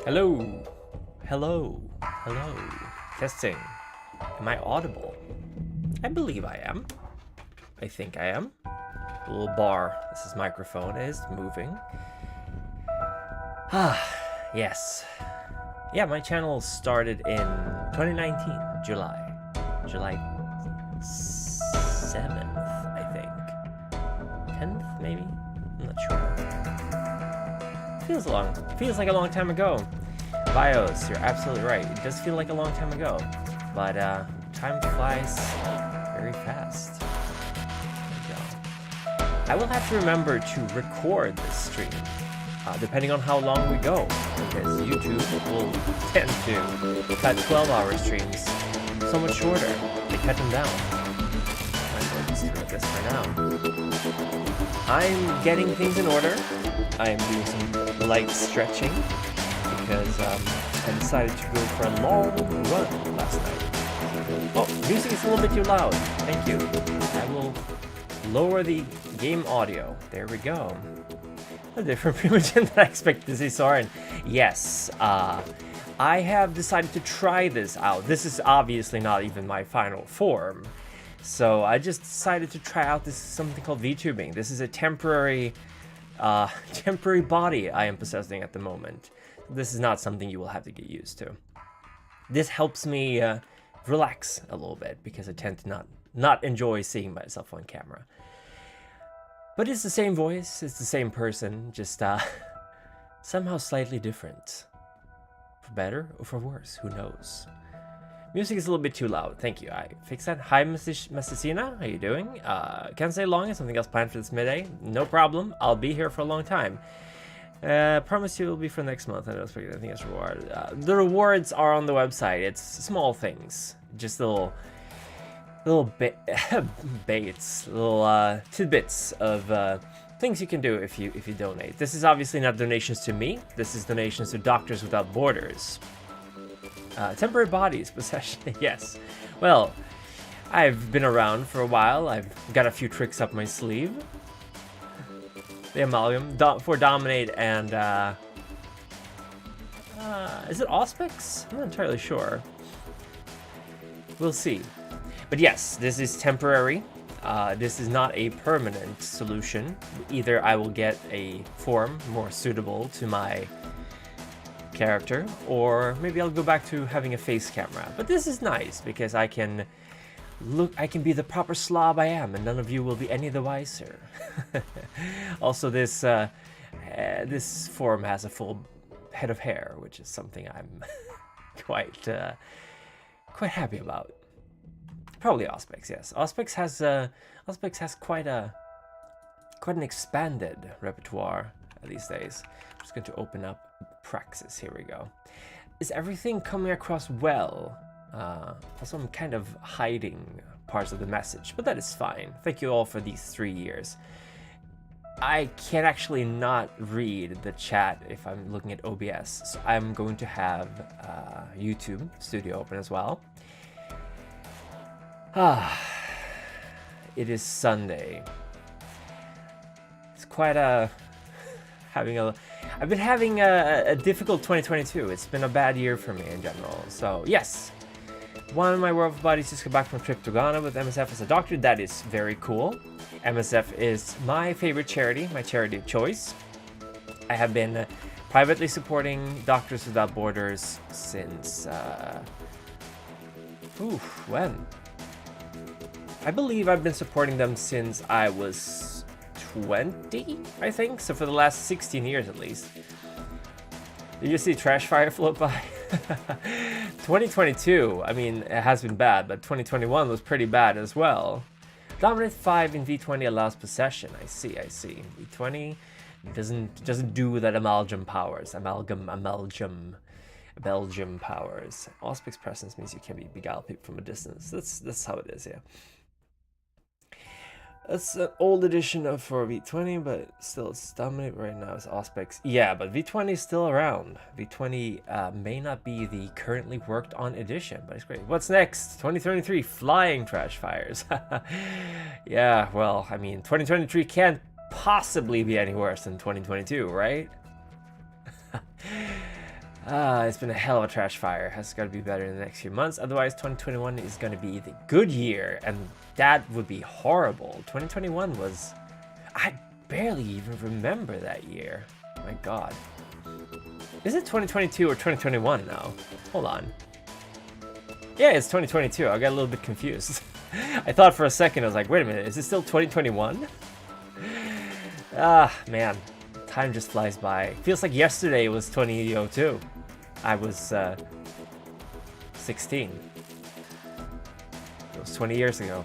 Hello. Hello. Hello. Testing. Am I audible? I believe I am. I think I am. The little bar, this is microphone, is moving. Yes. Yeah, my channel started in 2019, July 7th, I think. 10th, maybe? I'm not sure. Feels like a long time ago. Bios, you're absolutely right. It does feel like a long time ago. But time flies very fast. There we go. I will have to remember to record this stream, depending on how long we go, because YouTube will tend to cut 12-hour streams so much shorter. They cut them down. Might as well just do this for now. I'm getting things in order. I'm doing some light stretching because I decided to go for a long run last night. Oh, music is a little bit too loud. Thank you. I will lower the game audio. There we go. A different Primogen than I expected to see Soren. Yes, I have decided to try this out. This is obviously not even my final form. So I just decided to try out this something called Vtubing. This is a temporary body I am possessing at the moment. This is not something you will have to get used to. This helps me relax a little bit because I tend to not enjoy seeing myself on camera. But it's the same voice, it's the same person, just somehow slightly different. For better or for worse, who knows? Music is a little bit too loud, thank you. I fixed that. Hi, Messicina, how you doing? Can't stay long, something else planned for this midday? No problem, I'll be here for a long time. Promise you will be for next month. I don't expect anything as reward. The rewards are on the website. It's small things, just little baits, little tidbits of things you can do if you donate. This is obviously not donations to me. This is donations to Doctors Without Borders. Temporary bodies possession. Yes. Well, I've been around for a while. I've got a few tricks up my sleeve. The amalgam for dominate and is it Auspex? I'm not entirely sure. We'll see. But yes, this is temporary. This is not a permanent solution. Either I will get a form more suitable to my character, or maybe I'll go back to having a face camera. But this is nice because I can be the proper slob I am, and none of you will be any the wiser. Also, this form has a full head of hair, which is something I'm quite happy about. Probably Auspex, yes. Auspex has quite an expanded repertoire these days. I'm just going to open up Praxis. Here we go. Is everything coming across well? Also, I'm kind of hiding parts of the message, but that is fine. Thank you all for these 3 years. I can actually not read the chat if I'm looking at OBS, so I'm going to have YouTube Studio open as well. It is Sunday. It's quite I've been having a difficult 2022. It's been a bad year for me in general. So yes, one of my world buddies just got back from a trip to Ghana with MSF as a doctor. That is very cool. MSF is my favorite charity, my charity of choice. I have been privately supporting Doctors Without Borders since when? I believe I've been supporting them since I was 20, I think. So for the last 16 years at least. Did you see Trash Fire float by? 2022, I mean, it has been bad, but 2021 was pretty bad as well. Dominate 5 in V20 allows possession. I see. V20 doesn't do that amalgam powers. Belgium powers. Auspex presence means you can be beguiled people from a distance. That's how it is, yeah. That's an old edition of for V20, but still it's dominant right now. It's Auspex. Yeah, but V20 is still around. V20 may not be the currently worked on edition, but it's great. What's next? 2023 flying trash fires. Yeah, well, I mean, 2023 can't possibly be any worse than 2022, right? It's been a hell of a trash fire. Has got to be better in the next few months. Otherwise, 2021 is going to be the good year, and that would be horrible. 2021 was... I barely even remember that year. My God. Is it 2022 or 2021 now? Hold on. Yeah, it's 2022. I got a little bit confused. I thought for a second, I was like, wait a minute, is it still 2021? Ah, man. Time just flies by. Feels like yesterday was 2002. I was 16. It was 20 years ago.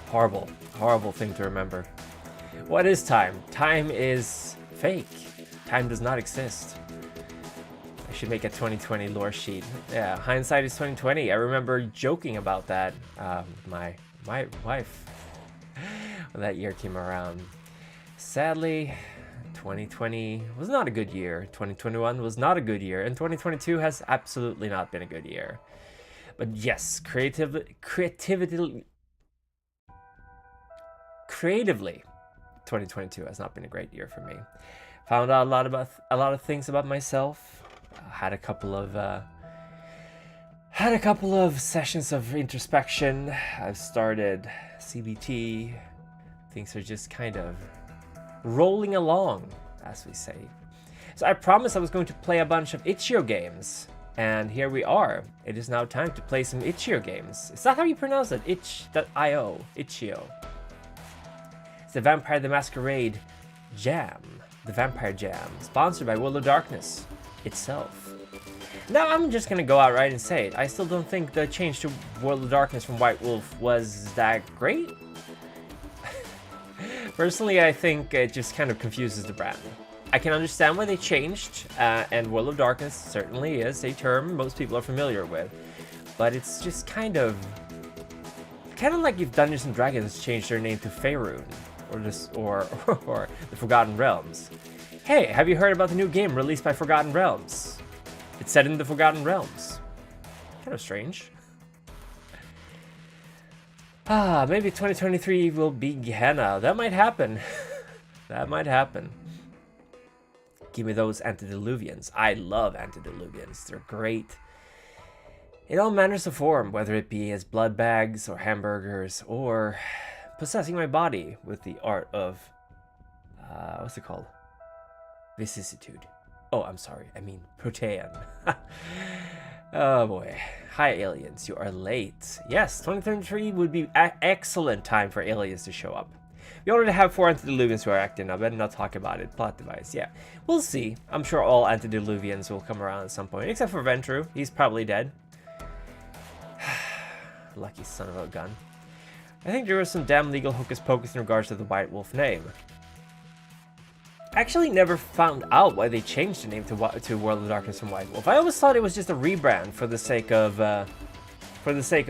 Horrible, horrible thing to remember. What is time? Time is fake. Time does not exist. I should make a 2020 lore sheet. Yeah, hindsight is 2020. I remember joking about that. My wife when that year came around. Sadly, 2020 was not a good year. 2021 was not a good year, and 2022 has absolutely not been a good year. But yes, creatively, 2022 has not been a great year for me. Found out a lot of things about myself. Had a couple of sessions of introspection. I've started CBT. Things are just kind of rolling along, as we say. So I promised I was going to play a bunch of itch.io games, and here we are. It is now time to play some itch.io games. Is that how you pronounce it? Itch.io. Itch.io. It's the Vampire the Masquerade Jam. The Vampire Jam, sponsored by World of Darkness itself. Now I'm just gonna go outright and say it. I still don't think the change to World of Darkness from White Wolf was that great. Personally, I think it just kind of confuses the brand. I can understand why they changed, and World of Darkness certainly is a term most people are familiar with, but it's just kind of like if Dungeons and Dragons changed their name to Faerun, or the Forgotten Realms. Hey, have you heard about the new game released by Forgotten Realms? It's set in the Forgotten Realms. Kind of strange. Maybe 2023 will be Gehenna. That might happen. That might happen. Give me those antediluvians. I love antediluvians. They're great. In all manners of form, whether it be as blood bags or hamburgers or possessing my body with the art of, what's it called? Vicissitude. Oh, I'm sorry. I mean, Protean. Oh boy. Hi aliens, you are late. Yes, 2023 would be an excellent time for aliens to show up. We already have 4 antediluvians who are acting. I better not talk about it. Plot device, yeah. We'll see. I'm sure all antediluvians will come around at some point, except for Ventru. He's probably dead. Lucky son of a gun. I think there was some damn legal hocus pocus in regards to the White Wolf name. I actually never found out why they changed the name to World of Darkness from White Wolf. I always thought it was just a rebrand for the sake of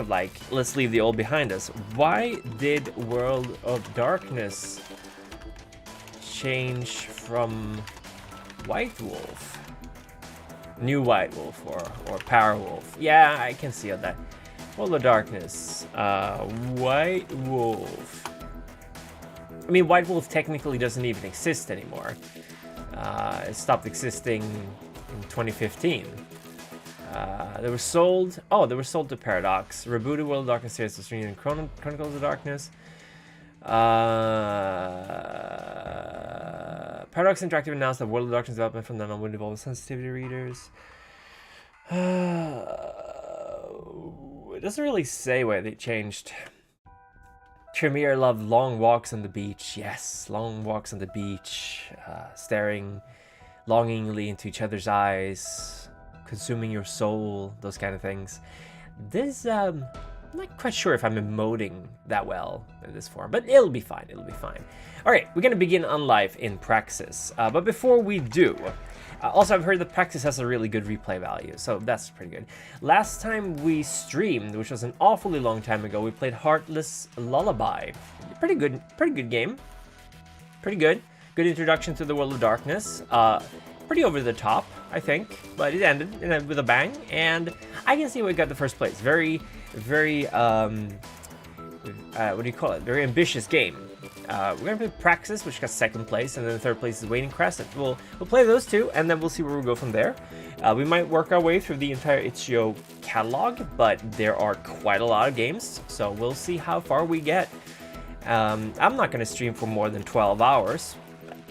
like, let's leave the old behind us. Why did World of Darkness change from White Wolf? New White Wolf or Power Wolf. Yeah, I can see that. World of Darkness. White Wolf. I mean, White Wolf technically doesn't even exist anymore. It stopped existing in 2015. They were sold. Oh, they were sold to Paradox. Rebooted World of Darkness series was renamed Chronicles of Darkness. Paradox Interactive announced that World of Darkness development from then on would involve sensitivity readers. It doesn't really say why they changed. Tremere loved long walks on the beach. Yes, long walks on the beach, staring longingly into each other's eyes, consuming your soul, those kind of things. This, I'm not quite sure if I'm emoting that well in this form, but it'll be fine, it'll be fine. All right, we're gonna begin on live in Praxis, but before we do, also I've heard that Praxis has a really good replay value, so that's pretty good. Last time we streamed, which was an awfully long time ago, we played Heartless Lullaby. Pretty good game. Pretty good. Good introduction to the World of Darkness. Pretty over the top, I think, but it ended with a bang, and I can see we got the first place. Very, what do you call it? Very ambitious game. We're gonna play Praxis, which got 2nd place, and then the 3rd place is Waning Crescent. We'll play those 2, and then we'll see where we go from there. We might work our way through the entire itch.io catalog, but there are quite a lot of games, so we'll see how far we get. I'm not gonna stream for more than 12 hours,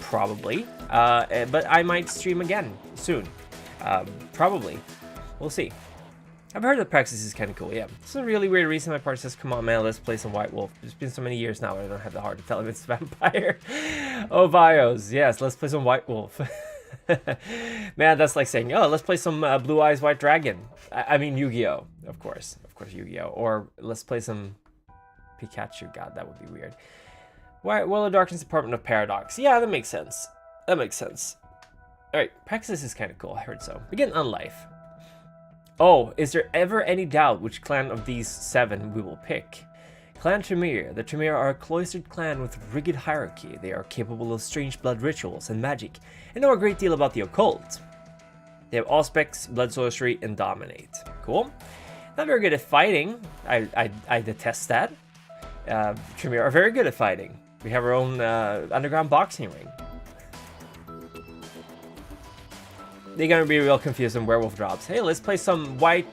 probably, but I might stream again soon, probably. We'll see. I've heard that Praxis is kind of cool, yeah. It's a really weird reason my part says, come on man, let's play some White Wolf. It's been so many years now, I don't have the heart to tell him it's Vampire. Oh, Bios, yes, let's play some White Wolf. Man, that's like saying, oh, let's play some Blue Eyes White Dragon. I mean Yu-Gi-Oh, of course Yu-Gi-Oh. Or let's play some Pikachu, god, that would be weird. Well, of Darkness, Department of Paradox. Yeah, that makes sense. Alright, Praxis is kind of cool, I heard so. Begin on life. Oh, is there ever any doubt which clan of these 7 we will pick? Clan Tremere. The Tremere are a cloistered clan with rigid hierarchy. They are capable of strange blood rituals and magic, and know a great deal about the occult. They have Auspex, Blood Sorcery, and Dominate. Cool. Not very good at fighting. I detest that. Tremere are very good at fighting. We have our own underground boxing ring. They're gonna be real confused when werewolf drops. Hey, let's play some white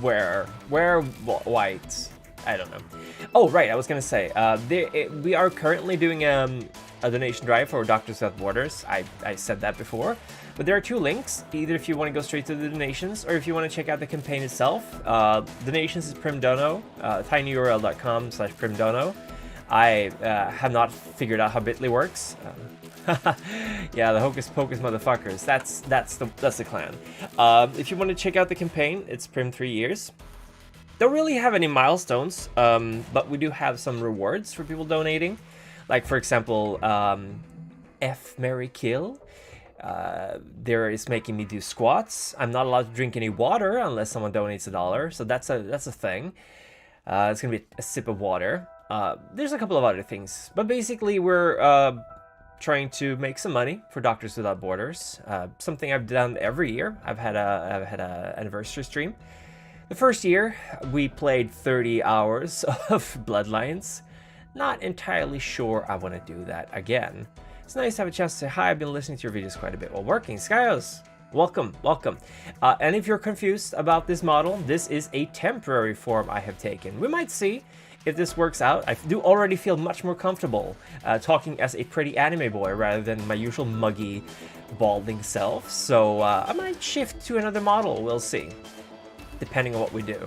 white. I don't know. Oh, right, I was gonna say, we are currently doing a donation drive for Doctors Without Borders. I said that before, but there are 2 links. Either if you want to go straight to the donations, or if you want to check out the campaign itself. Donations is Primdono, tinyurl.com/Primdono. I have not figured out how Bitly works. Yeah, the Hocus Pocus motherfuckers. That's the clan. If you want to check out the campaign, it's Prim 3 years. Don't really have any milestones, but we do have some rewards for people donating. Like, for example, F, Marry, Kill. There is making me do squats. I'm not allowed to drink any water unless someone donates $1, so that's a thing. It's gonna be a sip of water. There's a couple of other things, but basically we're trying to make some money for Doctors Without Borders. Something I've done every year. I've had a anniversary stream. The first year we played 30 hours of Bloodlines. Not entirely sure I want to do that again. It's nice to have a chance to say hi. I've been listening to your videos quite a bit while working. Skyos, welcome. And if you're confused about this model, this is a temporary form I have taken. We might see if this works out. I do already feel much more comfortable talking as a pretty anime boy rather than my usual muggy, balding self. So I might shift to another model. We'll see, depending on what we do.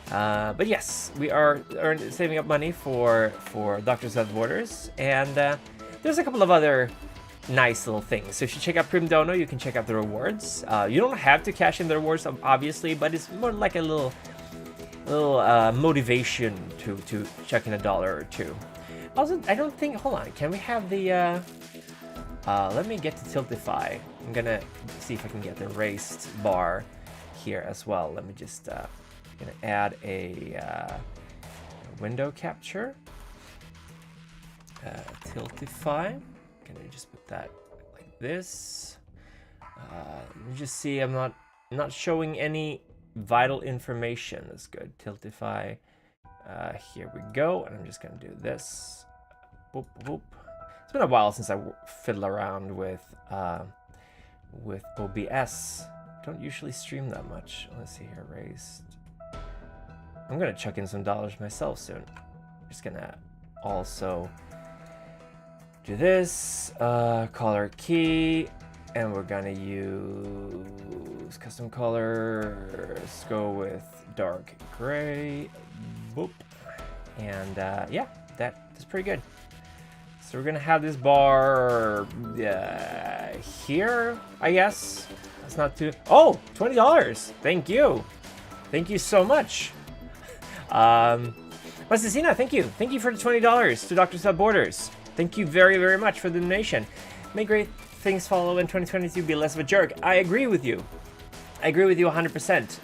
But yes, we are saving up money for Doctors Without Borders, and there's a couple of other nice little things. So if you check out Primdono, you can check out the rewards. You don't have to cash in the rewards, obviously, but it's more like a little motivation to chuck in $1 or $2. Also, I don't think, hold on, can we have the let me get to Tiltify. I'm gonna see if I can get the raised bar here as well. Let me just gonna add a window capture. Tiltify. Can I just put that like this? Let me just see. I'm not showing any vital information. That's good. Tiltify. Here we go. And I'm just gonna do this. Boop, boop. It's been a while since I fiddle around with OBS. Don't usually stream that much. Let's see here. Raised. I'm gonna chuck in some dollars myself soon. Just gonna also do this, color key, and we're gonna use custom colors, go with dark gray, boop, and yeah, that's pretty good. So we're gonna have this bar here, I guess. That's not too, oh, $20, thank you so much. Masticina, thank you for the $20 to Doctors Without Borders. Thank you very, very much for the donation. May great things follow in 2022. Be less of a jerk. I agree with you. 100%.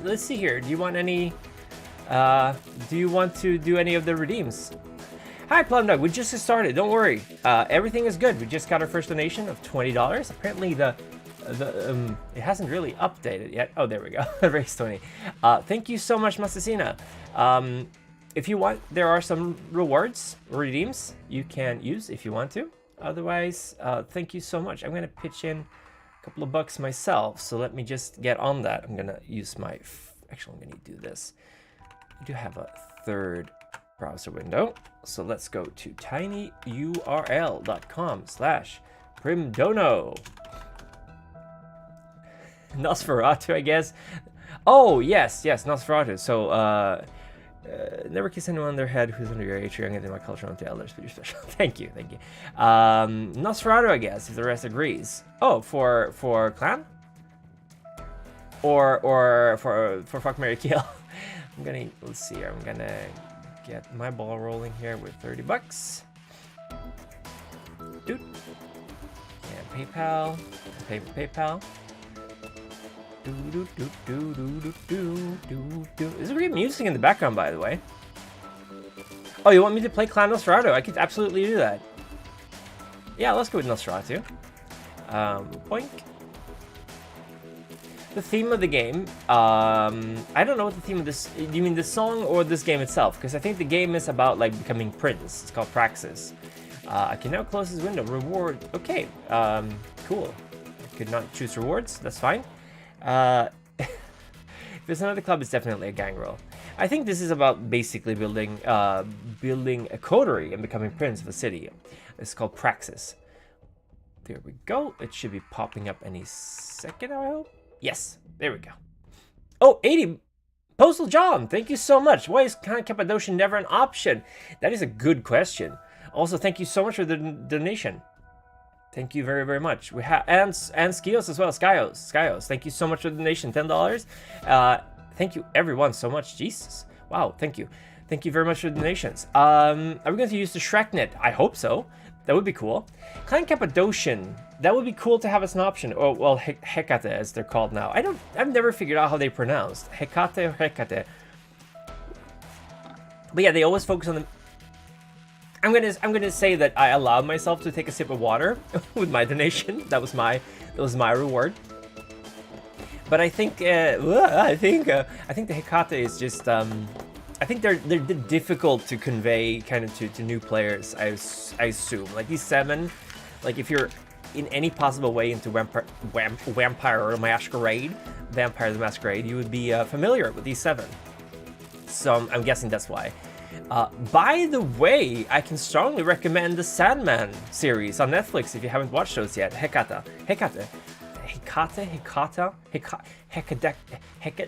Let's see here. Do you want any? Do you want to do any of the redeems? Hi, Plum Dog. We just started. Don't worry. Everything is good. We just got our first donation of $20. Apparently it hasn't really updated yet. Oh, there we go. Race 20. Thank you so much, Masticina. If you want, there are some rewards, redeems you can use if you want to. Otherwise, thank you so much. I'm going to pitch in a couple of bucks myself. So let me just get on that. I'm going to use my... Actually, I'm going to do this. I do have a third browser window. So let's go to tinyurl.com/primdono. Nosferatu, I guess. Oh, yes, Nosferatu. So, never kiss anyone on their head who's under your age or younger than my culture onto elders, but you're special. Thank you. Nosferatu, I guess, if the rest agrees. Oh, for clan? Or for fuck, marry, kill. Let's see here. I'm gonna get my ball rolling here with 30 bucks. Dude. And PayPal. Pay with PayPal. There's great music in the background, by the way. Oh, you want me to play Clan Nosferatu? I could absolutely do that. Yeah, let's go with Nosferatu. Boink. The theme of the game. I don't know what the theme of this... Do you mean the song or this game itself? Because I think the game is about, like, becoming prince. It's called Praxis. I can now close this window. Reward. Okay. Cool. I could not choose rewards. That's fine. If there's another club, it's definitely a gang roll. I think this is about basically building a coterie and becoming prince of a city. It's called Praxis. There we go. It should be popping up any second, I hope. Yes, there we go. Oh, 80 Postal John, thank you so much. Why is Cappadocia never an option? That is a good question. Also, thank you so much for the donation. Thank you very, very much. We have and Skios as well. Skios. Thank you so much for the donation. $10. Thank you everyone so much. Jesus. Wow. Thank you. Thank you very much for the donations. Are we going to use the ShrekNet? I hope so. That would be cool. Clan Cappadocian. That would be cool to have as an option. Oh well, Hecate as they're called now. I've never figured out how they pronounced Hecate or Hecate. But yeah, they always focus on the. I'm gonna say that I allowed myself to take a sip of water with my donation. That was my reward. But I think the Hecate is just I think they're difficult to convey kind of to new players. I assume like these 7, like if you're in any possible way into Vampire or Masquerade, Vampire the Masquerade, you would be familiar with these 7. So I'm guessing that's why. By the way, I can strongly recommend the Sandman series on Netflix if you haven't watched those yet. Hecate.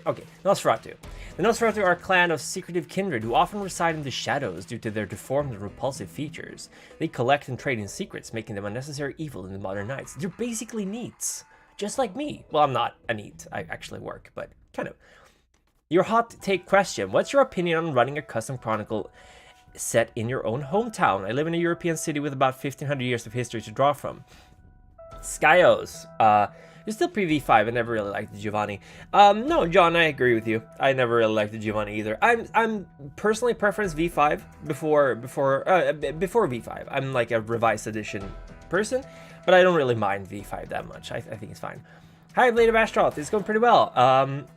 Okay, Nosferatu. The Nosferatu are a clan of secretive kindred who often reside in the shadows due to their deformed and repulsive features. They collect and trade in secrets, making them unnecessary evil in the modern nights. They're basically neats, just like me. Well, I'm not a neat. I actually work, but kind of. Your hot take question. What's your opinion on running a custom Chronicle set in your own hometown? I live in a European city with about 1,500 years of history to draw from. Skyos. You're still pre-V5. I never really liked the Giovanni. No, John, I agree with you. I never really liked the Giovanni either. I'm personally preference V5 before V5. I'm like a revised edition person, but I don't really mind V5 that much. I think it's fine. Hi, Blade of Ashtroth. It's going pretty well.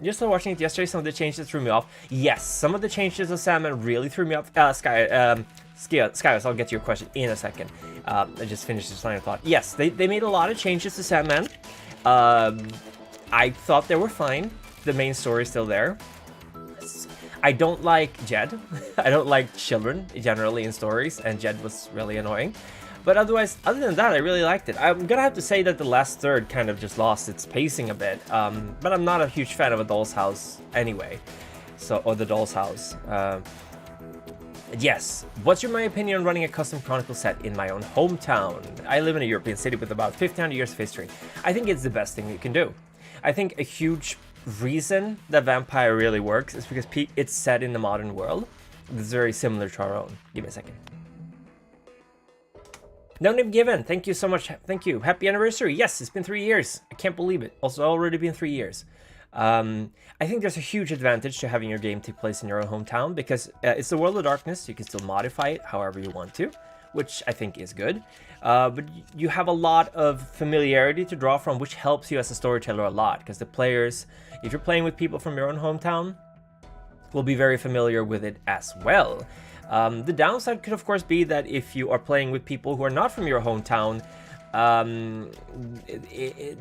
Just watching it yesterday, some of the changes threw me off. Yes, some of the changes of Salmon really threw me off. Skyos, I'll get to your question in a second. I just finished this line of thought. Yes, they made a lot of changes to Sandman. I thought they were fine. The main story is still there. I don't like Jed. I don't like children generally in stories, and Jed was really annoying. But otherwise, other than that, I really liked it. I'm gonna have to say that the last third kind of just lost its pacing a bit. But I'm not a huge fan of A Doll's House anyway. Or The Doll's House. Yes. What's my opinion on running a custom Chronicle set in my own hometown? I live in a European city with about 1,500 years of history. I think it's the best thing you can do. I think a huge reason that Vampire really works is because it's set in the modern world. It's very similar to our own. Give me a second. No name given. Thank you so much. Thank you. Happy anniversary. Yes, it's been 3 years. I can't believe it. Also, already been 3 years. I think there's a huge advantage to having your game take place in your own hometown because it's the World of Darkness. You can still modify it however you want to, which I think is good. But you have a lot of familiarity to draw from, which helps you as a storyteller a lot because the players, if you're playing with people from your own hometown, will be very familiar with it as well. The downside could of course be that if you are playing with people who are not from your hometown,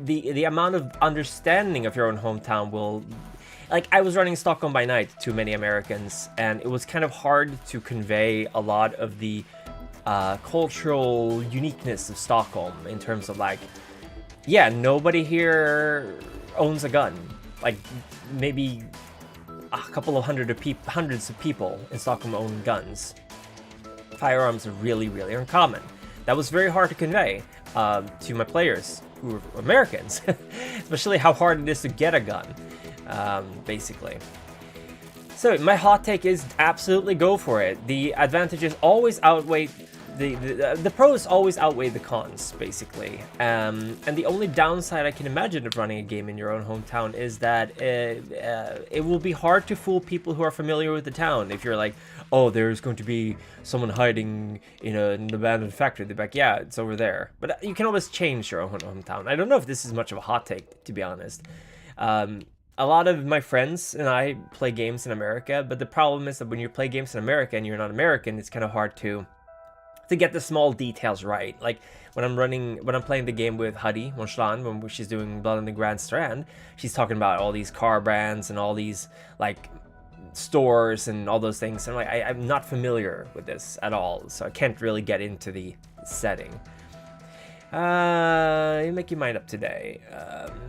the amount of understanding of your own hometown will... Like, I was running Stockholm by Night to many Americans, and it was kind of hard to convey a lot of the cultural uniqueness of Stockholm in terms of, like, yeah, nobody here owns a gun. Like, maybe a couple of hundreds of people in Stockholm own guns. Firearms are really, really uncommon. That was very hard to convey to my players who are Americans, especially how hard it is to get a gun, basically. So my hot take is absolutely go for it. The advantages always outweigh the pros always outweigh the cons, basically. And the only downside I can imagine of running a game in your own hometown is that it will be hard to fool people who are familiar with the town. If you're like, oh, there's going to be someone hiding in an abandoned factory, they're like, yeah, it's over there. But you can always change your own hometown. I don't know if this is much of a hot take, to be honest. A lot of my friends and I play games in America, but the problem is that when you play games in America and you're not American, it's kind of hard to get the small details right. Like when I'm playing the game with Huddy Monschlan, when she's doing Blood on the Grand Strand, she's talking about all these car brands and all these like stores and all those things. And I'm not familiar with this at all, so I can't really get into the setting. You make your mind up today.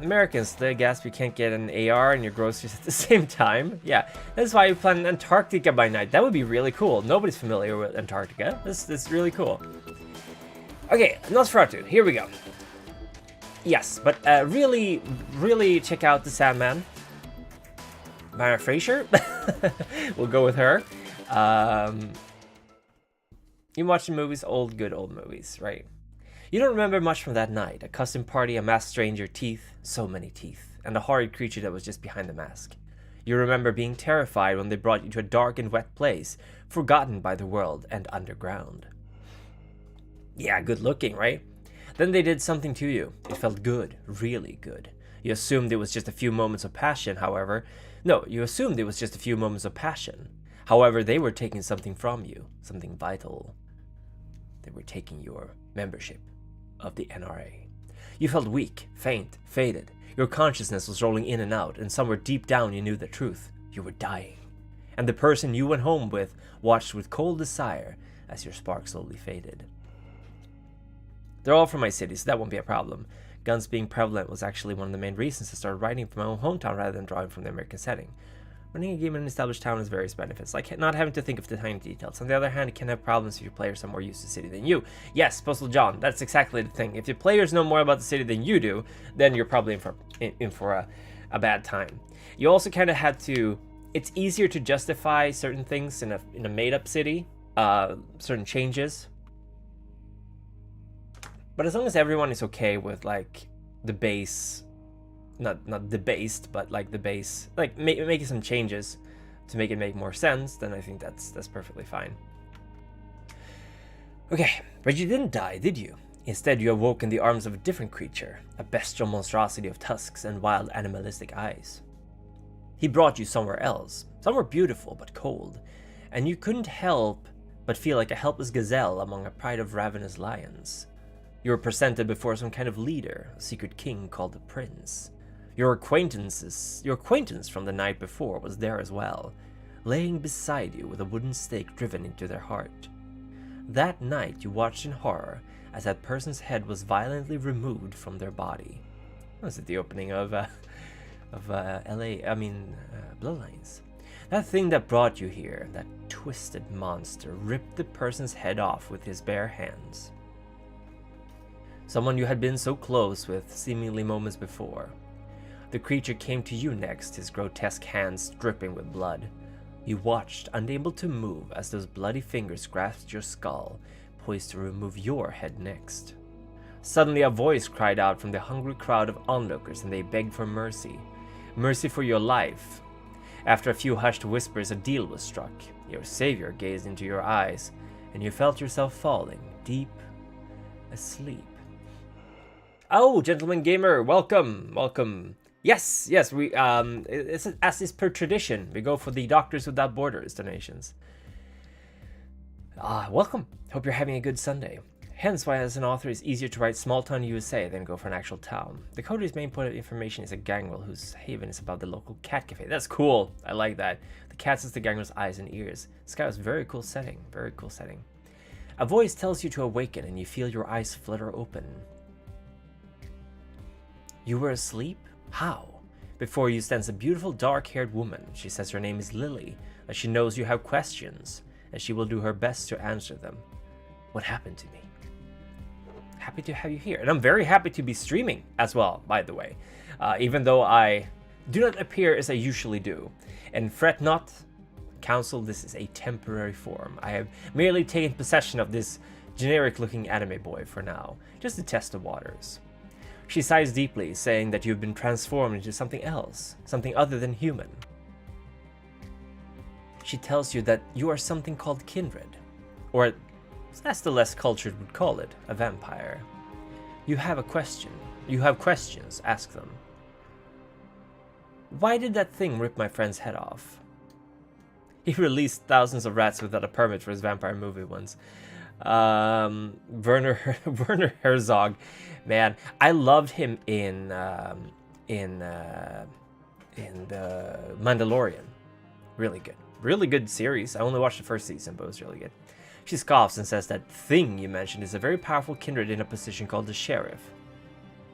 Americans, I guess we can't get an AR and your groceries at the same time. Yeah, that's why you plan Antarctica by night. That would be really cool. Nobody's familiar with Antarctica. This is really cool. Okay, Nosferatu, here we go. Yes, but really, really check out The Sandman. Mara Fraser. We'll go with her. You watch the movies, good old movies, right? You don't remember much from that night. A custom party, a masked stranger, teeth, so many teeth, and a horrid creature that was just behind the mask. You remember being terrified when they brought you to a dark and wet place, forgotten by the world and underground. Yeah, good looking, right? Then they did something to you. It felt good, really good. You assumed it was just a few moments of passion, however. No, you assumed it was just a few moments of passion. However, they were taking something from you, something vital. They were taking your membership of the NRA. You felt weak, faint, faded. Your consciousness was rolling in and out, and somewhere deep down you knew the truth. You were dying. And the person you went home with watched with cold desire as your spark slowly faded. They're all from my city, so that won't be a problem. Guns being prevalent was actually one of the main reasons I started writing from my own hometown rather than drawing from the American setting. Running a game in an established town has various benefits, like not having to think of the tiny details. On the other hand, it can have problems if your players are more used to the city than you. Yes, Postal John, that's exactly the thing. If your players know more about the city than you do, then you're probably in for a bad time. You also kind of had to... It's easier to justify certain things in a made-up city, certain changes. But as long as everyone is okay with, like, the base... Not debased, but like the base, like making some changes to make it make more sense, then I think that's perfectly fine. Okay, but you didn't die, did you? Instead, you awoke in the arms of a different creature, a bestial monstrosity of tusks and wild animalistic eyes. He brought you somewhere else, somewhere beautiful but cold, and you couldn't help but feel like a helpless gazelle among a pride of ravenous lions. You were presented before some kind of leader, a secret king called the Prince. Your acquaintance from the night before was there as well, laying beside you with a wooden stake driven into their heart. That night you watched in horror as that person's head was violently removed from their body. Was it the opening of Bloodlines? That thing that brought you here, that twisted monster, ripped the person's head off with his bare hands. Someone you had been so close with seemingly moments before. The creature came to you next, his grotesque hands dripping with blood. You watched, unable to move, as those bloody fingers grasped your skull, poised to remove your head next. Suddenly a voice cried out from the hungry crowd of onlookers, and they begged for mercy. Mercy for your life. After a few hushed whispers, a deal was struck. Your savior gazed into your eyes, and you felt yourself falling, deep asleep. Oh, Gentleman Gamer, welcome, welcome. Yes, yes, we it's as is per tradition. We go for the Doctors Without Borders donations. Welcome. Hope you're having a good Sunday. Hence why as an author it's easier to write small town USA than go for an actual town. The cote's main point of information is a gangrel whose haven is about the local cat cafe. That's cool. I like that. The cats is the gangrel's eyes and ears. Sky was very cool setting. Very cool setting. A voice tells you to awaken and you feel your eyes flutter open. You were asleep? How? Before you stands a beautiful dark-haired woman. She says her name is Lily, that she knows you have questions, and she will do her best to answer them. What happened to me? Happy to have you here. And I'm very happy to be streaming as well, by the way. Even though I do not appear as I usually do. And fret not, Council, this is a temporary form. I have merely taken possession of this generic-looking anime boy for now, just to test the waters. She sighs deeply, saying that you've been transformed into something else, something other than human. She tells you that you are something called kindred, or as the less cultured would call it, a vampire. You have a question. You have questions, ask them. Why did that thing rip my friend's head off? He released thousands of rats without a permit for his vampire movie once. Werner Herzog, man, I loved him in the Mandalorian. Really good series. I only watched the first season, but it was really good. She scoffs and says that thing you mentioned is a very powerful kindred in a position called the sheriff.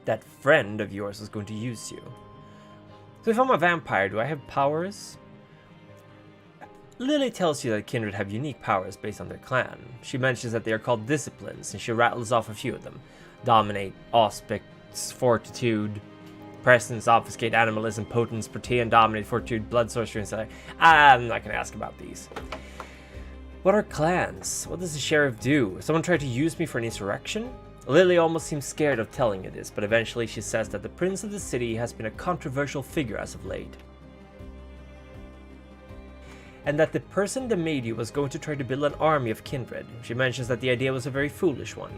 That friend of yours was going to use you. So if I'm a vampire, do I have powers? Lily tells you that kindred have unique powers based on their clan. She mentions that they are called disciplines, and she rattles off a few of them. Dominate, auspice, fortitude, presence, obfuscate, animalism, potence, protean, dominate, fortitude, blood sorcery, and so I'm not going to ask about these. What are clans? What does the sheriff do? Someone tried to use me for an insurrection? Lily almost seems scared of telling you this, but eventually she says that the prince of the city has been a controversial figure as of late. And that the person that made you was going to try to build an army of kindred. She mentions that the idea was a very foolish one.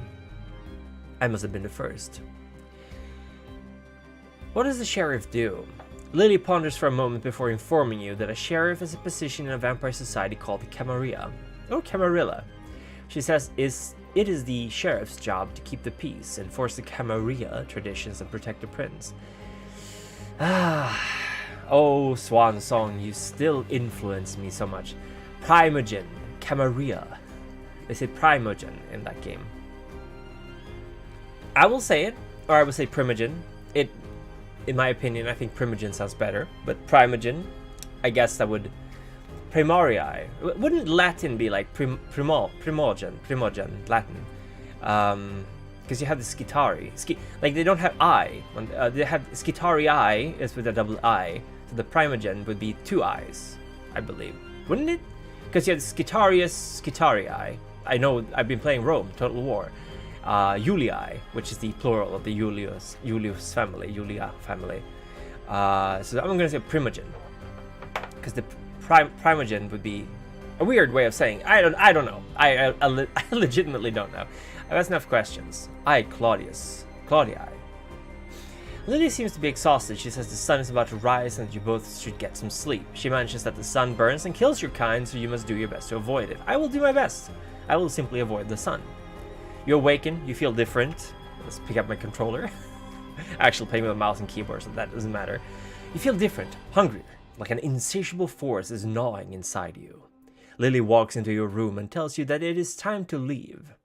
I must have been the first. What does the sheriff do? Lily ponders for a moment before informing you that a sheriff is a position in a vampire society called the Camarilla, or Camarilla. She says it is the sheriff's job to keep the peace, enforce the Camarilla traditions, and protect the prince. Oh, Swan Song, you still influence me so much. Primogen, Camarilla. They say Primogen in that game. I will say it, or I will say Primogen. In my opinion, I think Primogen sounds better, but Primogen, I guess that would... Primorii. Wouldn't Latin be like Primogen, Latin? Because you have the Skitari. Like, they don't have I. They have Skitarii is with a double I. So the Primogen would be two I's, I believe. Wouldn't it? Because you have Skitarii. I know, I've been playing Rome, Total War. Julii, which is the plural of the Julius family, Julia family. So I'm going to say Primogen. Because the Primogen would be a weird way of saying. I don't know. I legitimately don't know. That's enough questions. Claudii. Lily seems to be exhausted. She says the sun is about to rise and that you both should get some sleep. She mentions that the sun burns and kills your kind, so you must do your best to avoid it. I will do my best. I will simply avoid the sun. You awaken, you feel different. Let's pick up my controller. Actually playing with a mouse and keyboard, so that doesn't matter. You feel different, hungrier, like an insatiable force is gnawing inside you. Lily walks into your room and tells you that it is time to leave.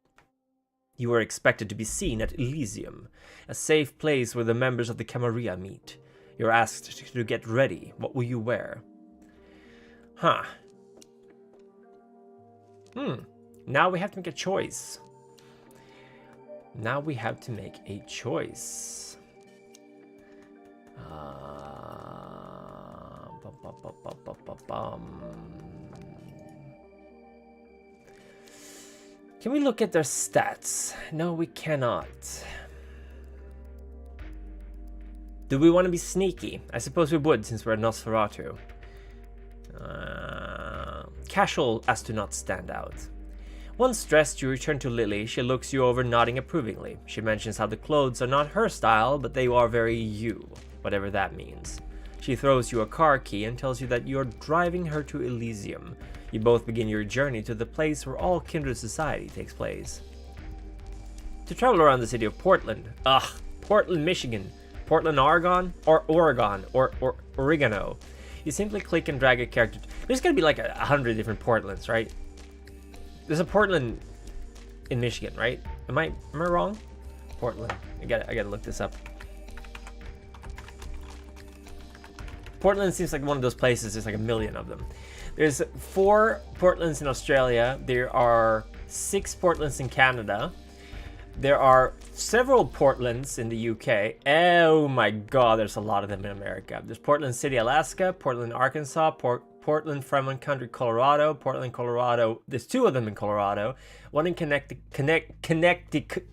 You are expected to be seen at Elysium, a safe place where the members of the Camarilla meet. You're asked to get ready. What will you wear? Now we have to make a choice. Can we look at their stats? No, we cannot. Do we want to be sneaky? I suppose we would, since we're Nosferatu. Casual as to not stand out. Once dressed, you return to Lily. She looks you over, nodding approvingly. She mentions how the clothes are not her style, but they are very you. whatever that means. She throws you a car key and tells you that you're driving her to Elysium. You both begin your journey to the place where all kindred society takes place. To travel around the city of Portland, Portland, Michigan, Portland, Oregon, or Oregano, you simply click and drag a character. There's gonna be like 100 different Portlands, right? There's a Portland in Michigan, right? Am I wrong? Portland. I gotta look this up. Portland seems like one of those places. There's like a million of them. There's 4 Portlands in Australia. There are 6 Portlands in Canada. There are several Portlands in the UK. Oh my god, there's a lot of them in America. There's Portland City, Alaska, Portland, Arkansas, Portland, Fremont Country, Colorado, Portland, Colorado. There's 2 of them in Colorado. One in Connecticut. Connecticut.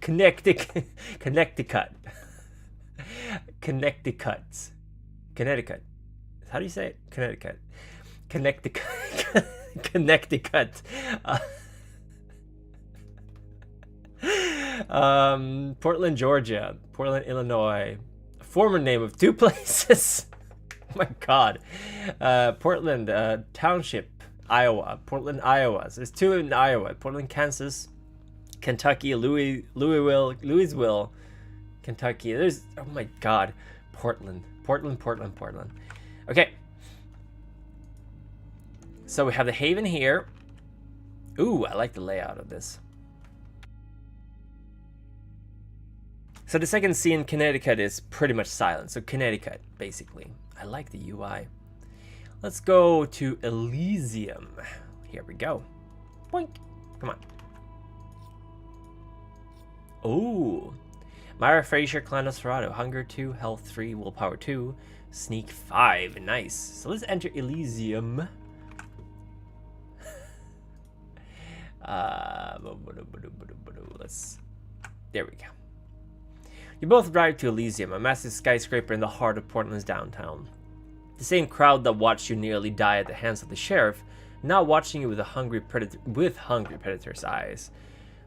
How do you say it? Connecticut. Portland, Georgia. Portland, Illinois. A former name of 2 places. Oh my god. Portland Township, Iowa. Portland, Iowa. So there's 2 in Iowa. Portland, Kansas. Kentucky, Louisville, Kentucky. There's, oh my god. Portland. Okay. So we have the Haven here. Ooh, I like the layout of this. So the second scene in Connecticut is pretty much silent. So Connecticut, basically. I like the UI. Let's go to Elysium. Here we go. Boink. Come on. Ooh. Myra Frazier, Clan Nosferatu. Hunger 2, Health 3, Willpower 2, Sneak 5. Nice. So let's enter Elysium. There we go. You both drive to Elysium, a massive skyscraper in the heart of Portland's downtown. The same crowd that watched you nearly die at the hands of the sheriff, now watching you with hungry predator's eyes.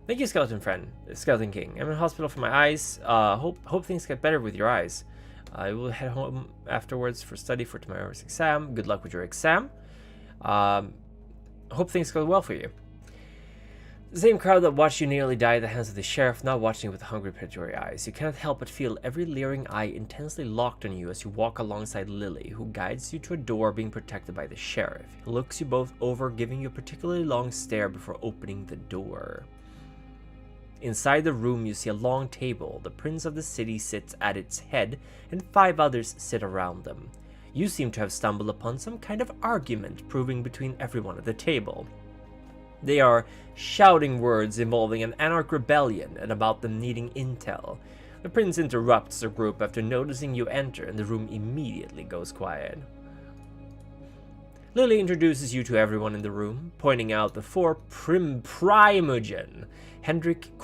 Thank you, Skeleton King. I'm in hospital for my eyes. Hope things get better with your eyes. I will head home afterwards for study for tomorrow's exam. Good luck with your exam. Hope things go well for you. The same crowd that watched you nearly die at the hands of the sheriff, now watching you with hungry predatory eyes. You cannot help but feel every leering eye intensely locked on you as you walk alongside Lily, who guides you to a door being protected by the sheriff. He looks you both over, giving you a particularly long stare before opening the door. Inside the room, you see a long table. The prince of the city sits at its head, and 5 others sit around them. You seem to have stumbled upon some kind of argument brewing between everyone at the table. They are shouting words involving an anarch rebellion and about them needing intel. The prince interrupts the group after noticing you enter, and the room immediately goes quiet. Lily introduces you to everyone in the room, pointing out the 4 Primogen: Hendrik,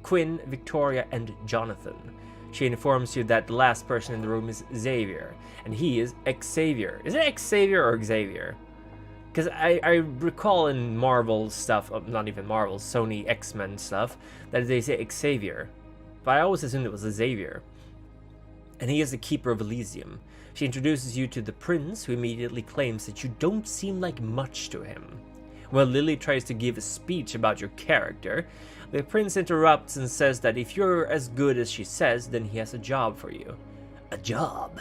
Quinn, Victoria, and Jonathan. She informs you that the last person in the room is Xavier, and he is Xavier. Is it Xavier or Xavier? Because I recall in Marvel stuff, not even Marvel, Sony X-Men stuff, that they say Xavier. But I always assumed it was a Xavier. And he is the keeper of Elysium. She introduces you to the prince, who immediately claims that you don't seem like much to him. When Lily tries to give a speech about your character, the prince interrupts and says that if you're as good as she says, then he has a job for you. A job?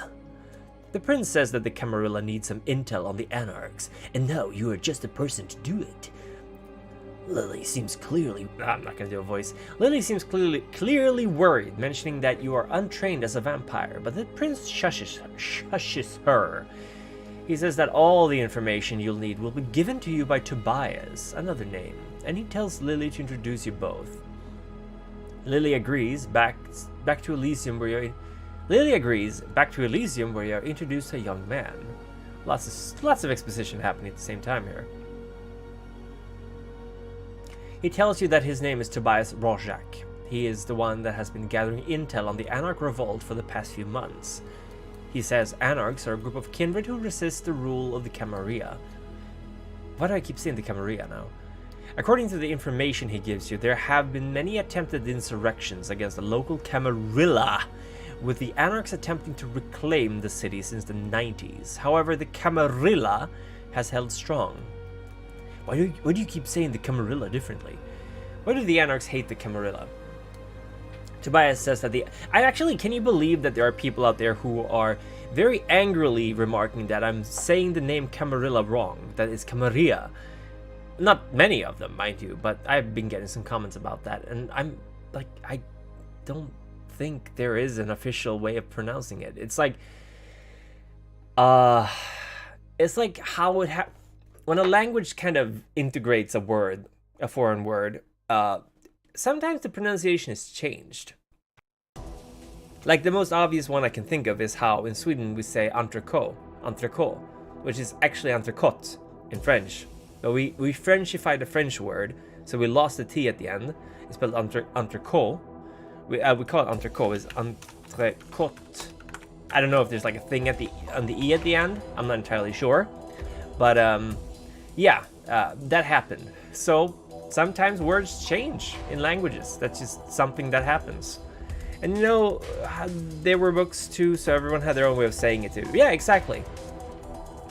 The prince says that the Camarilla needs some intel on the Anarchs, and now you are just the person to do it. Lily seems clearly... I'm not going to do a voice. Lily seems clearly worried, mentioning that you are untrained as a vampire, but the prince shushes her. He says that all the information you'll need will be given to you by Tobias, another name, and he tells Lily to introduce you both. Lily agrees, back to Elysium where you're introduced to a young man. Lots of exposition happening at the same time here. He tells you that his name is Tobias Rorschach. He is the one that has been gathering intel on the Anarch Revolt for the past few months. He says Anarchs are a group of kindred who resist the rule of the Camarilla. Why do I keep saying the Camarilla now? According to the information he gives you, there have been many attempted insurrections against the local Camarilla, with the Anarchs attempting to reclaim the city since the 90s. However, the Camarilla has held strong. Why do you keep saying the Camarilla differently? Why do the Anarchs hate the Camarilla? Tobias says that can you believe that there are people out there who are very angrily remarking that I'm saying the name Camarilla wrong, that it's Camarilla. Not many of them, mind you, but I've been getting some comments about that, and I'm like, I don't think there is an official way of pronouncing it. It's like how when a language kind of integrates a foreign word, sometimes the pronunciation is changed. Like the most obvious one I can think of is how in Sweden we say entrecôte, which is actually entrecôte in French. But we Frenchified the French word, so we lost the T at the end. It's spelled entrecôte. We call it entrecôte, it's entrecôte. I don't know if there's like a thing on the E at the end. I'm not entirely sure. But that happened. So sometimes words change in languages. That's just something that happens. And there were books too, so everyone had their own way of saying it too. Yeah, exactly.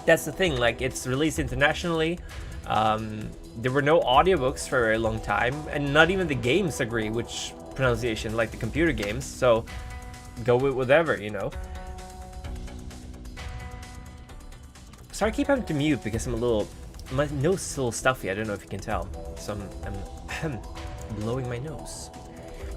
That's the thing, like it's released internationally. There were no audiobooks for a very long time, and not even the games agree which pronunciation, like the computer games, so go with whatever, So I keep having to mute because my nose is a little stuffy, I don't know if you can tell. So I'm blowing my nose.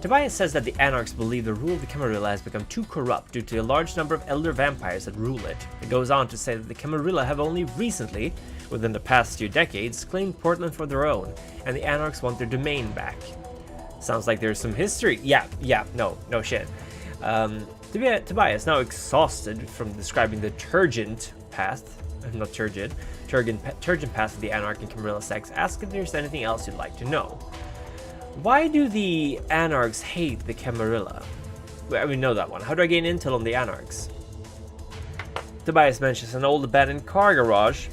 Tobias says that the Anarchs believe the rule of the Camarilla has become too corrupt due to a large number of elder vampires that rule it. It goes on to say that the Camarilla have only recently, within the past few decades, claimed Portland for their own, and the Anarchs want their domain back. Sounds like there's some history. No shit. Tobias, now exhausted from describing the turgid path of the Anarch and Camarilla sects, asks if there's anything else you'd like to know. Why do the Anarchs hate the Camarilla? We know that one. How do I gain intel on the Anarchs? Tobias mentions an old abandoned car garage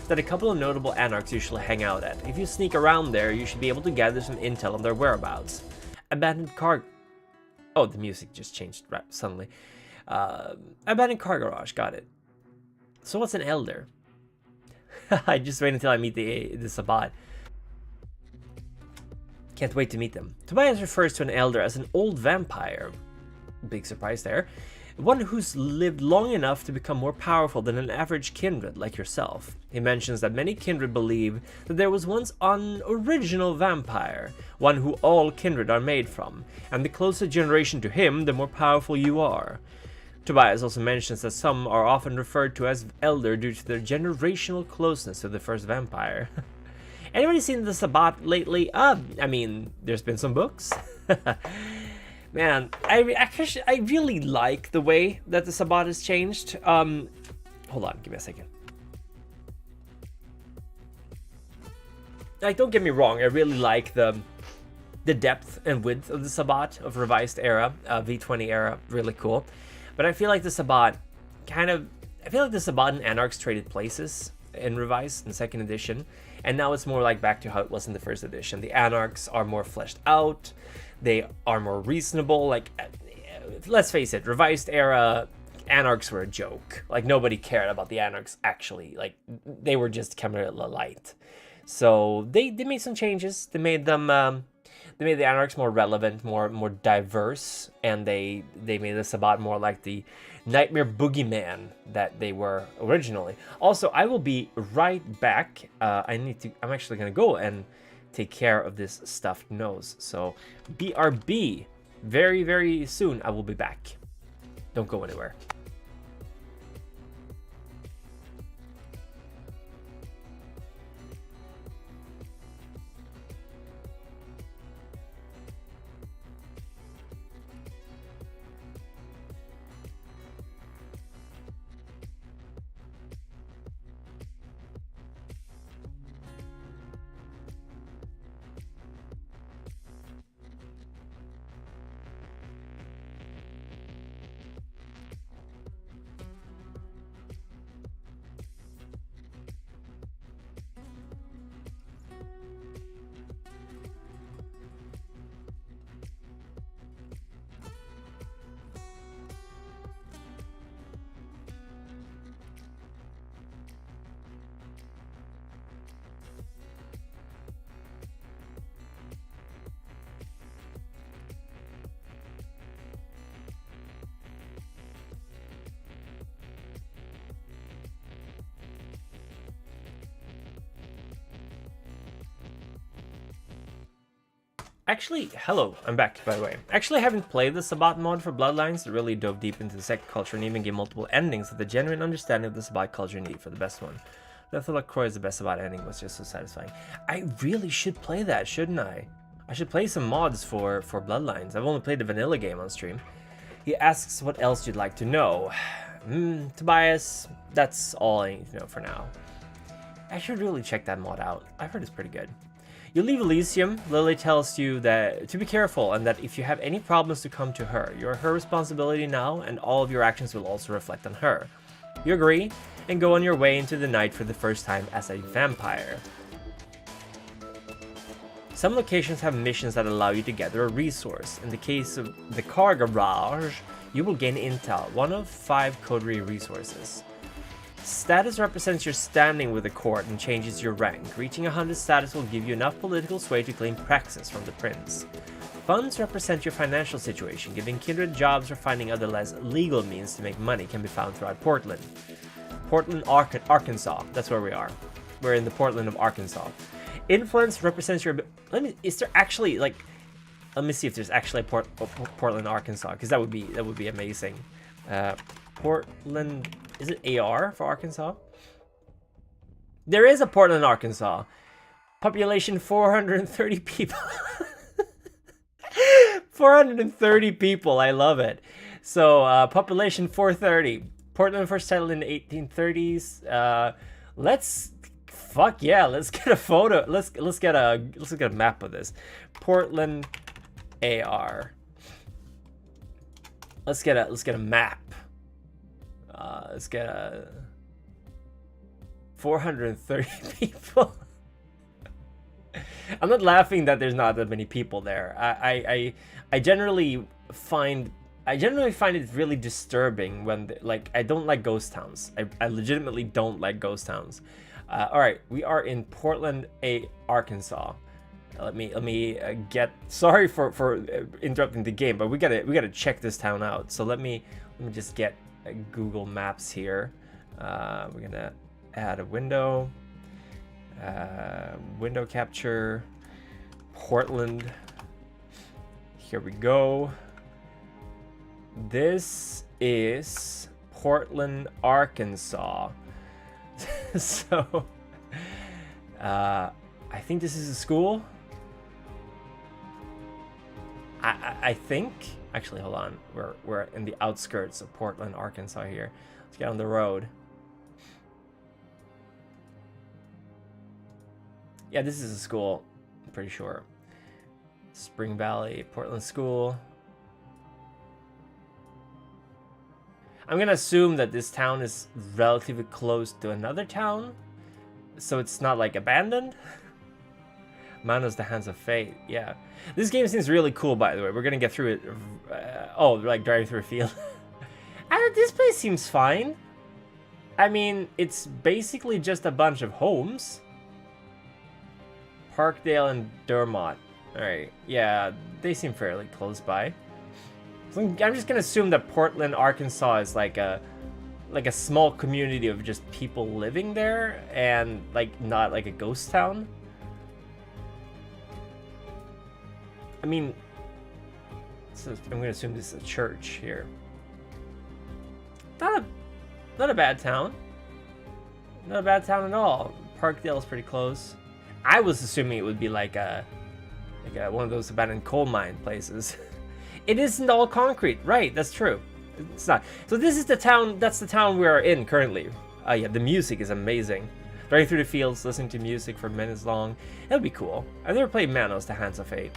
that a couple of notable Anarchs usually hang out at. If you sneak around there, you should be able to gather some intel on their whereabouts. Abandoned car... Oh, the music just changed right suddenly. Abandoned car garage, got it. So what's an elder? I just wait until I meet the Sabbat. Can't wait to meet them. Tobias refers to an elder as an old vampire. Big surprise there. One who's lived long enough to become more powerful than an average kindred like yourself. He mentions that many kindred believe that there was once an original vampire, one who all kindred are made from, and the closer generation to him, the more powerful you are. Tobias also mentions that some are often referred to as elder due to their generational closeness to the first vampire. Anybody seen the Sabbat lately? There's been some books. Man, I really like the way that the Sabbat has changed. Hold on, give me a second. Like, don't get me wrong, I really like the depth and width of the Sabbat of revised era, V20 era, really cool. But I feel like the Sabbat and Anarchs traded places in revised in second edition, and now it's more like back to how it was in the first edition. The Anarchs are more fleshed out, they are more reasonable. Like, let's face it, revised era Anarchs were a joke. Like, nobody cared about the Anarchs actually. Like, they were just Camarilla light. So they made some changes. They made them they made the Anarchs more relevant, more diverse, and they made the Sabbat more like the nightmare boogeyman that they were originally. Also, I will be right back. I'm actually gonna go and take care of this stuffed nose. So BRB, very, very soon I will be back. Don't go anywhere. Actually, hello, I'm back, by the way. Actually, I haven't played the Sabbat mod for Bloodlines. It really dove deep into the sect culture and even gave multiple endings with a genuine understanding of the Sabbat culture need for the best one. I feel like Croy's the best Sabbat ending was just so satisfying. I really should play that, shouldn't I? I should play some mods for Bloodlines. I've only played the vanilla game on stream. He asks what else you'd like to know. Tobias, that's all I need to know for now. I should really check that mod out. I heard it's pretty good. You leave Elysium. Lily tells you that to be careful and that if you have any problems to come to her. You're her responsibility now and all of your actions will also reflect on her. You agree and go on your way into the night for the first time as a vampire. Some locations have missions that allow you to gather a resource. In the case of the car garage, you will gain intel, one of 5 coterie resources. Status represents your standing with the court and changes your rank. Reaching 100 status will give you enough political sway to claim Praxis from the prince. Funds represent your financial situation. Giving kindred jobs or finding other less legal means to make money can be found throughout Portland. Portland, Arkansas. That's where we are. We're in the Portland of Arkansas. Influence represents your... Is there actually, like... Let me see if there's actually a Portland, Arkansas, because that would be amazing. Portland... Is it AR for Arkansas? There is a Portland, Arkansas. Population 430 people. 430 people. I love it. So population 430. Portland first settled in the 1830s. Let's get a photo. Let's get a map of this. Portland AR. Let's get a map. Let's get a 430 people. I'm not laughing that there's not that many people there. I generally find it really disturbing when I don't like ghost towns. I legitimately don't like ghost towns. All right, we are in Portland, Arkansas. Let me get. Sorry for interrupting the game, but we gotta check this town out. So let me just get Google Maps here. We're gonna add a window. Window capture. Portland. Here we go. This is Portland, Arkansas. So, I think this is a school. I think. Actually, hold on. We're in the outskirts of Portland, Arkansas here. Let's get on the road. Yeah, this is a school. I'm pretty sure. Spring Valley, Portland School. I'm gonna assume that this town is relatively close to another town, so it's not like abandoned. Manos the Hands of Fate. Yeah, this game seems really cool. By the way, we're gonna get through it. Like driving through a field. This place seems fine. I mean, it's basically just a bunch of homes. Parkdale and Dermot. All right, yeah, they seem fairly close by. So I'm just gonna assume that Portland, Arkansas is like a small community of just people living there and not like a ghost town. I mean, so I'm gonna assume this is a church here. Not a bad town. Not a bad town at all. Parkdale is pretty close. I was assuming it would be like one of those abandoned coal mine places. It isn't all concrete, right? That's true. It's not. So this is the town. That's the town we are in currently. Yeah, the music is amazing. Driving through the fields, listening to music for minutes long. That'd be cool. I've never played Manos, the Hands of Fate.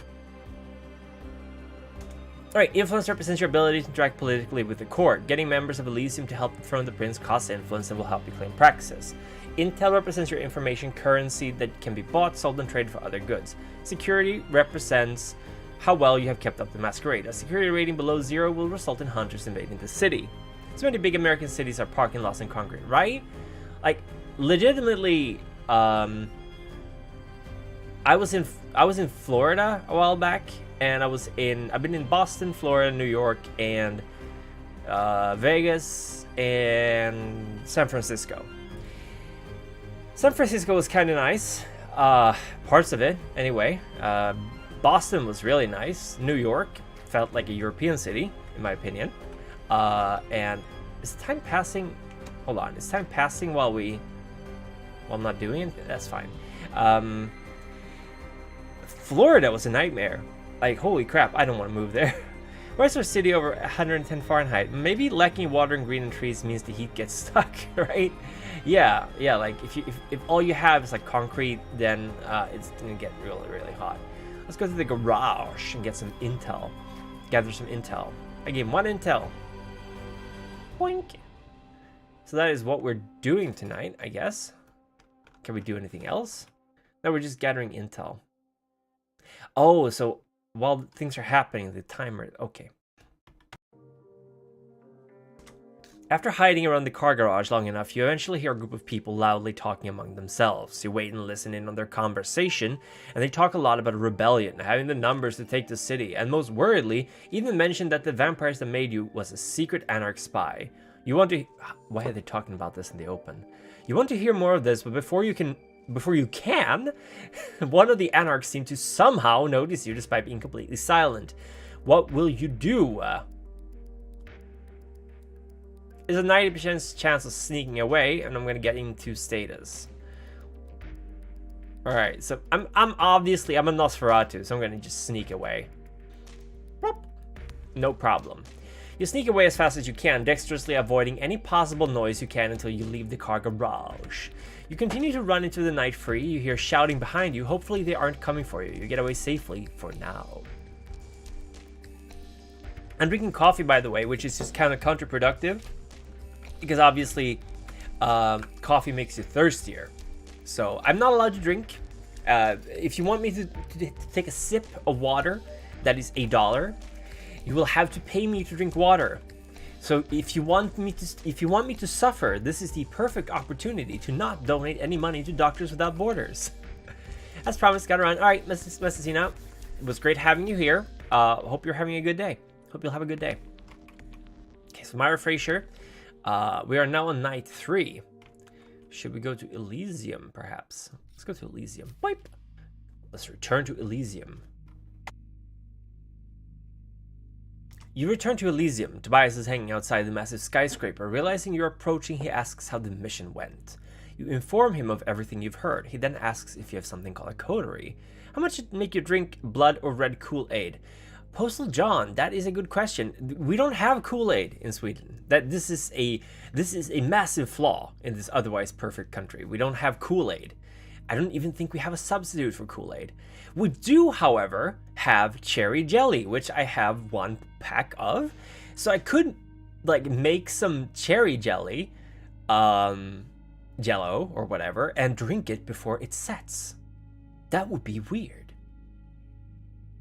Alright, influence represents your ability to interact politically with the court. Getting members of Elysium to help dethrone the prince costs influence and will help you claim Praxis. Intel represents your information currency that can be bought, sold, and traded for other goods. Security represents how well you have kept up the masquerade. A security rating below 0 will result in hunters invading the city. So many big American cities are parking lots in concrete, right? Like, legitimately, I was in Florida a while back, and I've been in Boston, Florida, New York, and Vegas, and San Francisco. San Francisco was kind of nice, parts of it, anyway. Boston was really nice. New York felt like a European city, in my opinion. And is time passing? Hold on, is time passing while I'm not doing it? That's fine. Florida was a nightmare. Like, holy crap, I don't want to move there. Where's our city over 110 Fahrenheit? Maybe lacking water and green and trees means the heat gets stuck, right? Yeah, like if all you have is like concrete, then it's gonna get really, really hot. Let's go to the garage and get some intel. Gather some intel. I gave 1 intel. Boink. So that is what we're doing tonight, I guess. Can we do anything else? No, we're just gathering intel. Oh, so while things are happening, the timer... Okay. After hiding around the car garage long enough, you eventually hear a group of people loudly talking among themselves. You wait and listen in on their conversation, and they talk a lot about a rebellion, having the numbers to take the city, and most worriedly, even mention that the vampires that made you was a secret anarch spy. You want to... Why are they talking about this in the open? You want to hear more of this, but before you can, one of the anarchs seemed to somehow notice you despite being completely silent. What will you do? There's a 90% chance of sneaking away, and I'm gonna get into status. Alright, so I'm obviously a Nosferatu, so I'm gonna just sneak away. No problem. You sneak away as fast as you can, dexterously avoiding any possible noise you can until you leave the car garage. You continue to run into the night free, you hear shouting behind you, hopefully they aren't coming for you. You get away safely for now. I'm drinking coffee, by the way, which is just kind of counterproductive, because obviously coffee makes you thirstier. So I'm not allowed to drink. If you want me to take a sip of water, that is $1. You will have to pay me to drink water. So if you want me to suffer, this is the perfect opportunity to not donate any money to Doctors Without Borders. As promised, got around. All right, Messina, it was great having you here. Hope you're having a good day. Hope you'll have a good day. Okay, so Myra Fraser, we are now on night 3. Should we go to Elysium, perhaps? Let's go to Elysium. Wipe. Let's return to Elysium. You return to Elysium. Tobias is hanging outside the massive skyscraper. Realizing you're approaching, he asks how the mission went. You inform him of everything you've heard. He then asks if you have something called a coterie. How much did it make you drink blood or red Kool-Aid? Postal John, that is a good question. We don't have Kool-Aid in Sweden. This is a massive flaw in this otherwise perfect country. We don't have Kool-Aid. I don't even think we have a substitute for Kool-Aid. We do, however, have cherry jelly, which I have 1 pack of. So I could like make some cherry jelly, jello or whatever, and drink it before it sets. That would be weird.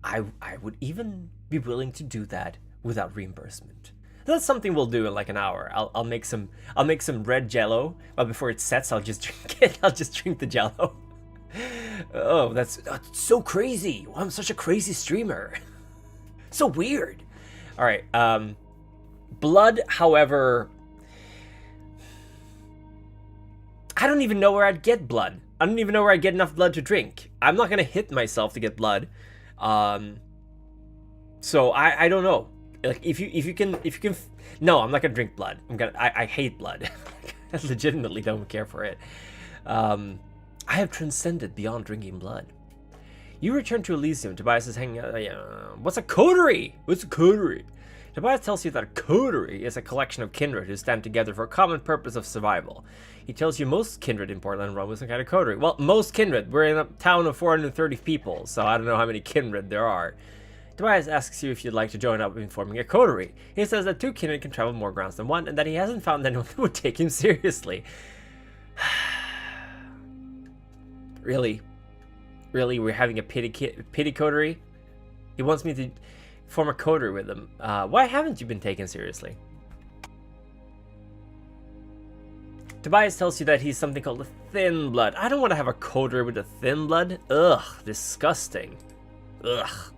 I would even be willing to do that without reimbursement. That's something we'll do in like an hour. I'll make some red jello, but before it sets, I'll just drink it. I'll just drink the jello. Oh, that's so crazy. I'm such a crazy streamer. So weird. All right. Blood, however, I don't even know where I'd get blood. I don't even know where I'd get enough blood to drink. I'm not gonna hit myself to get blood. So I don't know. Like if you can no, I'm not gonna drink blood. I hate blood. I legitimately don't care for it. I have transcended beyond drinking blood. You return to Elysium. Tobias is hanging out. What's a coterie? What's a coterie? Tobias tells you that a coterie is a collection of kindred who stand together for a common purpose of survival. He tells you most kindred in Portland run with some kind of coterie. Well, most kindred. We're in a town of 430 people, so I don't know how many kindred there are. Tobias asks you if you'd like to join up in forming a coterie. He says that 2 kindred can travel more grounds than 1, and that he hasn't found anyone who would take him seriously. Really? Really? We're having a pity coterie? He wants me to form a coterie with him. Why haven't you been taken seriously? Tobias tells you that he's something called a thin blood. I don't want to have a coterie with a thin blood. Ugh, disgusting. Ugh.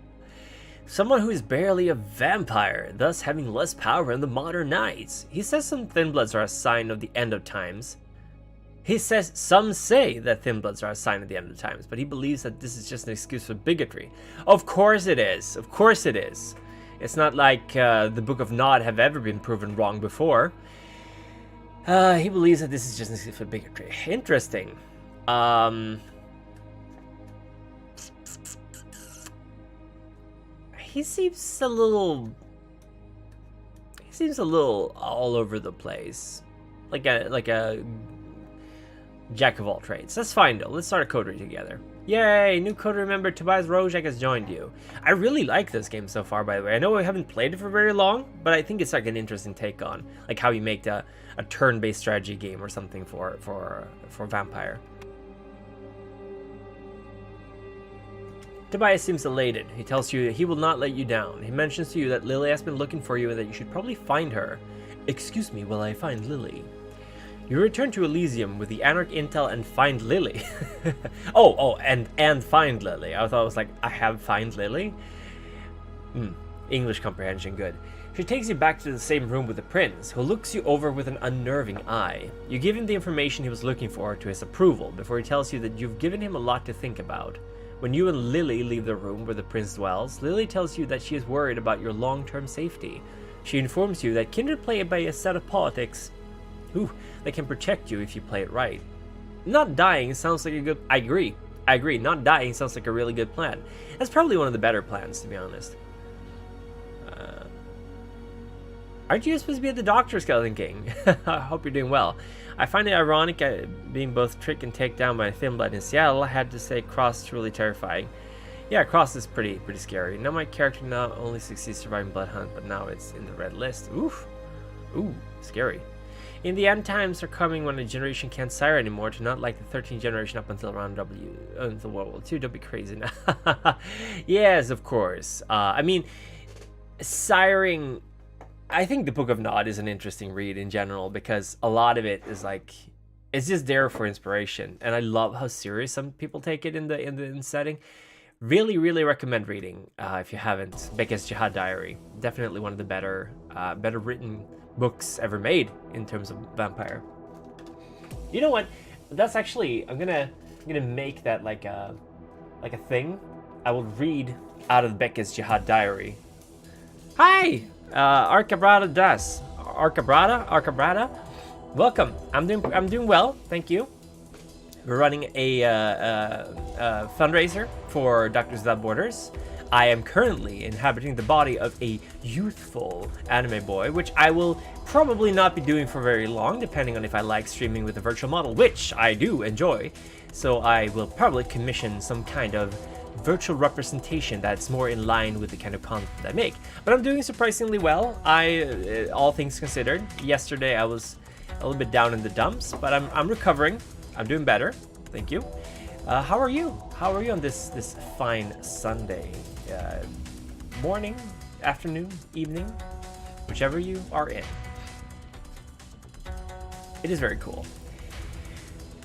Someone who is barely a vampire, thus having less power in the modern nights. He says some thin bloods are a sign of the end of times. He says some say that thin bloods are a sign of the end of times, but he believes that this is just an excuse for bigotry. Of course it is. Of course it is. It's not like the Book of Nod have ever been proven wrong before. He believes that this is just an excuse for bigotry. Interesting. He seems a little all over the place, like a jack of all trades. That's fine though. Let's start a coterie together. Yay! New coterie member Tobias Rojak has joined you. I really like this game so far, by the way. I know I haven't played it for very long, but I think it's like an interesting take on like how you make a turn-based strategy game or something for Vampire. Tobias seems elated. He tells you that he will not let you down. He mentions to you that Lily has been looking for you and that you should probably find her. Excuse me while I find Lily. You return to Elysium with the Anarch Intel and find Lily. and find Lily. I thought it was like, I have find Lily? English comprehension, good. She takes you back to the same room with the prince, who looks you over with an unnerving eye. You give him the information he was looking for to his approval, before he tells you that you've given him a lot to think about. When you and Lily leave the room where the prince dwells, Lily tells you that she is worried about your long-term safety. She informs you that kindred play by a set of politics that can protect you if you play it right. Not dying sounds like a good... I agree. Not dying sounds like a really good plan. That's probably one of the better plans, to be honest. Aren't you supposed to be at the doctor, Skeleton King? I hope you're doing well. I find it ironic being both tricked and taken down by a thin blood in Seattle. I had to say Cross is really terrifying. Yeah, Cross is pretty scary. Now my character not only succeeds surviving Bloodhunt, but now it's in the red list. Oof. Ooh, scary. In the end times are coming when a generation can't sire anymore, to not like the 13th generation up until around until World War II. Don't be crazy now. Yes, of course. I mean, siring... I think the Book of Nod is an interesting read in general, because a lot of it is like, it's just there for inspiration, and I love how serious some people take it in the setting. Really recommend reading if you haven't. Becca's Jihad Diary, definitely one of the better written books ever made in terms of vampire. You know what? That's actually, I'm gonna make that like a thing. I will read out of Becca's Jihad Diary. Hi. Arcabrada Das. Arcabrada? Welcome. I'm doing well, thank you. We're running a fundraiser for Doctors Without Borders. I am currently inhabiting the body of a youthful anime boy, which I will probably not be doing for very long, depending on if I like streaming with a virtual model, which I do enjoy. So I will probably commission some kind of virtual representation that's more in line with the kind of content I make. But I'm doing surprisingly well. All things considered, yesterday I was a little bit down in the dumps, but I'm recovering. I'm doing better. Thank you. How are you? How are you on this fine Sunday? Morning, afternoon, evening, whichever you are in. It is very cool.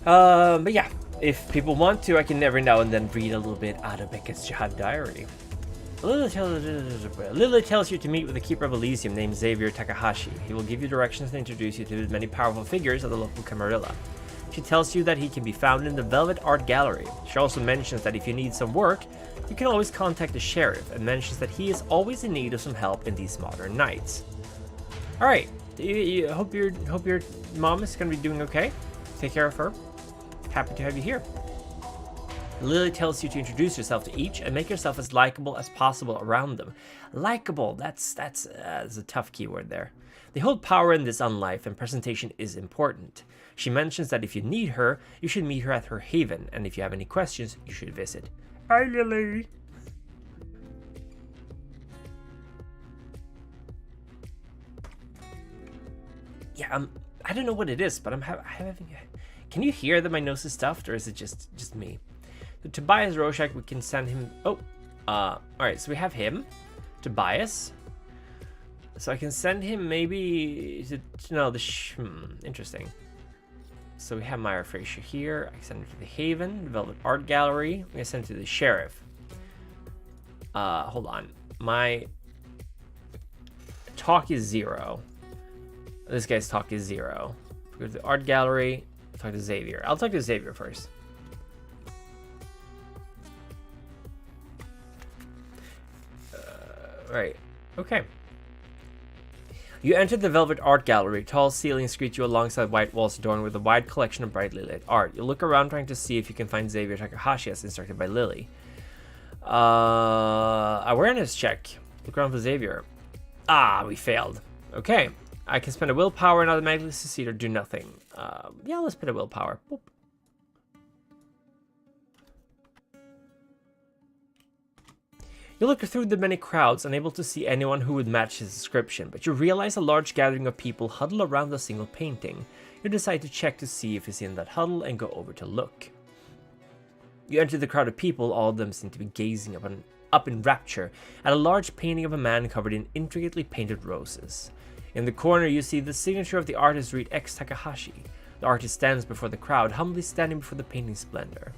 But yeah. If people want to, I can every now and then read a little bit out of Becca's Jihad Diary. Lily tells you to meet with the Keeper of Elysium named Xavier Takahashi. He will give you directions and introduce you to the many powerful figures of the local Camarilla. She tells you that he can be found in the Velvet Art Gallery. She also mentions that if you need some work, you can always contact the sheriff, and mentions that he is always in need of some help in these modern nights. Alright, hope your mom is going to be doing okay. Take care of her. Happy to have you here. Lily tells you to introduce yourself to each and make yourself as likable as possible around them. Likable, that's a tough keyword there. They hold power in this unlife, and presentation is important. She mentions that if you need her, you should meet her at her haven, and if you have any questions, you should visit. Hi, Lily. Yeah, I don't know what it is, but I'm having. Can you hear that my nose is stuffed, or is it just me? So Tobias Rorschach, we can send him. Oh, all right. So we have him, Tobias. So I can send him maybe interesting. So we have Myra Fraser here. I can send him to the Haven, the Velvet Art Gallery. I'm gonna send him to the Sheriff. Hold on. My talk is 0. This guy's talk is 0. Go to the Art Gallery. Talk to Xavier. I'll talk to Xavier first. Right. Okay. You enter the Velvet Art Gallery. Tall ceilings greet you alongside white walls adorned with a wide collection of brightly lit art. You look around trying to see if you can find Xavier Takahashi as instructed by Lily. Awareness check. Look around for Xavier. Ah, we failed. Okay. I can spend a willpower and automatically succeed or do nothing. Yeah, let's spend a willpower. Boop. You look through the many crowds, unable to see anyone who would match his description, but you realize a large gathering of people huddle around a single painting. You decide to check to see if he's in that huddle and go over to look. You enter the crowd of people, all of them seem to be gazing up in rapture at a large painting of a man covered in intricately painted roses. In the corner you see the signature of the artist read X Takahashi. The artist stands before the crowd, humbly standing before the painting's splendor.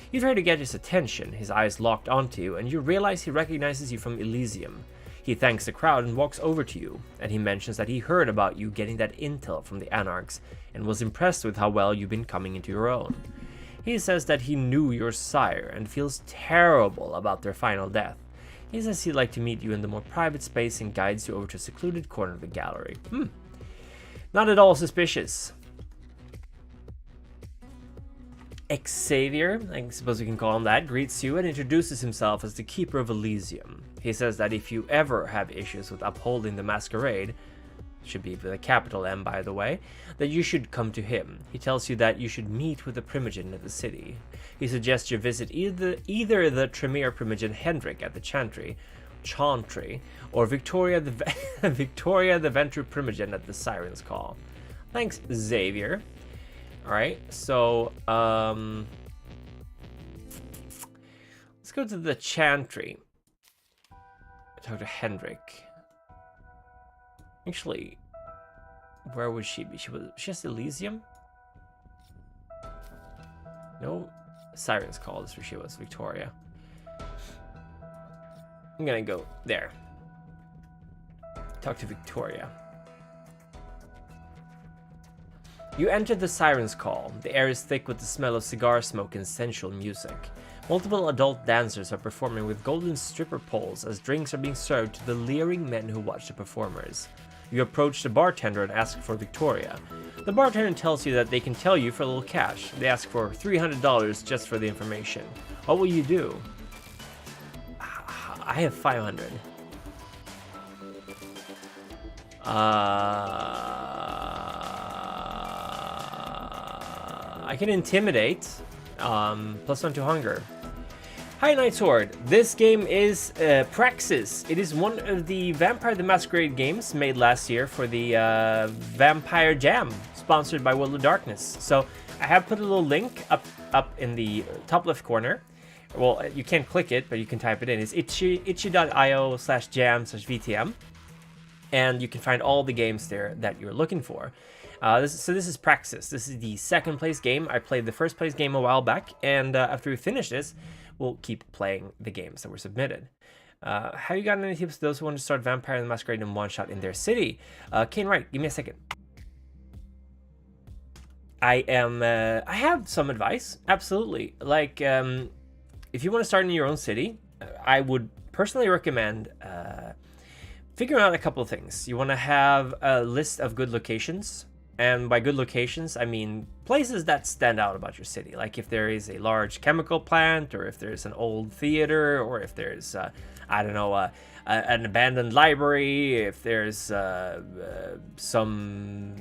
You try to get his attention, his eyes locked onto you, and you realize he recognizes you from Elysium. He thanks the crowd and walks over to you, and he mentions that he heard about you getting that intel from the Anarchs and was impressed with how well you've been coming into your own. He says that he knew your sire and feels terrible about their final death. He says he'd like to meet you in the more private space and guides you over to a secluded corner of the gallery. Not at all suspicious. Xavier, I suppose we can call him that, greets you and introduces himself as the Keeper of Elysium. He says that if you ever have issues with upholding the masquerade, should be with a capital M by the way, that you should come to him. He tells you that you should meet with the Primogen at the city. He suggests you visit either the Tremere Primogen Hendrik at the Chantry, or Victoria the Ventru Primogen at the Siren's Call. Thanks, Xavier. Alright, so, let's go to the Chantry. Talk to Hendrik. Actually, where would she be? She has Elysium? No, Siren's Call is where she was, Victoria. I'm gonna go there. Talk to Victoria. You enter the Siren's Call. The air is thick with the smell of cigar smoke and sensual music. Multiple adult dancers are performing with golden stripper poles as drinks are being served to the leering men who watch the performers. You approach the bartender and ask for Victoria. The bartender tells you that they can tell you for a little cash. They ask for $300 just for the information. What will you do? I have 500. I can intimidate, +1 to hunger. Hi Night Sword, this game is Praxis. It is one of the Vampire the Masquerade games made last year for the Vampire Jam, sponsored by World of Darkness. So I have put a little link up in the top left corner. Well, you can't click it, but you can type it in. It's itchy.io/jam/VTM. And you can find all the games there that you're looking for. This is Praxis. This is the second place game. I played the first place game a while back, and after we finish this, we'll keep playing the games that were submitted. Have you gotten any tips to those who want to start Vampire the Masquerade in one shot in their city? Kane Wright, give me a second. I have some advice, absolutely. Like, if you want to start in your own city, I would personally recommend figuring out a couple of things. You want to have a list of good locations. And by good locations, I mean places that stand out about your city. Like if there is a large chemical plant, or if there's an old theater, or if there's, I don't know, an abandoned library, if there's some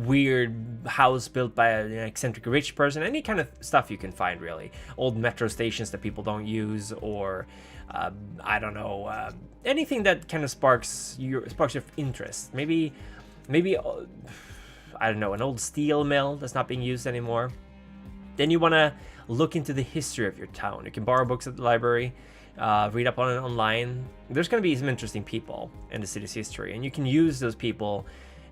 weird house built by an eccentric rich person, any kind of stuff you can find, really. Old metro stations that people don't use, or, I don't know, anything that kind of sparks your interest. Maybe I don't know, an old steel mill that's not being used anymore. Then you want to look into the history of your town. You can borrow books at the library, read up on it online. There's going to be some interesting people in the city's history, and you can use those people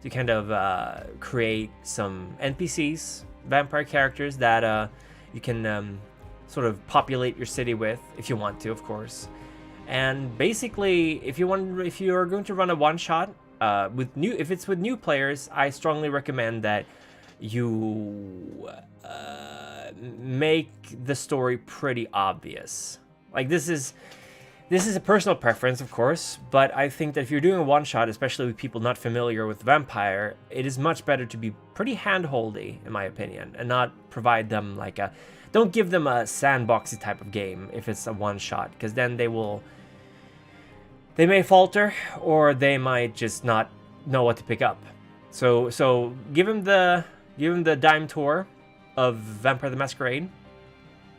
to kind of create some NPCs, vampire characters that you can sort of populate your city with, if you want to, of course. And basically, if you're going to run a one-shot, if it's with new players, I strongly recommend that you make the story pretty obvious. Like, this is a personal preference, of course, but I think that if you're doing a one-shot, especially with people not familiar with Vampire, it is much better to be pretty hand-holdy, in my opinion, and not provide them like a... Don't give them a sandboxy type of game if it's a one-shot, because then they may falter, or they might just not know what to pick up. So give them the dime tour of Vampire the Masquerade.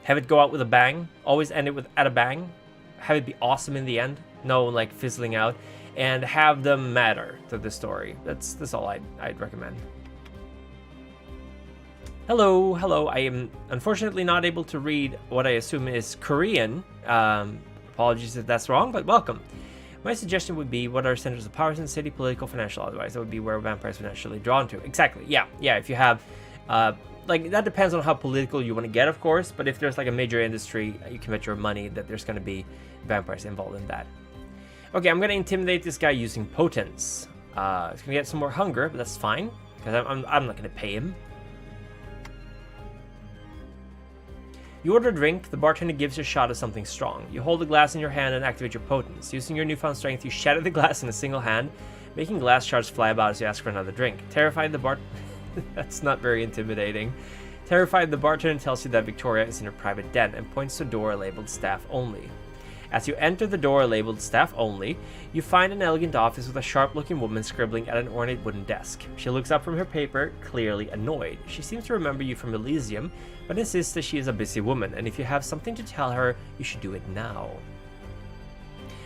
Have it go out with a bang. Always end it at a bang. Have it be awesome in the end. No, like, fizzling out. And have them matter to the story. That's all I'd recommend. Hello. I am unfortunately not able to read what I assume is Korean. Apologies if that's wrong, but welcome. My suggestion would be, what are centers of powers in the city, political, financial, otherwise? That would be where vampires are naturally drawn to. Exactly, yeah. If you have, like, that depends on how political you want to get, of course, but if there's, like, a major industry, you can bet your money that there's going to be vampires involved in that. Okay, I'm going to intimidate this guy using potence. He's going to get some more hunger, but that's fine, because I'm not going to pay him. You order a drink, the bartender gives you a shot of something strong. You hold the glass in your hand and activate your potence. Using your newfound strength, you shatter the glass in a single hand, making glass shards fly about as you ask for another drink. Terrified, the That's not very intimidating. Terrified, the bartender tells you that Victoria is in her private den and points to a door labeled Staff Only. As you enter the door labeled Staff Only, you find an elegant office with a sharp-looking woman scribbling at an ornate wooden desk. She looks up from her paper, clearly annoyed. She seems to remember you from Elysium, but insists that she is a busy woman, and if you have something to tell her, you should do it now.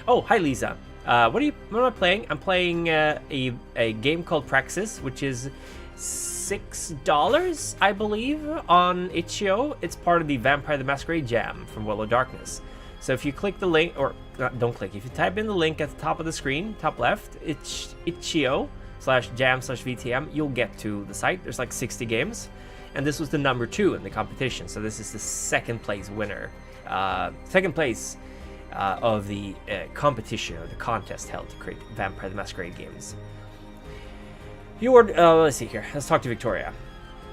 Oh, hi Lisa. What am I playing? I'm playing a game called Praxis, which is $6, I believe, on itch.io. It's part of the Vampire the Masquerade Jam from World of Darkness. So if you click the link, or don't click, if you type in the link at the top of the screen, top left, itch.io/jam/VTM, you'll get to the site. There's like 60 games, and this was the number 2 in the competition. So this is the second place winner, second place of the competition, or the contest held to create Vampire the Masquerade games. You ordered, let's see here, let's talk to Victoria.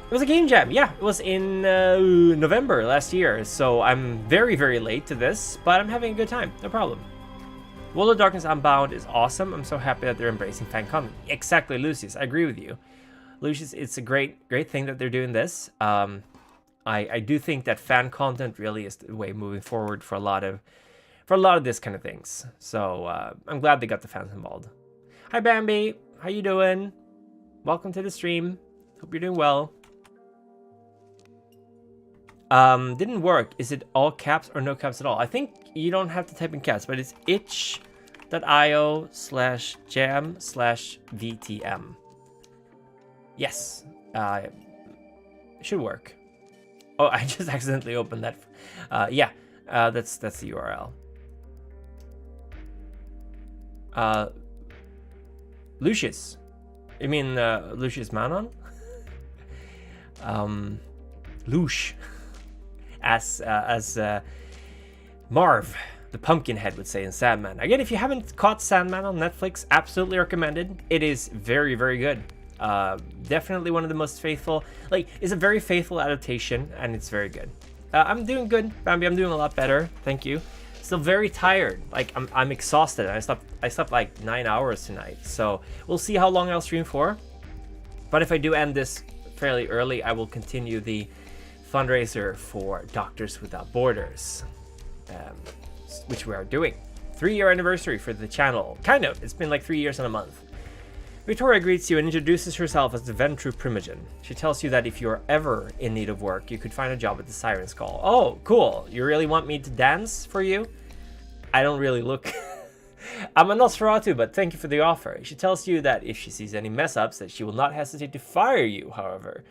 It was a game jam, yeah, it was in November last year, so I'm very, very late to this, but I'm having a good time, no problem. World of Darkness Unbound is awesome. I'm so happy that they're embracing fan content. Exactly, Lucius, I agree with you. Lucius, it's a great thing that they're doing this. I do think that fan content really is the way moving forward for a lot of this kind of things. So I'm glad they got the fans involved. Hi Bambi, how you doing? Welcome to the stream. Hope you're doing well. Didn't work. Is it all caps or no caps at all? I think you don't have to type in caps, but it's itch.io/jam/VTM. Yes. It should work. Oh, I just accidentally opened that. Yeah, that's the URL. Lucius. You mean Lucius Manon? Lush. As Marv, the Pumpkinhead, would say in Sandman. Again, if you haven't caught Sandman on Netflix, absolutely recommended. It is very, very good. Definitely one of the most faithful. Like, it's a very faithful adaptation, and it's very good. I'm doing good, Bambi. I'm doing a lot better. Thank you. Still very tired. Like, I'm exhausted. I slept like 9 hours tonight. So we'll see how long I'll stream for. But if I do end this fairly early, I will continue the fundraiser for Doctors Without Borders, which we are doing. 3-year anniversary for the channel. Kind of. It's been like 3 years and a month. Victoria greets you and introduces herself as the Ventru Primogen. She tells you that if you're ever in need of work, you could find a job at the Siren's Call. Oh, cool. You really want me to dance for you? I don't really look... I'm a Nosferatu, but thank you for the offer. She tells you that if she sees any mess-ups, that she will not hesitate to fire you, however.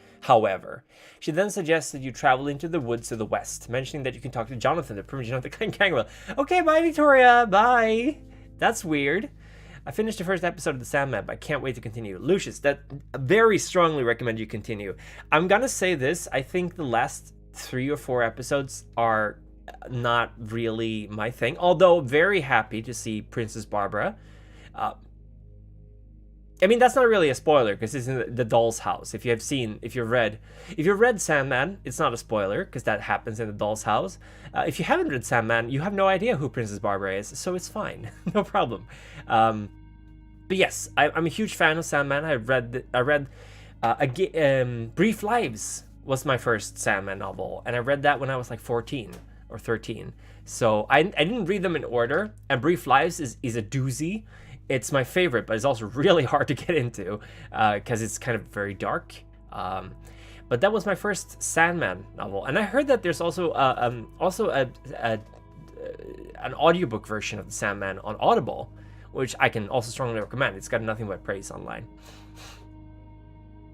She then suggests that you travel into the woods to the west, mentioning that you can talk to Jonathan, the Primogen of the Clan Gangrel. Okay, bye, Victoria. Bye. That's weird. I finished the first episode of the Sandman, but I can't wait to continue. Lucius, that very strongly recommend you continue. I'm gonna say this. I think the last 3 or 4 episodes are not really my thing, although very happy to see Princess Barbara. I mean, that's not really a spoiler because it's in the doll's house. If you've read Sandman, it's not a spoiler because that happens in the doll's house. If you haven't read Sandman, you have no idea who Princess Barbara is, so it's fine, no problem. But yes, I'm a huge fan of Sandman. I read Brief Lives was my first Sandman novel, and I read that when I was like 14 or 13. So I didn't read them in order, and Brief Lives is a doozy. It's my favorite, but it's also really hard to get into because it's kind of very dark. But that was my first Sandman novel, and I heard that there's also an audiobook version of the Sandman on Audible, which I can also strongly recommend. It's got nothing but praise online.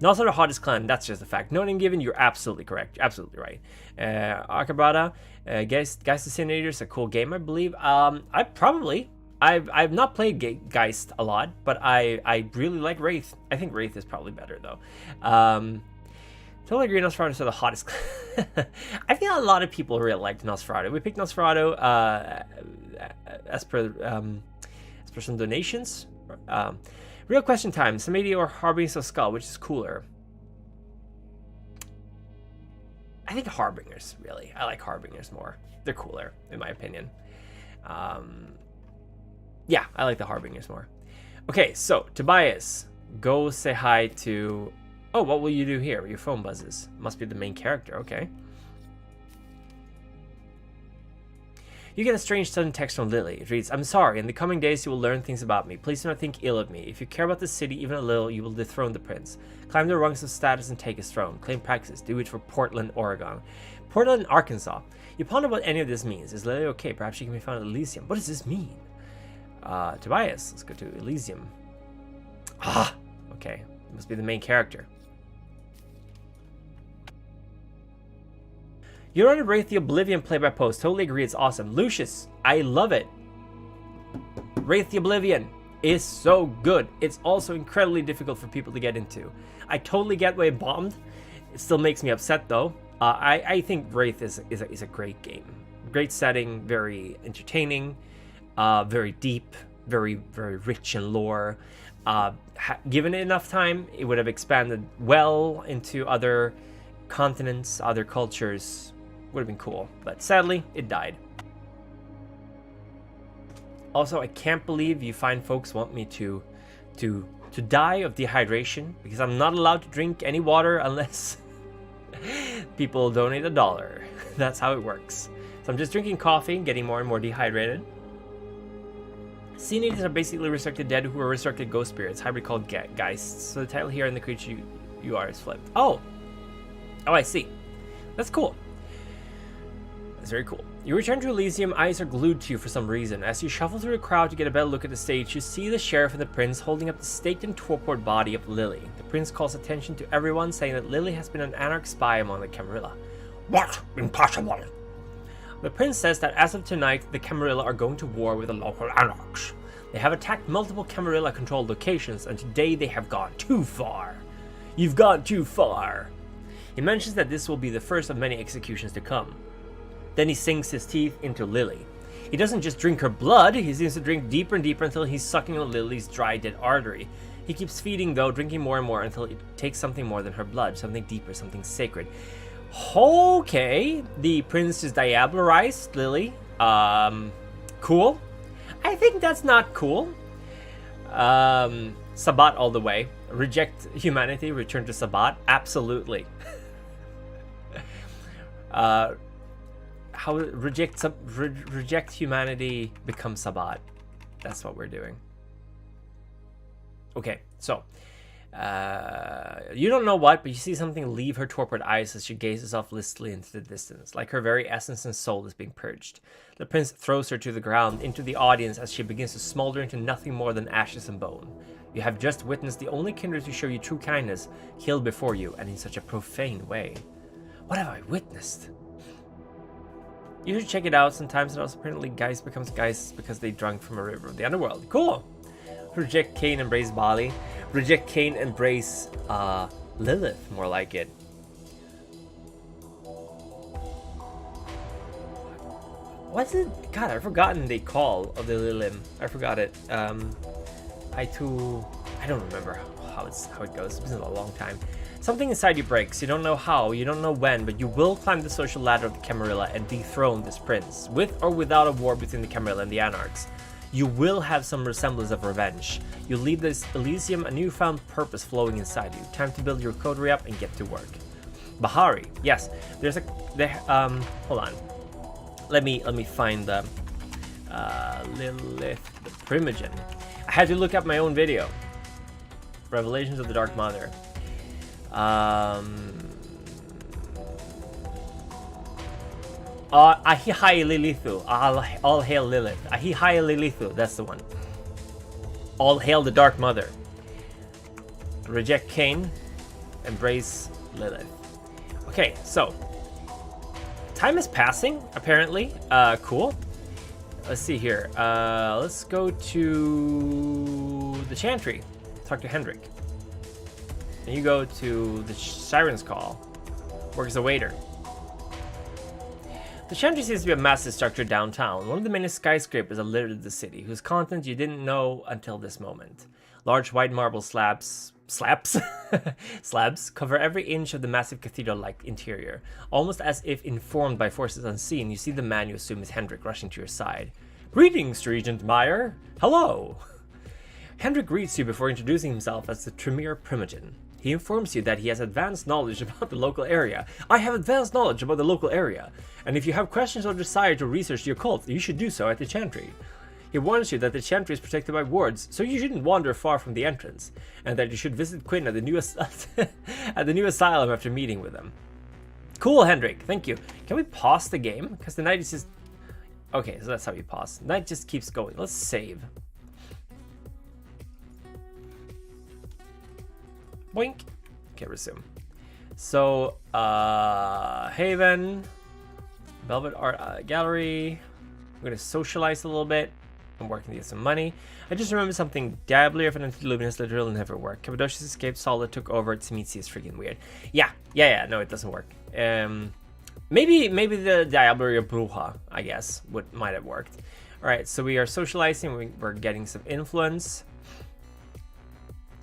Not the hottest clan, that's just a fact. No name given, you're absolutely correct. You're absolutely right. Arcabrata, Geist Assassinator is a cool game, I believe. I've not played Geist a lot, but I really like Wraith. I think Wraith is probably better though. Totally agree, Nosferatu is the hottest. I feel a lot of people really liked Nosferatu. We picked Nosferatu as per some donations. Real question time: Samedi or Harbingers of Skull, which is cooler? I think Harbingers, really. I like Harbingers more. They're cooler, in my opinion. Yeah, I like the Harbingers more. Okay, so Tobias, go say hi to... Oh, what will you do here? Your phone buzzes. Must be the main character, okay. You get a strange sudden text from Lily. It reads, I'm sorry, in the coming days you will learn things about me. Please do not think ill of me. If you care about the city even a little, you will dethrone the prince. Climb the rungs of status and take his throne. Claim Praxis. Do it for Portland, Oregon. Portland, Arkansas. You ponder what any of this means. Is Lily okay? Perhaps she can be found at Elysium. What does this mean? Tobias, let's go to Elysium. Ah, okay. It must be the main character. You're on a Wraith the Oblivion play-by-post. Totally agree, it's awesome. Lucius, I love it. Wraith the Oblivion is so good. It's also incredibly difficult for people to get into. I totally get why it bombed. It still makes me upset though. I think Wraith is a great game. Great setting, very entertaining, very deep, very rich in lore. Given it enough time, it would have expanded well into other continents, other cultures. Would have been cool, but sadly, it died. Also, I can't believe you fine folks want me to die of dehydration because I'm not allowed to drink any water unless people donate $1. That's how it works. So I'm just drinking coffee, getting more and more dehydrated. Sea natives are basically resurrected dead who are resurrected ghost spirits, hybrid called geists. So the title here and the creature you are is flipped. Oh, I see. That's cool. That's very cool. You return to Elysium, eyes are glued to you for some reason. As you shuffle through the crowd to get a better look at the stage, you see the sheriff and the prince holding up the staked and torpored body of Lily. The prince calls attention to everyone, saying that Lily has been an anarch spy among the Camarilla. What? Impossible! The prince says that as of tonight, the Camarilla are going to war with the local anarchs. They have attacked multiple Camarilla-controlled locations, and today they have gone too far. You've gone too far. He mentions that this will be the first of many executions to come. Then he sinks his teeth into Lily. He doesn't just drink her blood, he seems to drink deeper and deeper until he's sucking on Lily's dry, dead artery. He keeps feeding, though, drinking more and more until it takes something more than her blood, something deeper, something sacred. Okay, the prince just diablerized Lily. Cool. I think that's not cool. Sabbat all the way. Reject humanity, return to Sabbat. Absolutely. How reject humanity, become Sabbat. That's what we're doing. Okay, so you don't know what, but you see something leave her torpid eyes as she gazes off listlessly into the distance, like her very essence and soul is being purged. The prince throws her to the ground, into the audience, as she begins to smolder into nothing more than ashes and bone. You have just witnessed the only kindred to show you true kindness killed before you, and in such a profane way. What have I witnessed? You should check it out. Sometimes it also apparently Geist becomes Geist because they drunk from a river of the underworld. Cool. Reject Cain, embrace Bali. Reject Cain, embrace Lilith, more like it. What's it? God, I've forgotten the call of the Lilim. I forgot it. I I don't remember how it goes. It's been a long time. Something inside you breaks. You don't know how, you don't know when, but you will climb the social ladder of the Camarilla and dethrone this prince, with or without a war between the Camarilla and the Anarchs. You will have some resemblance of revenge. You leave this Elysium a newfound purpose flowing inside you. Time to build your coterie up and get to work. Bahari, yes. There's a hold on. Let me find the Lilith Primogen. I had to look up my own video. Revelations of the Dark Mother. Ahihai Lilithu. All hail Lilith. Ahihai Lilithu. That's the one. All hail the Dark Mother. Reject Cain. Embrace Lilith. Okay, so time is passing, apparently. Cool. Let's see here. Let's go to the Chantry. Talk to Hendrik. And you go to the Siren's Call. Work as a waiter. The Chantry seems to be a massive structure downtown. One of the many skyscrapers that littered the city, whose content you didn't know until this moment. Large white marble slabs cover every inch of the massive cathedral-like interior. Almost as if informed by forces unseen, you see the man you assume is Hendrik rushing to your side. Greetings, Regent Meyer. Hello. Hendrik greets you before introducing himself as the Tremere Primogen. He informs you that he has advanced knowledge about the local area. I have advanced knowledge about the local area, and if you have questions or desire to research the occult, you should do so at the Chantry. He warns you that the Chantry is protected by wards, so you shouldn't wander far from the entrance, and that you should visit Quinn at the new at the new asylum after meeting with him. Cool, Hendrik. Thank you. Can we pause the game? Because the night is just... Okay, so that's how you pause. The night just keeps going. Let's save. Boink. Okay, resume. So, Haven, Velvet Art Gallery. I'm gonna socialize a little bit. I'm working to get some money. I just remembered something. Diablo of an Antiluminous literally never worked. Cappadocia's escape, Solid took over. Tzimitzi is freaking weird. Yeah. No, it doesn't work. Maybe the Diablo of Bruja, I guess, might have worked. All right, so we are socializing. We're getting some influence.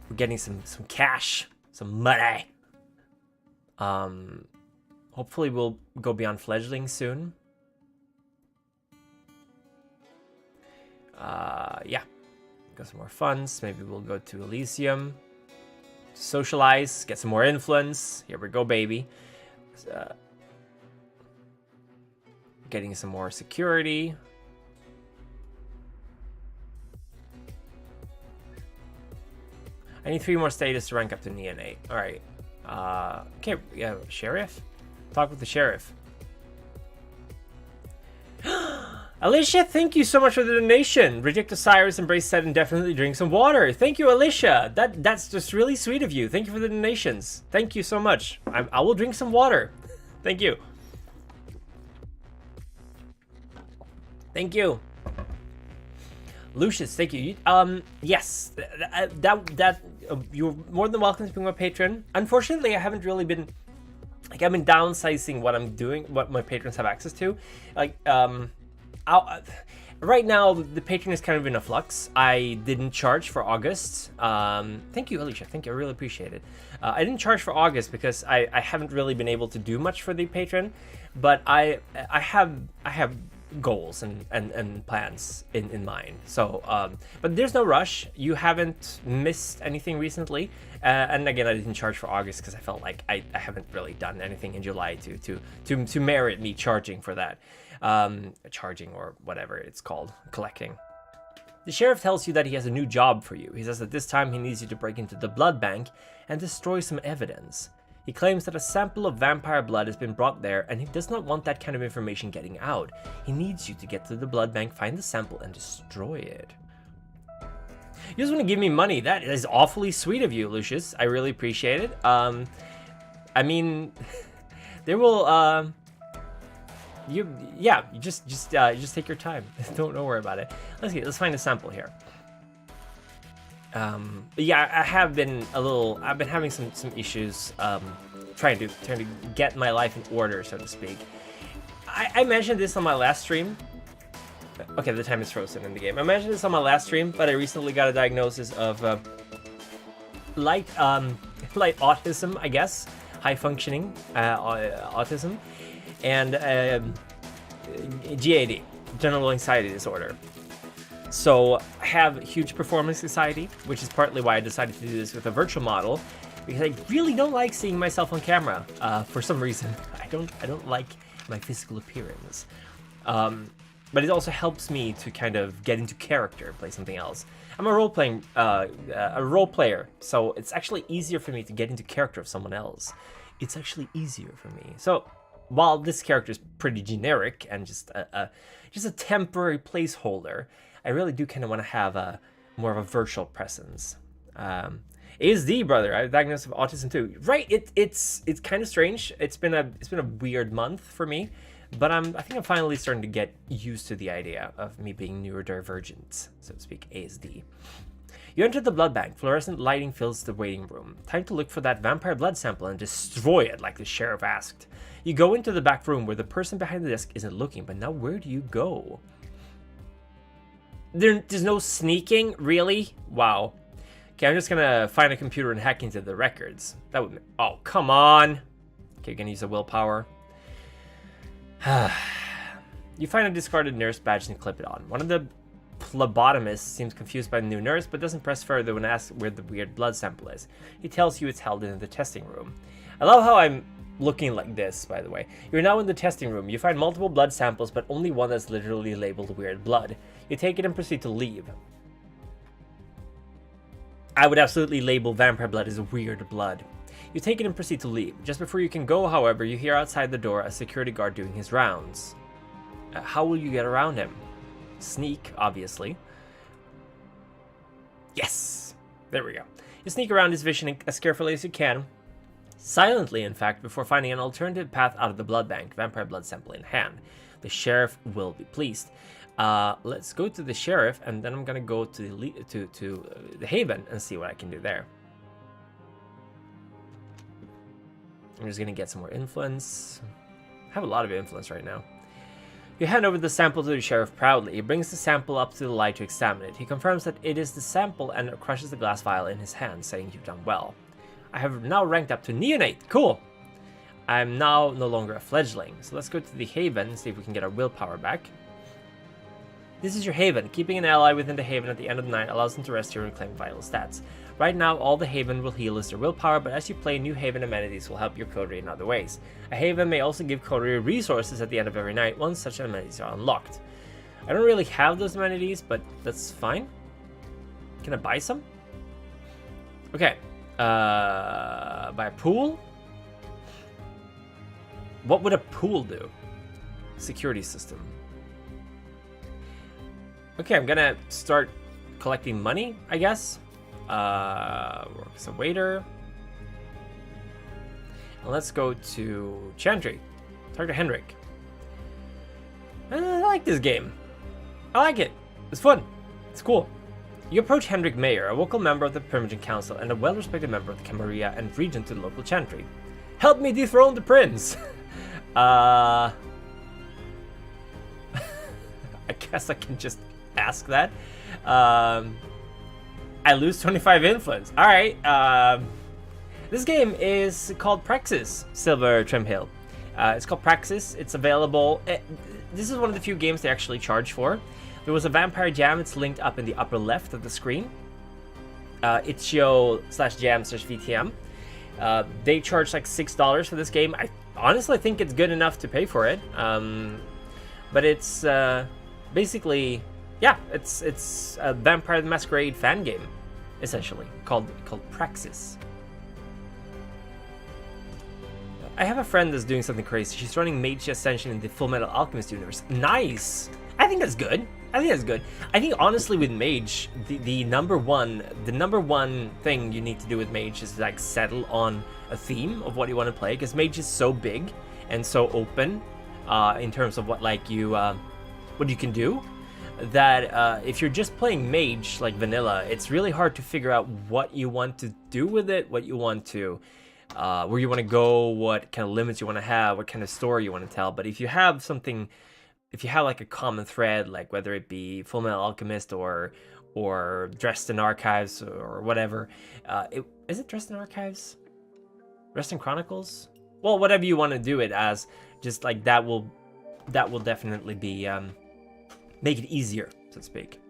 We're getting some cash, some money. Hopefully we'll go beyond fledgling soon. Yeah, got some more funds. Maybe we'll go to Elysium, socialize, get some more influence. Here we go, baby. Getting some more security. I need 3 more status to rank up to Neonate. All right. Okay, yeah, Sheriff? Talk with the Sheriff. Alicia, thank you so much for the donation. Reject Osiris, embrace Set, and definitely drink some water. Thank you, Alicia. That's just really sweet of you. Thank you for the donations. Thank you so much. I will drink some water. Thank you. Thank you. Lucius, thank you. Yes, you're more than welcome to become a patron. Unfortunately, I haven't really been, like, I've been downsizing what I'm doing, what my patrons have access to. Like, right now, the patron is kind of in a flux. I didn't charge for August. Thank you, Alicia. Thank you. I really appreciate it. I didn't charge for August because I haven't really been able to do much for the patron, but I have goals and plans in mind. So, but there's no rush. You haven't missed anything recently. And again, I didn't charge for August because I felt like I haven't really done anything in July to merit me charging for that. Charging or whatever it's called, collecting. The sheriff tells you that he has a new job for you. He says that this time he needs you to break into the blood bank and destroy some evidence. He claims that a sample of vampire blood has been brought there, and he does not want that kind of information getting out. He needs you to get to the blood bank, find the sample, and destroy it. You just want to give me money. That is awfully sweet of you, Lucius. I really appreciate it. I mean, there will, you just take your time. Don't worry about it. Let's find a sample here. Yeah, I've been having some issues, trying to get my life in order, so to speak. I mentioned this on my last stream. Okay, the time is frozen in the game. I mentioned this on my last stream, but I recently got a diagnosis of light light autism, I guess, high functioning autism, and GAD, general anxiety disorder. So I have huge performance anxiety, which is partly why I decided to do this with a virtual model, because I really don't like seeing myself on camera. For some reason, I don't like my physical appearance. But it also helps me to kind of get into character, play something else. I'm a role player, so it's actually easier for me to get into character of someone else. It's actually easier for me. So while this character is pretty generic and just a temporary placeholder, I really do kind of want to have more of a virtual presence. ASD, brother. I was diagnosed with autism too. Right? It's kind of strange. It's been a weird month for me. But I think I'm finally starting to get used to the idea of me being neurodivergent, so to speak, ASD. You enter the blood bank. Fluorescent lighting fills the waiting room. Time to look for that vampire blood sample and destroy it, like the sheriff asked. You go into the back room where the person behind the desk isn't looking, but now where do you go? There's no sneaking, really? Wow. Okay, I'm just gonna find a computer and hack into the records. That would... Oh, come on! Okay, gonna use a willpower. You find a discarded nurse badge and clip it on. One of the phlebotomists seems confused by the new nurse, but doesn't press further when asked where the weird blood sample is. He tells you it's held in the testing room. I love how I'm looking like this, by the way. You're now in the testing room. You find multiple blood samples, but only one that's literally labeled weird blood. You take it and proceed to leave. I would absolutely label vampire blood as weird blood. You take it and proceed to leave. Just before you can go, however, you hear outside the door a security guard doing his rounds. How will you get around him? Sneak, obviously. Yes! There we go. You sneak around his vision as carefully as you can. Silently, in fact, before finding an alternative path out of the blood bank, vampire blood sample in hand. The sheriff will be pleased. Let's go to the sheriff, and then I'm gonna go to the Haven and see what I can do there. I'm just gonna get some more influence. I have a lot of influence right now. You hand over the sample to the sheriff proudly. He brings the sample up to the light to examine it. He confirms that it is the sample and crushes the glass vial in his hand, saying you've done well. I have now ranked up to neonate. Cool. I'm now no longer a fledgling. So let's go to the Haven and see if we can get our willpower back. This is your Haven. Keeping an ally within the Haven at the end of the night allows them to rest here and claim vital stats. Right now, all the Haven will heal is their willpower, but as you play, new Haven amenities will help your coterie in other ways. A Haven may also give coterie resources at the end of every night once such amenities are unlocked. I don't really have those amenities, but that's fine. Can I buy some? Okay. Buy a pool? What would a pool do? Security system. Okay, I'm gonna start collecting money, I guess. Work as a waiter. And let's go to Chantry. Talk to Henrik. I like this game. I like it. It's fun. It's cool. You approach Henrik Mayer, a local member of the Primogen Council and a well-respected member of the Camarilla and regent to the local Chantry. Help me dethrone the prince! I guess I can just ask that. I lose 25 influence. Alright. This game is called Praxis, Silver Trimhill. It's called Praxis. It's available. This is one of the few games they actually charge for. There was a Vampire Jam. It's linked up in the upper left of the screen. itch.io/jam/VTM. They charge like $6 for this game. I honestly think it's good enough to pay for it. But it's basically, yeah, it's a Vampire the Masquerade fan game, essentially, called Praxis. I have a friend that's doing something crazy. She's running Mage Ascension in the Full Metal Alchemist universe. Nice! I think that's good. I think honestly with Mage, the number one thing you need to do with Mage is like settle on a theme of what you want to play, because Mage is so big and so open in terms of what you can do, that if you're just playing Mage like vanilla, it's really hard to figure out what you want to do with it, what you want to where you want to go, what kind of limits you want to have, what kind of story you want to tell. But if you have something, if you have like a common thread, like whether it be Full Metal Alchemist or Dresden Archives or whatever, Is it Dresden Archives? Dresden Chronicles? Well, whatever you want to do it as, just like that will definitely be make it easier, so to speak.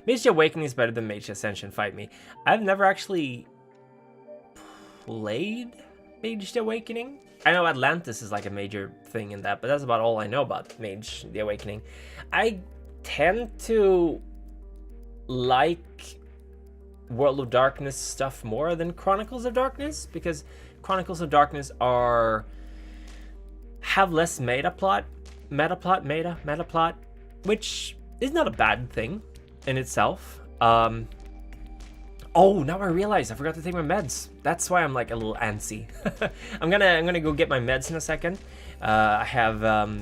Mage the Awakening is better than Mage the Ascension. Fight me. I've never actually played Mage the Awakening. I know Atlantis is like a major thing in that, but that's about all I know about Mage the Awakening. I tend to like World of Darkness stuff more than Chronicles of Darkness, because Chronicles of Darkness have less meta plot, which is not a bad thing in itself. Oh, now I realize I forgot to take my meds. That's why I'm like a little antsy. I'm gonna go get my meds in a second. I have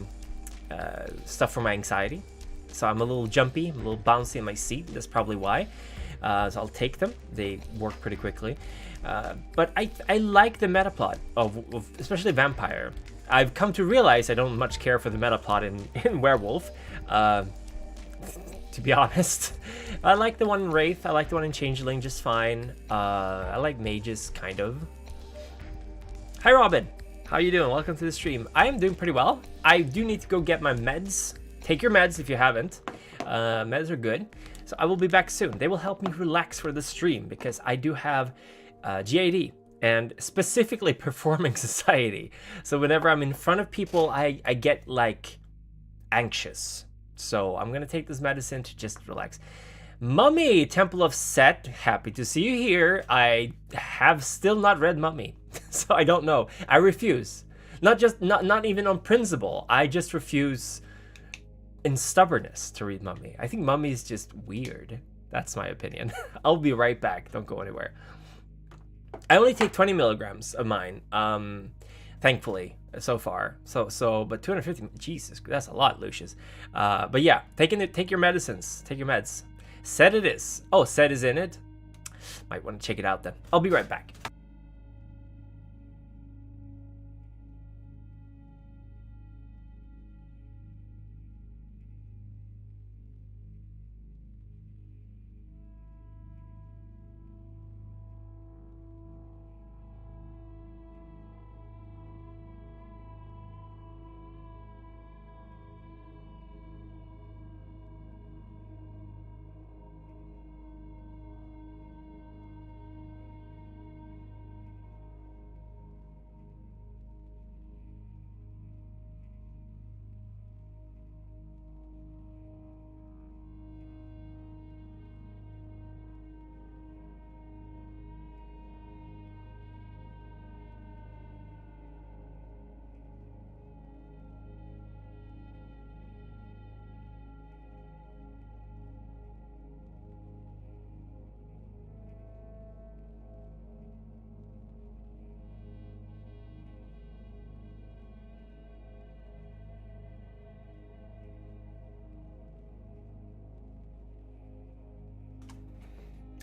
stuff for my anxiety, so I'm a little jumpy, I'm a little bouncy in my seat. That's probably why. So I'll take them. They work pretty quickly. But I like the meta plot of especially Vampire. I've come to realize I don't much care for the meta plot in Werewolf. To be honest, I like the one in Wraith. I like the one in Changeling just fine. I like Mages kind of. Hi Robin, how you doing? Welcome to the stream. I am doing pretty well. I do need to go get my meds. Take your meds if you haven't. Meds are good. So I will be back soon. They will help me relax for the stream because I do have GAD and specifically performance anxiety. So whenever I'm in front of people, I get like anxious. So I'm gonna take this medicine to just relax. Mummy, Temple of Set, happy to see you here. I have still not read Mummy, so I don't know. I refuse. Not even on principle. I just refuse in stubbornness to read Mummy. I think Mummy is just weird. That's my opinion. I'll be right back. Don't go anywhere. I only take 20 milligrams of mine. Thankfully, so far. So, but 250, Jesus, that's a lot, Lucius. But yeah, take your medicines. Take your meds. Set it is. Oh, Set is in it. Might want to check it out then. I'll be right back.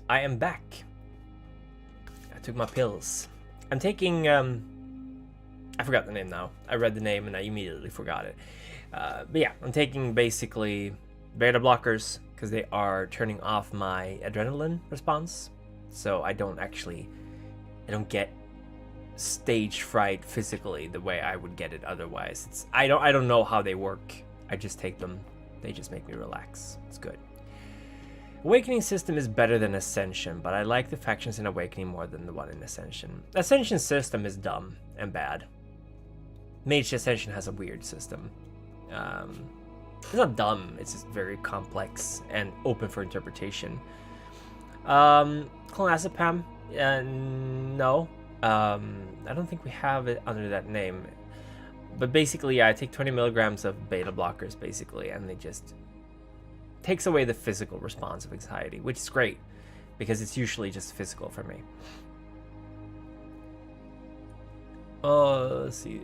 I am back. I took my pills. I'm taking, I forgot the name now. I read the name and I immediately forgot it. But yeah, I'm taking basically beta blockers because they are turning off my adrenaline response. So I don't get stage fright physically the way I would get it otherwise. I don't know how they work. I just take them. They just make me relax. It's good. Awakening system is better than Ascension, but I like the factions in Awakening more than the one in Ascension. Ascension system is dumb and bad. Mage Ascension has a weird system. It's not dumb, it's just very complex and open for interpretation. Clonazepam? No. I don't think we have it under that name. But basically, yeah, I take 20 milligrams of beta blockers, basically, and they just takes away the physical response of anxiety, which is great because it's usually just physical for me. Let's see.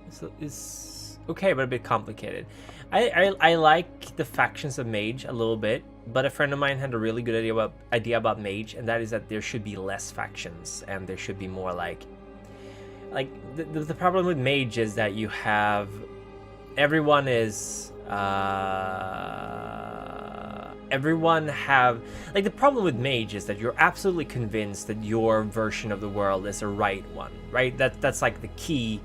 So it's okay, but a bit complicated. I like the factions of Mage a little bit, but a friend of mine had a really good idea about Mage, and that is that there should be less factions and there should be more like the problem with Mage is that you have everyone is everyone have, like, the problem with mage is that you're absolutely convinced that your version of the world is a right one, right? That's like the key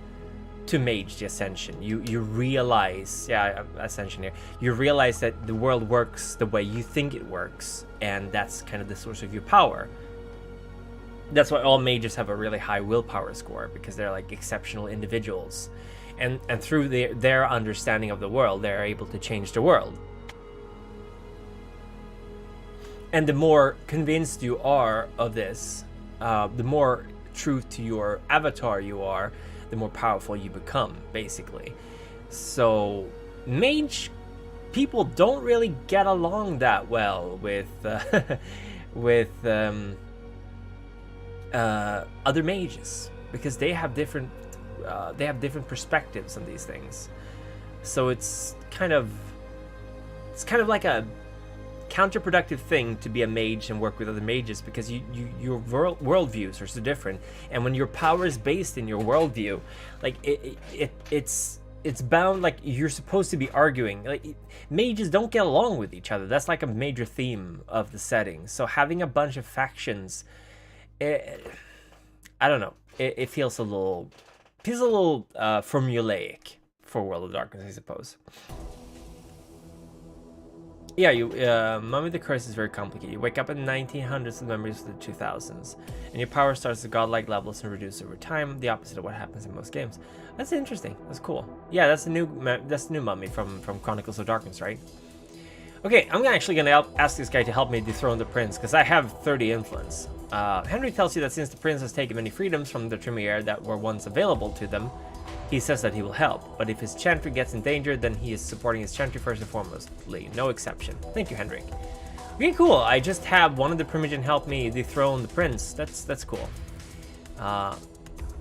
to mage, the ascension. You realize, ascension here, you realize that the world works the way you think it works, and that's kind of the source of your power. That's why all mages have a really high willpower score, because they're like exceptional individuals, and through their understanding of the world, they're able to change the world. And the more convinced you are of this, the more true to your avatar you are, the more powerful you become, basically. So mage people don't really get along that well with other mages, because they have different perspectives on these things. So it's kind of like a counterproductive thing to be a mage and work with other mages, because your worldviews are so different, and when your power is based in your worldview, like it's bound, like you're supposed to be arguing. Like, mages don't get along with each other. That's like a major theme of the setting. So having a bunch of factions, I don't know, it feels a little formulaic for World of Darkness, I suppose. Yeah, Mummy the Curse is very complicated. You wake up in the 1900s and memories of the 2000s, and your power starts at godlike levels and reduces over time, the opposite of what happens in most games. That's interesting. That's cool. Yeah, that's the new Mummy from Chronicles of Darkness, right? Okay, I'm actually gonna ask this guy to help me dethrone the prince, because I have 30 influence. Henry tells you that since the prince has taken many freedoms from the Tremere that were once available to them, he says that he will help, but if his chantry gets endangered, then he is supporting his chantry first and foremostly. No exception. Thank you, Henrik. Okay, cool. I just have one of the Primogen help me dethrone the prince. That's cool.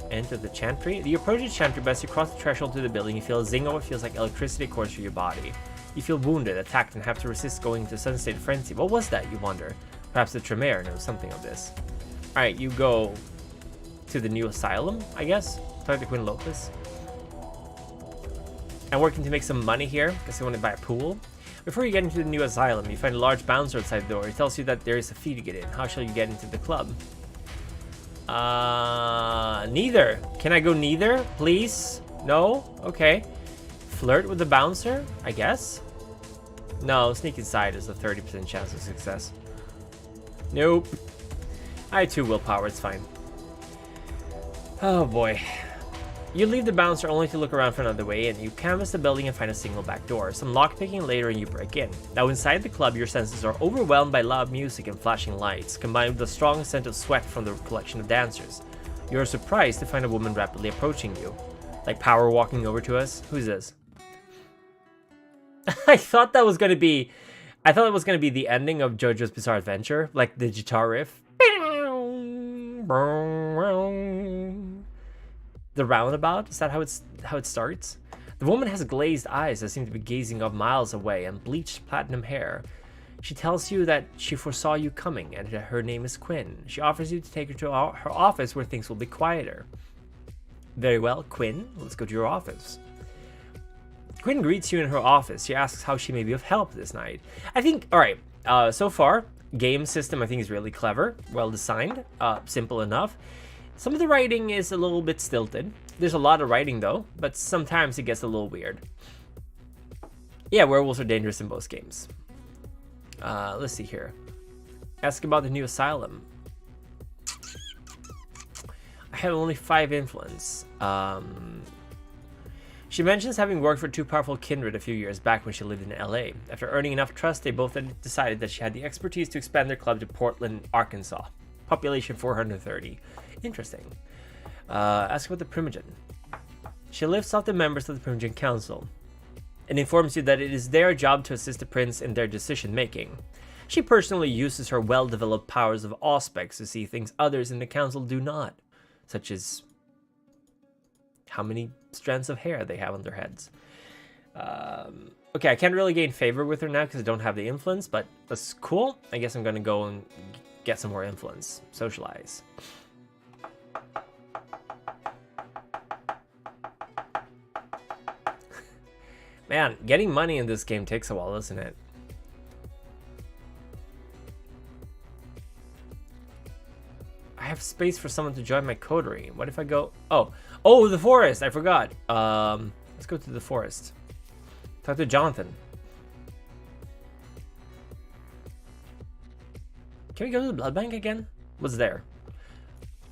Enter the chantry. You approach the chantry, but as you cross the threshold to the building, you feel a zing of what feels like electricity course through your body. You feel wounded, attacked, and have to resist going into a sudden state of frenzy. What was that, you wonder? Perhaps the Tremere knows something of this. Alright, you go to the new asylum, I guess. Talk to Quinn Lopez. I'm working to make some money here, because I want to buy a pool. Before you get into the new asylum, you find a large bouncer outside the door. He tells you that there is a fee to get in. How shall you get into the club? Neither. Can I go neither, please? No? Okay. Flirt with the bouncer, I guess? No, sneak inside is a 30% chance of success. Nope. I have 2 willpower, it's fine. Oh boy. You leave the bouncer only to look around for another way in. You canvass the building and find a single back door. Some lockpicking later and you break in. Now inside the club, your senses are overwhelmed by loud music and flashing lights, combined with a strong scent of sweat from the collection of dancers. You are surprised to find a woman rapidly approaching you. Like Power walking over to us. Who's this? I thought it was gonna be the ending of JoJo's Bizarre Adventure, like the guitar riff. The roundabout? Is that how it starts? The woman has glazed eyes that seem to be gazing up miles away and bleached platinum hair. She tells you that she foresaw you coming and that her name is Quinn. She offers you to take her to her office where things will be quieter. Very well, Quinn, let's go to your office. Quinn greets you in her office. She asks how she may be of help this night. I think, alright, so far, game system I think is really clever, well designed, simple enough. Some of the writing is a little bit stilted. There's a lot of writing though, but sometimes it gets a little weird. Yeah, werewolves are dangerous in both games. Let's see here. Ask about the new asylum. I have only 5 influence. She mentions having worked for 2 powerful kindred a few years back when she lived in LA. After earning enough trust, they both decided that she had the expertise to expand their club to Portland, Arkansas. Population 430. Interesting. Ask about the Primogen. She lifts off the members of the Primogen Council and informs you that it is their job to assist the prince in their decision making. She personally uses her well-developed powers of auspex to see things others in the council do not, such as how many strands of hair they have on their heads. Okay, I can't really gain favor with her now because I don't have the influence, but that's cool. I guess I'm gonna go and get some more influence. Socialize. Man, getting money in this game takes a while, doesn't it? space for someone to join my coterie. What if I go... Oh, the forest! I forgot. Let's go to the forest. Talk to Jonathan. Can we go to the blood bank again? What's there?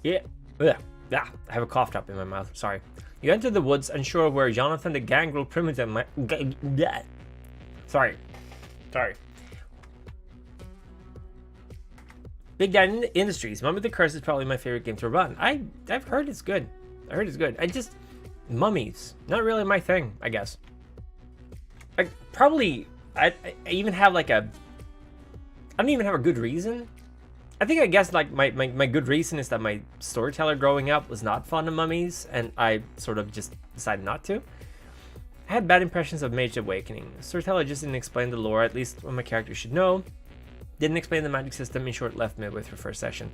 Yeah. Ugh. Ah, I have a cough drop in my mouth. Sorry. You enter the woods unsure of where Jonathan the gangrel Primogen might... Sorry. Big Daddy Industries. Mummy the Curse is probably my favorite game to run. I've heard it's good. Mummies. Not really my thing, I guess. I even have like a... I don't even have a good reason. I guess like my good reason is that my storyteller growing up was not fond of mummies, and I sort of just decided not to. I had bad impressions of Mage Awakening. Storyteller just didn't explain the lore, at least what my character should know. Didn't explain the magic system, in short, left midway through first session.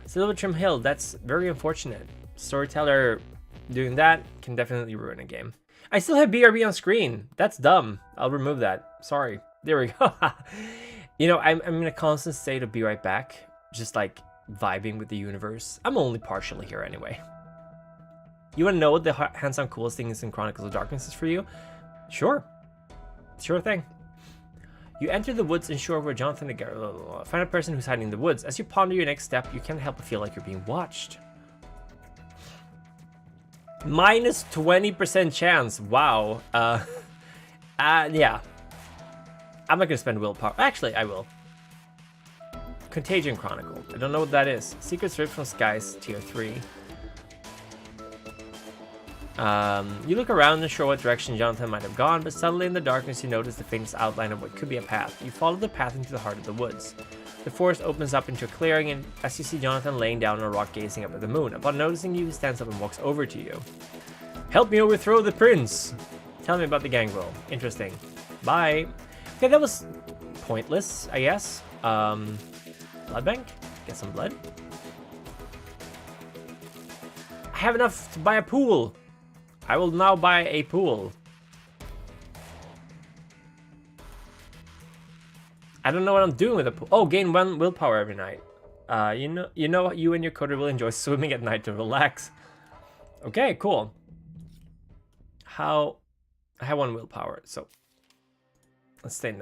Silver Trim Hill, that's very unfortunate. Storyteller doing that can definitely ruin a game. I still have BRB on screen. That's dumb. I'll remove that. Sorry. There we go. You know, I'm in a constant state of be right back. Just like vibing with the universe. I'm only partially here anyway. You want to know what the hands-on coolest thing is in Chronicles of Darkness is for you? Sure. Sure thing. You enter the woods unsure where Jonathan the find a person who's hiding in the woods. As you ponder your next step, you can't help but feel like you're being watched. Minus 20% chance. Wow. Yeah. I'm not gonna spend willpower. Actually, I will. Contagion Chronicle. I don't know what that is. Secrets ripped from skies, tier 3. You look around unsure what direction Jonathan might have gone, but suddenly in the darkness you notice the faintest outline of what could be a path. You follow the path into the heart of the woods. The forest opens up into a clearing, and as you see Jonathan laying down on a rock gazing up at the moon. Upon noticing you, he stands up and walks over to you. Help me overthrow the prince! Tell me about the gangrel. Interesting. Bye. Okay, that was pointless, I guess. Blood bank? Get some blood. I have enough to buy a pool. I will now buy a pool. I don't know what I'm doing with a pool. Oh, gain 1 willpower every night. You know you and your coder will enjoy swimming at night to relax. Okay, cool. I have 1 willpower, so let's stay in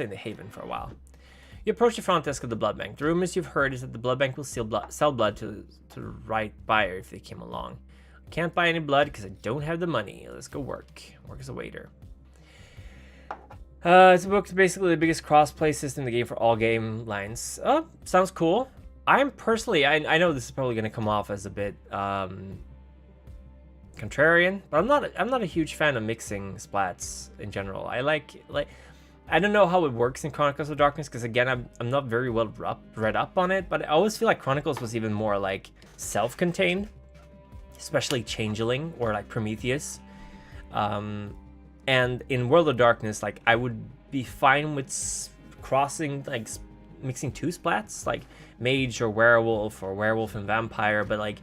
the haven for a while. You approach the front desk of the blood bank. The rumors you've heard is that the blood bank will sell blood to the right buyer if they came along. I can't buy any blood because I don't have the money. Let's go work. Work as a waiter. It's a book basically the biggest cross-play system in the game for all game lines. Oh, sounds cool. I'm personally, I know this is probably going to come off as a bit contrarian, but I'm not a huge fan of mixing splats in general. I like I don't know how it works in Chronicles of Darkness because again I'm not very well read up on it, but I always feel like Chronicles was even more like self-contained, especially Changeling or like Prometheus. And in World of Darkness, like I would be fine with crossing, like mixing 2 splats, like mage or werewolf and vampire, but like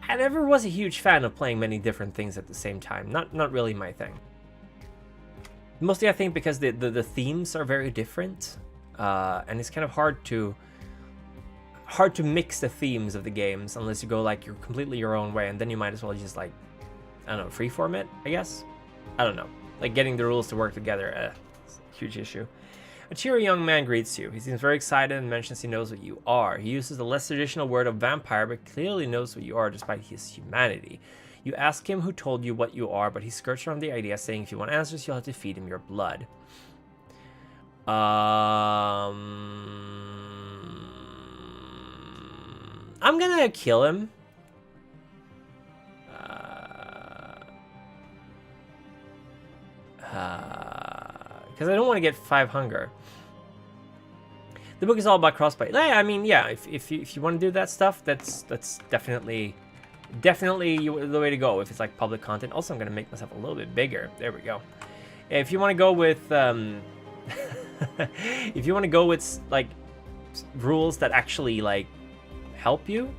I never was a huge fan of playing many different things at the same time. Not really my thing. Mostly I think because the themes are very different, and it's kind of hard to mix the themes of the games unless you go like you're completely your own way, and then you might as well just like, I don't know, freeform it, I guess. I don't know. Like getting the rules to work together, it's a huge issue. A cheery young man greets you. He seems very excited and mentions he knows what you are. He uses the less traditional word of vampire, but clearly knows what you are despite his humanity. You ask him who told you what you are, but he skirts around the idea, saying if you want answers, you'll have to feed him your blood. I'm gonna kill him. Because I don't want to get 5 hunger. The book is all about crossplay. I mean, yeah, if you want to do that stuff, that's definitely the way to go if it's like public content. Also, I'm gonna make myself a little bit bigger. There we go. If you want to go with if you want to go with like rules that actually like help you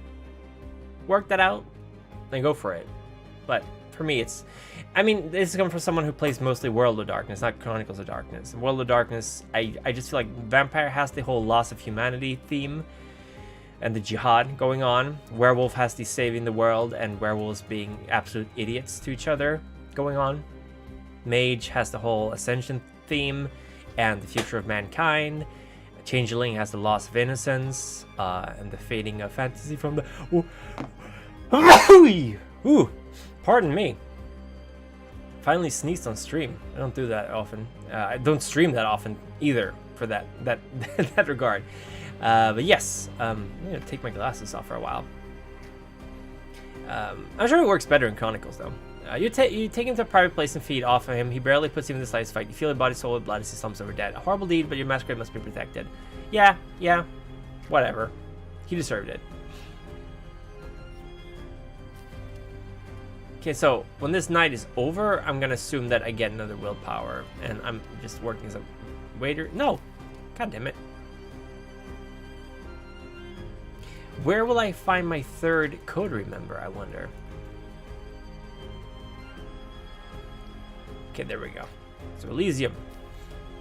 work that out, then go for it. But for me, I mean, this is coming from someone who plays mostly World of Darkness, not Chronicles of Darkness. In World of Darkness, I just feel like Vampire has the whole loss of humanity theme, and the jihad going on. Werewolf has the saving the world and werewolves being absolute idiots to each other going on. Mage has the whole ascension theme and the future of mankind. Changeling has the loss of innocence and the fading of fantasy from the... Ooh, pardon me. Finally sneezed on stream. I don't do that often. I don't stream that often either for that that regard. But yes, I'm gonna take my glasses off for a while. I'm sure it works better in Chronicles though. You take him to a private place and feed off of him. He barely puts you in the slightest fight. You feel your body soul with blood as he slumps over dead. A horrible deed, but your masquerade must be protected. Yeah, whatever. He deserved it. Okay, so when this night is over, I'm gonna assume that I get another willpower, and I'm just working as a waiter. No, god damn it. Where will I find my third coterie member, I wonder? Okay, there we go. So Elysium.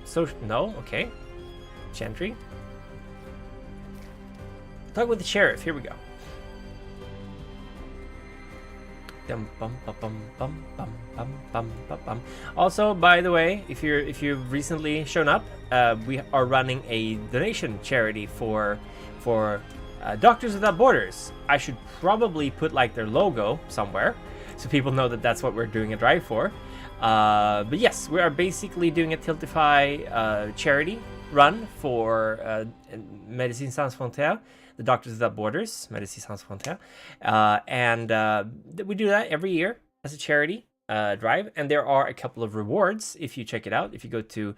So no, okay. Chantry. Talk with the sheriff. Here we go. Also, by the way, if you've recently shown up, we are running a donation charity for Doctors Without Borders. I should probably put like their logo somewhere so people know that that's what we're doing a drive for. But yes, we are basically doing a Tiltify charity run for Médecins Sans Frontières, the Doctors Without Borders, Médecins Sans Frontières, and we do that every year as a charity drive, and there are a couple of rewards if you check it out. If you go to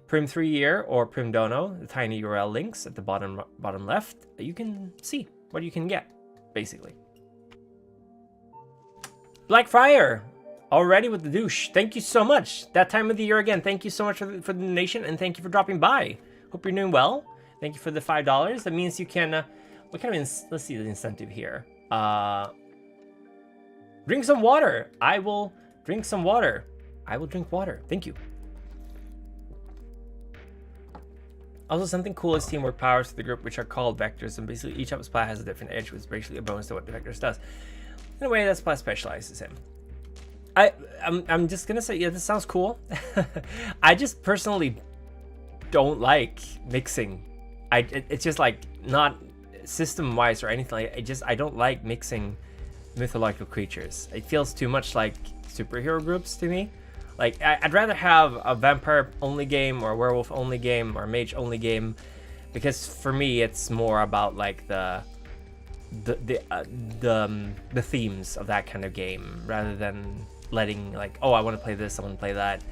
Prim 3 Year or Prim Dono, the tiny URL links at the bottom left, you can see what you can get, basically. Blackfriar, already with the douche. Thank you so much. That time of the year again. Thank you so much for the donation, and thank you for dropping by. Hope you're doing well. Thank you for the $5. That means you can. What kind of let's see the incentive here. Drink some water. I will drink some water. I will drink water. Thank you. Also, something cool is teamwork powers to the group, which are called vectors, and basically each of splat has a different edge, which is basically a bonus to what the vectors does. In a way, that splat specializes him. I'm just gonna say, yeah, this sounds cool. I just personally don't like mixing. It's just like not system-wise or anything. I don't like mixing mythological creatures. It feels too much like superhero groups to me. Like I'd rather have a vampire only game or a werewolf only game or a mage only game, because for me it's more about like the themes of that kind of game rather than letting like, oh, I want to play this, I want to play that.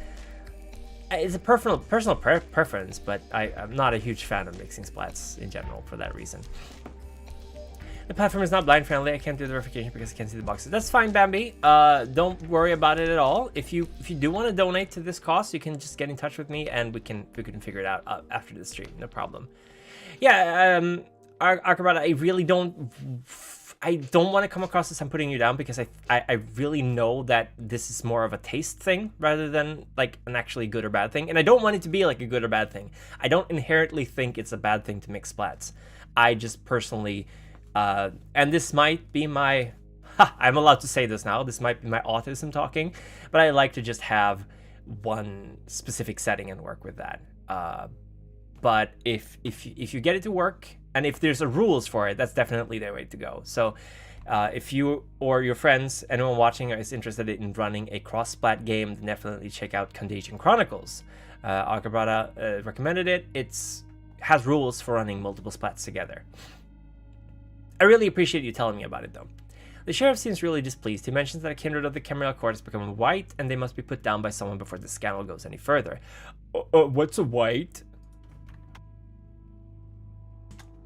It's a personal preference, but I'm not a huge fan of mixing splats in general for that reason. The platform is not blind friendly. I can't do the verification because I can't see the boxes. That's fine, Bambi. Don't worry about it at all. If you do want to donate to this cause, you can just get in touch with me and we can figure it out after the stream. No problem. Yeah, Akabata, I really don't want to come across as I'm putting you down, because I really know that this is more of a taste thing rather than like an actually good or bad thing. And I don't want it to be like a good or bad thing. I don't inherently think it's a bad thing to mix splats. I just personally, and this might be my, I'm allowed to say this now, this might be my autism talking, but I like to just have one specific setting and work with that. But if you get it to work, and if there's a rules for it, that's definitely the way to go. So if you or your friends, anyone watching is interested in running a cross-splat game, then definitely check out Contagion Chronicles. Akabata recommended it. It has rules for running multiple splats together. I really appreciate you telling me about it, though. The sheriff seems really displeased. He mentions that a kindred of the Cameral Court has become white, and they must be put down by someone before the scandal goes any further. What's a white?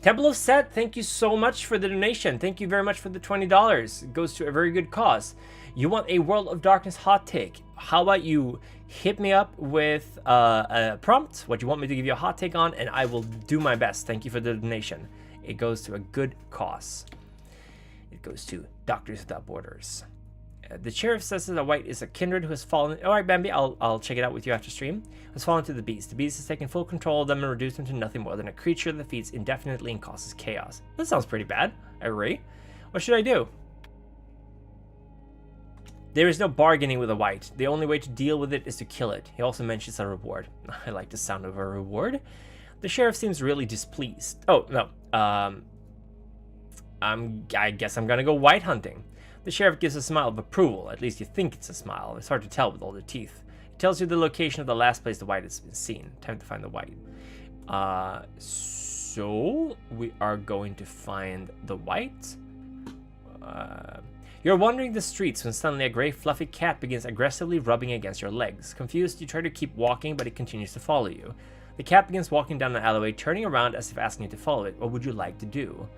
Temple of Set, thank you so much for the donation. Thank you very much for the $20. It goes to a very good cause. You want a World of Darkness hot take? How about you hit me up with a prompt, what you want me to give you a hot take on, and I will do my best. Thank you for the donation. It goes to a good cause. It goes to Doctors Without Borders. The sheriff says that the white is a kindred who has fallen. All right, Bambi, I'll check it out with you after stream. Has fallen to the beast. The beast has taken full control of them and reduced them to nothing more than a creature that feeds indefinitely and causes chaos. That sounds pretty bad. I agree. What should I do? There is no bargaining with a white. The only way to deal with it is to kill it. He also mentions a reward. I like the sound of a reward. The sheriff seems really displeased. Oh, no. I guess I'm gonna go white hunting. The sheriff gives a smile of approval. At least you think it's a smile. It's hard to tell with all the teeth. It tells you the location of the last place the white has been seen. Time to find the white. So we are going to find the white. You're wandering the streets when suddenly a gray fluffy cat begins aggressively rubbing against your legs. Confused, you try to keep walking, but it continues to follow you. The cat begins walking down an alleyway, turning around as if asking you to follow it. What would you like to do?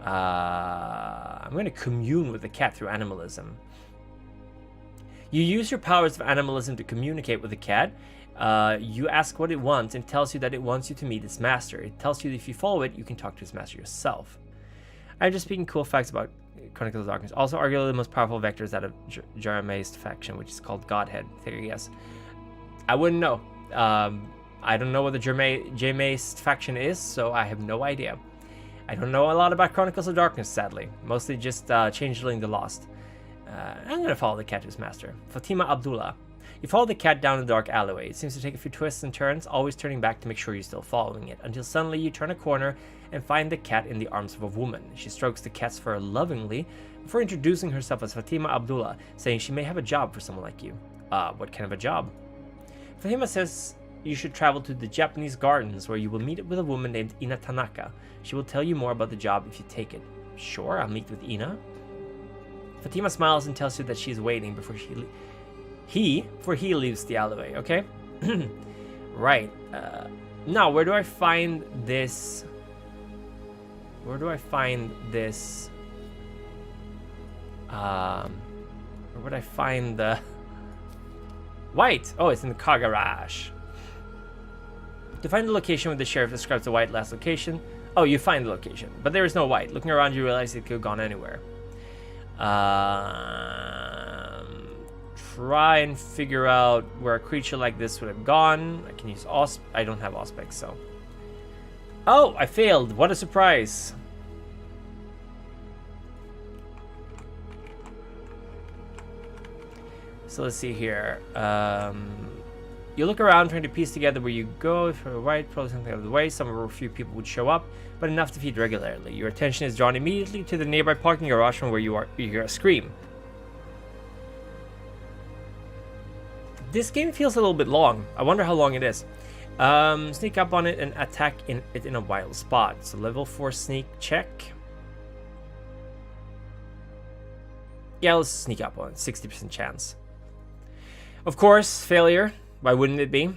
I'm going to commune with the cat through animalism. You use your powers of animalism to communicate with the cat. You ask what it wants and tells you that it wants you to meet its master. It tells you that if you follow it, you can talk to its master yourself. I'm just speaking cool facts about Chronicle of Darkness. Also, arguably the most powerful vector is out of Jaramaist faction, which is called Godhead. Take a guess. I wouldn't know. I don't know what the Jaramaist faction is, so I have no idea. I don't know a lot about Chronicles of Darkness, sadly. Mostly just Changeling the Lost. I'm gonna follow the cat to his master. Fatima Abdullah. You follow the cat down the dark alleyway. It seems to take a few twists and turns, always turning back to make sure you're still following it, until suddenly you turn a corner and find the cat in the arms of a woman. She strokes the cat's fur lovingly before introducing herself as Fatima Abdullah, saying she may have a job for someone like you. What kind of a job? Fatima says you should travel to the Japanese gardens where you will meet with a woman named Ina Tanaka. She will tell you more about the job if you take it. Sure, I'll meet with Ina. Fatima smiles and tells you that she's waiting before he leaves the alleyway, okay? Right. Now, where do I find this? Where would I find the white? Oh, it's in the car garage. To find the location where the sheriff describes the white last location. Oh, you find the location, but there is no white. Looking around, you realize it could have gone anywhere. Try and figure out where a creature like this would have gone. I can use I don't have Auspex, so. Oh, I failed. What a surprise. So let's see here. You look around trying to piece together where you go. If you're right, probably something out of the way. Somewhere where a few people would show up, but enough to feed regularly. Your attention is drawn immediately to the nearby parking garage from where you hear a scream. This game feels a little bit long. I wonder how long it is. Sneak up on it and attack it in a wild spot. So level 4 sneak check. Yeah, let's sneak up on it. 60% chance. Of course, failure. Why wouldn't it be?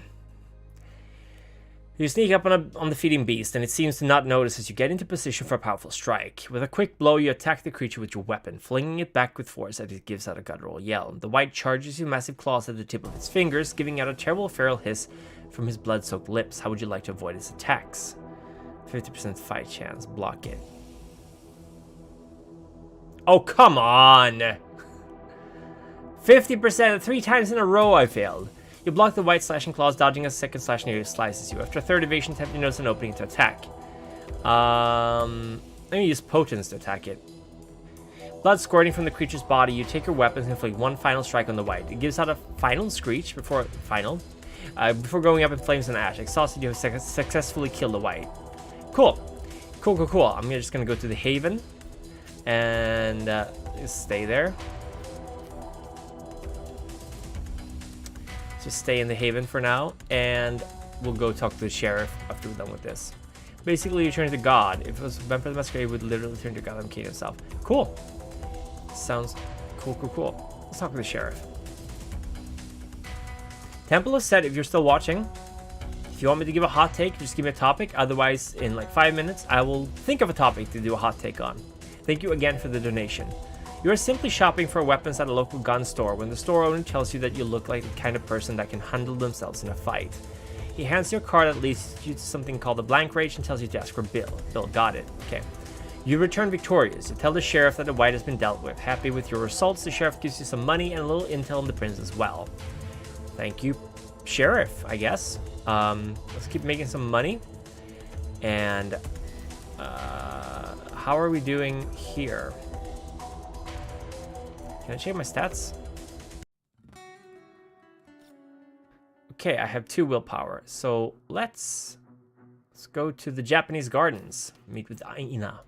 You sneak up on the feeding beast, and it seems to not notice as you get into position for a powerful strike. With a quick blow, you attack the creature with your weapon, flinging it back with force as it gives out a guttural yell. The white charges you, massive claws at the tip of its fingers, giving out a terrible feral hiss from his blood-soaked lips. How would you like to avoid its attacks? 50% fight chance. Block it. Oh, come on! 50%! 3 times in a row I failed. You block the white slashing claws, dodging a second slash nearly slices you. After a third evasion attempt, you notice an opening to attack. Let me use potence to attack it. Blood squirting from the creature's body, you take your weapons and inflict one final strike on the white. It gives out a final screech before going up in flames and ash. Exhausted, you have successfully killed the white. Cool. Cool. I'm just gonna go to the haven and just stay there. Just stay in the haven for now, and we'll go talk to the sheriff after we're done with this. Basically, you turn to God. If it was Vampire the Masquerade, it would literally turn to God and King himself. Cool. Sounds cool. Let's talk to the sheriff. Temple is set if you're still watching. If you want me to give a hot take, just give me a topic. Otherwise, in like 5 minutes, I will think of a topic to do a hot take on. Thank you again for the donation. You are simply shopping for weapons at a local gun store when the store owner tells you that you look like the kind of person that can handle themselves in a fight. He hands you a card that leads you to something called the blank range and tells you to ask for Bill. Bill, got it. Okay. You return victorious. You tell the sheriff that the white has been dealt with. Happy with your results, the sheriff gives you some money and a little intel on the prince as well. Thank you, sheriff, I guess. Let's keep making some money. And how are we doing here? Can I check my stats? Okay, I have 2 willpower. So let's go to the Japanese gardens. Meet with Ina.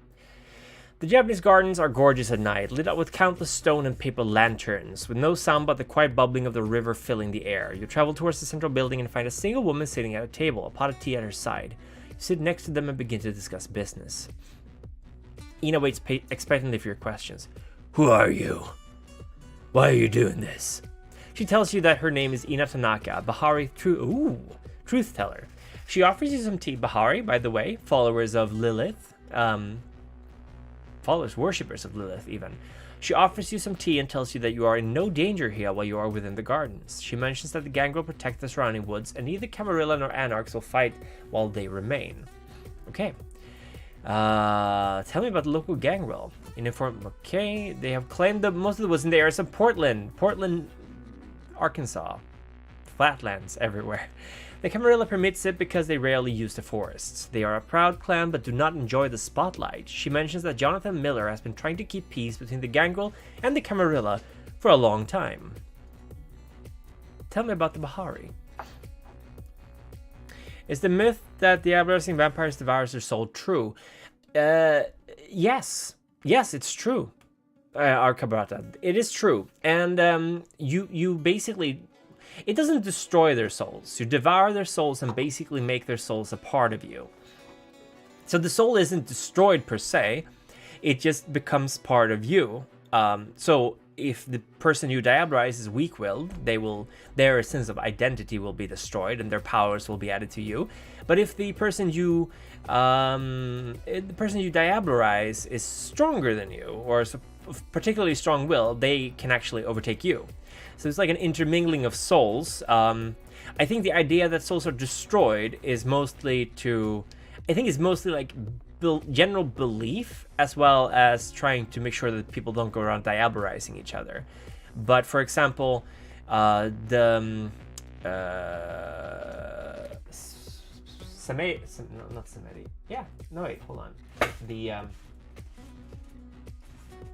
The Japanese gardens are gorgeous at night, lit up with countless stone and paper lanterns, with no sound but the quiet bubbling of the river filling the air. You travel towards the central building and find a single woman sitting at a table, a pot of tea at her side. You sit next to them and begin to discuss business. Ina waits expectantly for your questions. Who are you? Why are you doing this? She tells you that her name is Ina Tanaka, Bahari truth teller. She offers you some tea. Bahari, by the way, followers of Lilith, worshippers of Lilith even. She offers you some tea and tells you that you are in no danger here while you are within the gardens. She mentions that the gang will protect the surrounding woods and neither Camarilla nor Anarchs will fight while they remain. Okay. Tell me about the local gangrel. Okay, they have claimed that most of the woods in the areas of Portland, Arkansas. Flatlands everywhere. The Camarilla permits it because they rarely use the forests. They are a proud clan but do not enjoy the spotlight. She mentions that Jonathan Miller has been trying to keep peace between the gangrel and the Camarilla for a long time. Tell me about the Bahari. Is the myth that the abolishing vampires devours their soul true? Yes. Yes, it's true. Arkabrata. It is true. And you basically... It doesn't destroy their souls. You devour their souls and basically make their souls a part of you. So the soul isn't destroyed per se. It just becomes part of you. So if the person you diabolize is weak-willed, their sense of identity will be destroyed and their powers will be added to you. But if the person you diabolize is stronger than you or particularly strong-willed, they can actually overtake you. So it's like an intermingling of souls. I think the idea that souls are destroyed is mostly like general belief, as well as trying to make sure that people don't go around diabolizing each other. But for example, Samedi. Not Samedi. Yeah. No wait. Hold on.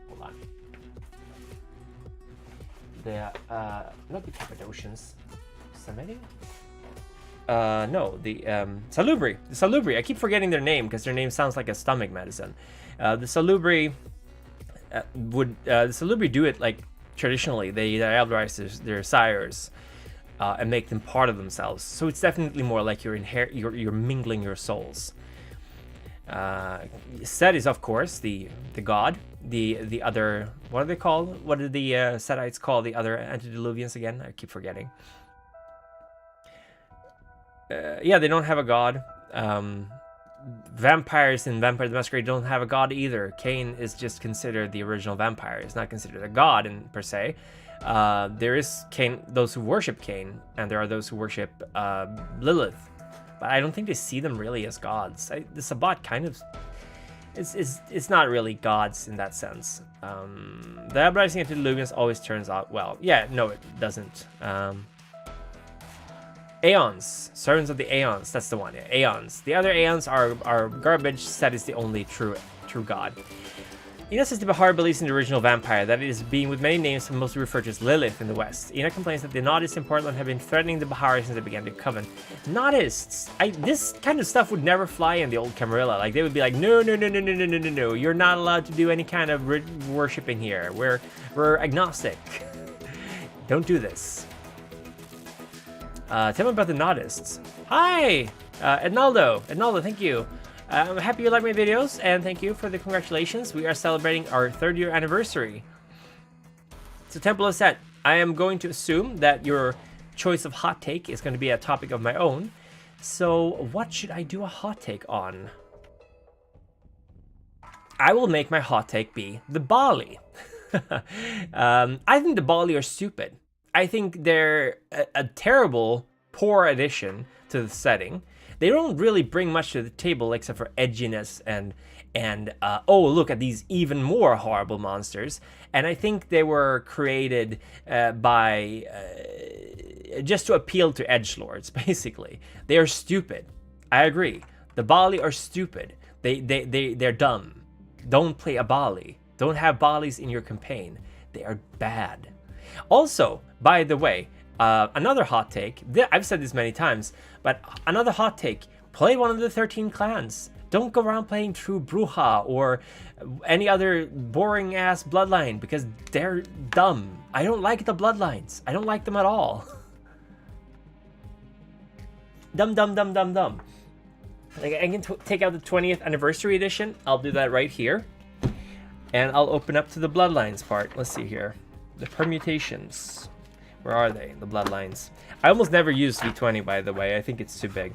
Hold on. Not the Cappadocians. Samedi? No, the Salubri. The Salubri. I keep forgetting their name because their name sounds like a stomach medicine. The Salubri the Salubri do it like traditionally. They diabolize their sires and make them part of themselves. So it's definitely more like you're mingling your souls. Set is of course the god. The other, what are they called? What do the Setites call the other antediluvians again? I keep forgetting. Yeah, they don't have a god. Vampires in Vampire the Masquerade don't have a god either. Cain is just considered the original vampire. He's not considered a god per se. There is Cain, those who worship Cain, and there are those who worship Lilith. But I don't think they see them really as gods. The Sabbat kind of... It's not really gods in that sense. The uprising of the Antediluvians always turns out well. Yeah, no, it doesn't. Aeons, servants of the Aeons, that's the one. Yeah, Aeons. The other Aeons are garbage. Set is the only true god. Ina says the Bahar believes in the original vampire, that it is being with many names mostly referred to as Lilith in the West. Ina complains that the Nodists in Portland have been threatening the Bahari since they began to coven. Nodists! This kind of stuff would never fly in the old Camarilla. Like, they would be like, no, you're not allowed to do any kind of worshipping here. We're agnostic. Don't do this. Tell me about the Nodists. Hi! Ednaldo, thank you. I'm happy you like my videos, and thank you for the congratulations. We are celebrating our 3rd year anniversary. So Temple of Set, I am going to assume that your choice of hot take is going to be a topic of my own. So what should I do a hot take on? I will make my hot take be the Bali. I think the Bali are stupid. I think they're a terrible, poor addition to the setting. They don't really bring much to the table except for edginess and And oh, look at these even more horrible monsters. And I think they were created by just to appeal to edgelords, basically. They are stupid. I agree. The Bali are stupid. They're dumb. Don't play a Bali. Don't have Balis in your campaign. They are bad. Also, by the way, another hot take. I've said this many times, but another hot take. Play one of the 13 clans. Don't go around playing True Bruja or any other boring ass bloodline because they're dumb. I don't like the bloodlines. I don't like them at all. Dumb. Like, I can take out the 20th anniversary edition. I'll do that right here. And I'll open up to the bloodlines part. Let's see here. The permutations. Where are they? The bloodlines. I almost never use V20, by the way. I think it's too big.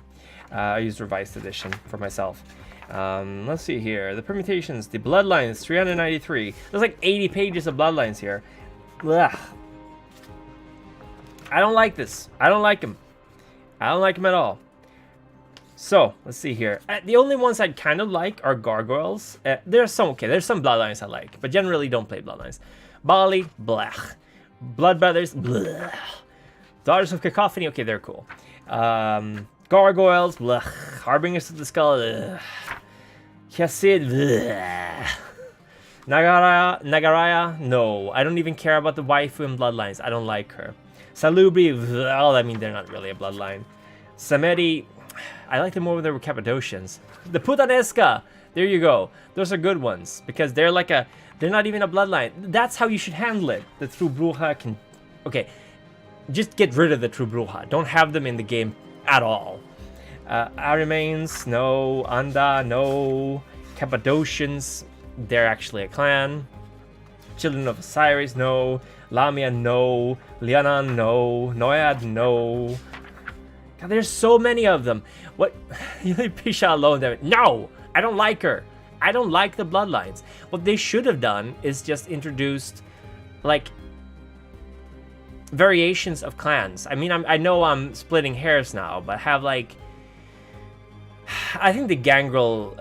I use revised edition for myself. Let's see here. The permutations. The bloodlines, 393. There's like 80 pages of bloodlines here. Ugh. I don't like this. I don't like them. I don't like them at all. So, let's see here. The only ones I kind of like are gargoyles. There's some bloodlines I like, but generally don't play bloodlines. Bali, blah. Blood Brothers, blah. Daughters of Cacophony, okay, they're cool. Gargoyles, blah. Harbingers of the Skull, blah. Chassid, blah. Nagaraya, no. I don't even care about the waifu and bloodlines. I don't like her. Salubri, well, I mean, they're not really a bloodline. Samedi, I like them more when they were Cappadocians. The Putanesca, there you go. Those are good ones because they're like they're not even a bloodline. That's how you should handle it. The True Bruja can, okay, just get rid of the True Bruja. Don't have them in the game at all. Arimanes, no. Anda, no. Cappadocians, they're actually a clan. Children of Osiris, no. Lamia, no. Lianan, no. Noyad, no. God, there's so many of them. What? You leave Pisha alone there. No! I don't like her. I don't like the bloodlines. What they should have done is just introduced, like, variations of clans. I mean, I know I'm splitting hairs now, but have, like, I think the Gangrel,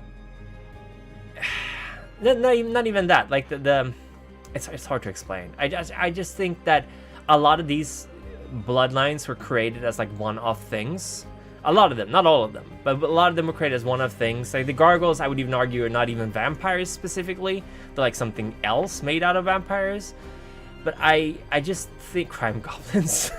not even that. Like, it's hard to explain. I just think that a lot of these bloodlines were created as like one-off things. A lot of them, not all of them, but a lot of them were created as one-off things. Like the gargoyles, I would even argue, are not even vampires specifically. They're like something else made out of vampires. But I just think crime goblins.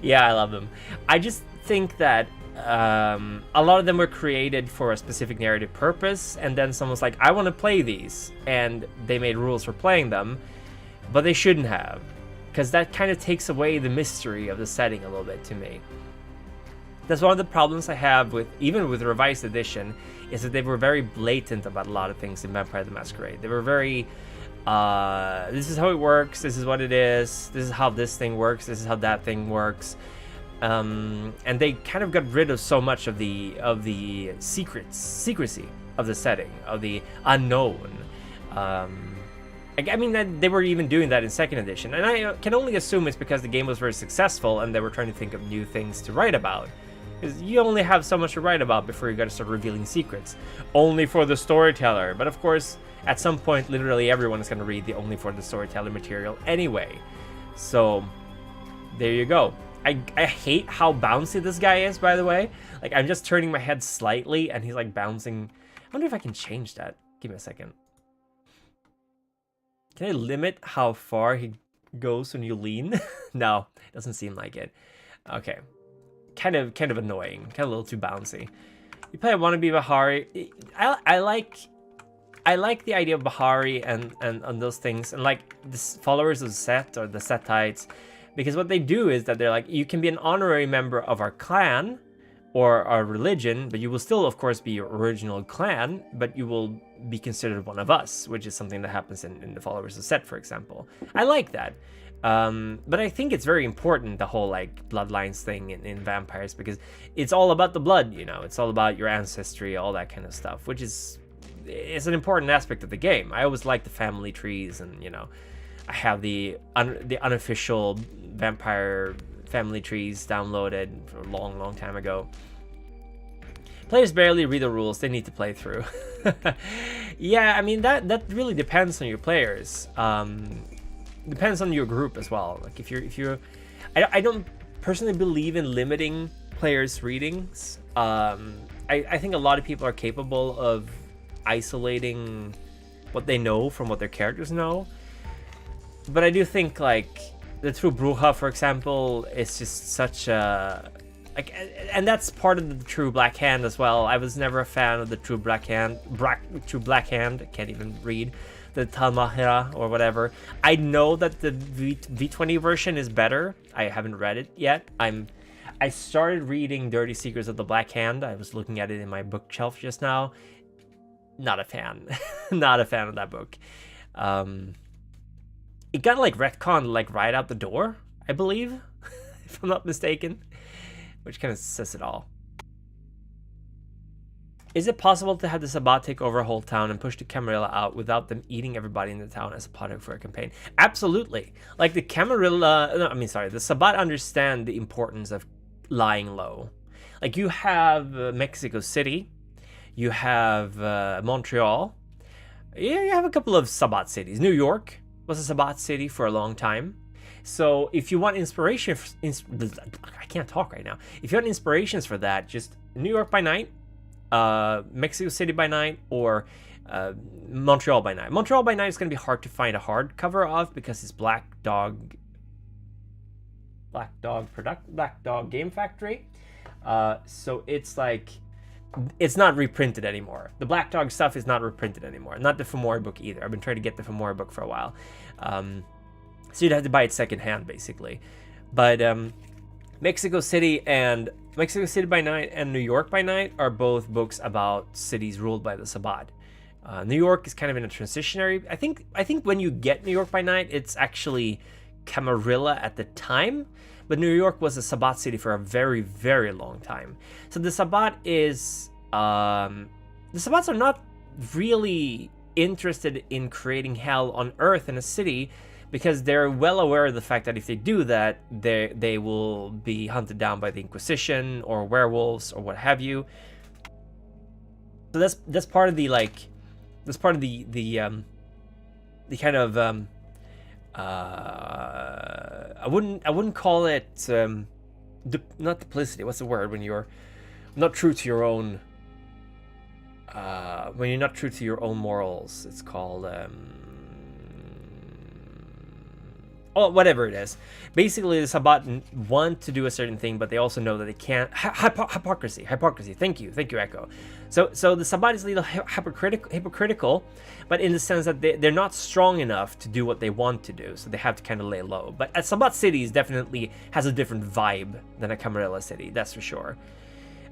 Yeah, I love them. I just think that a lot of them were created for a specific narrative purpose, and then someone's like, I want to play these, and they made rules for playing them, but they shouldn't have. Because that kind of takes away the mystery of the setting a little bit to me. That's one of the problems I have with, even with Revised Edition, is that they were very blatant about a lot of things in Vampire the Masquerade. They were very, this is how it works, this is what it is, this is how this thing works, this is how that thing works. And they kind of got rid of so much of the secrecy of the setting, of the unknown. I mean, they were even doing that in 2nd edition, and I can only assume it's because the game was very successful and they were trying to think of new things to write about. Because you only have so much to write about before you got to start revealing secrets. Only for the storyteller. But of course, at some point, literally everyone is going to read the Only for the Storyteller material anyway. So, there you go. I hate how bouncy this guy is, by the way. Like, I'm just turning my head slightly and he's like bouncing. I wonder if I can change that. Give me a second. Can I limit how far he goes when you lean? No, it doesn't seem like it. Okay. Kind of annoying. Kind of a little too bouncy. You play a wannabe Bahari. I like the idea of Bahari and those things. And like the followers of Set or the Setites. Because what they do is that they're like, you can be an honorary member of our clan or our religion, but you will still, of course, be your original clan, but you will be considered one of us, which is something that happens in the followers of Set, for example. I like that. But I think it's very important, the whole like bloodlines thing in vampires, because it's all about the blood, you know, it's all about your ancestry, all that kind of stuff, which is an important aspect of the game. I always like the family trees, and you know, I have the unofficial vampire family trees downloaded for a long time ago. Players barely read the rules, they need to play through. Yeah, I mean, that really depends on your players. Depends on your group as well. Like if you're I don't personally believe in limiting players' readings. I think a lot of people are capable of isolating what they know from what their characters know. But I do think, like, the True Bruja, for example, is just such a... like, and that's part of the True Black Hand as well. I was never a fan of the True Black Hand. True Black Hand, I can't even read. The Talmahira or whatever. I know that the V20 version is better. I haven't read it yet. I started reading Dirty Secrets of the Black Hand. I was looking at it in my bookshelf just now. Not a fan. Not a fan of that book. It got like retconned like right out the door, I believe, if I'm not mistaken, which kind of says it all. Is it possible to have the Sabbat take over a whole town and push the Camarilla out without them eating everybody in the town as a product for a campaign? Absolutely. Like the Camarilla, no, I mean, sorry, the Sabbat understand the importance of lying low. Like you have Mexico City, you have Montreal, yeah, you have a couple of Sabbat cities. New York was a Sabbat city for a long time. So if you want inspiration, I can't talk right now. If you want inspirations for that, just New York by night, Mexico City by night, or Montreal by night. Montreal by night is going to be hard to find a hardcover of because it's Black Dog Game Factory. So it's like, it's not reprinted anymore. The Black Dog stuff is not reprinted anymore. Not the Fomori book either. I've been trying to get the Fomori book for a while. So you'd have to buy it secondhand, basically. But Mexico City by Night and New York by Night are both books about cities ruled by the Sabbat. New York is kind of in a transitionary. I think when you get New York by Night, it's actually Camarilla at the time. But New York was a Sabbat city for a very, very long time. So the Sabbat is... the Sabbats are not really interested in creating hell on Earth in a city, because they're well aware of the fact that if they do that, they will be hunted down by the Inquisition or werewolves or what have you. So that's part of the kind of I wouldn't call it not duplicity. What's the word when you're not true to your own morals? It's called whatever it is. Basically, the Sabbat want to do a certain thing, but they also know that they can't. Hypocrisy. Thank you, Echo. So the Sabbat is a little hypocritical, but in the sense that they're not strong enough to do what they want to do, so they have to kind of lay low. But a Sabbat city definitely has a different vibe than a Camarilla city, that's for sure.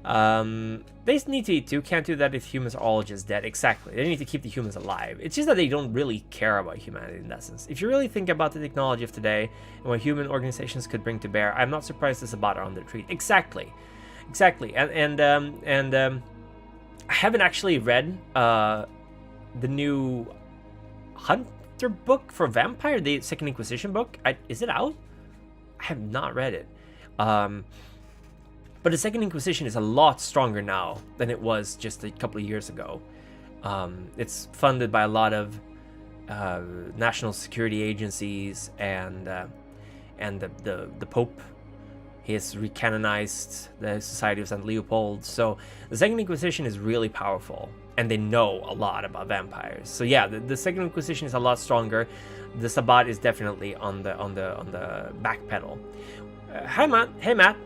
They need to eat too. Can't do that if humans are all just dead. Exactly. They need to keep the humans alive. It's just that they don't really care about humanity in that sense. If you really think about the technology of today and what human organizations could bring to bear, I'm not surprised the Sabbat are on the retreat. Exactly. And I haven't actually read the new Hunter book for Vampire, the Second Inquisition book. Is it out? I have not read it. But the Second Inquisition is a lot stronger now than it was just a couple of years ago. It's funded by a lot of national security agencies, and the Pope. He has recanonized the Society of St. Leopold. So the Second Inquisition is really powerful, and they know a lot about vampires. So yeah, the Second Inquisition is a lot stronger. The Sabbat is definitely on the back pedal. Hi Matt. Hey Matt.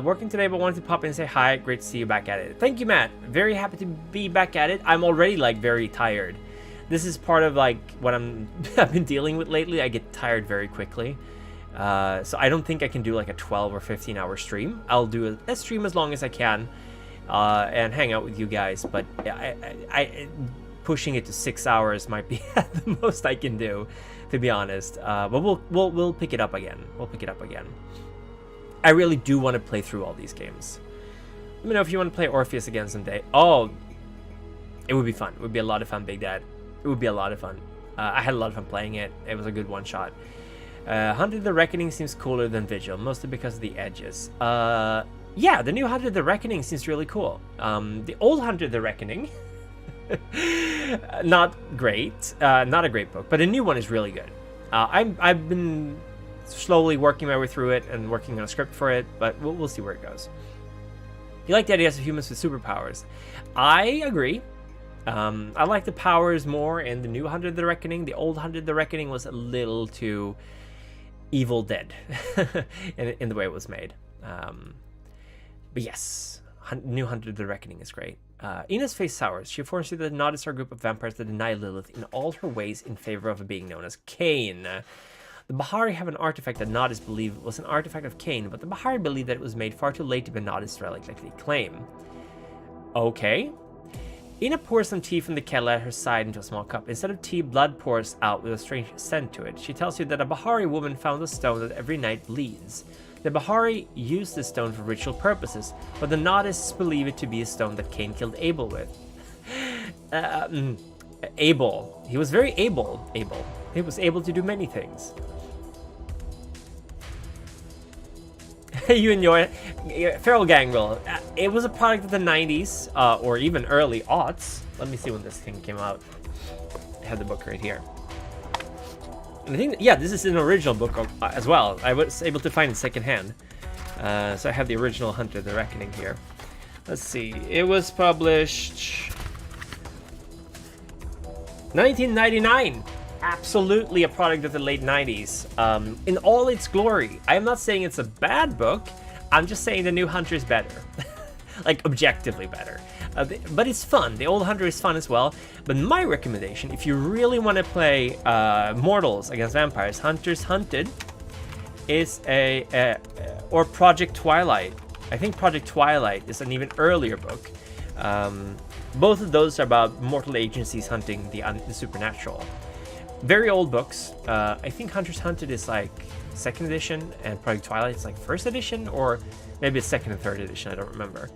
Working today, but wanted to pop in and say hi. Great to see you back at it. Thank you, Matt. Very happy to be back at it. I'm already like very tired. This is part of like what I've been dealing with lately. I get tired very quickly. So I don't think I can do like a 12 or 15 hour stream. I'll do a stream as long as I can and hang out with you guys. But I pushing it to 6 hours might be the most I can do, to be honest. But we'll pick it up again. I really do want to play through all these games. Let me know if you want to play Orpheus again someday. Oh, it would be fun. It would be a lot of fun, Big Dad. It would be a lot of fun. I had a lot of fun playing it. It was a good one-shot. Hunter the Reckoning seems cooler than Vigil, mostly because of the edges. Yeah, the new Hunter the Reckoning seems really cool. The old Hunter the Reckoning, not great, not a great book, but the new one is really good. I've been slowly working my way through it and working on a script for it, but we'll see where it goes. You like the ideas of humans with superpowers. I agree. I like the powers more in the new Hunter the Reckoning. The old Hunter the Reckoning was a little too Evil Dead in the way it was made. But yes, new Hunter the Reckoning is great. Ina's face sours. She informs you that the Nodis are a group of vampires that deny Lilith in all her ways in favor of a being known as Cain. The Bahari have an artifact that Nodis believe was an artifact of Cain, but the Bahari believe that it was made far too late to be a Nodis relic like they claim. Okay. Ina pours some tea from the kettle at her side into a small cup. Instead of tea, blood pours out with a strange scent to it. She tells you that a Bahari woman found a stone that every night bleeds. The Bahari used this stone for ritual purposes, but the Nodists believe it to be a stone that Cain killed Abel with. Abel. He was very able. He was able to do many things. You enjoy it? Feral Gangrel. It was a product of the 90s, or even early aughts. Let me see when this thing came out. I have the book right here. And I think, yeah, this is an original book as well. I was able to find it secondhand. So I have the original Hunter the Reckoning here. Let's see. It was published 1999. Absolutely a product of the late 90s. In all its glory. I am not saying it's a bad book. I'm just saying the new Hunter is better. Like, objectively better. But it's fun. The old Hunter is fun as well. But my recommendation, if you really want to play mortals against vampires, Hunters Hunted is or Project Twilight. I think Project Twilight is an even earlier book. Both of those are about mortal agencies hunting the supernatural. Very old books. I think Hunters Hunted is like 2nd edition, and Project Twilight is like 1st edition, or maybe it's 2nd and 3rd edition, I don't remember.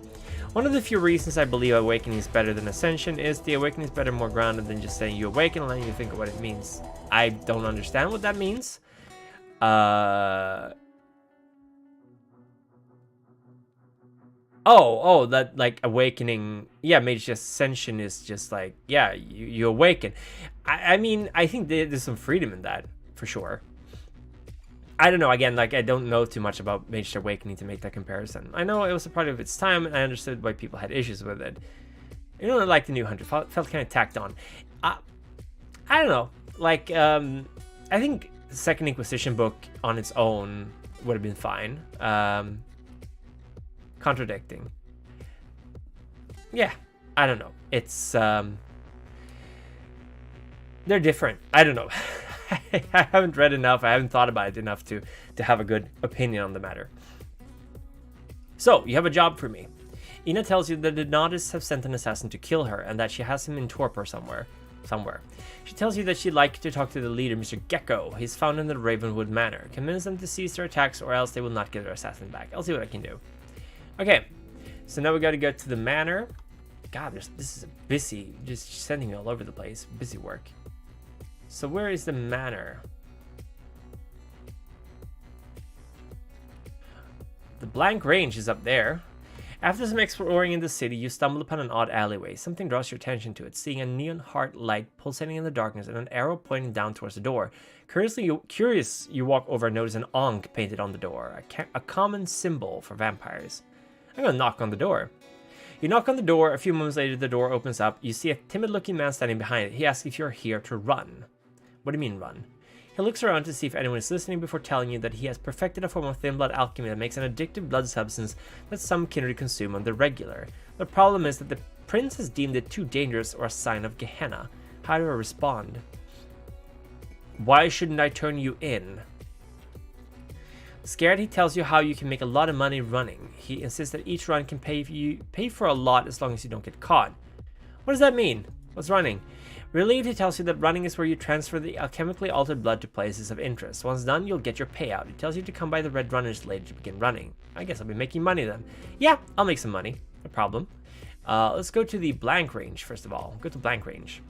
One of the few reasons I believe Awakening is better than Ascension is the Awakening is better, more grounded than just saying you awaken and letting you think of what it means. I don't understand what that means. Oh, that like awakening. Yeah, maybe just Ascension is just like, yeah, you awaken. I mean, I think there's some freedom in that, for sure. I don't know, again, like, I don't know too much about Mage Awakening to make that comparison. I know it was a part of its time, and I understood why people had issues with it. I don't like the new Hunter, felt kind of tacked on. I don't know, like, I think the 2nd Inquisition book on its own would have been fine. Contradicting. Yeah, I don't know. It's, they're different. I don't know. I haven't read enough. I haven't thought about it enough to have a good opinion on the matter. So, you have a job for me. Ina tells you that the Nodists have sent an assassin to kill her, and that she has him in torpor somewhere. She tells you that she'd like to talk to the leader, Mr. Gecko. He's found in the Ravenwood Manor. Convince them to cease their attacks, or else they will not get their assassin back. I'll see what I can do. Okay, so now we got to go to the manor. God, this is busy. Just sending me all over the place. Busy work. So where is the manor? The blank range is up there. After some exploring in the city, you stumble upon an odd alleyway. Something draws your attention to it, seeing a neon heart light pulsating in the darkness and an arrow pointing down towards the door. Curious, you walk over and notice an ankh painted on the door, a common symbol for vampires. I'm gonna knock on the door. You knock on the door. A few moments later, the door opens up. You see a timid-looking man standing behind it. He asks if you're here to run. What do you mean, run? He looks around to see if anyone is listening before telling you that he has perfected a form of thin blood alchemy that makes an addictive blood substance that some kindred consume on the regular. The problem is that the prince has deemed it too dangerous or a sign of Gehenna. How do I respond? Why shouldn't I turn you in? Scared, he tells you how you can make a lot of money running. He insists that each run can pay for a lot as long as you don't get caught. What does that mean? What's running? Relieved, he tells you that running is where you transfer the alchemically altered blood to places of interest. Once done, you'll get your payout. He tells you to come by the Red Runners later to begin running. I guess I'll be making money then. Yeah, I'll make some money. No problem. Let's go to the blank range first of all. Go to blank range.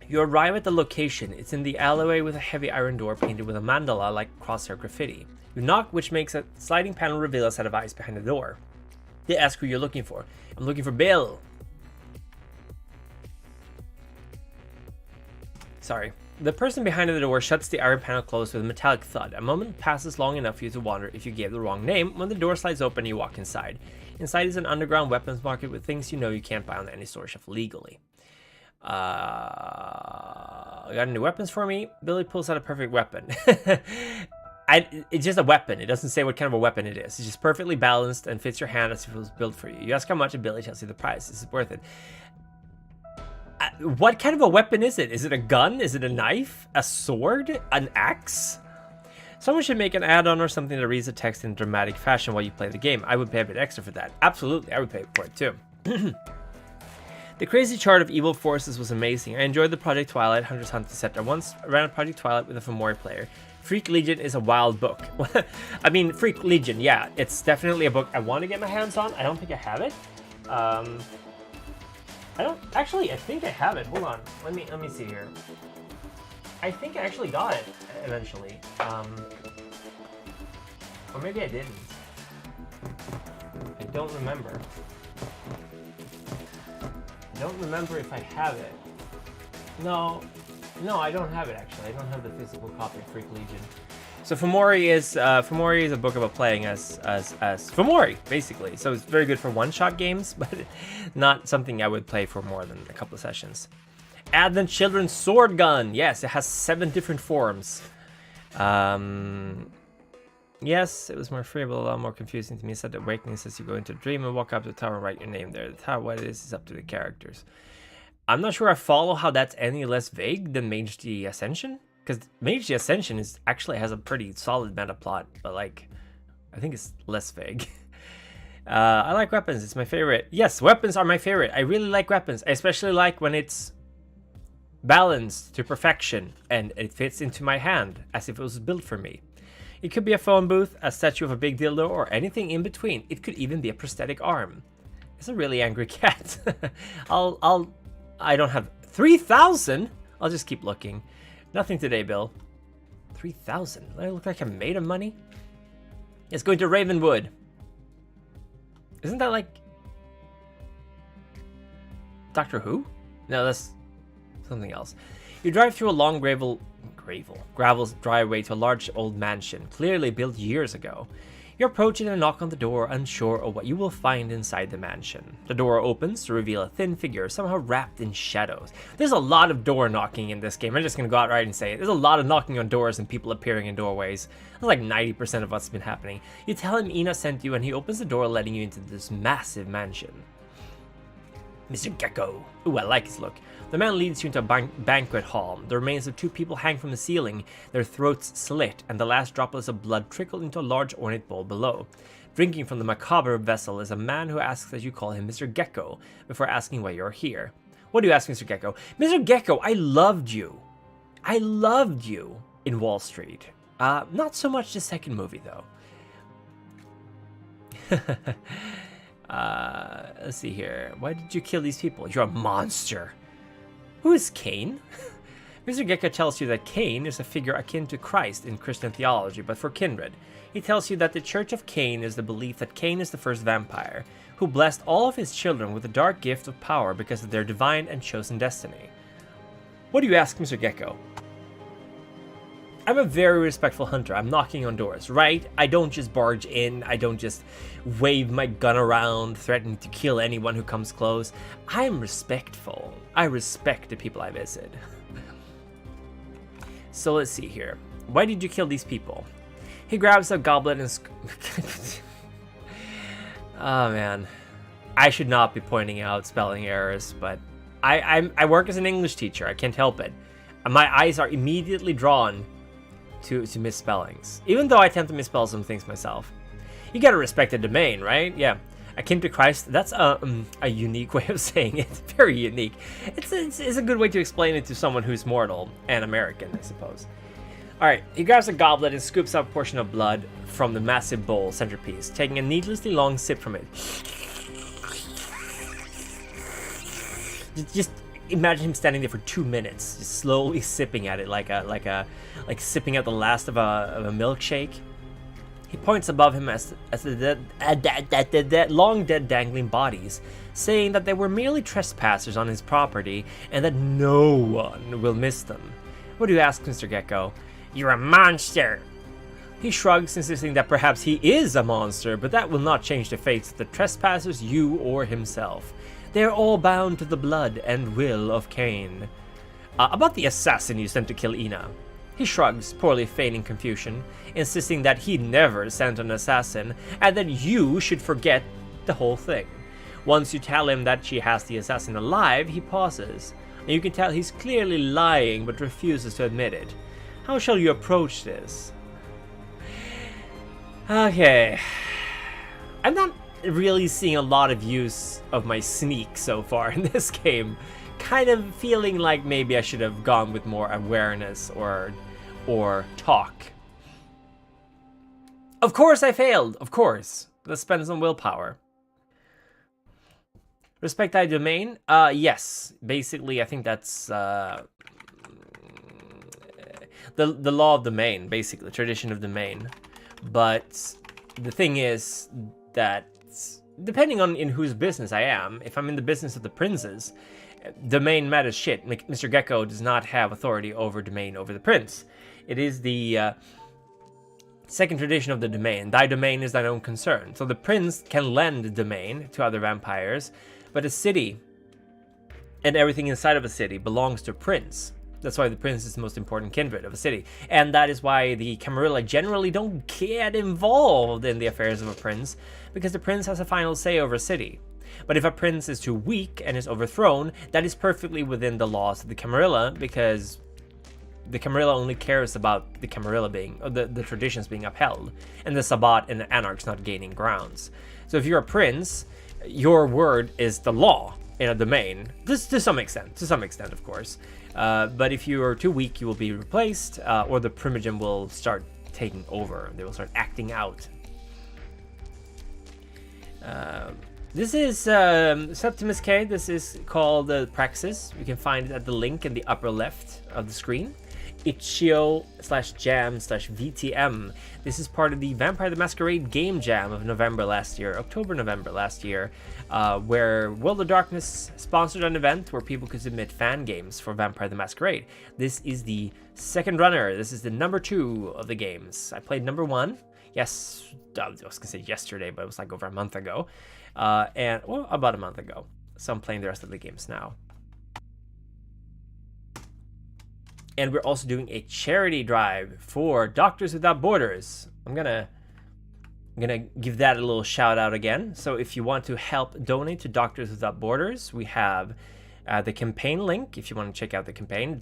You arrive at the location. It's in the alleyway with a heavy iron door painted with a mandala like crosshair graffiti. You knock, which makes a sliding panel reveal a set of eyes behind the door. They ask who you're looking for. I'm looking for Bill. Sorry. The person behind the door shuts the iron panel closed with a metallic thud. A moment passes long enough for you to wonder if you gave the wrong name. When the door slides open, you walk inside. Inside is an underground weapons market with things you know you can't buy on any store shelf legally. Got any weapons for me? Billy pulls out a perfect weapon. It's just a weapon. It doesn't say what kind of a weapon it is. It's just perfectly balanced and fits your hand as if it was built for you. You ask how much, and Billy tells you the price. This is worth it. What kind of a weapon is it? Is it a gun? Is it a knife? A sword? An axe? Someone should make an add-on or something that reads the text in dramatic fashion while you play the game. I would pay a bit extra for that. Absolutely, I would pay for it too. The crazy chart of evil forces was amazing. I enjoyed the Project Twilight Hunter's Hunt set. I once ran a Project Twilight with a Fomori player. Freak Legion is a wild book. I mean, Freak Legion, yeah, it's definitely a book I want to get my hands on. I don't think I have it. I think I have it. Hold on. Let me see here. I think I actually got it eventually. Or maybe I didn't. I don't remember. I don't remember if I have it. No, I don't have it actually. I don't have the physical copy of Freak Legion. So Fomori is a book about playing as Fomori, basically. So it's very good for one-shot games, but not something I would play for more than a couple of sessions. Advent Children's Sword Gun. Yes, it has 7 different forms. Yes, it was more free, but a lot more confusing to me. It said that awakening says you go into a dream and walk up to the tower and write your name there. The tower, what it is up to the characters. I'm not sure I follow how that's any less vague than Mage the Ascension. Because Mage the Ascension actually has a pretty solid meta plot, but like, I think it's less vague. I like weapons, it's my favorite. Yes, weapons are my favorite. I really like weapons. I especially like when it's balanced to perfection and it fits into my hand as if it was built for me. It could be a phone booth, a statue of a big dildo, or anything in between. It could even be a prosthetic arm. It's a really angry cat. I don't have 3,000. I'll just keep looking. Nothing today, Bill. 3,000. Do I look like I'm made of money? It's going to Ravenwood. Isn't that like Doctor Who? No, that's something else. You drive through a long gravel's driveway to a large old mansion, clearly built years ago. You approach it and knock on the door, unsure of what you will find inside the mansion. The door opens to reveal a thin figure, somehow wrapped in shadows. There's a lot of door knocking in this game. I'm just going to go out right and say it. There's a lot of knocking on doors and people appearing in doorways. That's like 90% of what's been happening. You tell him Ina sent you and he opens the door, letting you into this massive mansion. Mr. Gecko. Ooh, I like his look. The man leads you into a banquet hall. The remains of 2 people hang from the ceiling, their throats slit, and the last droplets of blood trickle into a large ornate bowl below. Drinking from the macabre vessel is a man who asks that you call him Mr. Gecko before asking why you're here. What do you ask, Mr. Gecko? Mr. Gecko, I loved you. I loved you in Wall Street. Not so much the second movie, though. Let's see here. Why did you kill these people? You're a monster. Who is Cain? Mr. Gecko tells you that Cain is a figure akin to Christ in Christian theology, but for kindred. He tells you that the Church of Cain is the belief that Cain is the first vampire, who blessed all of his children with the dark gift of power because of their divine and chosen destiny. What do you ask, Mr. Gecko? I'm a very respectful hunter. I'm knocking on doors, right? I don't just barge in. I don't just wave my gun around, threatening to kill anyone who comes close. I'm respectful. I respect the people I visit. So let's see here. Why did you kill these people? He grabs a goblet and... Oh, man. I should not be pointing out spelling errors, but I work as an English teacher. I can't help it. My eyes are immediately drawn to misspellings, even though I tend to misspell some things myself. You gotta respect the domain, right? Yeah. Akin to Christ, that's a unique way of saying it. Very unique. It's a good way to explain it to someone who's mortal and American, I suppose. Alright, he grabs a goblet and scoops up a portion of blood from the massive bowl centerpiece, taking a needlessly long sip from it. Just imagine him standing there for 2 minutes, just slowly sipping at it like sipping at the last of a milkshake. He points above him as the long dead dangling bodies, saying that they were merely trespassers on his property and that no one will miss them. What do you ask, Mr. Gecko? You're a monster! He shrugs, insisting that perhaps he is a monster, but that will not change the fates of the trespassers, you or himself. They are all bound to the blood and will of Cain. About the assassin you sent to kill Ina. He shrugs, poorly feigning confusion, insisting that he never sent an assassin, and that you should forget the whole thing. Once you tell him that she has the assassin alive, he pauses, and you can tell he's clearly lying but refuses to admit it. How shall you approach this? Okay. I'm not really seeing a lot of use of my sneak so far in this game. Kind of feeling like maybe I should have gone with more awareness or talk. Of course I failed, of course. Let's spend some willpower. Respect thy domain? Yes. Basically, I think that's the law of domain, basically, tradition of domain. But the thing is that depending on in whose business I am, if I'm in the business of the princes, domain matters shit. Mr. Gecko does not have authority over domain over the prince. It is the second tradition of the domain. Thy domain is thine own concern. So the prince can lend the domain to other vampires, but a city and everything inside of a city belongs to a prince. That's why the prince is the most important kindred of a city. And that is why the Camarilla generally don't get involved in the affairs of a prince, because the prince has a final say over a city. But if a prince is too weak and is overthrown, that is perfectly within the laws of the Camarilla, because the Camarilla only cares about the Camarilla being, or the traditions being upheld, and the Sabbat and the Anarchs not gaining grounds. So if you're a prince, your word is the law in a domain, to some extent, of course. But if you are too weak, you will be replaced, or the Primogen will start taking over. They will start acting out. This is Septimus K. This is called Praxis. You can find it at the link in the upper left of the screen. itch.io/jam/VTM. This is part of the Vampire the Masquerade Game Jam of November last year, October-November last year, where World of Darkness sponsored an event where people could submit fan games for Vampire the Masquerade. This is the second runner. This is the number 2 of the games. I played number 1. Yes, I was going to say yesterday, but it was like over a month ago. About a month ago. So I'm playing the rest of the games now. And we're also doing a charity drive for Doctors Without Borders. I'm gonna give that a little shout out again. So if you want to help donate to Doctors Without Borders, we have the campaign link if you want to check out the campaign.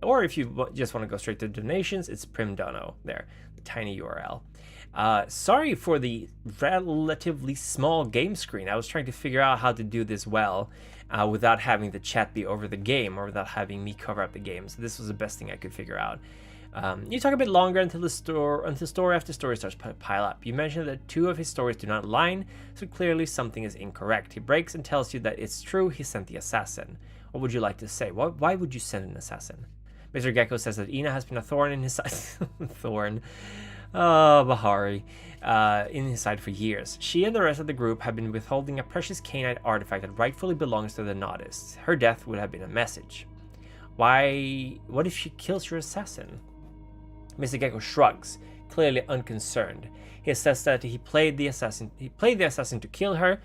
Or if you just want to go straight to donations, it's Primdono there, the tiny URL. Sorry for the relatively small game screen. I was trying to figure out how to do this well without having the chat be over the game or without having me cover up the game. So this was the best thing I could figure out. You talk a bit longer until story after story starts to pile up. You mentioned that 2 of his stories do not align, so clearly something is incorrect. He breaks and tells you that it's true he sent the assassin. What would you like to say? Why would you send an assassin? Mr. Gecko says that Ina has been a thorn in his side. Thorn. Oh, Bahari. In his side for years. She and the rest of the group have been withholding a precious canine artifact that rightfully belongs to the Nodists. Her death would have been a message. What if she kills your assassin? Mr. Gecko shrugs, clearly unconcerned. He says that he played the assassin to kill her.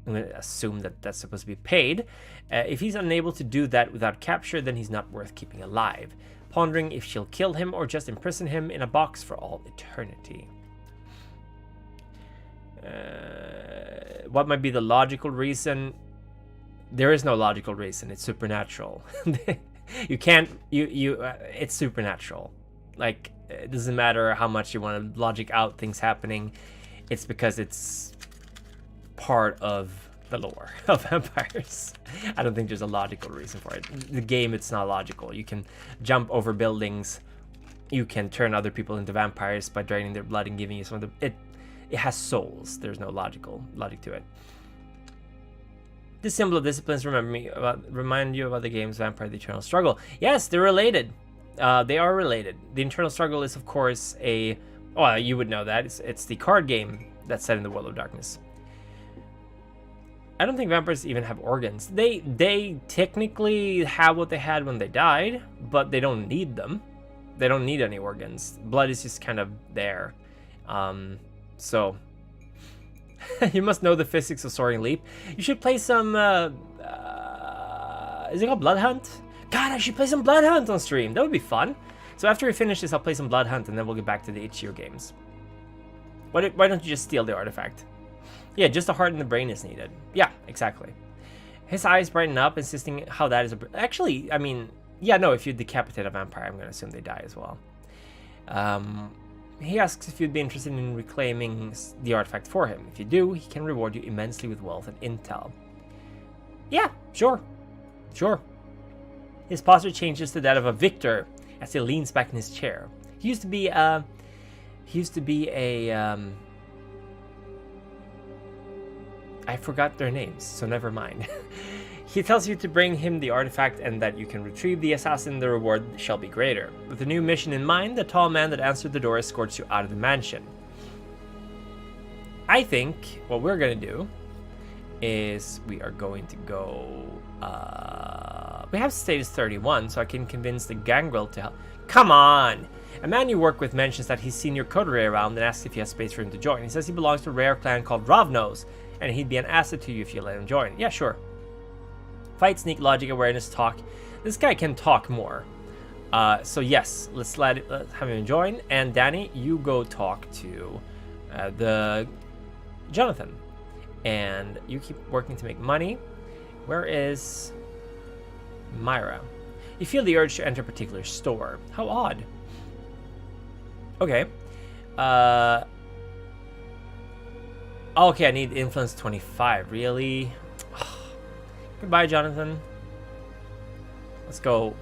I'm going to assume that that's supposed to be paid. If he's unable to do that without capture, then he's not worth keeping alive. Pondering if she'll kill him or just imprison him in a box for all eternity. What might be the logical reason? There is no logical reason. It's supernatural. It's supernatural. Like, it doesn't matter how much you want to logic out things happening. It's because it's part of the lore of vampires. I don't think there's a logical reason for it. The game, it's not logical. You can jump over buildings. You can turn other people into vampires by draining their blood and giving you some of the... It has souls. There's no logic to it. This symbol of disciplines remind you about the game's Vampire: The Eternal Struggle. Yes, they're related. They are related. The Eternal Struggle is, of course, you would know that. It's the card game that's set in the World of Darkness. I don't think vampires even have organs. They technically have what they had when they died, but they don't need them. They don't need any organs. Blood is just kind of there. So you must know the physics of Soaring Leap. You should play some is it called Bloodhunt? God, I should play some Bloodhunt on stream. That would be fun. So after we finish this, I'll play some Bloodhunt, and then we'll get back to the HCO games. Why don't you just steal the artifact? Yeah, just a heart and the brain is needed. Yeah, exactly. His eyes brighten up, insisting how that is actually, I mean, yeah, no, if you decapitate a vampire, I'm going to assume they die as well. He asks if you'd be interested in reclaiming the artifact for him. If you do, he can reward you immensely with wealth and intel. Yeah, sure. Sure. His posture changes to that of a victor as he leans back in his chair. He used to be a I forgot their names, so never mind. He tells you to bring him the artifact and that you can retrieve the assassin. The reward shall be greater. With a new mission in mind, the tall man that answered the door escorts you out of the mansion. I think what we're going to do is we are going to go... we have status 31, so I can convince the gangrel to help. Come on! A man you work with mentions that he's seen your coterie around and asks if you have space for him to join. He says he belongs to a rare clan called Ravnos, and he'd be an asset to you if you let him join. Yeah, sure. Fight, sneak, logic, awareness, talk. This guy can talk more. So yes, let's have him join. And Danny, you go talk to the Jonathan. And you keep working to make money. Where is Myra? You feel the urge to enter a particular store. How odd. Okay. Okay, I need influence 25. Really? Goodbye, Jonathan. Let's go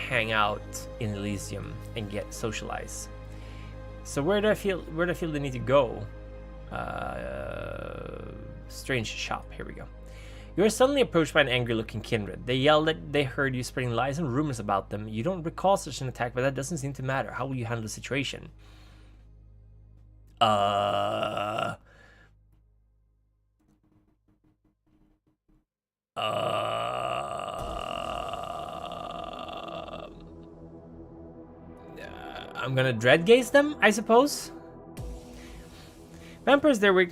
hang out in Elysium and get socialize. So where do I feel the need to go? Strange shop. Here we go. You are suddenly approached by an angry-looking kindred. They yell that they heard you spreading lies and rumors about them. You don't recall such an attack, but that doesn't seem to matter. How will you handle the situation? I'm gonna dread gaze them, I suppose. Vampires, they're weak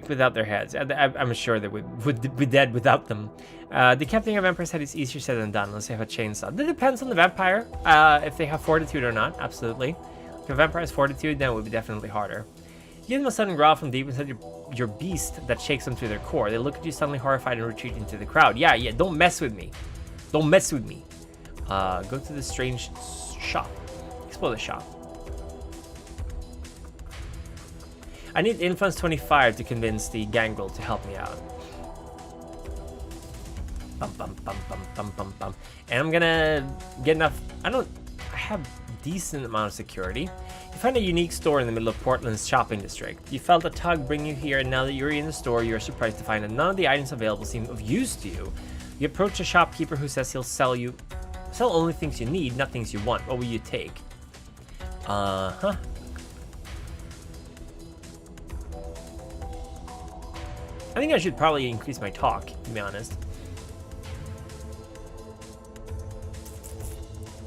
without their heads. I'm sure they would be dead without them. Decapitating a vampire's head is easier said than done unless they have a chainsaw. That depends on the vampire, if they have fortitude or not, absolutely. If a vampire has fortitude, then it would be definitely harder. You give them a sudden growl from deep inside your beast that shakes them to their core. They look at you suddenly horrified and retreat into the crowd. Yeah, don't mess with me. Don't mess with me. Go to the strange shop. Explore the shop. I need influence 25 to convince the gangrel to help me out. Bum, bum, bum, bum, bum, bum, bum. And I'm gonna get enough. I have decent amount of security. You find a unique store in the middle of Portland's shopping district. You felt a tug bring you here, and now that you're in the store, you're surprised to find that none of the items available seem of use to you. You approach a shopkeeper who says he'll sell only things you need, not things you want. What will you take? I think I should probably increase my talk, to be honest.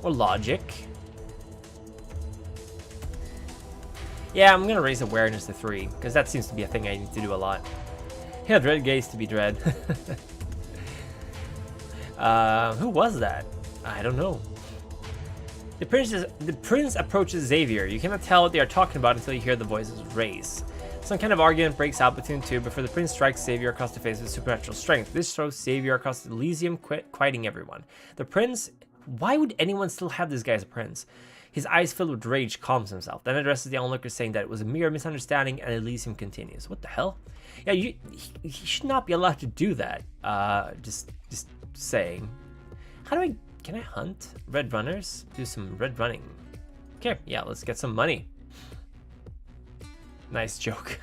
Or logic. Yeah, I'm gonna raise awareness to 3, because that seems to be a thing I need to do a lot. Yeah, dread gaze to be dread. Who was that? I don't know. The prince approaches Xavier. You cannot tell what they are talking about until you hear the voices raise. Some kind of argument breaks out between two before the prince strikes Xavier across the face with supernatural strength. This throws Xavier across Elysium, quieting everyone. The prince... Why would anyone still have this guy as a prince? His eyes filled with rage calms himself, then addresses the onlookers saying that it was a mere misunderstanding, and Elysium continues. What the hell? Yeah, he should not be allowed to do that. Just saying. Can I hunt red runners? Do some red running. Okay, yeah, let's get some money. Nice joke.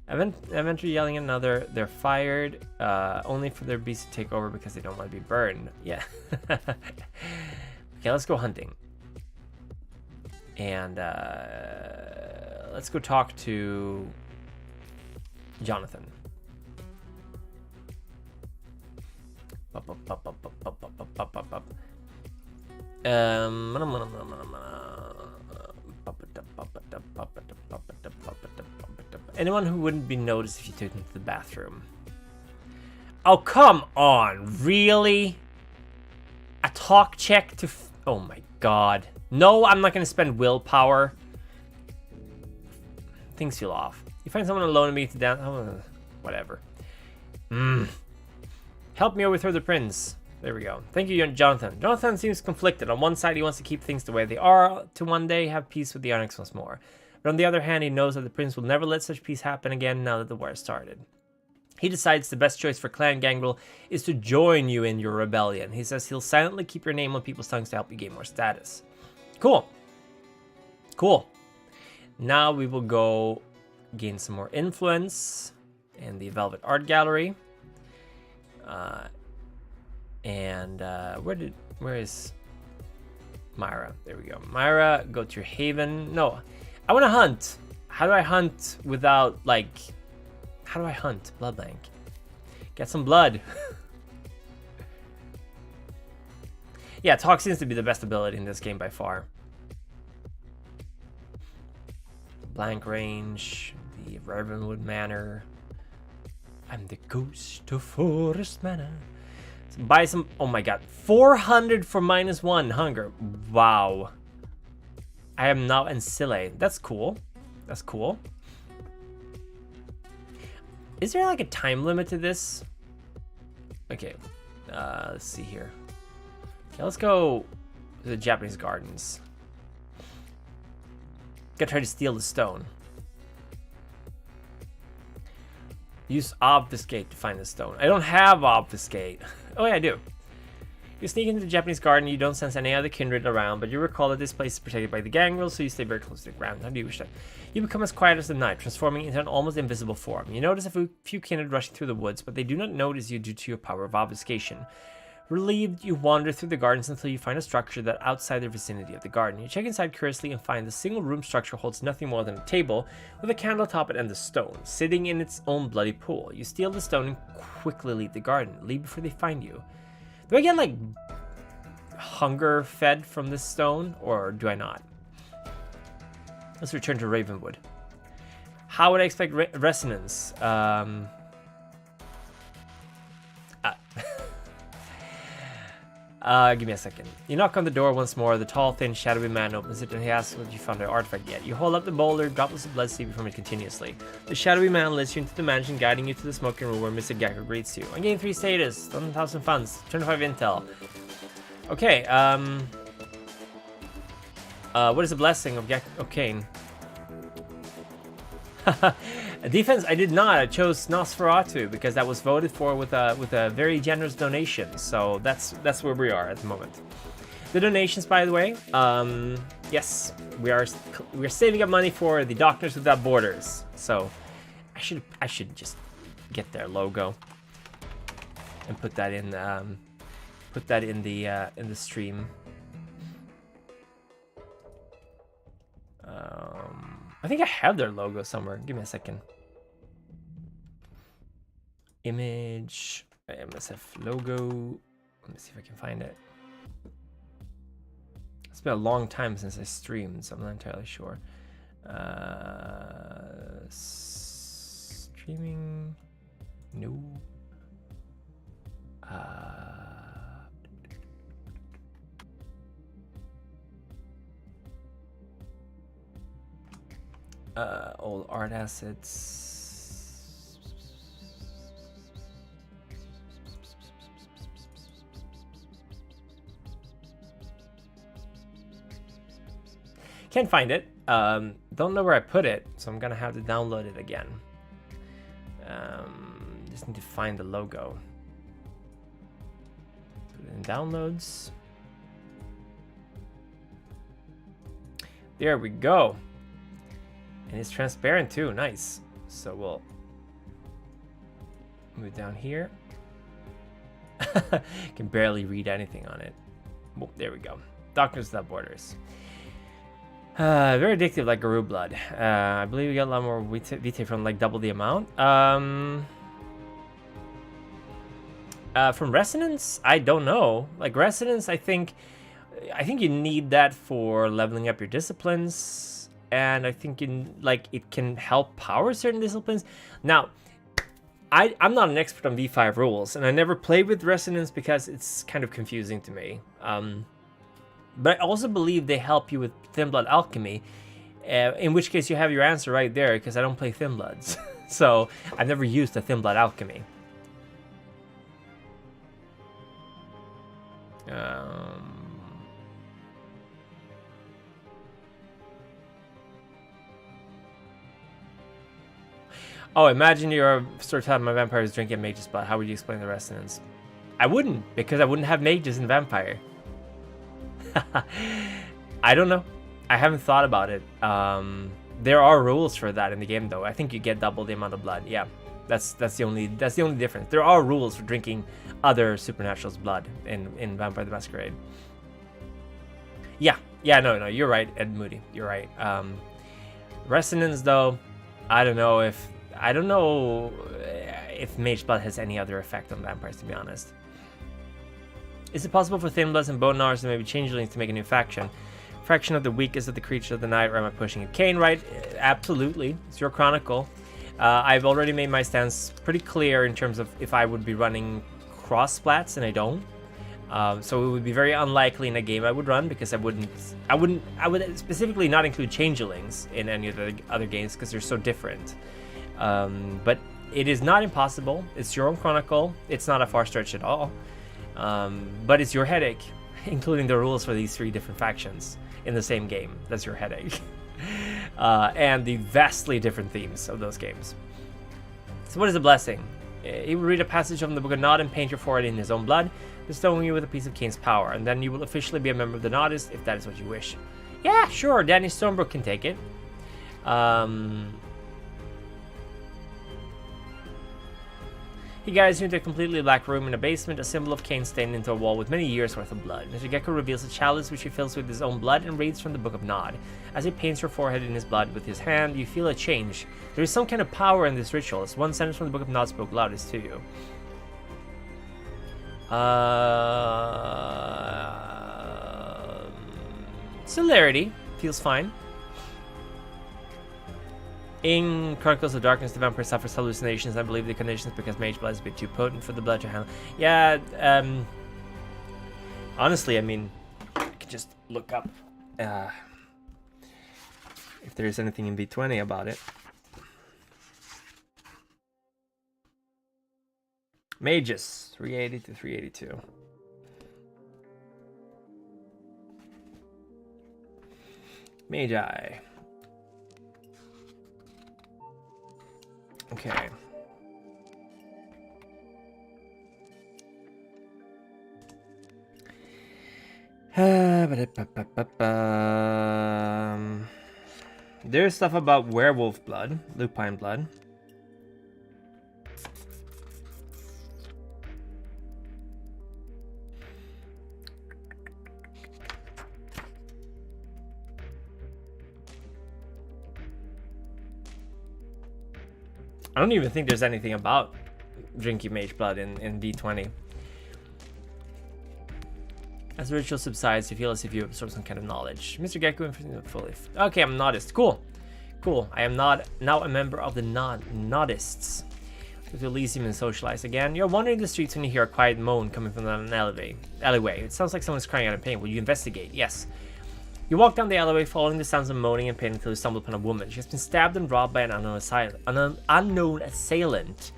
Eventually yelling at another. They're fired, only for their beast to take over because they don't want to be burned. Yeah. Okay, let's go hunting. And let's go talk to Jonathan. Anyone who wouldn't be noticed if you took them to the bathroom. Oh, come on. Really? A talk check to... oh my god. No, I'm not going to spend willpower. Things feel off. You find someone alone and meet to down... oh, whatever. Help me overthrow the prince. There we go. Thank you, Jonathan. Jonathan seems conflicted. On one side, he wants to keep things the way they are, to one day have peace with the Onyx once more. But on the other hand, he knows that the prince will never let such peace happen again now that the war started. He decides the best choice for Clan Gangrel is to join you in your rebellion. He says he'll silently keep your name on people's tongues to help you gain more status. Cool. Cool. Now we will go gain some more influence in the Velvet Art Gallery. Where is Myra? There we go. Myra, go to your haven. No, I want to hunt. How do I hunt without, like, how do I hunt? Blood bank. Get some blood. Yeah, talk seems to be the best ability in this game by far. Blank range, the Ravenwood Manor. I'm the ghost of Forest Manor. So buy some, oh my god, 400 for -1 hunger. Wow. I am now in Sile. That's cool. That's cool. Is there like a time limit to this? Okay, let's see here. Okay, let's go to the Japanese gardens. Gotta try to steal the stone. Use obfuscate to find the stone. I don't have obfuscate. Oh yeah, I do. You sneak into the Japanese garden, you don't sense any other kindred around, but you recall that this place is protected by the gangrel, so you stay very close to the ground. How do you wish that? You become as quiet as the night, transforming into an almost invisible form. You notice a few kindred rushing through the woods, but they do not notice you due to your power of obfuscation. Relieved, you wander through the gardens until you find a structure that outside the vicinity of the garden. You check inside curiously and find the single room structure holds nothing more than a table with a candle atop it and the stone, sitting in its own bloody pool. You steal the stone and quickly leave the garden. Leave before they find you. Do I get, like, hunger fed from this stone, or do I not? Let's return to Ravenwood. How would I expect resonance? Give me a second. You knock on the door once more. The tall, thin, shadowy man opens it and he asks if you found an artifact yet. You hold up the boulder, droplets of blood seeping from it continuously. The shadowy man leads you into the mansion, guiding you to the smoking room where Mr. Gecko greets you. I gain 3 status, 1,000 funds, 25 intel. Okay, what is the blessing of Cain? Defense, I did not. I chose Nosferatu because that was voted for with a very generous donation. So that's where we are at the moment. The donations, by the way, yes, we're saving up money for the Doctors Without Borders. So I should just get their logo and put that in the stream. I think I have their logo somewhere. Give me a second. Image, MSF logo. Let me see if I can find it. It's been a long time since I streamed, so I'm not entirely sure. Streaming, no. Old art assets. Can't find it. Don't know where I put it, so I'm gonna have to download it again. Just need to find the logo. Put it in downloads. There we go. And it's transparent too, nice. So we'll Move down here. Can barely read anything on it. Oh, there we go. Darkness Without Borders. Very addictive, like Guru Blood. I believe we got a lot more Vitae from like double the amount. From Resonance, I don't know. Like Resonance, I think you need that for leveling up your disciplines, and I think it can help power certain disciplines. Now, I'm not an expert on V5 rules, and I never played with Resonance because it's kind of confusing to me. But I also believe they help you with Thin Blood Alchemy, in which case you have your answer right there, because I don't play Thin Bloods. So I've never used a Thin Blood Alchemy. Oh, imagine you're sort of telling my vampire is drinking mage's blood. How would you explain the resonance? I wouldn't, because I wouldn't have mages in vampire. I don't know. I haven't thought about it. There are rules for that in the game, though. I think you get double the amount of blood. Yeah, that's the only difference. There are rules for drinking other supernatural's blood in Vampire the Masquerade. Yeah, no, you're right, Ed Moody. You're right. Resonance, though, I don't know if Mage Blood has any other effect on vampires, to be honest. Is it possible for Thin Bloods and Bone Gnawers and maybe Changelings to make a new faction? Faction of the weakest of the creature of the night, or am I pushing it? Kane, right? Absolutely. It's your Chronicle. I've already made my stance pretty clear in terms of if I would be running cross splats, and I don't. So it would be very unlikely in a game I would run, because I would specifically not include Changelings in any of the other games because they're so different. But it is not impossible. It's your own Chronicle. It's not a far stretch at all. But it's your headache, including the rules for these 3 different factions in the same game. That's your headache. And the vastly different themes of those games. So what is a blessing? He will read a passage from the Book of Nod and paint your forehead in his own blood, bestowing you with a piece of Kane's power, and then you will officially be a member of the Nodist if that is what you wish. Yeah, sure, Danny Stonebrook can take it. He guides you into a completely black room in a basement, a symbol of Cain stained into a wall with many years' worth of blood. Mr. Gecko reveals a chalice which he fills with his own blood and reads from the Book of Nod. As he paints your forehead in his blood with his hand, you feel a change. There is some kind of power in this ritual, as one sentence from the Book of Nod spoke loudest to you. Celerity feels fine. In Chronicles of Darkness, the vampire suffers hallucinations. I believe the condition is because mage blood is a bit too potent for the blood to handle. Yeah, honestly, I mean, I could just look up if there is anything in V20 about it. Mages, 380 to 382. Magi. Okay. There's stuff about werewolf blood, lupine blood. I don't even think there's anything about drinking mage blood in V20. As the ritual subsides, you feel as if you absorb some kind of knowledge. Mr. Gecko, fully. Okay, I'm Nodist. Cool. I am now a member of the Nodists. With Elysium and socialize again. You're wandering the streets when you hear a quiet moan coming from an alleyway. It sounds like someone's crying out in pain. Will you investigate? Yes. You walk down the alleyway, following the sounds of moaning and pain until you stumble upon a woman. She has been stabbed and robbed by an unknown assailant.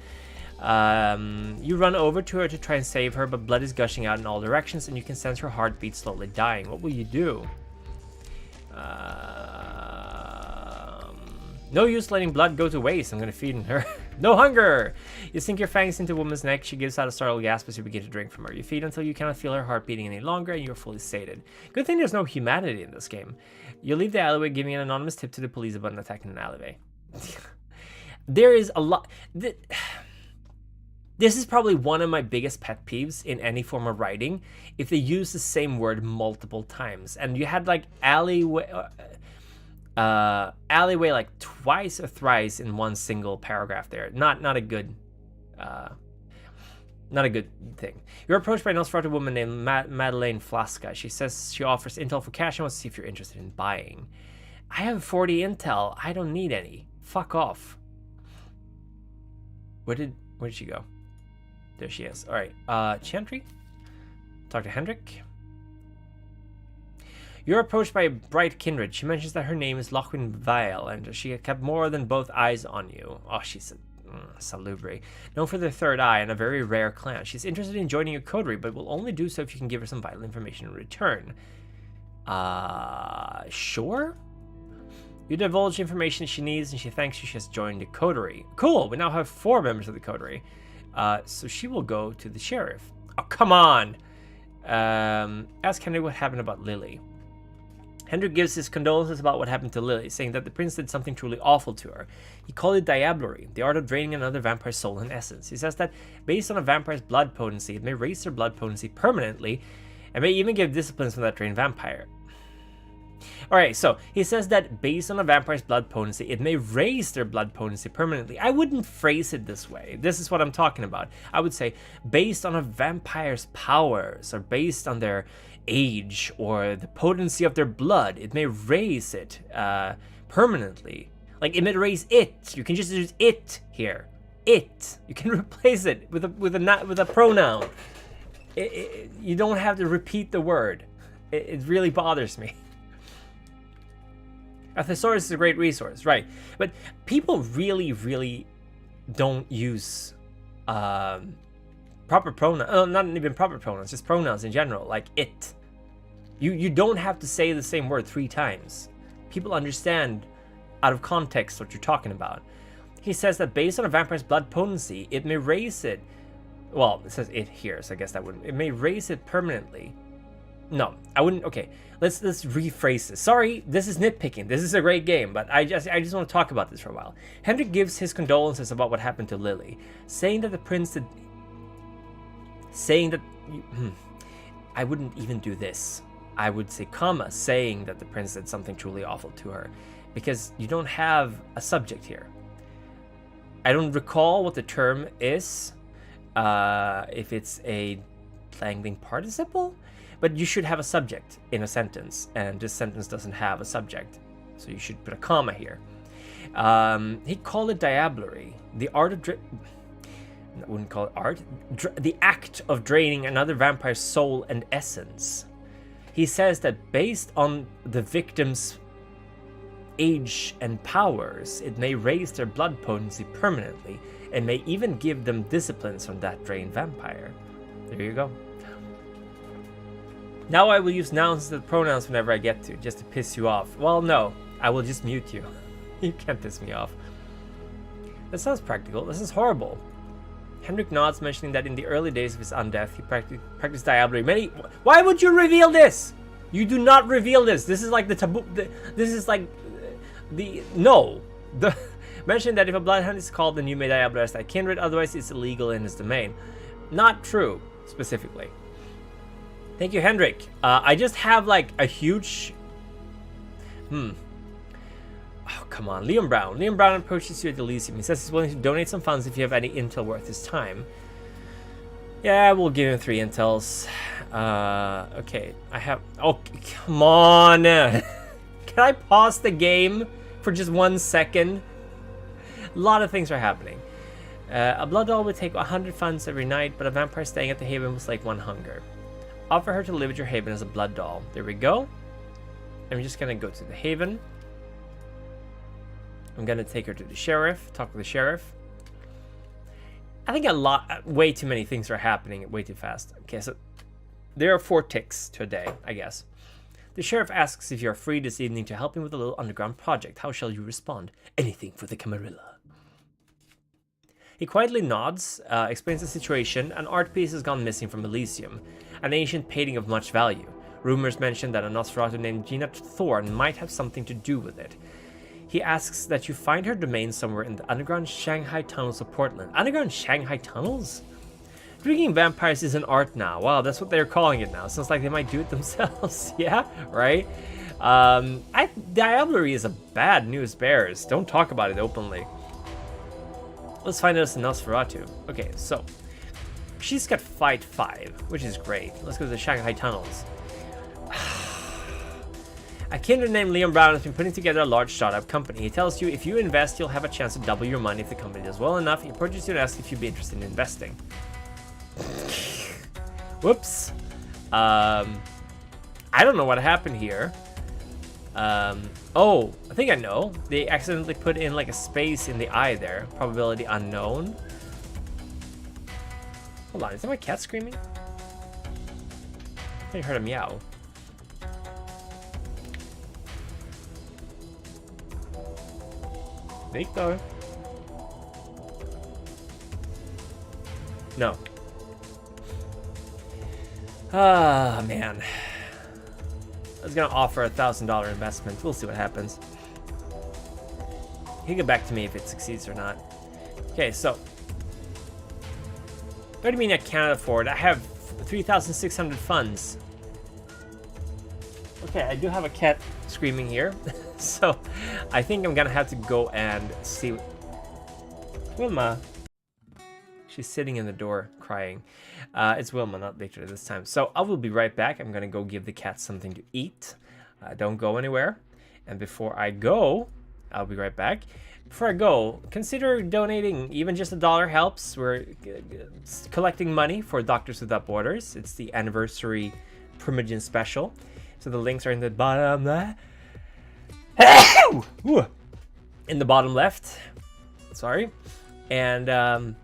You run over to her to try and save her, but blood is gushing out in all directions, and you can sense her heartbeat slowly dying. What will you do? No use letting blood go to waste. I'm gonna feed her. No hunger! You sink your fangs into a woman's neck. She gives out a startled gasp as you begin to drink from her. You feed until you cannot feel her heart beating any longer, and you're fully sated. Good thing there's no humanity in this game. You leave the alleyway, giving an anonymous tip to the police about an attack in an alleyway. There is a lot... This is probably one of my biggest pet peeves in any form of writing, if they use the same word multiple times. And you had like alleyway like twice or thrice in one single paragraph there. Not a good thing. You're approached by a Nosferatu woman named Madeleine Flasca. She says she offers intel for cash and wants to see if you're interested in buying. I have 40 intel. I don't need any. Fuck off. Where did she go? There she is. All right. Chantry? Talk to Hendrik. You're approached by a bright kindred. She mentions that her name is Lochwin Vile, and she kept more than both eyes on you. Oh, she's Salubri. Known for their third eye and a very rare clan. She's interested in joining your coterie, but will only do so if you can give her some vital information in return. Sure? You divulge information she needs, and she thanks you she has joined the coterie. Cool, we now have 4 members of the coterie. So she will go to the sheriff. Oh, come on! Ask Henry what happened about Lily. Hendrik gives his condolences about what happened to Lily, saying that the prince did something truly awful to her. He called it diablerie, the art of draining another vampire's soul and essence. He says that based on a vampire's blood potency, it may raise their blood potency permanently, and may even give disciplines from that drained vampire. Alright, so he says that based on a vampire's blood potency, it may raise their blood potency permanently. I wouldn't phrase it this way. This is what I'm talking about. I would say based on a vampire's powers, or based on their age, or the potency of their blood, it may raise it permanently. Like, it may raise it. You can just use it here. It. You can replace it with a pronoun. You don't have to repeat the word. It really bothers me. A thesaurus is a great resource, right? But people really, really don't use proper pronouns. Not even proper pronouns, just pronouns in general, like it. You don't have to say the same word 3 times. People understand out of context what you're talking about. He says that based on a vampire's blood potency, it may raise it. Well, it says it here, so I guess that wouldn't. It may raise it permanently. No, I wouldn't. Okay, let's rephrase this. Sorry, this is nitpicking. This is a great game, but I just want to talk about this for a while. Hendrik gives his condolences about what happened to Lily, saying that the prince did. Saying that. I wouldn't even do this. I would say comma, saying that the prince did something truly awful to her, because you don't have a subject here. I don't recall what the term is, if it's a plangling participle, but you should have a subject in a sentence, and this sentence doesn't have a subject, so you should put a comma here. He called it diablerie, the art of I wouldn't call it art, the act of draining another vampire's soul and essence. He says that based on the victim's age and powers, it may raise their blood potency permanently, and may even give them disciplines from that drained vampire. There you go. Now I will use nouns instead of pronouns whenever I get to, just to piss you off. Well, no, I will just mute you. You can't piss me off. That sounds practical. This is horrible. Hendrik nods, mentioning that in the early days of his undeath, he practiced diablerie. Why would you reveal this? You do not reveal this. This is like the taboo. This is like no. Mention that if a bloodhunt is called, then you may diablerie that kindred. Otherwise, it's illegal in his domain. Not true, specifically. Thank you, Hendrik. I just have like a huge. Oh, come on. Liam Brown. Liam Brown approaches you at Elysium. He says he's willing to donate some funds if you have any intel worth his time. Yeah, we'll give him 3 intels. Okay. I have... Oh, come on. Can I pause the game for just 1 second? A lot of things are happening. A blood doll would take 100 funds every night, but a vampire staying at the Haven was like 1 hunger. Offer her to live at your Haven as a blood doll. There we go. I'm just gonna go to the Haven. I'm gonna take her to the sheriff, talk to the sheriff. I think way too many things are happening way too fast. Okay, so there are 4 ticks to a day, I guess. The sheriff asks if you are free this evening to help him with a little underground project. How shall you respond? Anything for the Camarilla. He quietly nods, explains the situation. An art piece has gone missing from Elysium, an ancient painting of much value. Rumors mention that a Nosferatu named Gina Thorne might have something to do with it. He asks that you find her domain somewhere in the underground Shanghai tunnels of Portland. Underground Shanghai tunnels? Drinking vampires is an art now. Wow, that's what they're calling it now. Sounds like they might do it themselves. Yeah, right? Diablerie is a bad news bears. Don't talk about it openly. Let's find us in Nosferatu. Okay, so she's got fight 5, which is great. Let's go to the Shanghai tunnels. A kindred named Leon Brown has been putting together a large startup company. He tells you if you invest, you'll have a chance to double your money if the company does well enough. He approaches you and asks if you'd be interested in investing. Whoops. I don't know what happened here. Oh, I think I know. They accidentally put in like a space in the I there. Probability unknown. Hold on, is that my cat screaming? I think I heard a meow. Victor. No. Ah, man. I was gonna offer $1,000 investment. We'll see what happens. He'll get back to me if it succeeds or not. Okay, so. What do you mean I can't afford? I have 3,600 funds. Okay, I do have a cat screaming here. So, I think I'm gonna have to go and see. Wilma. She's sitting in the door crying. It's Wilma, not Victor this time. So I will be right back. I'm gonna go give the cat something to eat. Don't go anywhere. And before I go, I'll be right back. Before I go, consider donating. Even just $1 helps. We're collecting money for Doctors Without Borders. It's the anniversary Primogen special. So the links are in the bottom there. In the bottom left. Sorry. And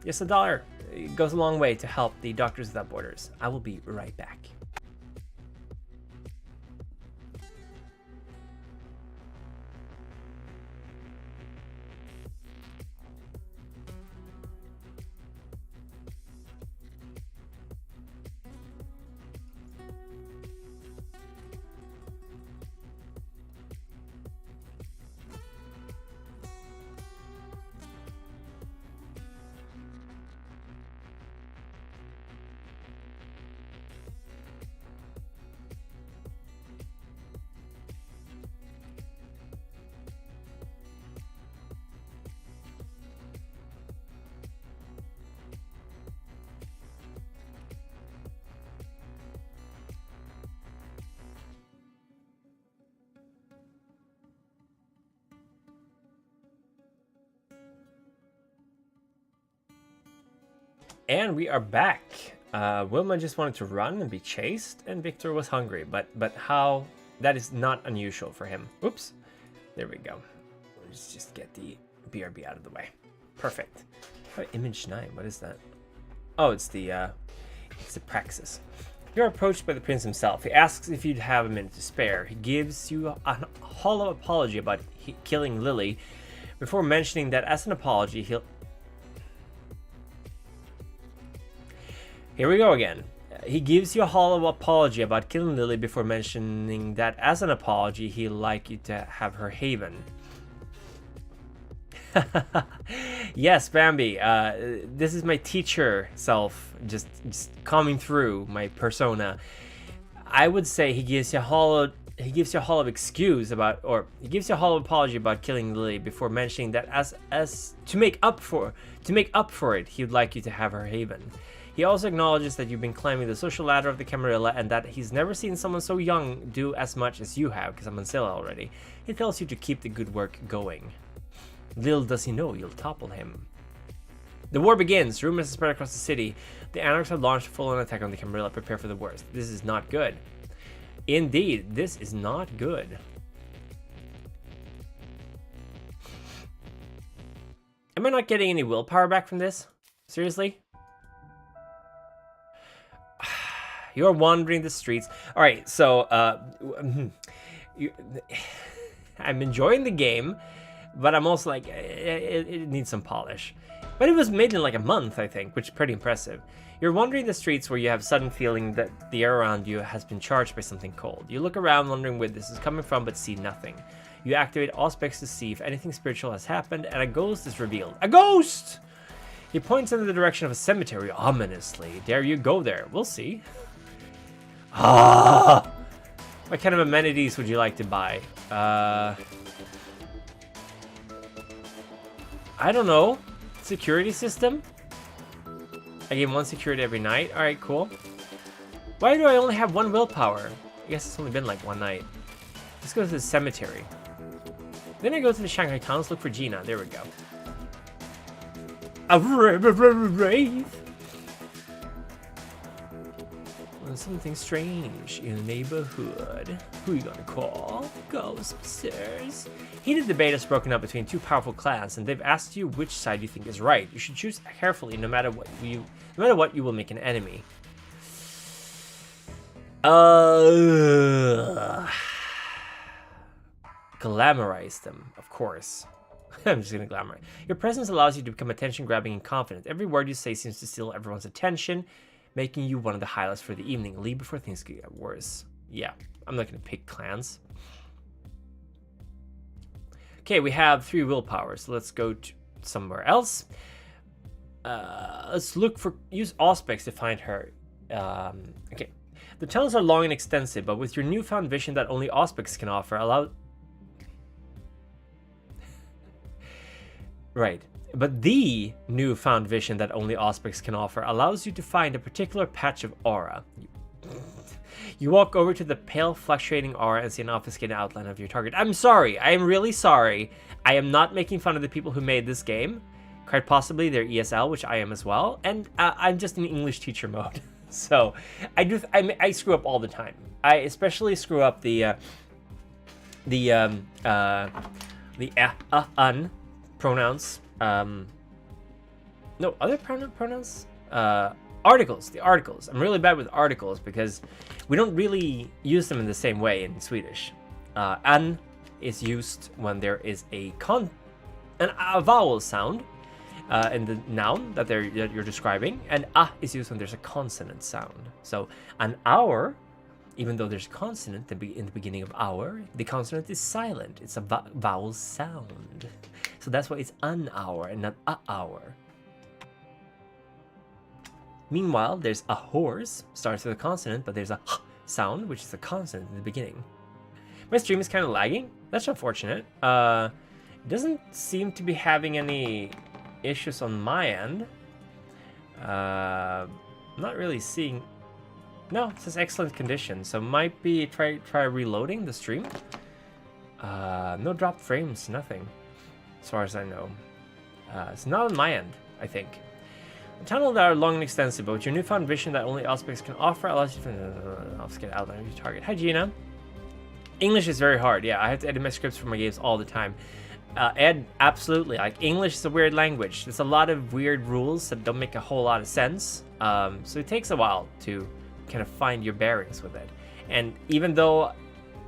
just $1. It goes a long way to help the Doctors Without Borders. I will be right back. And we are back. Wilma just wanted to run and be chased, and Victor was hungry. But how? That is not unusual for him. Oops. There we go. Let's just get the BRB out of the way. Perfect. Oh, image 9. What is that? Oh, it's the Praxis. You're approached by the prince himself. He asks if you'd have a minute to spare. He gives you a hollow apology about killing Lily, before mentioning that as an apology, he'll... Here we go again. He gives you a hollow apology about killing Lily before mentioning that as an apology, he'd like you to have her haven. Yes, Bambi. This is my teacher self just coming through my persona. I would say he gives you a hollow excuse about, or he gives you a hollow apology about killing Lily before mentioning that as to make up for it, he'd like you to have her haven. He also acknowledges that you've been climbing the social ladder of the Camarilla and that he's never seen someone so young do as much as you have, because I'm on sale already. He tells you to keep the good work going. Little does he know you'll topple him. The war begins. Rumors spread across the city. The Anarchs have launched a full-on attack on the Camarilla. Prepare for the worst. This is not good. Indeed, this is not good. Am I not getting any willpower back from this? Seriously? You're wandering the streets. All right, so I'm enjoying the game, but I'm also like, it needs some polish. But it was made in like a month, I think, which is pretty impressive. You're wandering the streets where you have a sudden feeling that the air around you has been charged by something cold. You look around wondering where this is coming from, but see nothing. You activate Auspex to see if anything spiritual has happened, and a ghost is revealed. A ghost! He points in the direction of a cemetery ominously. Dare you go there? We'll see. Ah! What kind of amenities would you like to buy? I don't know. Security system? I gain 1 security every night. Alright, cool. Why do I only have 1 willpower? I guess it's only been like 1 night. Let's go to the cemetery. Then I go to the Shanghai towns, look for Gina. There we go. A wraith. Something strange in the neighborhood. Who are you gonna call? Ghostbusters. Heated debate has broken up between 2 powerful clans, and they've asked you which side you think is right. You should choose carefully, no matter what you will make an enemy. Glamorize them, of course. I'm just gonna glamorize. Your presence allows you to become attention-grabbing and confident. Every word you say seems to steal everyone's attention, making you one of the highlights for the evening. Leave before things get worse. Yeah, I'm not gonna pick clans. Okay, we have 3 willpower, so let's go to somewhere else. Let's look for, use Auspex to find her. Okay. The tunnels are long and extensive, but with your newfound vision that only Auspex can offer, Right. But the newfound vision that only Auspex can offer allows you to find a particular patch of aura. You walk over to the pale, fluctuating aura and see an obfuscated outline of your target. I'm sorry. I am really sorry. I am not making fun of the people who made this game. Quite possibly they're ESL, which I am as well. And I'm just in English teacher mode. So I screw up all the time. I especially screw up the pronouns. No, other pronouns? Articles, the articles. I'm really bad with articles because we don't really use them in the same way in Swedish. An is used when there is a vowel sound in the noun that you're describing, and is used when there's a consonant sound. So an hour, even though there's a consonant in the beginning of hour, the consonant is silent. It's a vowel sound. So that's why it's an hour and not a hour. Meanwhile, there's a horse, starts with a consonant, but there's a sound, which is a consonant in the beginning. My stream is kind of lagging. That's unfortunate. It doesn't seem to be having any issues on my end. I'm not really seeing... No, it says excellent condition, so might be try reloading the stream. No dropped frames, nothing. As far as I know. It's not on my end, I think. The tunnels are long and extensive, but with your newfound vision that only Auspex can offer allows you to obfuscate outline of your target. Hi, Gina. English is very hard. Yeah, I have to edit my scripts for my games all the time. Absolutely. Like, English is a weird language. There's a lot of weird rules that don't make a whole lot of sense. So it takes a while to kind of find your bearings with it. And even though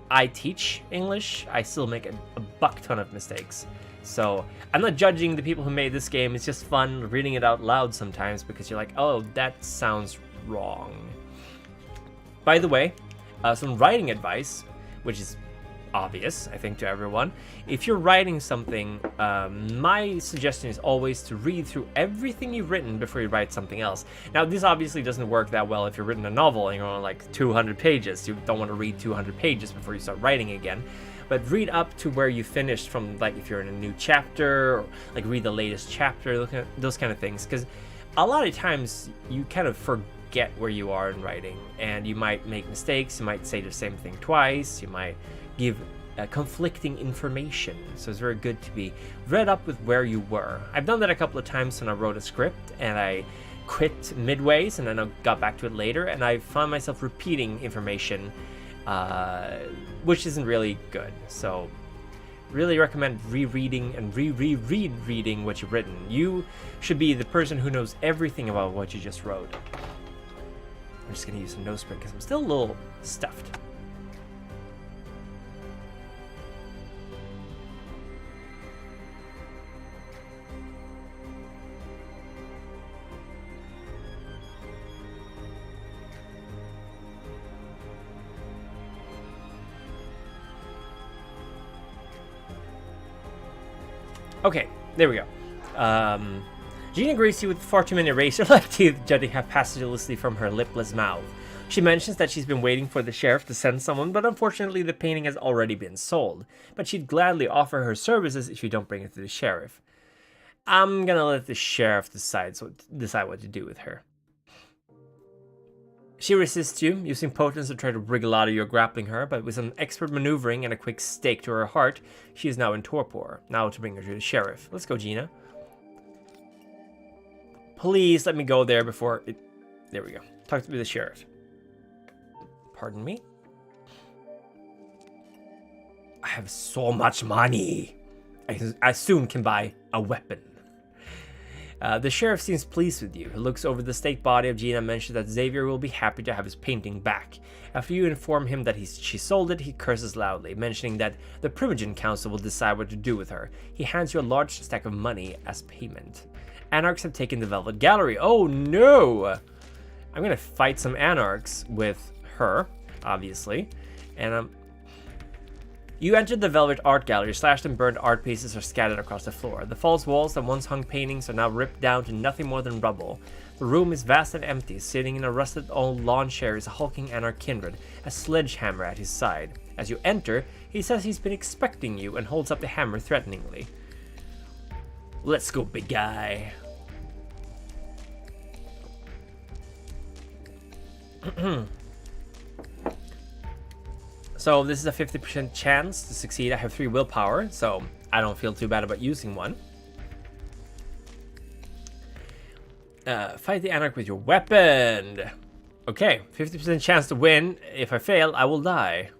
I teach English, I still make a buck ton of mistakes. So I'm not judging the people who made this game. It's just fun reading it out loud sometimes because you're like, oh, that sounds wrong. By the way, some writing advice, which is obvious, I think, to everyone. If you're writing something, my suggestion is always to read through everything you've written before you write something else. Now, this obviously doesn't work that well if you've written a novel and you're on like 200 pages. You don't want to read 200 pages before you start writing again. But read up to where you finished from, like if you're in a new chapter, or like read the latest chapter, look at those kind of things. Because a lot of times you kind of forget where you are in writing, and you might make mistakes. You might say the same thing twice. You might give conflicting information. So it's very good to be read up with where you were. I've done that a couple of times when I wrote a script and I quit midways and then I got back to it later, and I found myself repeating information, which isn't really good. So really recommend rereading and reading what you've written. You should be the person who knows everything about what you just wrote. I'm just gonna use some nose spray because I'm still a little stuffed. Okay, there we go. Gina greets you with far too many razor-like teeth jutting haphazardly from her lipless mouth. She mentions that she's been waiting for the sheriff to send someone, but unfortunately the painting has already been sold. But she'd gladly offer her services if you don't bring it to the sheriff. I'm gonna let the sheriff decide what to do with her. She resists you, using potence to try to wriggle out of your grappling her, but with some expert maneuvering and a quick stake to her heart, she is now in torpor. Now to bring her to the sheriff. Let's go, Gina. Please let me go there before it... There we go. Talk to the sheriff. Pardon me? I have so much money. I soon can buy a weapon. The sheriff seems pleased with you. He looks over the staked body of Gina and mentions that Xavier will be happy to have his painting back. After you inform him that she sold it, he curses loudly, mentioning that the Primogen Council will decide what to do with her. He hands you a large stack of money as payment. Anarchs have taken the Velvet Gallery. Oh no! I'm gonna fight some Anarchs with her, obviously. And you entered the Velvet Art Gallery. Slashed and burned art pieces are scattered across the floor. The false walls that once hung paintings are now ripped down to nothing more than rubble. The room is vast and empty. Sitting in a rusted old lawn chair is a hulking Anarch kindred, a sledgehammer at his side. As you enter, he says he's been expecting you and holds up the hammer threateningly. Let's go, big guy. So this is a 50% chance to succeed. I have 3 willpower, so I don't feel too bad about using one. Fight the Anarch with your weapon. Okay, 50% chance to win. If I fail, I will die.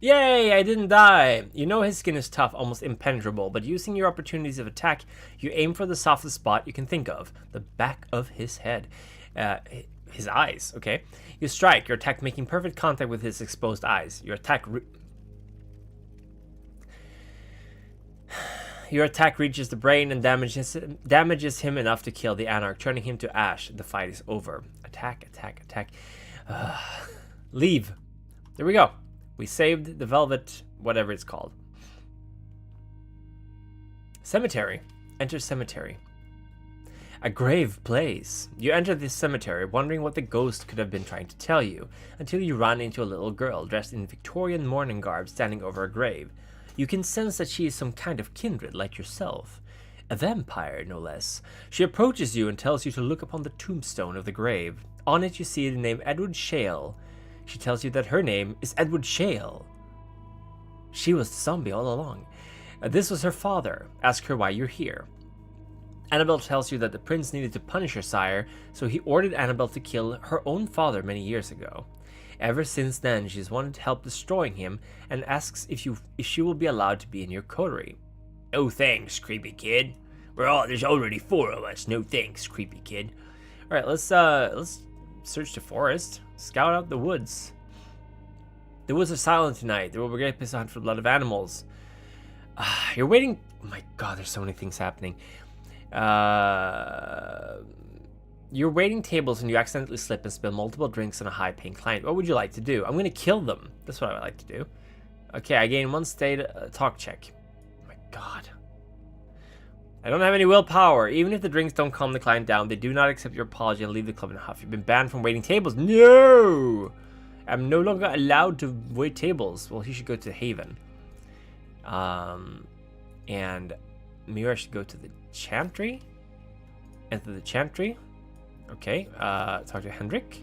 Yay, I didn't die. You know his skin is tough, almost impenetrable, but using your opportunities of attack, you aim for the softest spot you can think of, the back of his head. His eyes, okay? You strike, your attack making perfect contact with his exposed eyes. Your attack reaches the brain and damages him enough to kill the Anarch, turning him to ash. The fight is over. Attack, attack, attack. Leave. There we go. We saved the Velvet, whatever it's called. Cemetery. Enter cemetery. A grave place. You enter this cemetery wondering what the ghost could have been trying to tell you, until you run into a little girl dressed in Victorian mourning garb standing over a grave. You can sense that she is some kind of kindred like yourself. A vampire, no less. She approaches you and tells you to look upon the tombstone of the grave. On it you see the name Edward Shale. She tells you that her name is Edward Shale. She was the zombie all along. This was her father. Ask her why you're here. Annabelle tells you that the prince needed to punish her sire, so he ordered Annabelle to kill her own father many years ago. Ever since then, she's wanted help destroying him and asks if she will be allowed to be in your coterie. No thanks, creepy kid. There's already 4 of us. No thanks, creepy kid. All right, let's search the forest. Scout out the woods. The woods are silent tonight. There will be a great place to hunt for the blood of animals. You're waiting. Oh my God, there's so many things happening. You're waiting tables and you accidentally slip and spill multiple drinks on a high-paying client. What would you like to do? I'm going to kill them. That's what I would like to do. Okay, I gain 1 state talk check. Oh my God. I don't have any willpower. Even if the drinks don't calm the client down, they do not accept your apology and leave the club in a huff. You've been banned from waiting tables. No! I'm no longer allowed to wait tables. Well, he should go to Haven. And maybe I should go to the Chantry. Enter the Chantry. Okay, talk to Hendrik.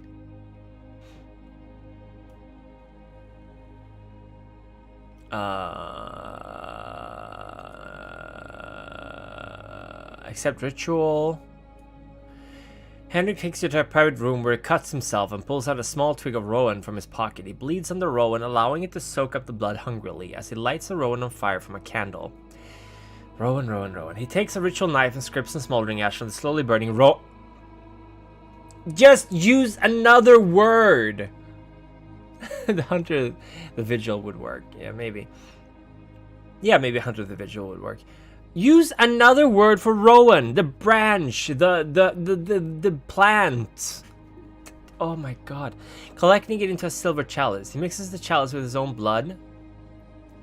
Accept ritual. Hendrik takes you to a private room where he cuts himself and pulls out a small twig of rowan from his pocket. He bleeds on the rowan, allowing it to soak up the blood hungrily as he lights the rowan on fire from a candle. Rowan, rowan, rowan. He takes a ritual knife and scrapes some smoldering ash on the slowly burning Just use another word! The Hunter the Vigil would work. Yeah, maybe. Yeah, maybe Hunter the Vigil would work. Use another word for rowan. The branch. The plant. Oh my God. Collecting it into a silver chalice. He mixes the chalice with his own blood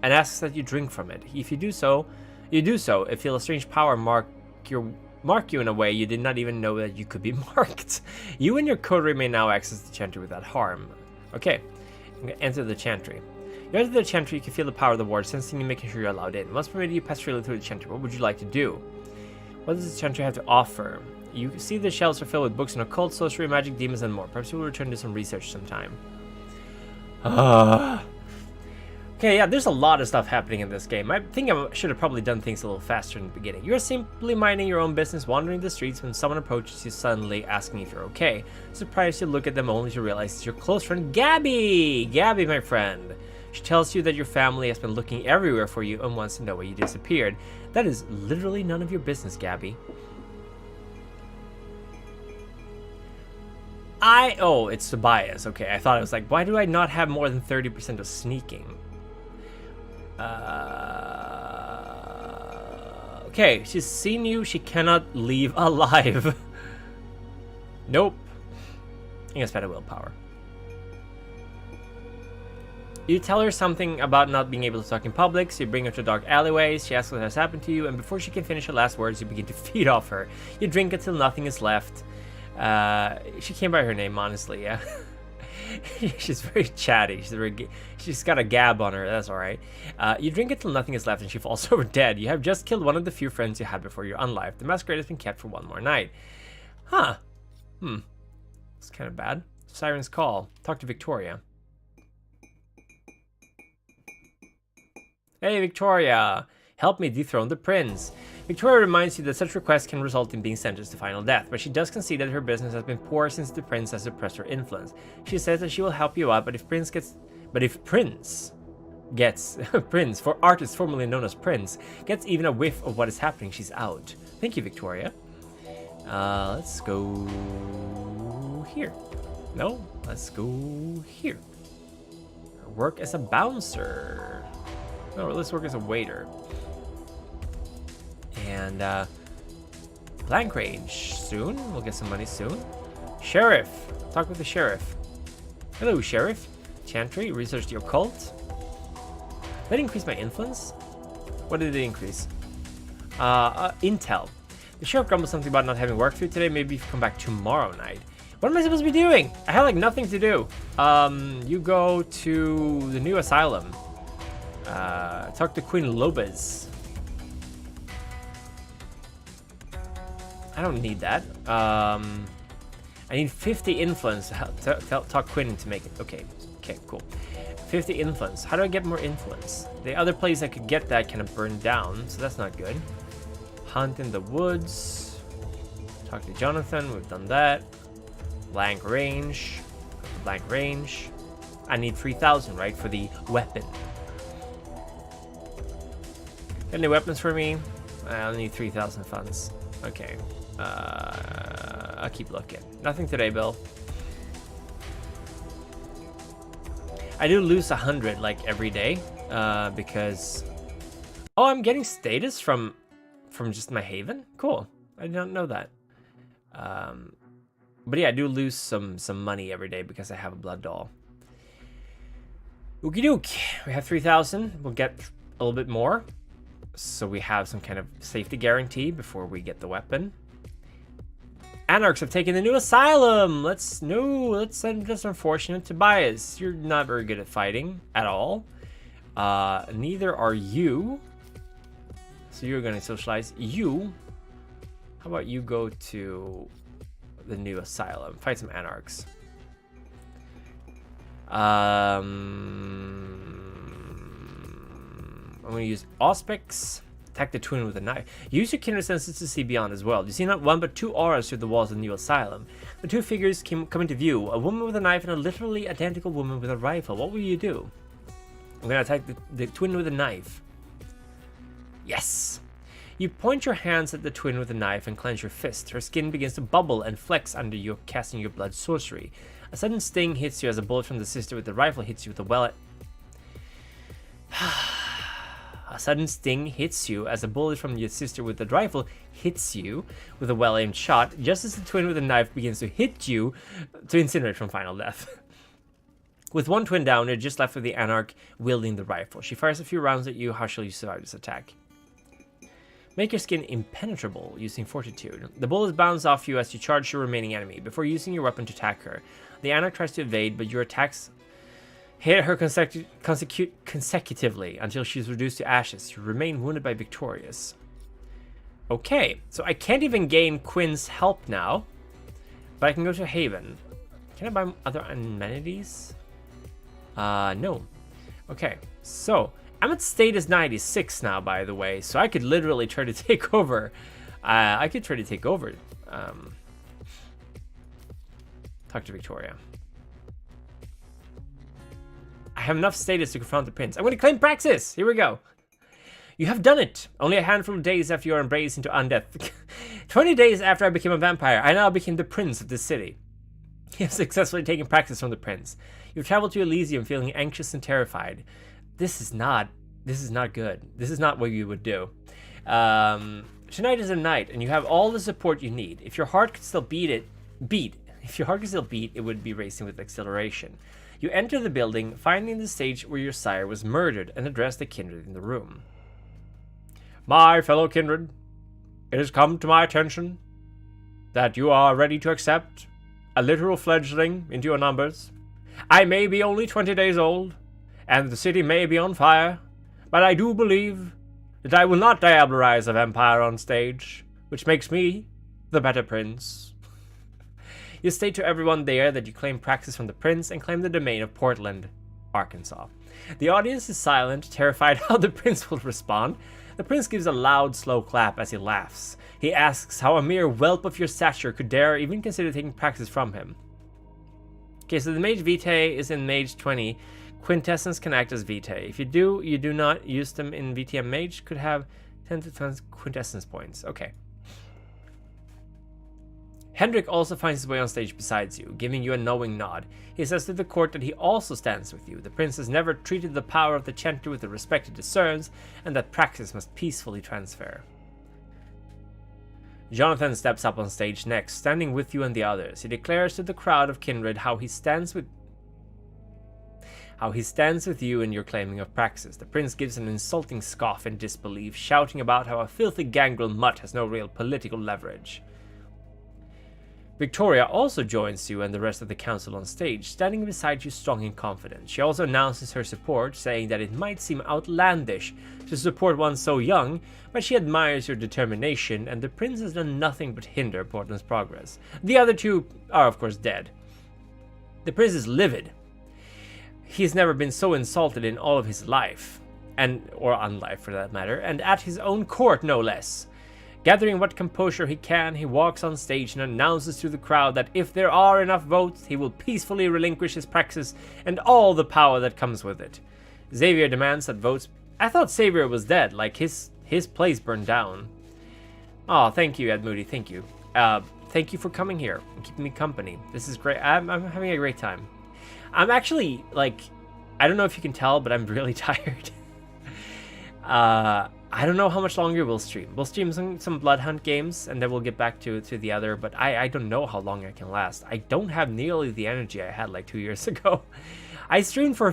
and asks that you drink from it. If you do so, it feels a strange power mark you in a way you did not even know that you could be marked. You and your coterie may now access the chantry without harm. Okay, enter the chantry. You enter the chantry, you can feel the power of the ward, sensing and making sure you're allowed in. Once permitted, you pass freely through the chantry. What would you like to do? What does the chantry have to offer? You see the shelves are filled with books on occult, sorcery, magic, demons, and more. Perhaps you will return to some research sometime. Okay, yeah, there's a lot of stuff happening in this game. I think I should have probably done things a little faster in the beginning. You're simply minding your own business, wandering the streets when someone approaches you suddenly asking if you're okay. Surprised, you look at them only to realize it's your close friend Gabby! Gabby, my friend. She tells you that your family has been looking everywhere for you and wants to know why you disappeared. That is literally none of your business, Gabby. Oh, it's Tobias. Okay, I thought it was like, why do I not have more than 30% of sneaking? Okay, she's seen you. She cannot leave alive. Nope. I guess better willpower. You tell her something about not being able to talk in public, so you bring her to dark alleyways. She asks what has happened to you, and before she can finish her last words, you begin to feed off her. You drink until nothing is left. She came by her name, honestly, yeah. She's very chatty. She's got a gab on her. That's all right. You drink until nothing is left, and she falls over dead. You have just killed one of the few friends you had before your unlife. The masquerade has been kept for one more night. Huh. It's kind of bad. Siren's call. Talk to Victoria. Hey, Victoria. Help me dethrone the prince. Victoria reminds you that such requests can result in being sentenced to final death, but she does concede that her business has been poor since the prince has suppressed her influence. She says that she will help you out, but if Prince for artists formerly known as Prince, gets even a whiff of what is happening, she's out. Thank you, Victoria. Let's go here. No, let's go here. Work as a bouncer. No, let's work as a waiter. And blank range soon. We'll get some money soon. Sheriff. Talk with the sheriff. Hello, sheriff. Chantry. Research the occult. Did it increase my influence? What did it increase? Intel. The sheriff grumbled something about not having work for you today. Maybe you come back tomorrow night. What am I supposed to be doing? I have like nothing to do. You go to the new asylum. Talk to Queen Lopez. I don't need that. I need 50 influence to talk Quinn into make it. Okay, cool. 50 influence. How do I get more influence? The other place I could get that kind of burned down, so that's not good. Hunt in the woods. Talk to Jonathan. We've done that. Blank range. Blank range. I need 3,000, right, for the weapon. Got any weapons for me? I'll need 3,000 funds. Okay. I'll keep looking. Nothing today, Bill. I do lose 100 like every day because I'm getting status from just my haven. Cool. I didn't know that. But yeah, I do lose some money every day because I have a blood doll. Okie doke. We have 3,000. We'll get a little bit more, so we have some kind of safety guarantee before we get the weapon. Anarchs have taken the new asylum. That's unfortunate. Tobias, you're not very good at fighting at all. Neither are you. So you're gonna socialize. You. How about you go to the new asylum? Fight some anarchs. I'm gonna use Auspex. Attack the twin with a knife. Use your kindred senses to see beyond as well. You see not one but two auras through the walls of the new asylum. The two figures come into view. A woman with a knife and a literally identical woman with a rifle. What will you do? I'm gonna attack the twin with a knife. Yes! You point your hands at the twin with a knife and clench your fist. Her skin begins to bubble and flex under you, casting your blood sorcery. A sudden sting hits you as a bullet from the sister with the rifle hits you with a well. A sudden sting hits you as a bullet from your sister with the rifle hits you with a well-aimed shot, just as the twin with the knife begins to hit you to incinerate from final death. With one twin down, you're just left with the Anarch wielding the rifle. She fires a few rounds at you. How shall you survive this attack? Make your skin impenetrable using Fortitude. The bullets bounce off you as you charge your remaining enemy. Before using your weapon to attack her, the Anarch tries to evade, but your attacks hit her consecutively until she's reduced to ashes. You remain wounded by victorious. Okay, so I can't even gain Quinn's help now, but I can go to Haven. Can I buy other amenities? No. Okay, so I'm at status 96 now, by the way, so I could literally try to take over. Talk to Victoria. I have enough status to confront the prince. I'm going to claim Praxis. Here we go. You have done it. Only a handful of days after your embrace into undeath. 20 days after I became a vampire, I now became the prince of this city. You have successfully taken Praxis from the prince. You've traveled to Elysium feeling anxious and terrified. This is not good. This is not what you would do. Tonight is a night, and you have all the support you need. If your heart could still beat, it would be racing with exhilaration. You enter the building, finding the stage where your sire was murdered, and address the kindred in the room. My fellow kindred, it has come to my attention that you are ready to accept a literal fledgling into your numbers. I may be only 20 days old, and the city may be on fire, but I do believe that I will not diabolise a vampire on stage, which makes me the better prince. You state to everyone there that you claim Praxis from the prince and claim the domain of Portland, Arkansas. The audience is silent, terrified how the prince will respond. The prince gives a loud, slow clap as he laughs. He asks how a mere whelp of your stature could dare even consider taking Praxis from him. Okay, so the Mage Vitae is in Mage 20. Quintessence can act as Vitae. If you do not use them in VTM Mage, could have 10 to 10 Quintessence points. Okay. Hendrik also finds his way on stage besides you, giving you a knowing nod. He says to the court that he also stands with you. The prince has never treated the power of the Chanter with the respect it deserves, and that Praxis must peacefully transfer. Jonathan steps up on stage next, standing with you and the others. He declares to the crowd of kindred how he stands with you in your claiming of Praxis. The prince gives an insulting scoff in disbelief, shouting about how a filthy gangrel mutt has no real political leverage. Victoria also joins you and the rest of the council on stage, standing beside you strong and confident. She also announces her support, saying that it might seem outlandish to support one so young, but she admires your determination, and the prince has done nothing but hinder Portland's progress. The other two are, of course, dead. The prince is livid. He's never been so insulted in all of his life, or unlife for that matter, and at his own court, no less. Gathering what composure he can, he walks on stage and announces to the crowd that if there are enough votes, he will peacefully relinquish his Praxis and all the power that comes with it. Xavier demands that votes... I thought Xavier was dead, like his place burned down. Oh, thank you, Ed Moody, thank you. Thank you for coming here and keeping me company. This is great. I'm having a great time. I'm actually, like, I don't know if you can tell, but I'm really tired. I don't know how much longer we'll stream. We'll stream some Bloodhunt games, and then we'll get back to the other, but I don't know how long I can last. I don't have nearly the energy I had like 2 years ago. I streamed for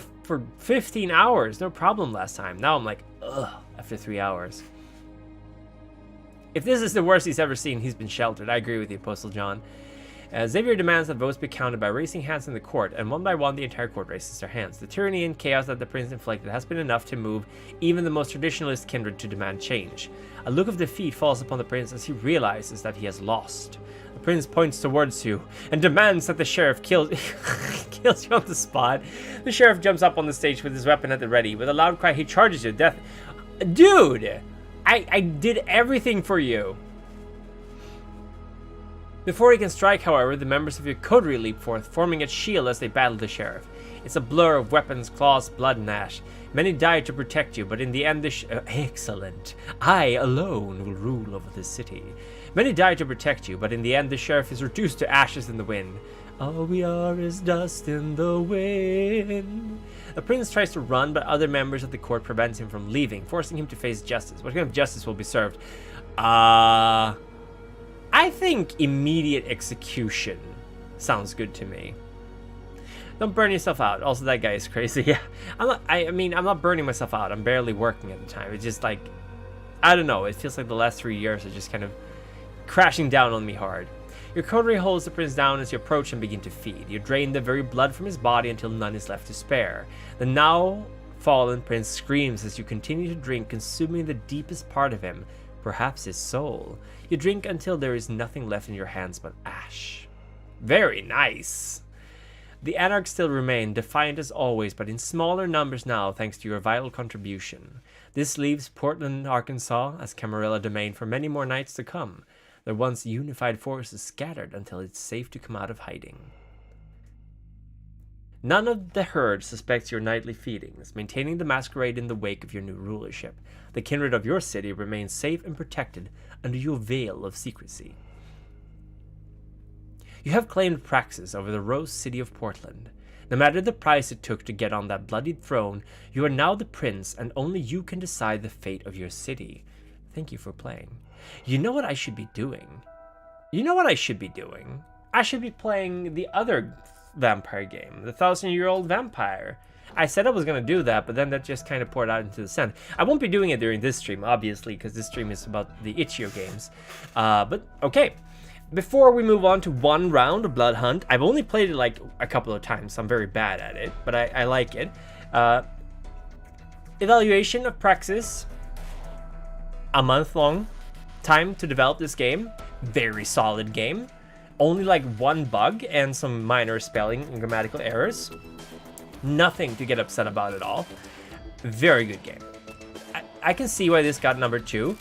15 hours, no problem last time. Now I'm like, ugh, after 3 hours. If this is the worst he's ever seen, he's been sheltered. I agree with you, Postal John. Xavier demands that votes be counted by raising hands in the court, and one by one the entire court raises their hands. The tyranny and chaos that the prince inflicted has been enough to move even the most traditionalist kindred to demand change. A look of defeat falls upon the prince as he realizes that he has lost. The prince points towards you and demands that the sheriff kills you on the spot. The sheriff jumps up on the stage with his weapon at the ready. With a loud cry, he charges you to death. Dude! I did everything for you! Before he can strike, however, the members of your coterie leap forth, forming a shield as they battle the sheriff. It's a blur of weapons, claws, blood, and ash. Many die to protect you, but in the end excellent. I alone will rule over this city. Many die to protect you, but in the end the sheriff is reduced to ashes in the wind. All we are is dust in the wind. The prince tries to run, but other members of the court prevent him from leaving, forcing him to face justice. What kind of justice will be served? I think immediate execution sounds good to me. Don't burn yourself out. Also, that guy is crazy. Yeah, I mean, I'm not burning myself out. I'm barely working at the time. It's just like, I don't know. It feels like the last 3 years are just kind of crashing down on me hard. Your coterie holds the prince down as you approach and begin to feed. You drain the very blood from his body until none is left to spare. The now fallen prince screams as you continue to drink, consuming the deepest part of him, perhaps his soul. You drink until there is nothing left in your hands but ash. Very nice. The Anarchs still remain, defiant as always, but in smaller numbers now thanks to your vital contribution. This leaves Portland, Arkansas as Camarilla domain for many more nights to come. Their once unified force is scattered until it's safe to come out of hiding. None of the herd suspects your nightly feedings, maintaining the masquerade in the wake of your new rulership. The kindred of your city remains safe and protected under your veil of secrecy. You have claimed Praxis over the Rose City of Portland. No matter the price it took to get on that bloodied throne, you are now the prince, and only you can decide the fate of your city. Thank you for playing. You know what I should be doing? I should be playing the other vampire game, the 1,000-year-old vampire. I said I was going to do that, but then that just kind of poured out into the sand. I won't be doing it during this stream, obviously, because this stream is about the Itch.io games. But, okay. Before we move on to one round of Bloodhunt, I've only played it like a couple of times, so I'm very bad at it, but I like it. Evaluation of Praxis. A month-long time to develop this game. Very solid game. Only like one bug and some minor spelling and grammatical errors. Nothing to get upset about at all. Very good game. I can see why this got number 2.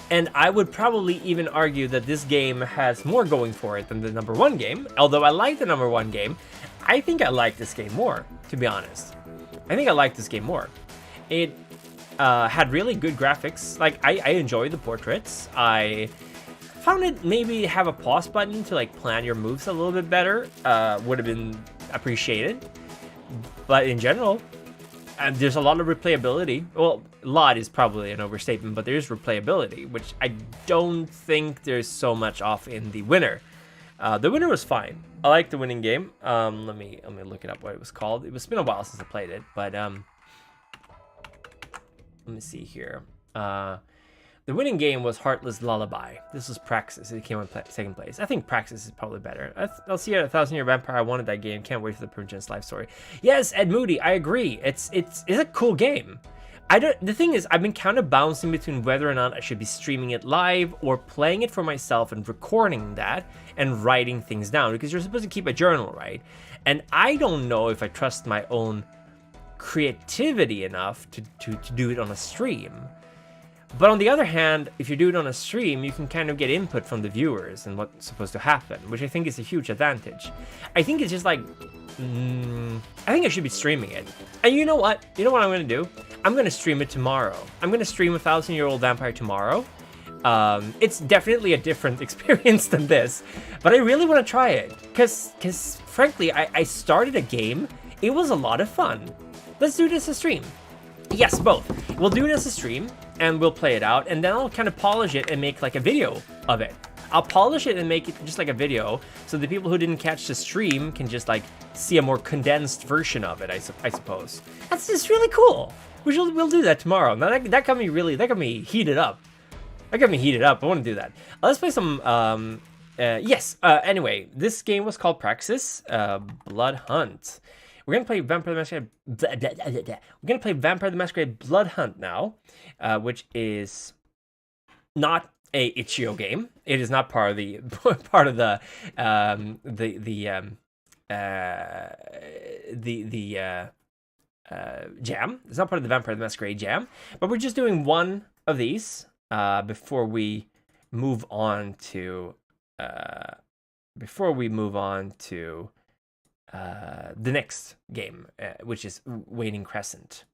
And I would probably even argue that this game has more going for it than the number 1 game. Although I like the number 1 game, I think I like this game more, to be honest. I think I like this game more. It had really good graphics. Like, I enjoyed the portraits. I found it maybe have a pause button to like plan your moves a little bit better. Would have been appreciated. But in general, there's a lot of replayability. Well, a lot is probably an overstatement, but there's replayability, which I don't think there's so much off in the winner. The winner was fine. I like the winning game. Let me look it up what it was called. It's been a while since I played it, but let me see here. The winning game was Heartless Lullaby. This was Praxis. It came in second place. I think Praxis is probably better. I'll see you at 1,000-Year Vampire. I wanted that game. Can't wait for the Primogen's life story. Yes, Ed Moody. I agree. It's a cool game. The thing is, I've been kind of bouncing between whether or not I should be streaming it live or playing it for myself and recording that and writing things down, because you're supposed to keep a journal, right? And I don't know if I trust my own creativity enough to do it on a stream. But on the other hand, if you do it on a stream, you can kind of get input from the viewers and what's supposed to happen, which I think is a huge advantage. I think it's just like, I think I should be streaming it. And you know what? You know what I'm going to do? I'm going to stream it tomorrow. I'm going to stream 1,000-Year-Old Vampire tomorrow. It's definitely a different experience than this, but I really want to try it. Because frankly, I started a game. It was a lot of fun. Let's do this as a stream. Yes, both. We'll do it as a stream, and we'll play it out, and then I'll kind of polish it and make like a video of it. I'll polish it and make it just like a video, so the people who didn't catch the stream can just like see a more condensed version of it, I suppose. That's just really cool. We'll do that tomorrow. Now that got me heated up. That got me heated up. I want to do that. Let's play some, anyway, this game was called Praxis, Bloodhunt. We're gonna play Vampire the Masquerade. We're gonna play Vampire the Masquerade Bloodhunt now, which is not a Itch.io game. It is not part of the jam. It's not part of the Vampire the Masquerade jam. But we're just doing one of these before we move on to the next game, which is Waning Crescent.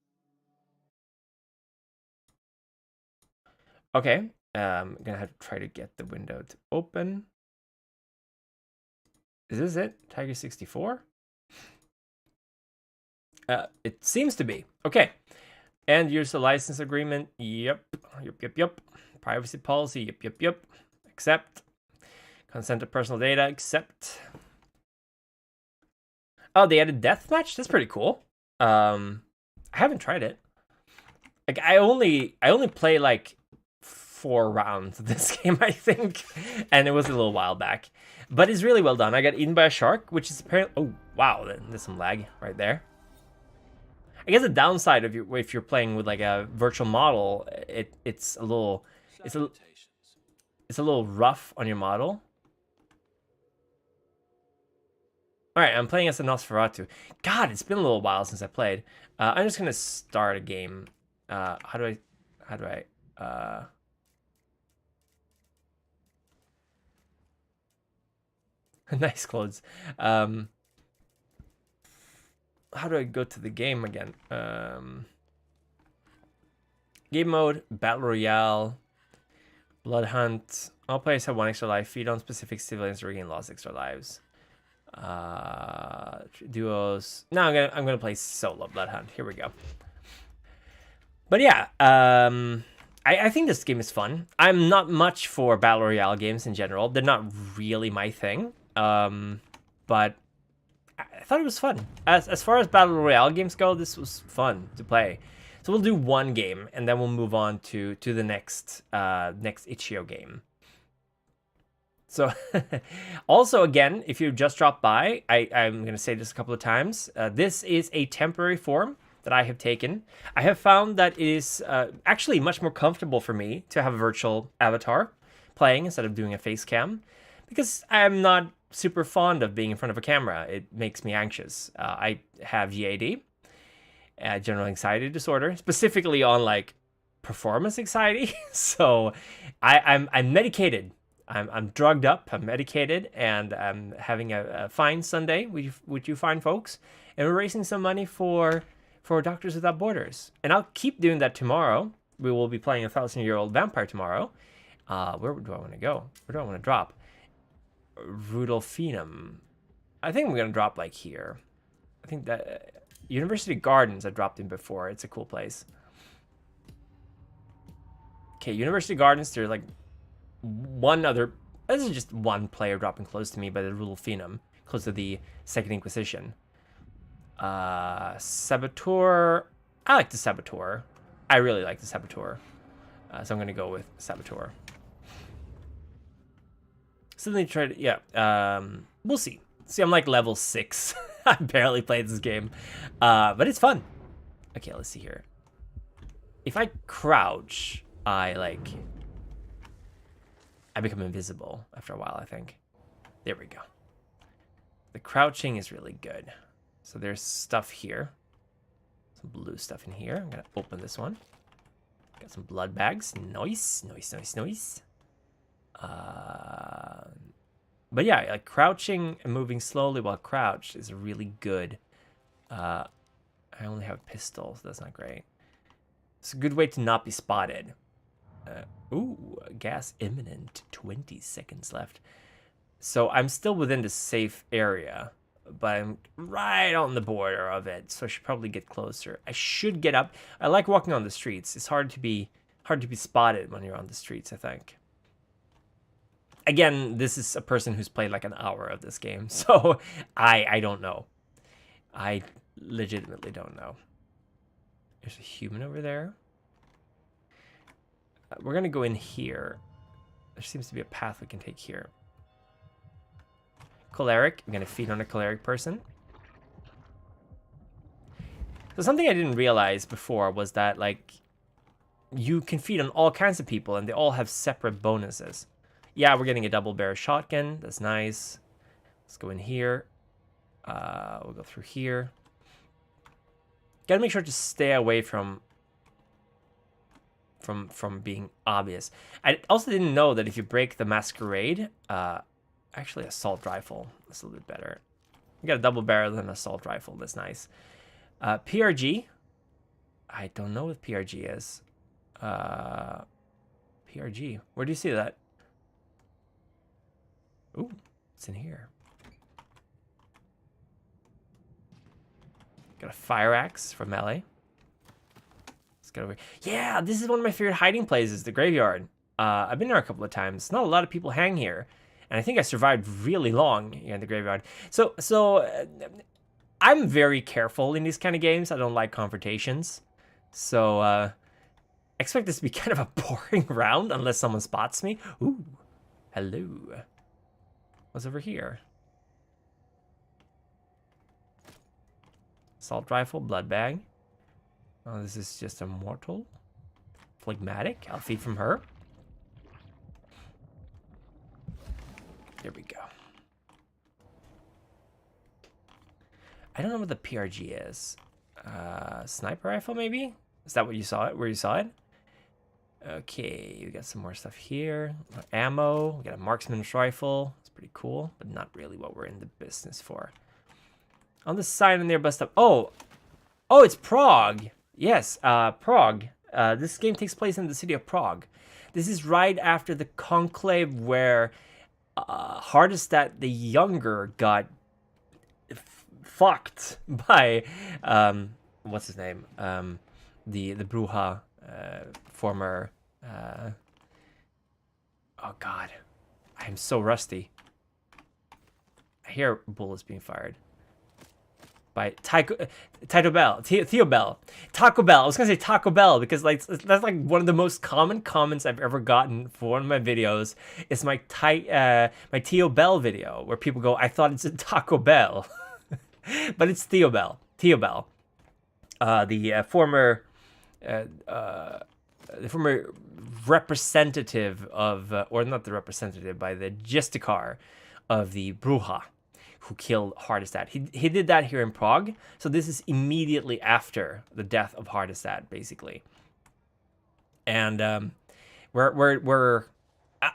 Okay, I'm gonna have to try to get the window to open. Is this it? Tiger 64? It seems to be. Okay. And use the license agreement. Yep. Privacy policy. Yep. Accept. Consent to personal data. Accept. Oh, they added deathmatch? That's pretty cool. I haven't tried it. Like I only play like 4 rounds of this game, I think, and it was a little while back. But it's really well done. I got eaten by a shark, which is apparently... Oh, wow, there's some lag right there. I guess the downside of if you're playing with like a virtual model, it's a little rough on your model. All right, I'm playing as a Nosferatu. God, it's been a little while since I played. I'm just gonna start a game. How do I? Nice clothes. How do I go to the game again? Game mode, Battle Royale, Bloodhunt. All players have 1 extra life. Feed on specific civilians to regain lost extra lives. Duos. No, I'm gonna play solo Bloodhunt. Here we go. But yeah, I think this game is fun. I'm not much for Battle Royale games in general. They're not really my thing. But I thought it was fun. As far as Battle Royale games go, this was fun to play. So we'll do one game, and then we'll move on to the next itch.io game. So, also, again, if you just dropped by, I'm going to say this a couple of times. This is a temporary form that I have taken. I have found that it is actually much more comfortable for me to have a virtual avatar playing instead of doing a face cam, because I'm not super fond of being in front of a camera. It makes me anxious. I have GAD, general anxiety disorder, specifically on like performance anxiety. So I'm medicated. I'm drugged up, I'm medicated, and I'm having a fine Sunday with you fine folks, and we're raising some money for Doctors Without Borders. And I'll keep doing that tomorrow. We will be playing 1,000-year-old vampire tomorrow. Where do I want to go? Where do I want to drop? Rudolfinum. I think I'm going to drop like here. I think that University Gardens I dropped in before. It's a cool place. Okay, University Gardens, there's like one other... This is just one player dropping close to me by the Rudolfinum, close to the Second Inquisition. Saboteur. I like the Saboteur. I really like the Saboteur. So I'm going to go with Saboteur. Suddenly tried to, yeah. We'll see. See, I'm like level 6. I barely played this game. But it's fun. Okay, let's see here. If I crouch, I become invisible after a while, I think. There we go. The crouching is really good. So there's stuff here. Some blue stuff in here. I'm going to open this one. Got some blood bags. Nice. Nice, nice, nice. But yeah, like crouching and moving slowly while crouched is really good. I only have a pistol, so that's not great. It's a good way to not be spotted. Ooh, gas imminent. 20 seconds left. So I'm still within the safe area, but I'm right on the border of it, so I should probably get closer. I should get up. I like walking on the streets. It's hard to be spotted when you're on the streets, I think. Again, this is a person who's played like an hour of this game, so I don't know. I legitimately don't know. There's a human over there. We're going to go in here. There seems to be a path we can take here. Choleric. I'm going to feed on a choleric person. So something I didn't realize before was that, like, you can feed on all kinds of people, and they all have separate bonuses. Yeah, we're getting a double barrel shotgun. That's nice. Let's go in here. We'll go through here. Gotta make sure to stay away from being obvious. I also didn't know that if you break the masquerade, actually assault rifle, that's a little bit better. We got a double barrel and an assault rifle. That's nice. PRG. I don't know what PRG is. PRG. Where do you see that? Ooh, it's in here. Got a fire axe from melee. Let's get over. Yeah, this is one of my favorite hiding places, the graveyard. I've been there a couple of times. Not a lot of people hang here, and I think I survived really long here in the graveyard. So I'm very careful in these kind of games. I don't like confrontations. So, expect this to be kind of a boring round unless someone spots me. Ooh, hello. What's over here? Assault rifle, blood bag. Oh, this is just a mortal. Phlegmatic. I'll feed from her. There we go. I don't know what the PRG is. Sniper rifle, maybe? Is that what you saw it? Where you saw it? Okay, we got some more stuff here. More ammo. We got a marksman's rifle. It's pretty cool, but not really what we're in the business for. On the side and nearby stuff. Oh, it's Prague. Yes, Prague. This game takes place in the city of Prague. This is right after the conclave where Hardestat the Younger got fucked by what's his name? The Bruja former. Oh God, I am so rusty. I hear bullets being fired. By Taco Bell, Theo Bell, Taco Bell. I was gonna say Taco Bell because like that's like one of the most common comments I've ever gotten for one of my videos. It's my Theo Bell video where people go, "I thought it's a Taco Bell," but it's Theo Bell. Theo Bell, the former representative of, or not the representative, by the Justicar of the Bruja, who killed Hardestat. He did that here in Prague. So this is immediately after the death of Hardestat, basically. And I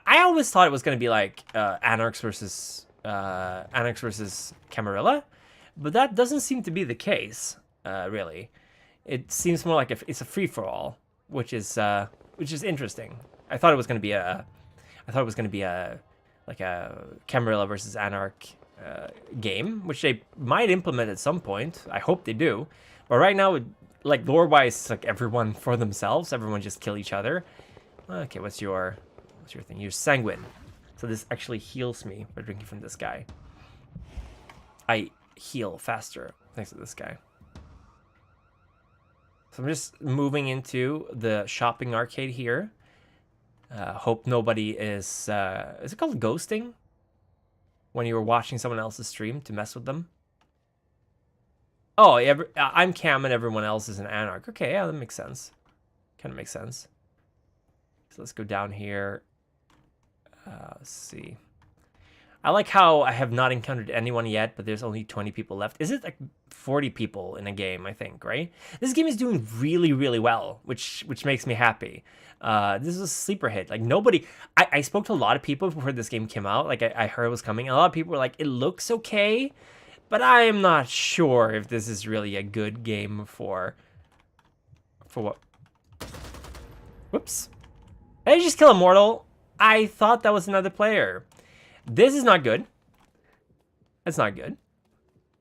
always thought it was going to be like Anarchs versus Camarilla, but that doesn't seem to be the case, really. It seems more like it's a free for all, which is interesting. I thought it was going to be a like a Camarilla versus Anarch game, which they might implement at some point. I hope they do. But right now, like lore-wise, like everyone for themselves. Everyone just kill each other. Okay, what's your thing? You're sanguine. So this actually heals me by drinking from this guy. I heal faster thanks to this guy. So I'm just moving into the shopping arcade here. Hope nobody is it called ghosting? When you were watching someone else's stream to mess with them? Oh, I'm Cam and everyone else is an Anarch. Okay, yeah, that makes sense. Kind of makes sense. So let's go down here. Let's see. I like how I have not encountered anyone yet, but there's only 20 people left. Is it like 40 people in a game, I think, right? This game is doing really, really well, which makes me happy. This is a sleeper hit. Like nobody, I spoke to a lot of people before this game came out. Like I heard it was coming. A lot of people were like, it looks okay, but I am not sure if this is really a good game for what? Whoops. Did I just kill a mortal? I thought that was another player. This is not good. That's not good.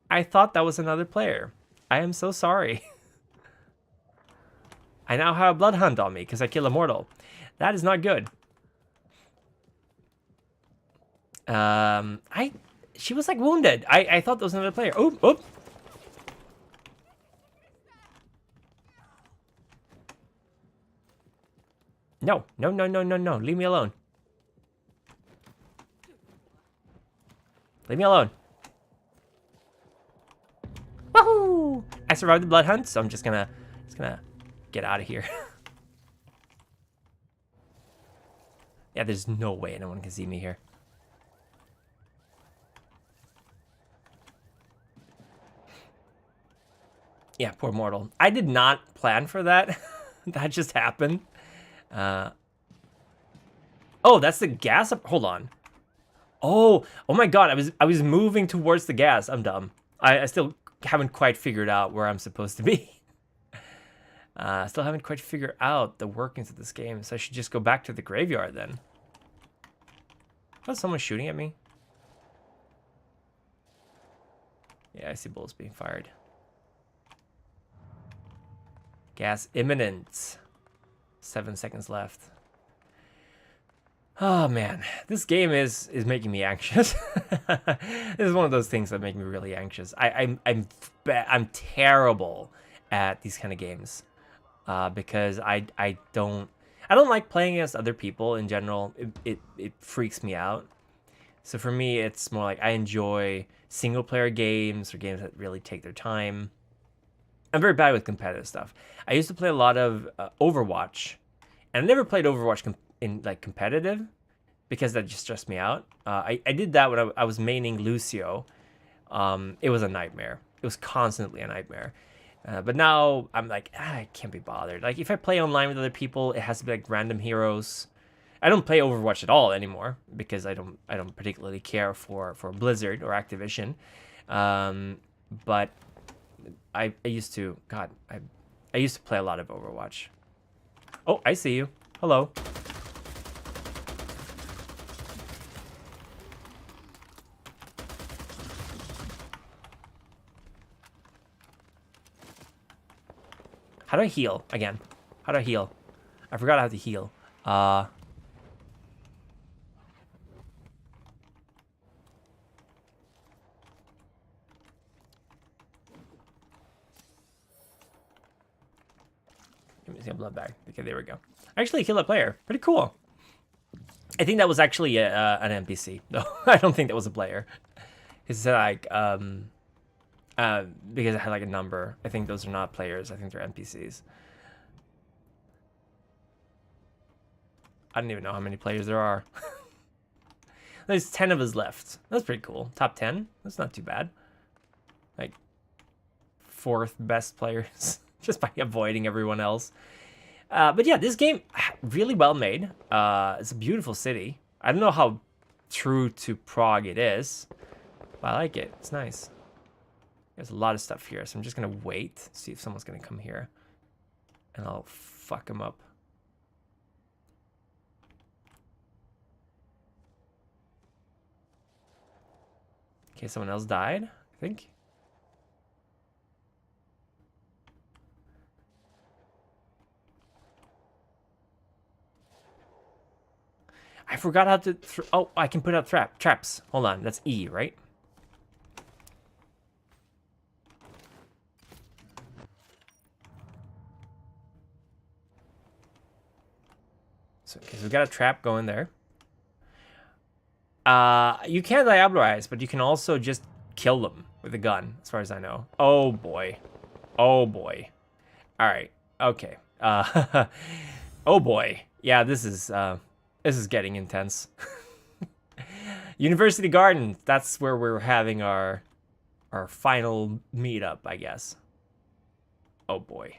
I thought that was another player. I am so sorry. I now have a Bloodhunt on me because I killed a mortal. That is not good. She was like wounded. I thought that was another player. Oh, oh. No, no, no, no, no, no. Leave me alone. Leave me alone. Woohoo! I survived the Bloodhunt, so I'm just gonna get out of here. Yeah, there's no way anyone can see me here. Yeah, poor mortal. I did not plan for that. That just happened. Oh, that's the gas up. Hold on. Oh my God! I was moving towards the gas. I'm dumb. I still haven't quite figured out where I'm supposed to be. Still haven't quite figured out the workings of this game, so I should just go back to the graveyard then. Oh, someone shooting at me? Yeah, I see bullets being fired. Gas imminent. 7 seconds left. Oh man, this game is making me anxious. This is one of those things that make me really anxious. I'm terrible at these kind of games because I don't like playing against other people in general. It freaks me out. So for me, it's more like I enjoy single player games or games that really take their time. I'm very bad with competitive stuff. I used to play a lot of Overwatch, and I never played Overwatch in like competitive because that just stressed me out. I did that when I was maining Lucio. It was a nightmare. It was constantly a nightmare. But now I'm like, I can't be bothered. Like if I play online with other people, it has to be like random heroes. I don't play Overwatch at all anymore because I don't particularly care for Blizzard or Activision. But I used to, God, I used to play a lot of Overwatch. Oh, I see you. Hello. How do I heal again? How do I heal? I forgot how to heal. Give me some blood bag. Okay, there we go. I actually killed a player. Pretty cool. I think that was actually an NPC, though. I don't think that was a player. It's like, because it had like a number. I think those are not players. I think they're NPCs. I don't even know how many players there are. There's 10 of us left. That's pretty cool. Top 10? That's not too bad. Like, 4th best players. Just by avoiding everyone else. But yeah, this game, really well made. It's a beautiful city. I don't know how true to Prague it is, but I like it. It's nice. There's a lot of stuff here, so I'm just going to wait, see if someone's going to come here. And I'll fuck them up. Okay, someone else died, I think. I forgot how to... Oh, I can put out traps. Hold on, that's E, right? So, okay, so we got a trap going there. You can diablerize, but you can also just kill them with a gun, as far as I know. Oh, boy. Oh, boy. All right. Okay. Oh, boy. Yeah, this is getting intense. University Garden. That's where we're having our final meetup, I guess. Oh, boy.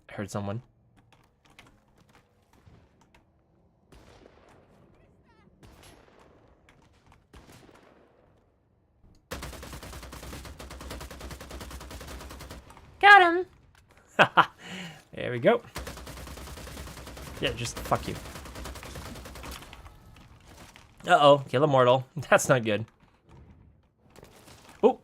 I heard someone. Got him! There we go. Yeah, just fuck you. Uh-oh, kill immortal. That's not good. Oh!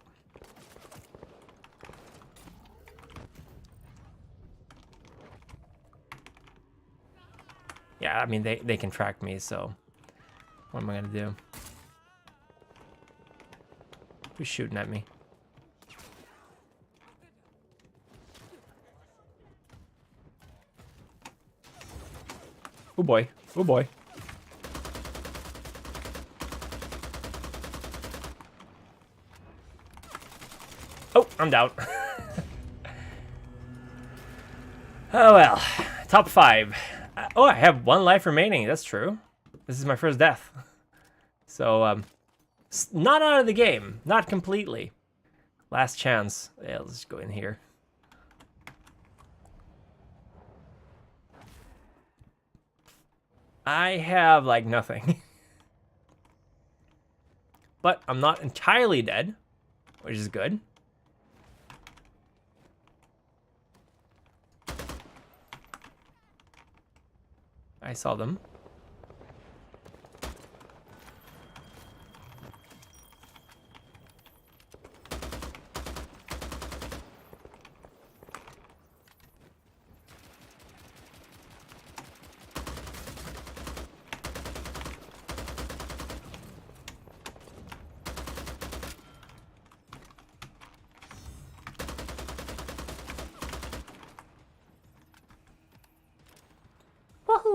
Yeah, I mean, they can track me, so... What am I gonna do? Who's shooting at me? Oh boy. Oh boy. Oh, I'm down. Oh well. Top 5. Oh, I have 1 life remaining. That's true. This is my first death. So, not out of the game. Not completely. Last chance. Yeah, let's just go in here. I have, like, nothing. But I'm not entirely dead, which is good. I saw them.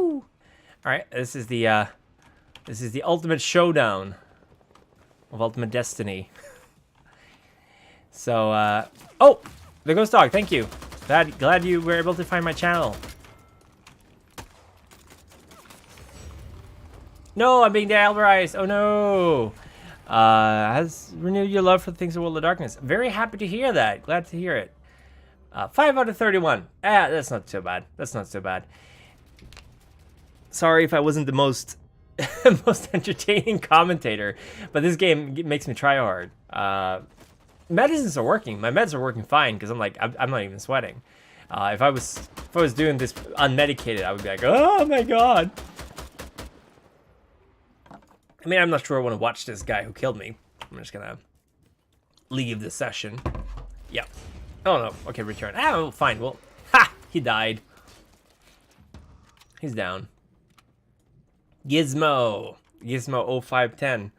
Woo! All right, this is the ultimate showdown of Ultimate Destiny. So, oh, the ghost dog. Thank you. Glad you were able to find my channel. No, I'm being dealberized. Oh no. Has renewed your love for things of World of Darkness. Very happy to hear that. Glad to hear it. 5 out of 31. That's not so bad. That's not so bad. Sorry if I wasn't the most most entertaining commentator, but this game makes me try hard. Medicines are working. My meds are working fine because I'm not even sweating. If I was doing this unmedicated, I would be like, oh my god. I mean, I'm not sure I want to watch this guy who killed me. I'm just gonna leave the session. Yeah. Oh no. Okay, return. Oh, fine. Well, ha! He died. He's down. Gizmo 0510.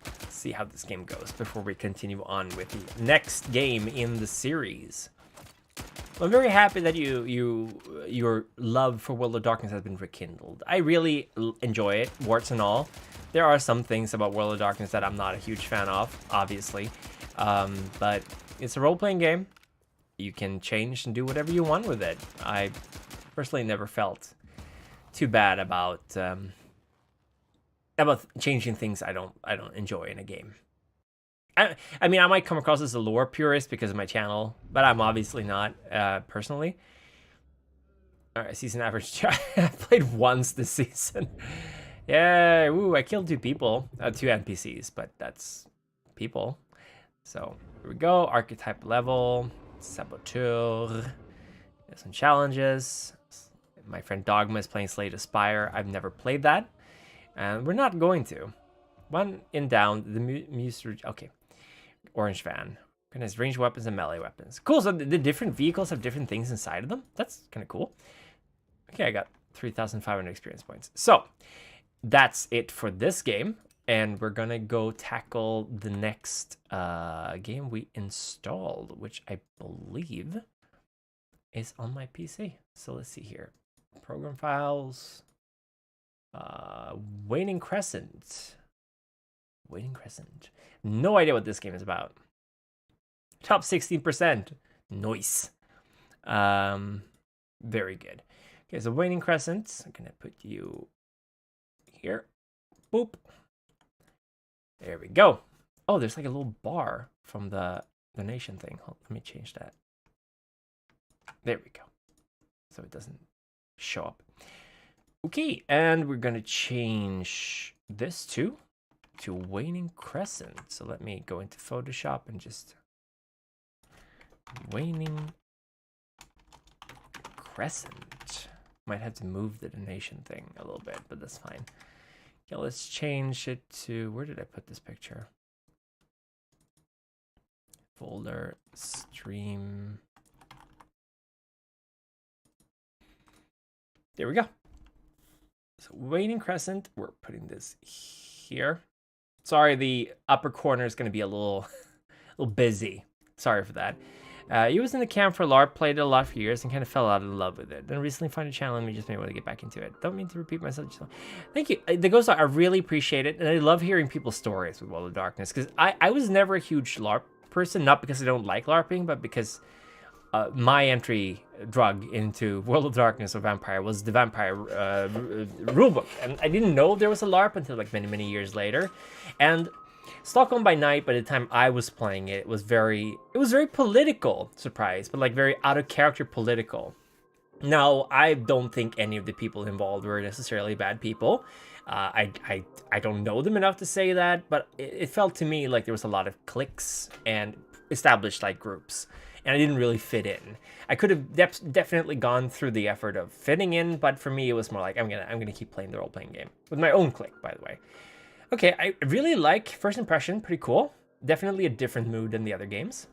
Let's see how this game goes before we continue on with the next game in the series. Well, I'm very happy that your love for World of Darkness has been rekindled. I really enjoy it, warts and all. There are some things about World of Darkness that I'm not a huge fan of, obviously. But it's a role-playing game. You can change and do whatever you want with it. I personally never felt too bad about changing things I don't enjoy in a game. I mean, I might come across as a lore purist because of my channel, but I'm obviously not, personally. All right, season average. I played once this season. Yeah, ooh, I killed 2 people, 2 NPCs, but that's people. So here we go. Archetype level, Saboteur. There's some challenges. My friend Dogma is playing Slay the Spire. I've never played that, and we're not going to. One in down. The Muse. Okay. Orange van. Has ranged weapons and melee weapons. Cool, so the different vehicles have different things inside of them. That's kind of cool. Okay, I got 3,500 experience points. So, that's it for this game. And we're gonna go tackle the next game we installed, which I believe is on my PC. So let's see here. Program files. Waning Crescent. Waning Crescent. No idea what this game is about. Top 16%. Nice. Very good. Okay, so Waning Crescent. I'm gonna put you here. Boop. There we go. Oh, there's like a little bar from the donation thing. Hold, let me change that. There we go. So it doesn't show up. Okay, and we're gonna change this to Waning Crescent. So let me go into Photoshop and just Waning Crescent. Might have to move the donation thing a little bit, but that's fine. Okay, let's change it to, where did I put this picture? Folder, stream. There we go. So Waning Crescent, we're putting this here. Sorry, the upper corner is going to be a little busy. Sorry for that. He was in the camp for LARP, played it a lot for years, and kind of fell out of love with it. Then recently found a channel and we just may want to get back into it. Don't mean to repeat myself. Just... Thank you. The Ghost Dog, I really appreciate it, and I love hearing people's stories with World of Darkness, because I was never a huge LARP person, not because I don't like LARPing, but because my entry drug into World of Darkness or Vampire was the Vampire rulebook, and I didn't know there was a LARP until like many years later. And Stockholm by Night, by the time I was playing it, was very political, surprise, but like very out of character political. Now, I don't think any of the people involved were necessarily bad people. I don't know them enough to say that, but it felt to me like there was a lot of cliques and established like groups, and I didn't really fit in. I could have definitely gone through the effort of fitting in, but for me it was more like I'm gonna keep playing the role-playing game with my own clique, by the way. Okay, I really like first impression, pretty cool. Definitely a different mood than the other games.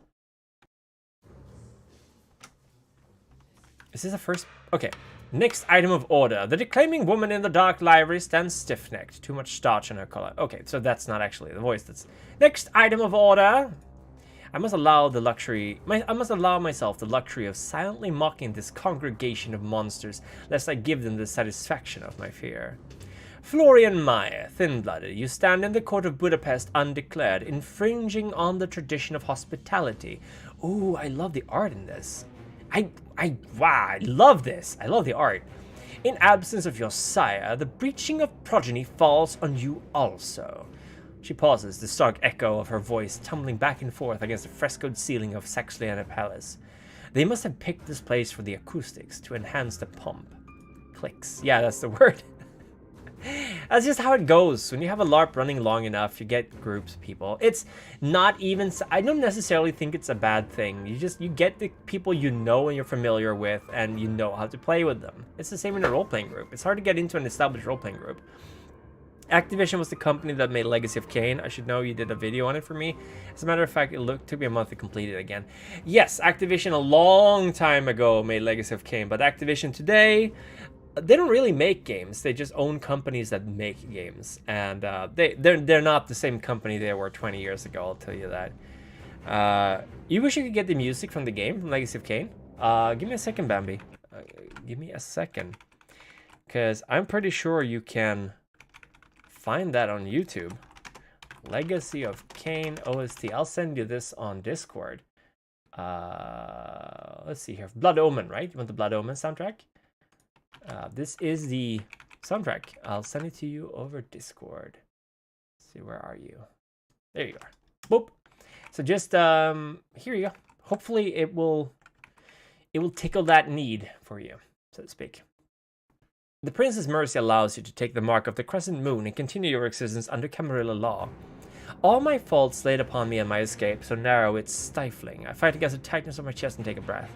Is this a first? Okay. Next item of order. The declaiming woman in the dark library stands stiff-necked. Too much starch in her collar. Okay, so that's not actually the voice. That's next item of order. I must allow myself the luxury of silently mocking this congregation of monsters, lest I give them the satisfaction of my fear. Florian Meyer, thin-blooded, you stand in the court of Budapest undeclared, infringing on the tradition of hospitality. Ooh, I love the art in this. Wow, I love this. I love the art. In absence of your sire, the breaching of progeny falls on you also. She pauses, the stark echo of her voice tumbling back and forth against the frescoed ceiling of Saxliana Palace. They must have picked this place for the acoustics to enhance the pomp. Clicks. Yeah, that's the word. That's just how it goes. When you have a LARP running long enough, you get groups of people. It's not even... I don't necessarily think it's a bad thing. You get the people you know and you're familiar with, and you know how to play with them. It's the same in a role-playing group. It's hard to get into an established role-playing group. Activision was the company that made Legacy of Kain. I should know you did a video on it for me. As a matter of fact, it took me a month to complete it again. Yes, Activision a long time ago made Legacy of Kain, but Activision today... they don't really make games. They just own companies that make games, and they're not the same company they were 20 years ago. I'll tell you that. You wish you could get the music from the game, from Legacy of Kain? Give me a second, Bambi. Give me a second, because I'm pretty sure you can find that on YouTube. Legacy of Kain OST. I'll send you this on Discord. Let's see here. Blood Omen, right? You want the Blood Omen soundtrack? This is the soundtrack. I'll send it to you over Discord. Let's see, where are you? There you are. Boop. So just here you go. Hopefully it will tickle that need for you, so to speak. The Prince's mercy allows you to take the mark of the crescent moon and continue your existence under Camarilla law. All my faults laid upon me and my escape, so narrow it's stifling. I fight against the tightness of my chest and take a breath.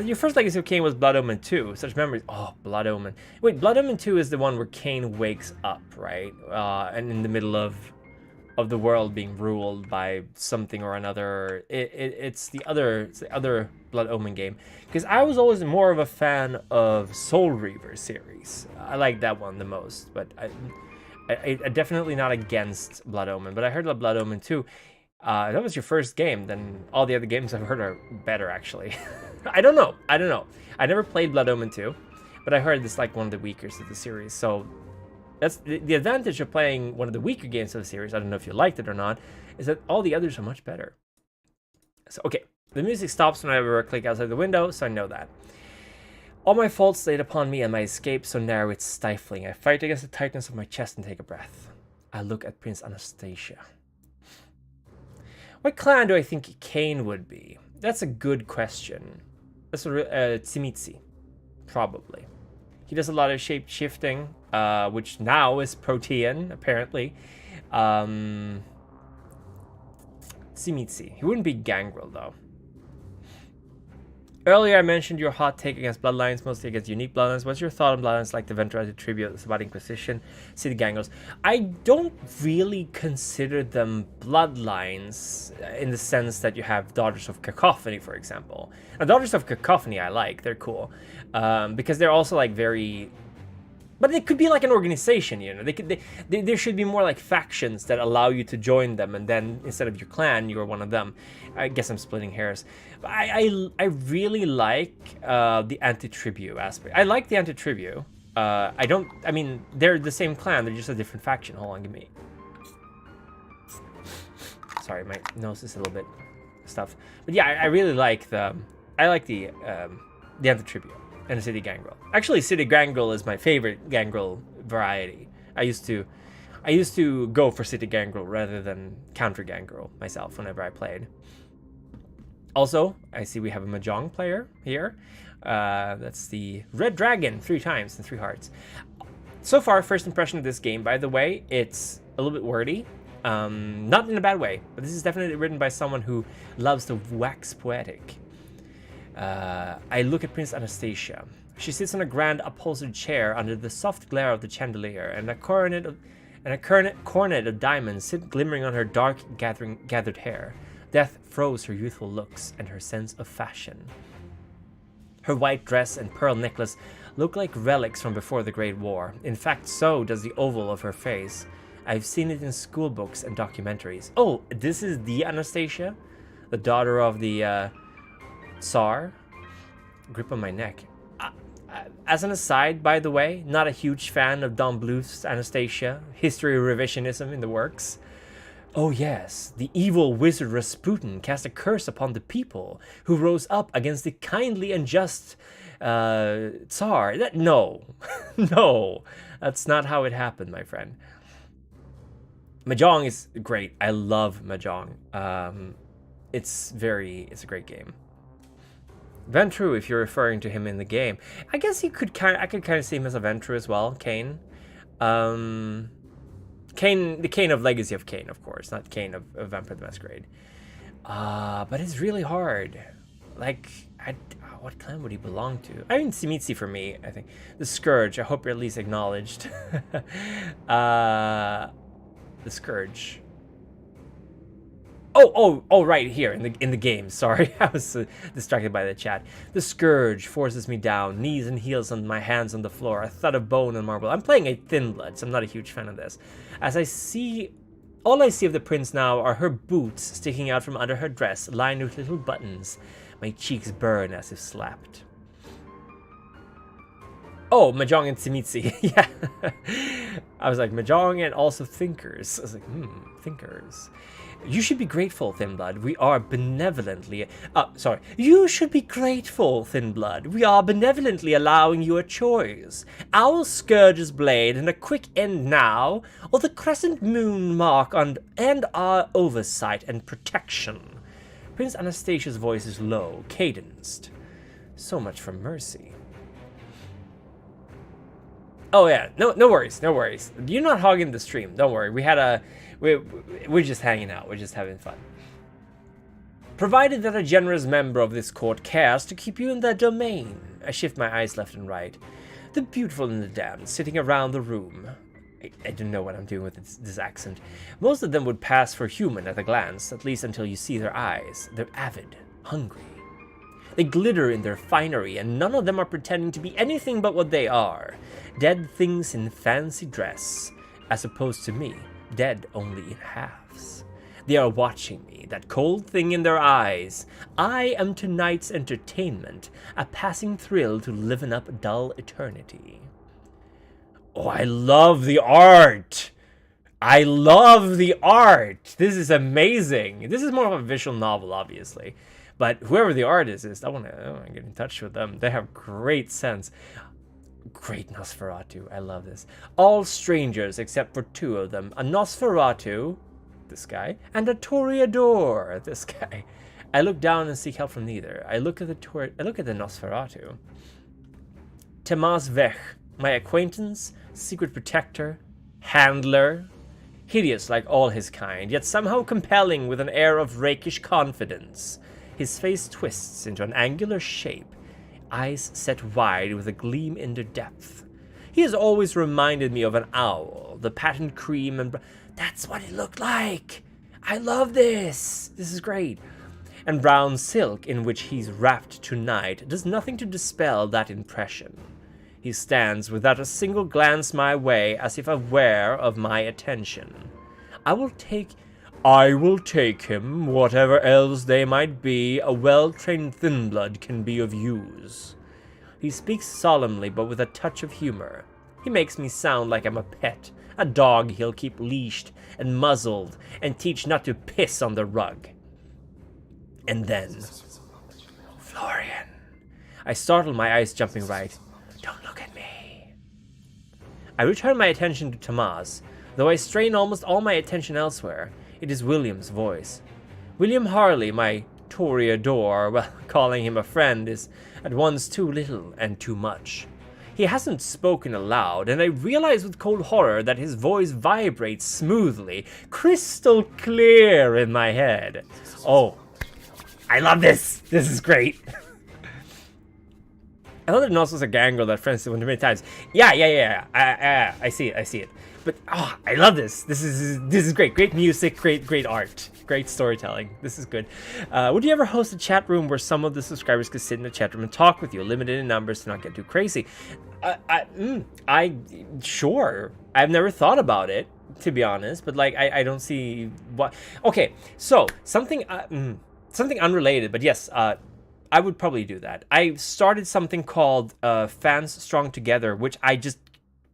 Your first Legacy of Kain was Blood Omen 2. Such memories. Oh, Blood Omen. Wait, Blood Omen 2 is the one where Kain wakes up, right? And in the middle of the world being ruled by something or another. It's the other Blood Omen game. Because I was always more of a fan of Soul Reaver series. I like that one the most. But I definitely not against Blood Omen. But I heard of Blood Omen 2. That was your first game, then all the other games I've heard are better, actually. I don't know. I never played Blood Omen 2, but I heard it's like one of the weakers of the series. So that's the advantage of playing one of the weaker games of the series. I don't know if you liked it or not, is that all the others are much better. So, okay, the music stops whenever I click outside the window, so I know that. All my faults laid upon me and my escape so narrow it's stifling. I fight against the tightness of my chest and take a breath. I look at Prince Anastasia. What clan do I think Kain would be? That's a good question. That's Tzimitzi, probably. He does a lot of shape shifting, which now is Protean, apparently. Tzimitzi. He wouldn't be Gangrel, though. Earlier, I mentioned your hot take against bloodlines, mostly against unique bloodlines. What's your thought on bloodlines like the Venturati Tribute, about Inquisition, City Gangrels? I don't really consider them bloodlines in the sense that you have Daughters of Cacophony, for example. Now, Daughters of Cacophony I like. They're cool. Because they're also like very... But it could be like an organization, you know. There should be more like factions that allow you to join them, and then instead of your clan, you're one of them. I guess I'm splitting hairs. But I really like the anti-tribu aspect. I like the anti-tribu. I mean, they're the same clan. They're just a different faction. Hold on, give me... Sorry, my nose is a little bit stuffed. But yeah, I really like the... I like the anti-tribu. And a City Gangrel. Actually, City Gangrel is my favorite Gangrel variety. I used to go for City Gangrel rather than Counter Gangrel myself whenever I played. Also, I see we have a Mahjong player here. That's the Red Dragon, 3 times and 3 hearts. So far, first impression of this game, by the way, it's a little bit wordy. Not in a bad way, but this is definitely written by someone who loves to wax poetic. I look at Prince Anastasia. She sits on a grand upholstered chair under the soft glare of the chandelier, and a coronet of diamonds sit glimmering on her dark gathered hair. Death froze her youthful looks and her sense of fashion. Her white dress and pearl necklace look like relics from before the Great War. In fact, so does the oval of her face. I've seen it in school books and documentaries. Oh, this is the Anastasia? the daughter of the Tsar. Grip on my neck. As an aside, by the way, not a huge fan of Don Bluth's Anastasia. History revisionism in the works. Oh yes, the evil wizard Rasputin cast a curse upon the people who rose up against the kindly and just Tsar. No, no, that's not how it happened, my friend. Mahjong is great. I love Mahjong. It's a great game. Ventru, if you're referring to him in the game, I guess I could kind of see him as a Ventru as well. Kane, Kane, the Kane of Legacy of Kane, of course, not Kane of Vampire the Masquerade. But it's really hard. Like, what clan would he belong to? I mean, Simitsi for me, I think. The Scourge, I hope you're at least acknowledged. The Scourge. Oh, right here in the game. Sorry, I was distracted by the chat. The Scourge forces me down, knees and heels on my hands on the floor, a thud of bone and marble. I'm playing a Thin Blood, so I'm not a huge fan of this. All I see of the prince now are her boots sticking out from under her dress, lined with little buttons. My cheeks burn as if slapped. Oh, Mahjong and Simitsi. Yeah. I was like, Mahjong and also Thinkers. I was like, Thinkers. You should be grateful, Thin Blood. We are benevolently... You should be grateful, Thin Blood. We are benevolently allowing you a choice. Our Scourge's blade and a quick end now, or the crescent moon mark and our oversight and protection. Prince Anastasia's voice is low, cadenced. So much for mercy. Oh yeah, no worries. You're not hogging the stream. Don't worry. We're just hanging out. We're just having fun. Provided that a generous member of this court cares to keep you in their domain. I shift my eyes left and right. The beautiful and the damned sitting around the room. I don't know what I'm doing with this accent. Most of them would pass for human at a glance, at least until you see their eyes. They're avid, hungry. They glitter in their finery, and none of them are pretending to be anything but what they are. Dead things in fancy dress, as opposed to me, dead only in halves. They are watching me, that cold thing in their eyes. I am tonight's entertainment, a passing thrill to liven up dull eternity. Oh, I love the art! I love the art! This is amazing! This is more of a visual novel, obviously. But whoever the artist is, I want to get in touch with them. They have great sense. Great Nosferatu. I love this. All strangers except for two of them. A Nosferatu, this guy, and a Toreador, this guy. I look down and seek help from neither. I look at the Nosferatu. Temas Vech, my acquaintance, secret protector, handler, hideous like all his kind, yet somehow compelling with an air of rakish confidence. His face twists into an angular shape, eyes set wide with a gleam into depth. He has always reminded me of an owl, the patent cream and... That's what it looked like! I love this! This is great. And brown silk in which he's wrapped tonight does nothing to dispel that impression. He stands without a single glance my way, as if aware of my attention. I will take him, whatever else they might be. A well-trained Thin Blood can be of use. He speaks solemnly, but with a touch of humor. He makes me sound like I'm a pet, a dog he'll keep leashed and muzzled, and teach not to piss on the rug. And then... Florian. I startle, my eyes jumping right. Don't look at me. I return my attention to Tomas, though I strain almost all my attention elsewhere. It is William's voice. William Harley, my Toreador, well, calling him a friend is at once too little and too much. He hasn't spoken aloud, and I realize with cold horror that his voice vibrates smoothly, crystal clear in my head. Oh, I love this! This is great! I thought it also was a gangrel that friends did one too many times. Yeah. I see it. But I love this. This is great. Great music, great art, great storytelling. This is good. Would you ever host a chat room where some of the subscribers could sit in the chat room and talk with you, limited in numbers to not get too crazy? Sure. I've never thought about it, to be honest, but like I don't see what. Okay, so something. something unrelated, but yes, I would probably do that. I started something called Fans Strong Together, which I just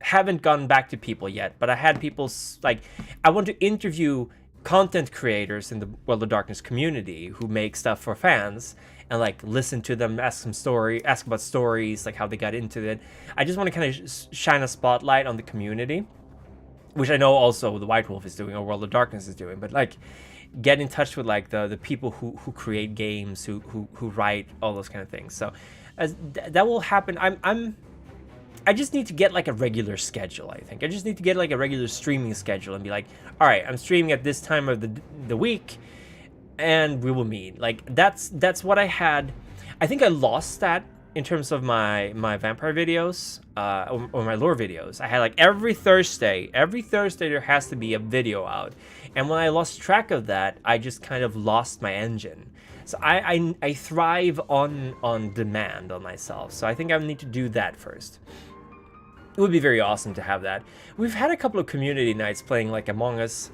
haven't gone back to people yet. But I had people like, I want to interview content creators in the World of Darkness community who make stuff for fans, and like listen to them, ask about stories, like how they got into it. I just want to kind of shine a spotlight on the community, which I know also the White Wolf is doing, or World of Darkness is doing, but like get in touch with like the people who create games, who write, all those kind of things. So that will happen. I just need to get like a regular schedule. I think I just need to get like a regular streaming schedule and be like, all right, I'm streaming at this time of the week, and we will meet. Like that's what I had. I think I lost that in terms of my vampire videos, or my lore videos. I had like every Thursday there has to be a video out, and when I lost track of that, I just kind of lost my engine. So I thrive on demand on myself. So I think I need to do that first. It would be very awesome to have that. We've had a couple of community nights playing like Among Us,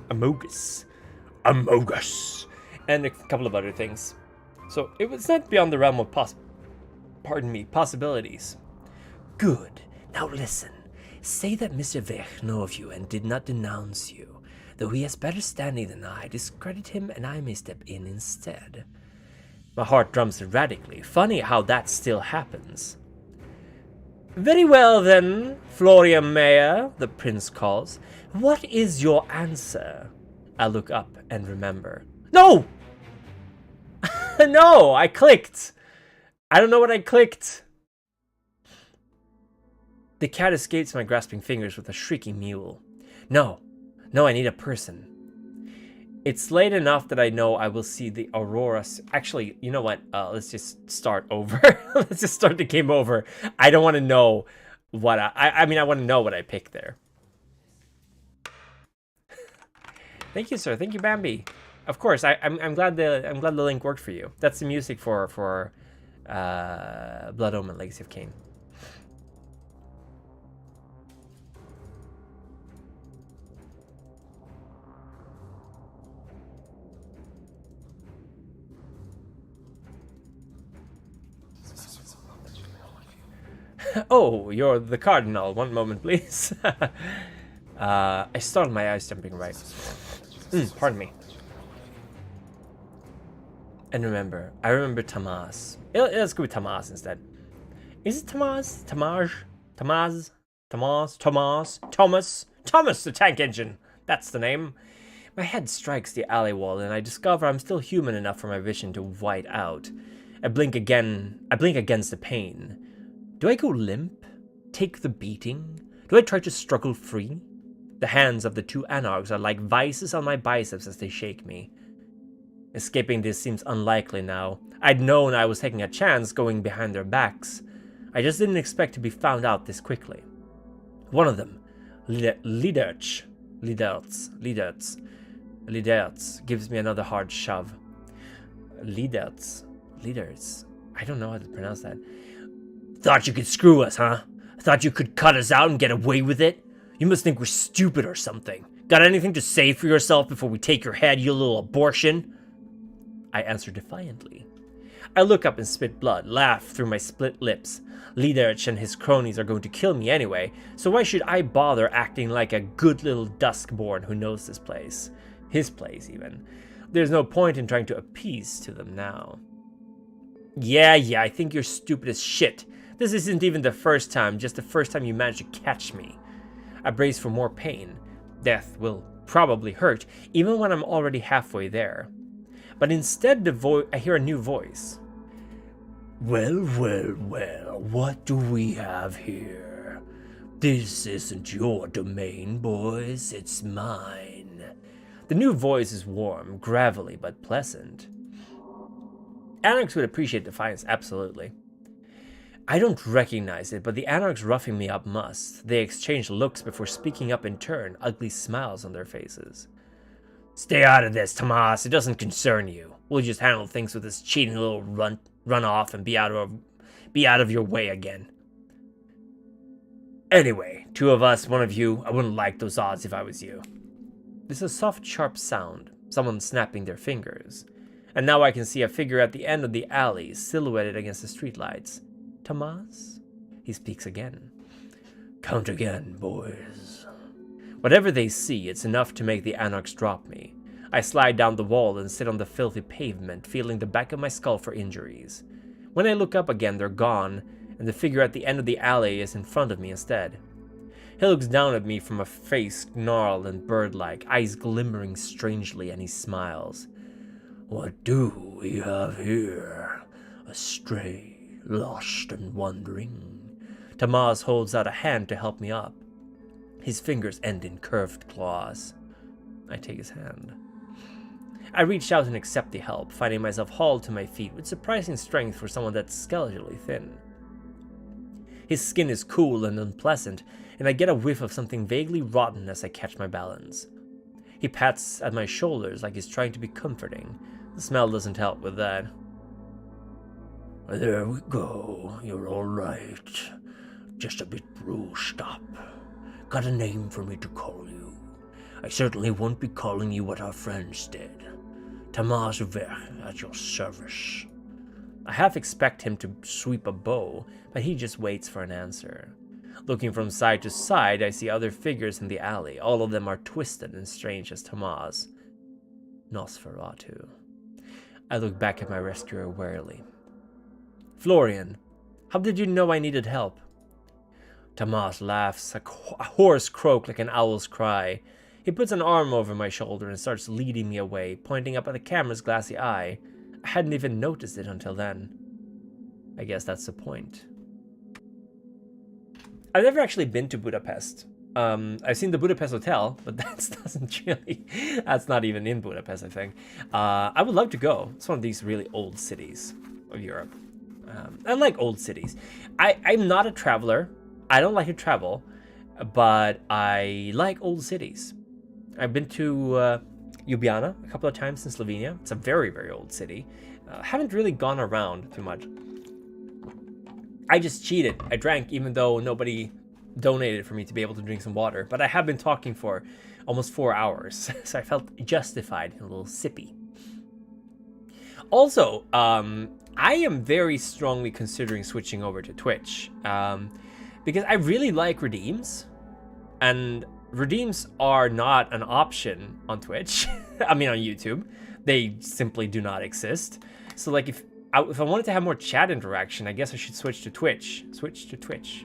and a couple of other things. So it was not beyond the realm of possibilities. Good. Now listen. Say that Mr. Vech know of you and did not denounce you. Though he has better standing than I, discredit him and I may step in instead. My heart drums erratically. Funny how that still happens. Very well then, Florian Mayer, the prince calls. What is your answer? I look up and remember. No! No, I clicked. I don't know what I clicked. The cat escapes my grasping fingers with a shrieking mew. No, I need a person. It's late enough that I know I will see the Aurora. Actually, you know what? Let's just start over. Let's just start the game over. I don't want to know what I mean, I want to know what I picked there. Thank you, sir. Thank you, Bambi. Of course, I'm glad the link worked for you. That's the music for Blood Omen: Legacy of Kain. Oh, you're the cardinal. One moment, please. I startled my eyes jumping right. Pardon me. And remember, I remember Tamaz. Let's go with Tamaz instead. Is it Tamaz? Thomas, the tank engine. That's the name. My head strikes the alley wall, and I discover I'm still human enough for my vision to white out. I blink against the pain. Do I go limp? Take the beating? Do I try to struggle free? The hands of the two anarchs are like vices on my biceps as they shake me. Escaping this seems unlikely now. I'd known I was taking a chance going behind their backs. I just didn't expect to be found out this quickly. One of them, Liderts, gives me another hard shove. Liderts. I don't know how to pronounce that. Thought you could screw us, huh? Thought you could cut us out and get away with it? You must think we're stupid or something. Got anything to say for yourself before we take your head, you little abortion? I answer defiantly. I look up and spit blood, laugh through my split lips. Liderch and his cronies are going to kill me anyway, so why should I bother acting like a good little Duskborn who knows this place? His place, even. There's no point in trying to appease to them now. Yeah, I think you're stupid as shit. This isn't even the first time, just the first time you managed to catch me. I brace for more pain. Death will probably hurt, even when I'm already halfway there. But instead I hear a new voice. Well, what do we have here? This isn't your domain, boys, it's mine. The new voice is warm, gravelly, but pleasant. Anarchs would appreciate defiance, absolutely. I don't recognize it, but the Anarchs roughing me up must. They exchange looks before speaking up in turn, ugly smiles on their faces. Stay out of this, Tomas. It doesn't concern you. We'll just handle things with this cheating little run off and be out of your way again. Anyway, two of us, one of you. I wouldn't like those odds if I was you. There's a soft, sharp sound. Someone snapping their fingers. And now I can see a figure at the end of the alley, silhouetted against the streetlights. Tamaz? He speaks again. Count again, boys. Whatever they see, it's enough to make the Anarchs drop me. I slide down the wall and sit on the filthy pavement, feeling the back of my skull for injuries. When I look up again, they're gone, and the figure at the end of the alley is in front of me instead. He looks down at me from a face gnarled and bird-like, eyes glimmering strangely, and he smiles. What do we have here? Astray, lost and wandering. Tamaz holds out a hand to help me up. His fingers end in curved claws. I take his hand. I reach out and accept the help, finding myself hauled to my feet with surprising strength for someone that's skeletally thin. His skin is cool and unpleasant, and I get a whiff of something vaguely rotten as I catch my balance. He pats at my shoulders like he's trying to be comforting. The smell doesn't help with that. There we go. You're all right. Just a bit bruised up. Got a name for me to call you. I certainly won't be calling you what our friends did. Tamaz Vech at your service. I half expect him to sweep a bow, but he just waits for an answer. Looking from side to side, I see other figures in the alley. All of them are twisted and strange as Tamaz. Nosferatu. I look back at my rescuer warily. Florian, how did you know I needed help? Tamaz laughs, a hoarse croak like an owl's cry. He puts an arm over my shoulder and starts leading me away, pointing up at the camera's glassy eye. I hadn't even noticed it until then. I guess that's the point. I've never actually been to Budapest. I've seen the Budapest Hotel, but that's not even in Budapest, I think. I would love to go. It's one of these really old cities of Europe. I like old cities. I'm not a traveler. I don't like to travel, but I like old cities. I've been to Ljubljana a couple of times in Slovenia. It's a very, very old city. Haven't really gone around too much. I just cheated. I drank even though nobody donated for me to be able to drink some water. But I have been talking for almost 4 hours, so I felt justified and a little sippy. Also, I am very strongly considering switching over to Twitch because I really like redeems, and redeems are not an option on Twitch. I mean, on YouTube, they simply do not exist. So, like, if I wanted to have more chat interaction, I guess I should switch to Twitch.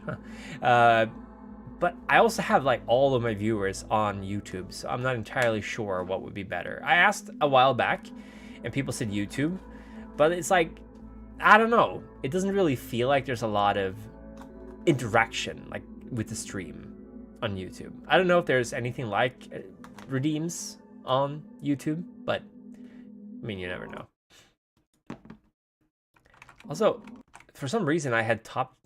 Huh. But I also have like all of my viewers on YouTube, so I'm not entirely sure what would be better. I asked a while back, and people said YouTube, but it's like, I don't know. It doesn't really feel like there's a lot of interaction like with the stream on YouTube. I don't know if there's anything like redeems on YouTube, but I mean, you never know. Also, for some reason, I had top.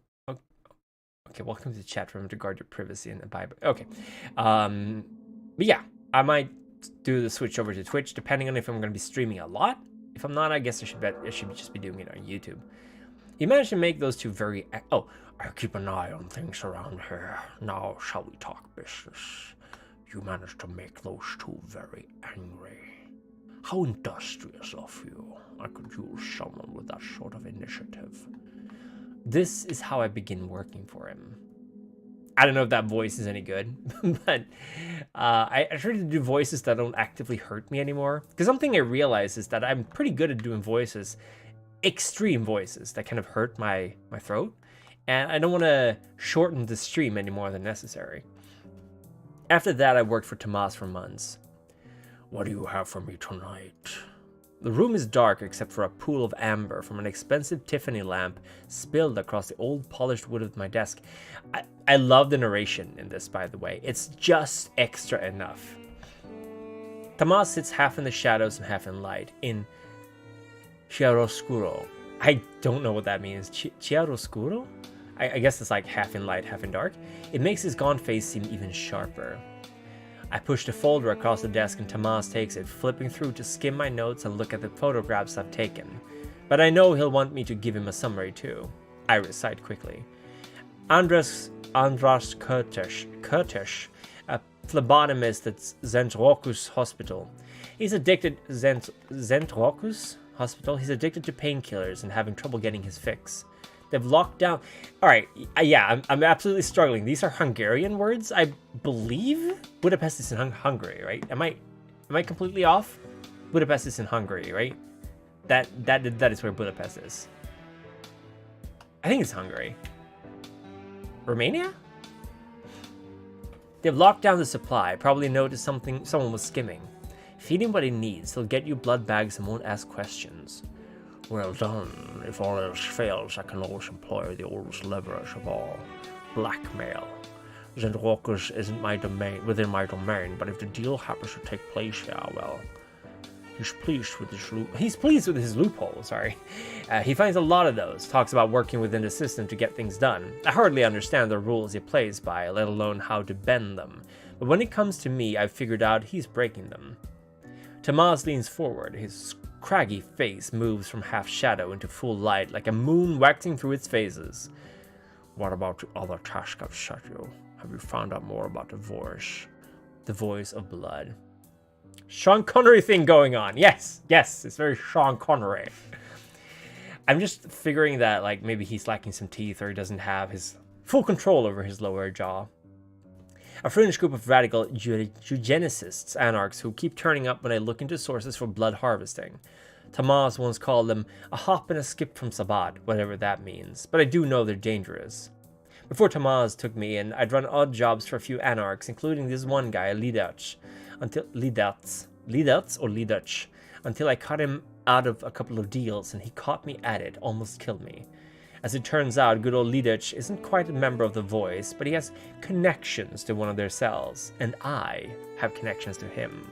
Okay, welcome to the chat room to guard your privacy and the Bible. Okay, but yeah, I might do the switch over to Twitch depending on if I'm going to be streaming a lot. If I'm not, I guess I should just be doing it on YouTube. You managed to make those two very. Oh, I keep an eye on things around here. Now, shall we talk business? You managed to make those two very angry. How industrious of you. I could use someone with that sort of initiative. This is how I begin working for him. I don't know if that voice is any good, but I try to do voices that don't actively hurt me anymore. Because something I realize is that I'm pretty good at doing voices, extreme voices that kind of hurt my throat. And I don't want to shorten the stream any more than necessary. After that, I worked for Tamaz for months. What do you have for me tonight? The room is dark except for a pool of amber from an expensive Tiffany lamp spilled across the old polished wood of my desk. I love the narration in this, by the way. It's just extra enough. Tamaz sits half in the shadows and half in light, in chiaroscuro. I don't know what that means. Chiaroscuro? I guess it's like half in light, half in dark. It makes his gaunt face seem even sharper. I push the folder across the desk and Tamaz takes it, flipping through to skim my notes and look at the photographs I've taken. But I know he'll want me to give him a summary too. I recite quickly. Andras Kurtish, a phlebotomist at Zentrokus Hospital. He's addicted Zentrokus hospital. He's addicted to painkillers and having trouble getting his fix. They've locked down... Alright, yeah, I'm absolutely struggling. These are Hungarian words, I believe? Budapest is in Hungary, right? Am I completely off? Budapest is in Hungary, right? That is where Budapest is. I think it's Hungary. Romania? They've locked down the supply. Probably noticed someone was skimming. Feed him what he needs. He'll get you blood bags and won't ask questions. Well done. If all else fails, I can always employ the oldest leverage of all. Blackmail. Zendwalkers isn't within my domain, but if the deal happens to take place here, well... He's pleased with his loophole, sorry. He finds a lot of those. Talks about working within the system to get things done. I hardly understand the rules he plays by, let alone how to bend them. But when it comes to me, I've figured out he's breaking them. Tomas leans forward. His craggy face moves from half shadow into full light, like a moon waxing through its phases. What about the other task I've set you? Have you found out more about the voice? The voice of blood. Sean Connery thing going on. Yes, it's very Sean Connery. I'm just figuring that like maybe he's lacking some teeth or he doesn't have his full control over his lower jaw. A fringe group of radical eugenicists, anarchs, who keep turning up when I look into sources for blood harvesting. Tomas once called them a hop and a skip from Sabbat, whatever that means, but I do know they're dangerous. Before Tomas took me in, I'd run odd jobs for a few anarchs, including this one guy, Lidach, until I cut him out of a couple of deals and he caught me at it, almost killed me. As it turns out, good old Lidach isn't quite a member of the Voice, but he has connections to one of their cells, and I have connections to him.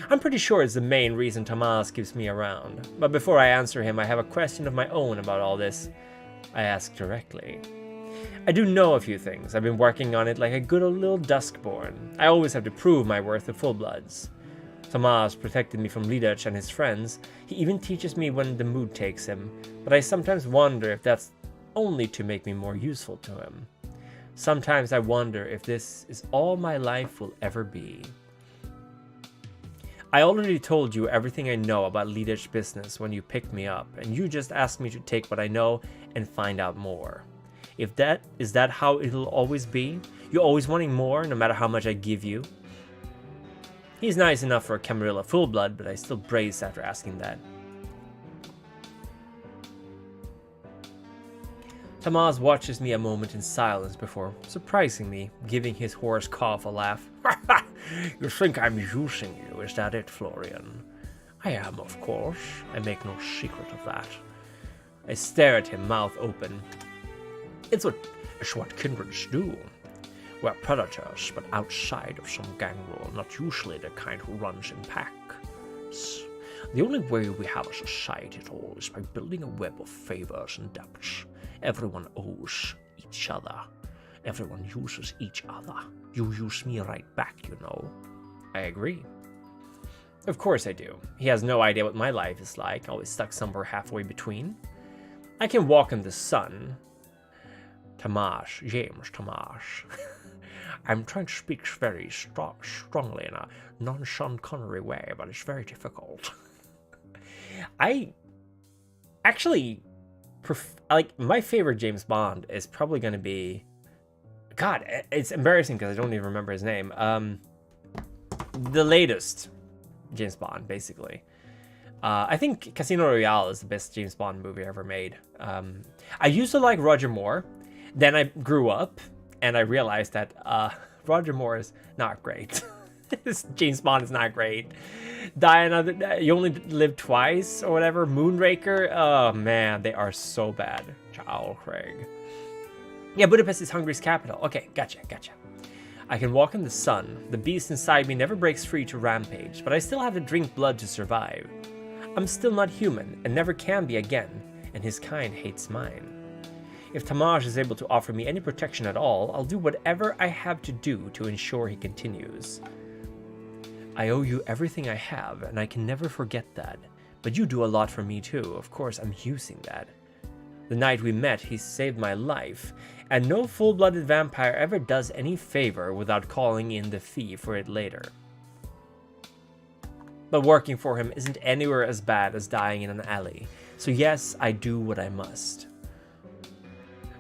I'm pretty sure it's the main reason Tomas keeps me around, but before I answer him, I have a question of my own about all this. I ask directly. I do know a few things. I've been working on it like a good old little Duskborn. I always have to prove my worth to full-bloods. Tomas protected me from Lidach and his friends. He even teaches me when the mood takes him, but I sometimes wonder if that's only to make me more useful to him. Sometimes I wonder if this is all my life will ever be. I already told you everything I know about Lidach's business when you picked me up, and you just asked me to take what I know and find out more. Is that how it'll always be? You always wanting more, no matter how much I give you? He's nice enough for a Camarilla full-blood, but I still brace after asking that. Tomas watches me a moment in silence before, surprising me, giving his hoarse cough a laugh. You think I'm using you, is that it, Florian? I am, of course. I make no secret of that. I stare at him, mouth open. It's what kindreds do. We're predators, but outside of some gang rule, not usually the kind who runs in packs. The only way we have a society at all is by building a web of favors and debts. Everyone owes each other. Everyone uses each other. You use me right back, you know. I agree. Of course I do. He has no idea what my life is like, always stuck somewhere halfway between. I can walk in the sun. James Tomas. I'm trying to speak very strongly in a non-Sean Connery way, but it's very difficult. I actually my favorite James Bond is probably going to be... God, it's embarrassing because I don't even remember his name. The latest James Bond, basically. I think Casino Royale is the best James Bond movie ever made. I used to like Roger Moore. Then I grew up and I realized that Roger Moore is not great. James Bond is not great. You Only Live Twice or whatever. Moonraker. Oh man, they are so bad. Ciao, Craig. Yeah, Budapest is Hungary's capital. Okay, gotcha. I can walk in the sun. The beast inside me never breaks free to rampage, but I still have to drink blood to survive. I'm still not human and never can be again, and his kind hates mine. If Tomas is able to offer me any protection at all, I'll do whatever I have to do to ensure he continues. I owe you everything I have, and I can never forget that. But you do a lot for me too. Of course, I'm using that. The night we met, he saved my life, and no full-blooded vampire ever does any favor without calling in the fee for it later. but working for him isn't anywhere as bad as dying in an alley. So yes, I do what I must.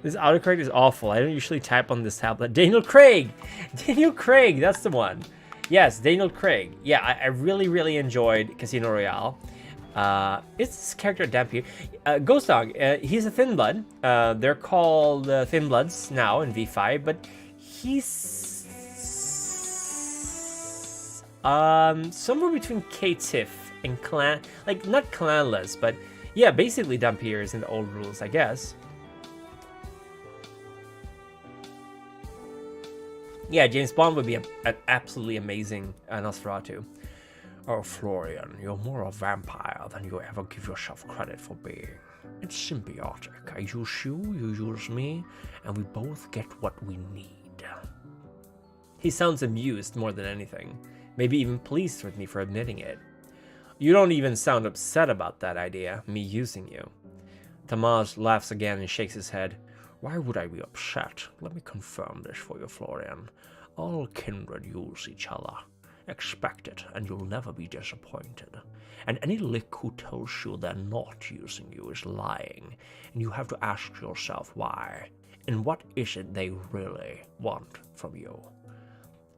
This autocorrect is awful. I don't usually type on this tablet. Daniel Craig! Daniel Craig, that's the one. Yes, Daniel Craig. Yeah, I really enjoyed Casino Royale. It's this character Dampier. Ghost Dog, he's a Thin Blood. They're called Thin Bloods now in V5, but he's somewhere between K-Tiff and Clan, like not clanless, but yeah, basically Dampiers in the old rules, I guess. Yeah, James Bond would be an absolutely amazing Nosferatu. Oh, Florian, you're more a vampire than you ever give yourself credit for being. It's symbiotic. I use you, you use me, and we both get what we need. He sounds amused more than anything. Maybe even pleased with me for admitting it. You don't even sound upset about that idea, me using you. Tamaz laughs again and shakes his head. Why would I be upset? Let me confirm this for you, Florian. All kindred use each other. Expect it, and you'll never be disappointed. And any lick who tells you they're not using you is lying, and you have to ask yourself why. And what is it they really want from you?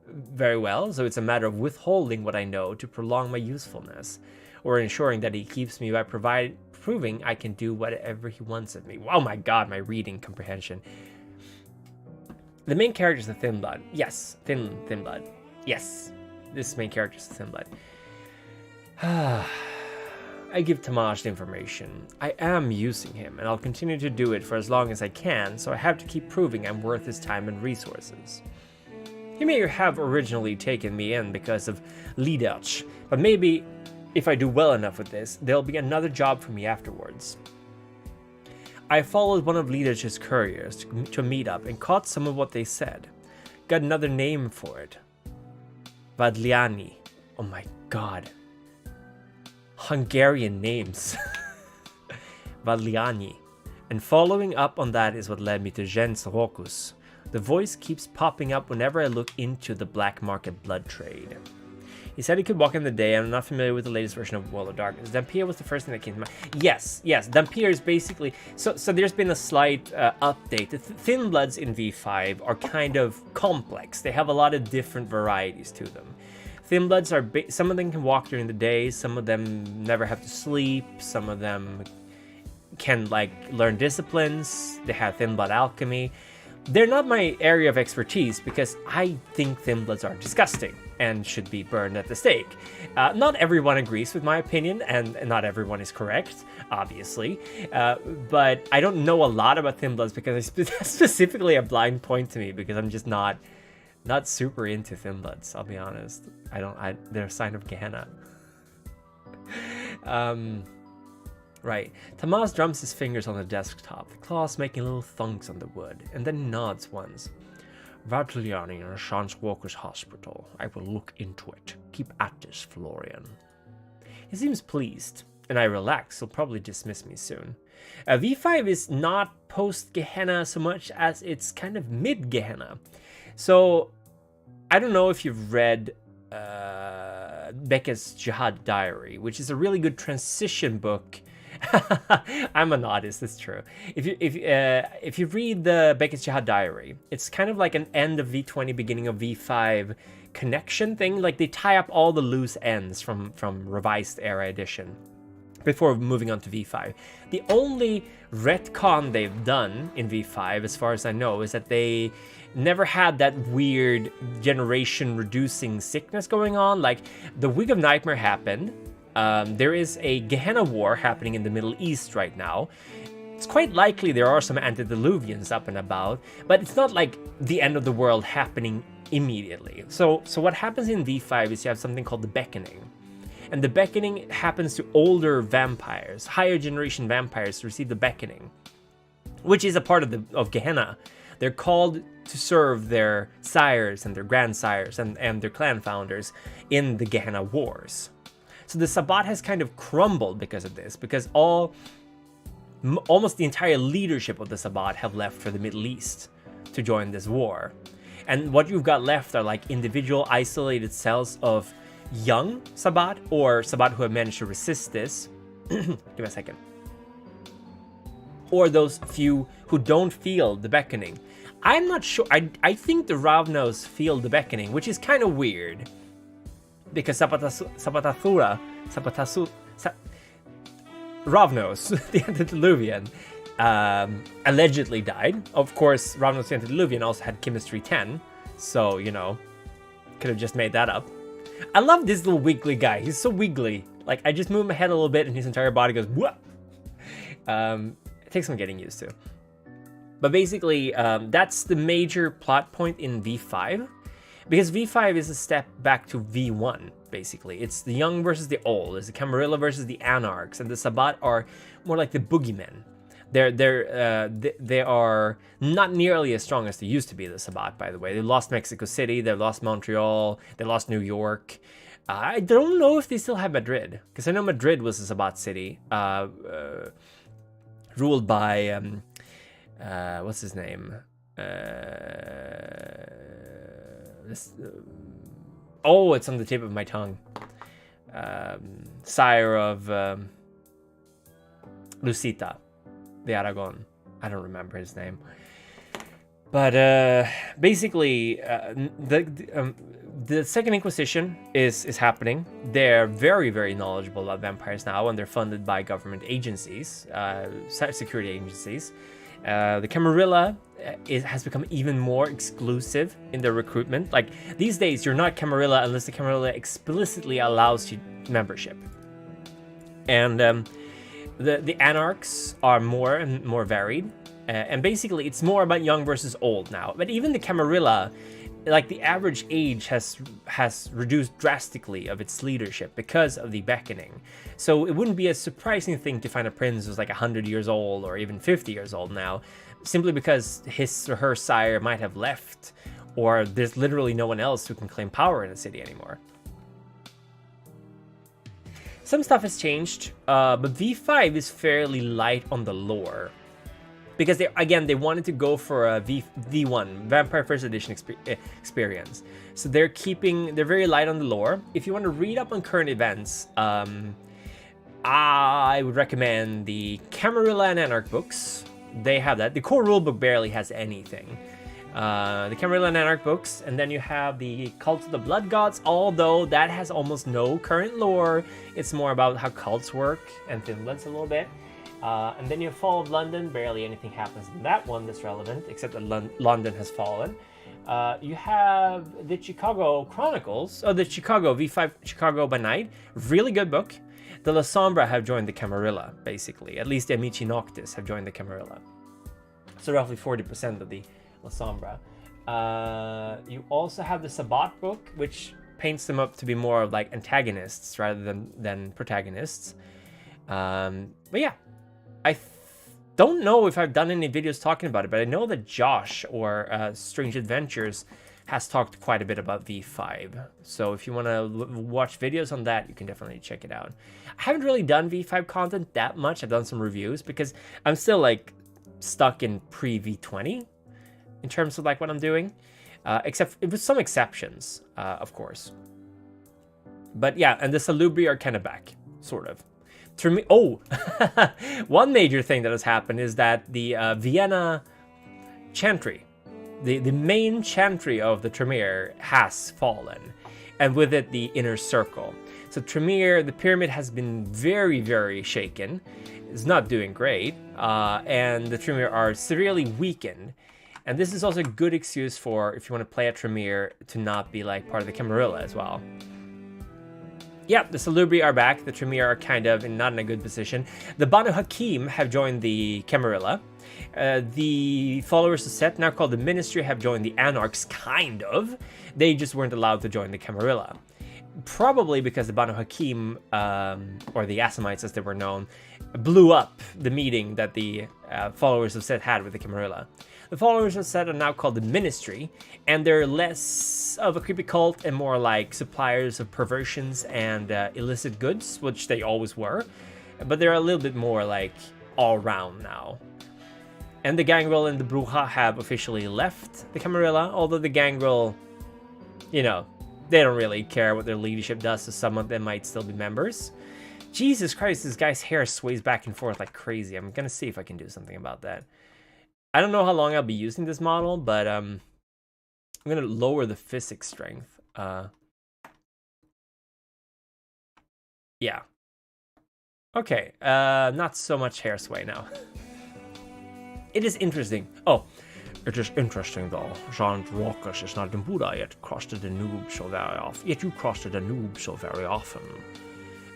Very well, so it's a matter of withholding what I know to prolong my usefulness, or ensuring that he keeps me by proving I can do whatever he wants of me. Oh my god, my reading comprehension. The main character is the Thin Blood. Yes, Thin Blood. Yes, this main character is the Thin Blood. I give Tamaj the information. I am using him, and I'll continue to do it for as long as I can, so I have to keep proving I'm worth his time and resources. He may have originally taken me in because of Lidach, but maybe if I do well enough with this, there'll be another job for me afterwards. I followed one of Lidach's couriers to meet up and caught some of what they said. Got another name for it. Vadliani. Oh my god. Hungarian names. Vadliani. And following up on that is what led me to Jens Rokus. The voice keeps popping up whenever I look into the black market blood trade. He said he could walk in the day. I'm not familiar with the latest version of World of Darkness. Dampier was the first thing that came to mind. Yes. Dampier is basically... So there's been a slight update. The Thin Bloods in V5 are kind of complex. They have a lot of different varieties to them. Thin Bloods are... Some of them can walk during the day. Some of them never have to sleep. Some of them can, like, learn disciplines. They have Thin Blood alchemy. They're not my area of expertise because I think Thin Bloods are disgusting and should be burned at the stake. Not everyone agrees with my opinion, and not everyone is correct, obviously. But I don't know a lot about Thin Bloods because it's specifically a blind point to me because I'm just not super into Thin Bloods, I'll be honest. They're a sign of Gehenna. Right. Tamaz drums his fingers on the desktop, the claws making little thunks on the wood, and then nods once. Vatliani in a Chance Walker's hospital. I will look into it. Keep at this, Florian. He seems pleased, and I relax. He'll probably dismiss me soon. V5 is not post-Gehenna so much as it's kind of mid-Gehenna. So, I don't know if you've read Beckett's Jihad Diary, which is a really good transition book. I'm an artist, it's true. If you read the Beckett's Jihad Diary, it's kind of like an end of V20, beginning of V5 connection thing. Like they tie up all the loose ends from revised era edition before moving on to V5. The only retcon they've done in V5, as far as I know, is that they never had that weird generation reducing sickness going on. Like the Week of Nightmare happened. There is a Gehenna war happening in the Middle East right now. It's quite likely there are some antediluvians up and about, but it's not like the end of the world happening immediately. So what happens in V5 is you have something called the Beckoning. And the Beckoning happens to older vampires, higher generation vampires receive the Beckoning, which is a part of Gehenna. They're called to serve their sires and their grandsires and their clan founders in the Gehenna wars. So the Sabbat has kind of crumbled because of this, because almost the entire leadership of the Sabbat have left for the Middle East to join this war. And what you've got left are like individual isolated cells of young Sabbat or Sabbat who have managed to resist this. Give me a second. Or those few who don't feel the beckoning. I'm not sure. I think the Ravnos feel the beckoning, which is kind of weird. Because Ravnos, the antediluvian, allegedly died. Of course, Ravnos the antediluvian also had chemistry 10. So, you know, could have just made that up. I love this little wiggly guy. He's so wiggly. Like, I just move my head a little bit and his entire body goes, whoop. It takes some getting used to. But basically, that's the major plot point in V5. Because V5 is a step back to V1, basically. It's the young versus the old. It's the Camarilla versus the Anarchs. And the Sabbat are more like the boogeymen. They are not nearly as strong as they used to be, the Sabbat, by the way. They lost Mexico City, they lost Montreal, they lost New York. I don't know if they still have Madrid, because I know Madrid was a Sabbat city, ruled by, what's his name? It's on the tip of my tongue. Sire of Lucita de Aragon. I don't remember his name. But basically, the Second Inquisition is happening. They're very, very knowledgeable about vampires now, and they're funded by government agencies, security agencies. The Camarilla has become even more exclusive in their recruitment. Like, these days, you're not Camarilla unless the Camarilla explicitly allows you membership. And the Anarchs are more and more varied. And basically, it's more about young versus old now. But even the Camarilla, like, the average age has reduced drastically of its leadership because of the beckoning. So it wouldn't be a surprising thing to find a prince who's like 100 years old or even 50 years old now, simply because his or her sire might have left, or there's literally no one else who can claim power in the city anymore. Some stuff has changed, but V5 is fairly light on the lore. Because they wanted to go for a V1, Vampire First Edition experience. So they're very light on the lore. If you want to read up on current events, I would recommend the Camarilla and Anarch books. They have that. The core rulebook barely has anything. The Camarilla and Anarch books, and then you have the Cult of the Blood Gods, although that has almost no current lore. It's more about how cults work and Thin Bloods a little bit. And then you have Fall of London. Barely anything happens in that one that's relevant, except that London has fallen. You have the Chicago Chronicles, the Chicago V5 Chicago by Night. Really good book. The La Sombra have joined the Camarilla, basically. At least the Amici Noctis have joined the Camarilla. So roughly 40% of the La Sombra. You also have the Sabbat book, which paints them up to be more like antagonists rather than protagonists. But yeah. I don't know if I've done any videos talking about it, but I know that Josh or Strange Adventures has talked quite a bit about V5. So if you want to watch videos on that, you can definitely check it out. I haven't really done V5 content that much. I've done some reviews because I'm still like stuck in pre-V20 in terms of like what I'm doing, except with some exceptions, of course. But yeah, and the Salubri are kind of back, sort of. One major thing that has happened is that the Vienna Chantry, the main chantry of the Tremere, has fallen, and with it the inner circle. So Tremere, the pyramid, has been very, very shaken. It's not doing great, and the Tremere are severely weakened. And this is also a good excuse for, if you want to play a Tremere, to not be like part of the Camarilla as well. Yeah, the Salubri are back. The Tremere are kind of not in a good position. The Banu Hakim have joined the Camarilla. The followers of Set, now called the Ministry, have joined the Anarchs, kind of. They just weren't allowed to join the Camarilla. Probably because the Banu Hakim, or the Assamites as they were known, blew up the meeting that the followers of Set had with the Camarilla. The followers of Set are now called the Ministry, and they're less of a creepy cult and more like suppliers of perversions and illicit goods, which they always were. But they're a little bit more like all-round now. And the Gangrel and the Bruja have officially left the Camarilla, although the Gangrel, you know, they don't really care what their leadership does, so some of them might still be members. Jesus Christ, this guy's hair sways back and forth like crazy. I'm gonna see if I can do something about that. I don't know how long I'll be using this model, but I'm gonna lower the physics strength. Yeah. Okay, not so much hair sway now. It is interesting. Oh, it is interesting though. Jean Walkus is not in Buddha yet crossed the noob so very often. Yet you crossed the noob so very often.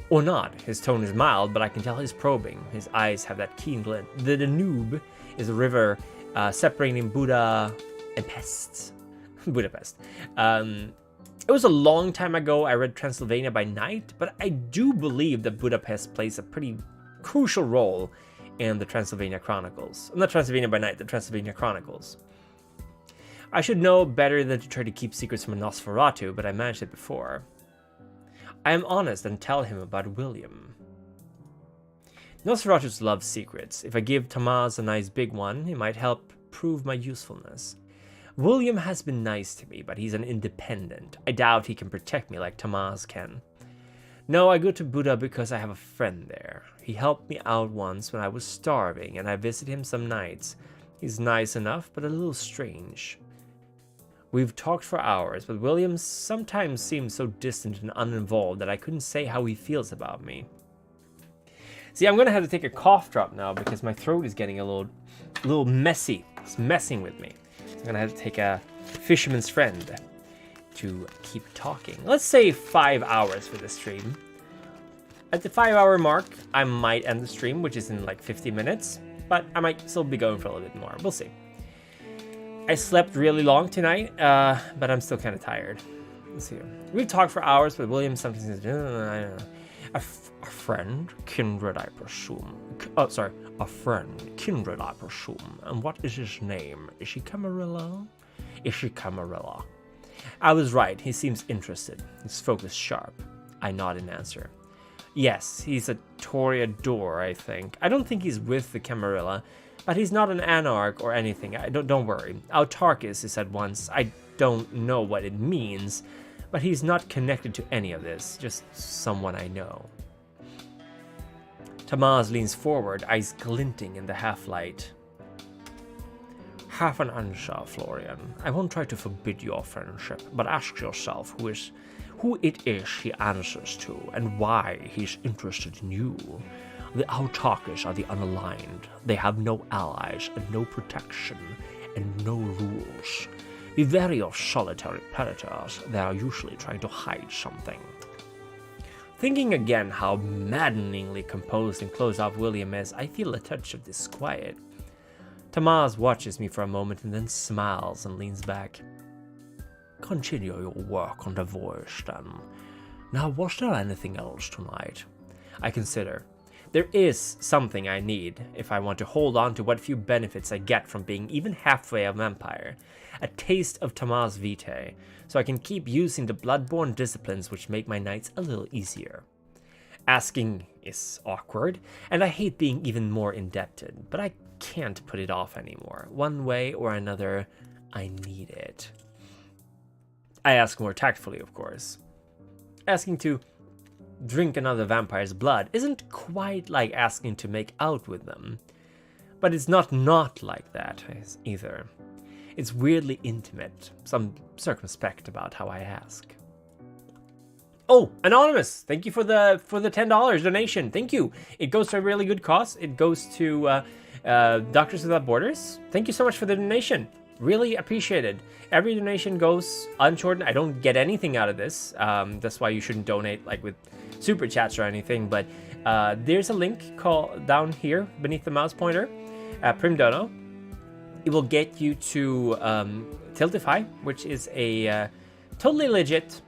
Or not. His tone is mild, but I can tell he's probing. His eyes have that keen glint. The Danube is a river separating Buddha and Pest. Budapest. It was a long time ago I read Transylvania by Night, but I do believe that Budapest plays a pretty crucial role in the Transylvania Chronicles. Not Transylvania by Night, the Transylvania Chronicles. I should know better than to try to keep secrets from a Nosferatu, but I managed it before. I am honest and tell him about William. Nosferatus loves secrets. If I give Tamaz a nice big one, it might help prove my usefulness. William has been nice to me, but he's an independent. I doubt he can protect me like Tamaz can. No, I go to Buddha because I have a friend there. He helped me out once when I was starving, and I visit him some nights. He's nice enough, but a little strange. We've talked for hours, but William sometimes seems so distant and uninvolved that I couldn't say how he feels about me. See, I'm gonna have to take a cough drop now because my throat is getting a little messy. It's messing with me. So I'm gonna have to take a fisherman's friend to keep talking. Let's say 5 hours for this stream. At the 5-hour mark, I might end the stream, which is in like 50 minutes, but I might still be going for a little bit more. We'll see. I slept really long tonight, but I'm still kind of tired. Let's see. We've talked for hours, but William something says, a friend, kindred, I presume. A friend, kindred, I presume. And what is his name? Is she Camarilla? Is she Camarilla? I was right. He seems interested. His focus sharp. I nod in answer. Yes, he's a Toreador, I think. I don't think he's with the Camarilla, but he's not an anarch or anything. Don't worry. Autarchus, he said once. I don't know what it means, but he's not connected to any of this. Just someone I know. Tamaz leans forward, eyes glinting in the half-light. Have an answer, Florian. I won't try to forbid your friendship, but ask yourself who it is he answers to and why he's interested in you. The Autarchus are the unaligned. They have no allies and no protection and no rules. Beware of solitary predators. They are usually trying to hide something. Thinking again how maddeningly composed and closed-off William is, I feel a touch of disquiet. Tamaz watches me for a moment and then smiles and leans back. Continue your work on the voyage, then. Now, was there anything else tonight? I consider. There is something I need if I want to hold on to what few benefits I get from being even halfway a vampire. A taste of Tamaz Vitae, so I can keep using the bloodborne disciplines which make my nights a little easier. Asking is awkward, and I hate being even more indebted, but I can't put it off anymore. One way or another, I need it. I ask more tactfully, of course. Asking to drink another vampire's blood isn't quite like asking to make out with them. But it's not like that either. It's weirdly intimate, so I'm circumspect about how I ask. Oh, Anonymous! Thank you for the $10 donation. Thank you. It goes to a really good cause. It goes to Doctors Without Borders. Thank you so much for the donation. Really appreciated. Every donation goes unshortened. I don't get anything out of this. That's why you shouldn't donate like with super chats or anything. But there's a link down here beneath the mouse pointer, Primdono. It will get you to Tiltify, which is a totally legit,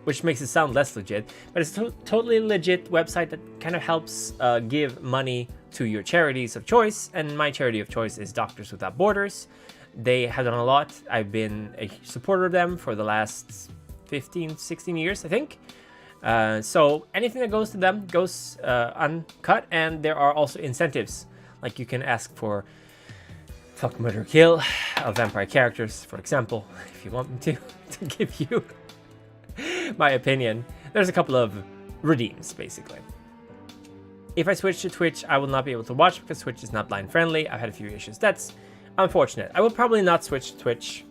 which makes it sound less legit, but it's a totally legit website that kind of helps give money to your charities of choice. And my charity of choice is Doctors Without Borders. They have done a lot. I've been a supporter of them for the last 15, 16 years, I think. So anything that goes to them goes uncut, and there are also incentives. Like you can ask for fuck, murder, kill of vampire characters, for example, if you want me to give you my opinion. There's a couple of redeems, basically. If I switch to Twitch, I will not be able to watch because Twitch is not blind friendly. I've had a few issues. That's unfortunate. I will probably not switch to Twitch.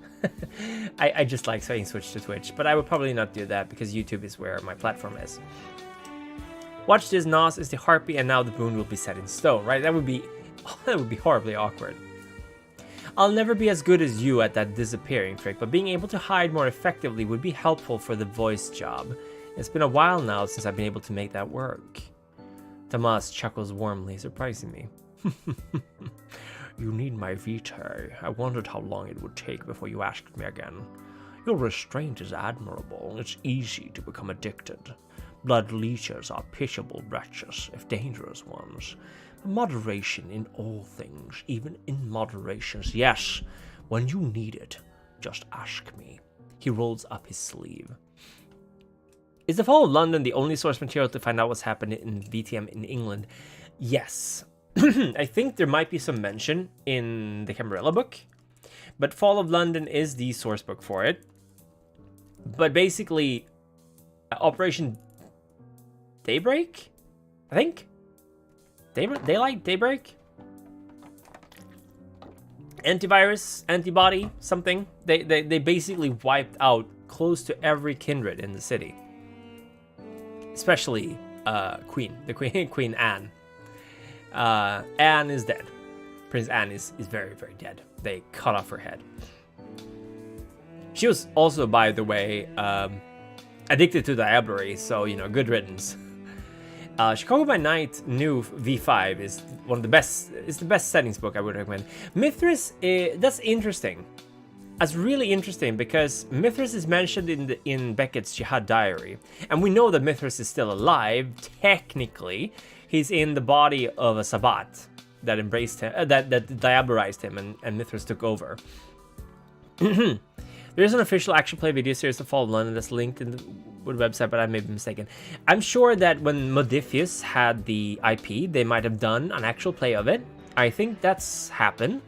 I just like saying switch to Twitch, but I would probably not do that because YouTube is where my platform is. Watch this, Nos is the harpy, and now the moon will be set in stone, right? That would be horribly awkward. I'll never be as good as you at that disappearing trick, but being able to hide more effectively would be helpful for the voice job. It's been a while now since I've been able to make that work. Tomas chuckles warmly, surprising me. You need my vitae. I wondered how long it would take before you asked me again. Your restraint is admirable. It's easy to become addicted. Blood leeches are pitiable wretches, if dangerous ones. But moderation in all things, even in moderations. Yes, when you need it, just ask me. He rolls up his sleeve. Is the fall of London the only source material to find out what's happened in VTM in England? Yes. I think there might be some mention in the Camarilla book, but Fall of London is the source book for it. But basically, Operation Daybreak? I think? Daylight? Daybreak? Antivirus? Antibody? Something? They basically wiped out close to every kindred in the city. Especially Queen Anne. Anne is dead. Prince Anne is very, very dead. They cut off her head. She was also, by the way, addicted to diablerie, so, you know, good riddance. Chicago by Night new V5 is one of the best. It's the best settings book I would recommend. Mithras, that's interesting. That's really interesting because Mithras is mentioned in Beckett's Jihad Diary, and we know that Mithras is still alive. Technically, he's in the body of a Sabbat that embraced him, that diablerized him, and Mithras took over. There is an official action play video series of Fall of London that's linked in the website, but I may be mistaken. I'm sure that when Modifius had the IP, they might have done an actual play of it. I think that's happened.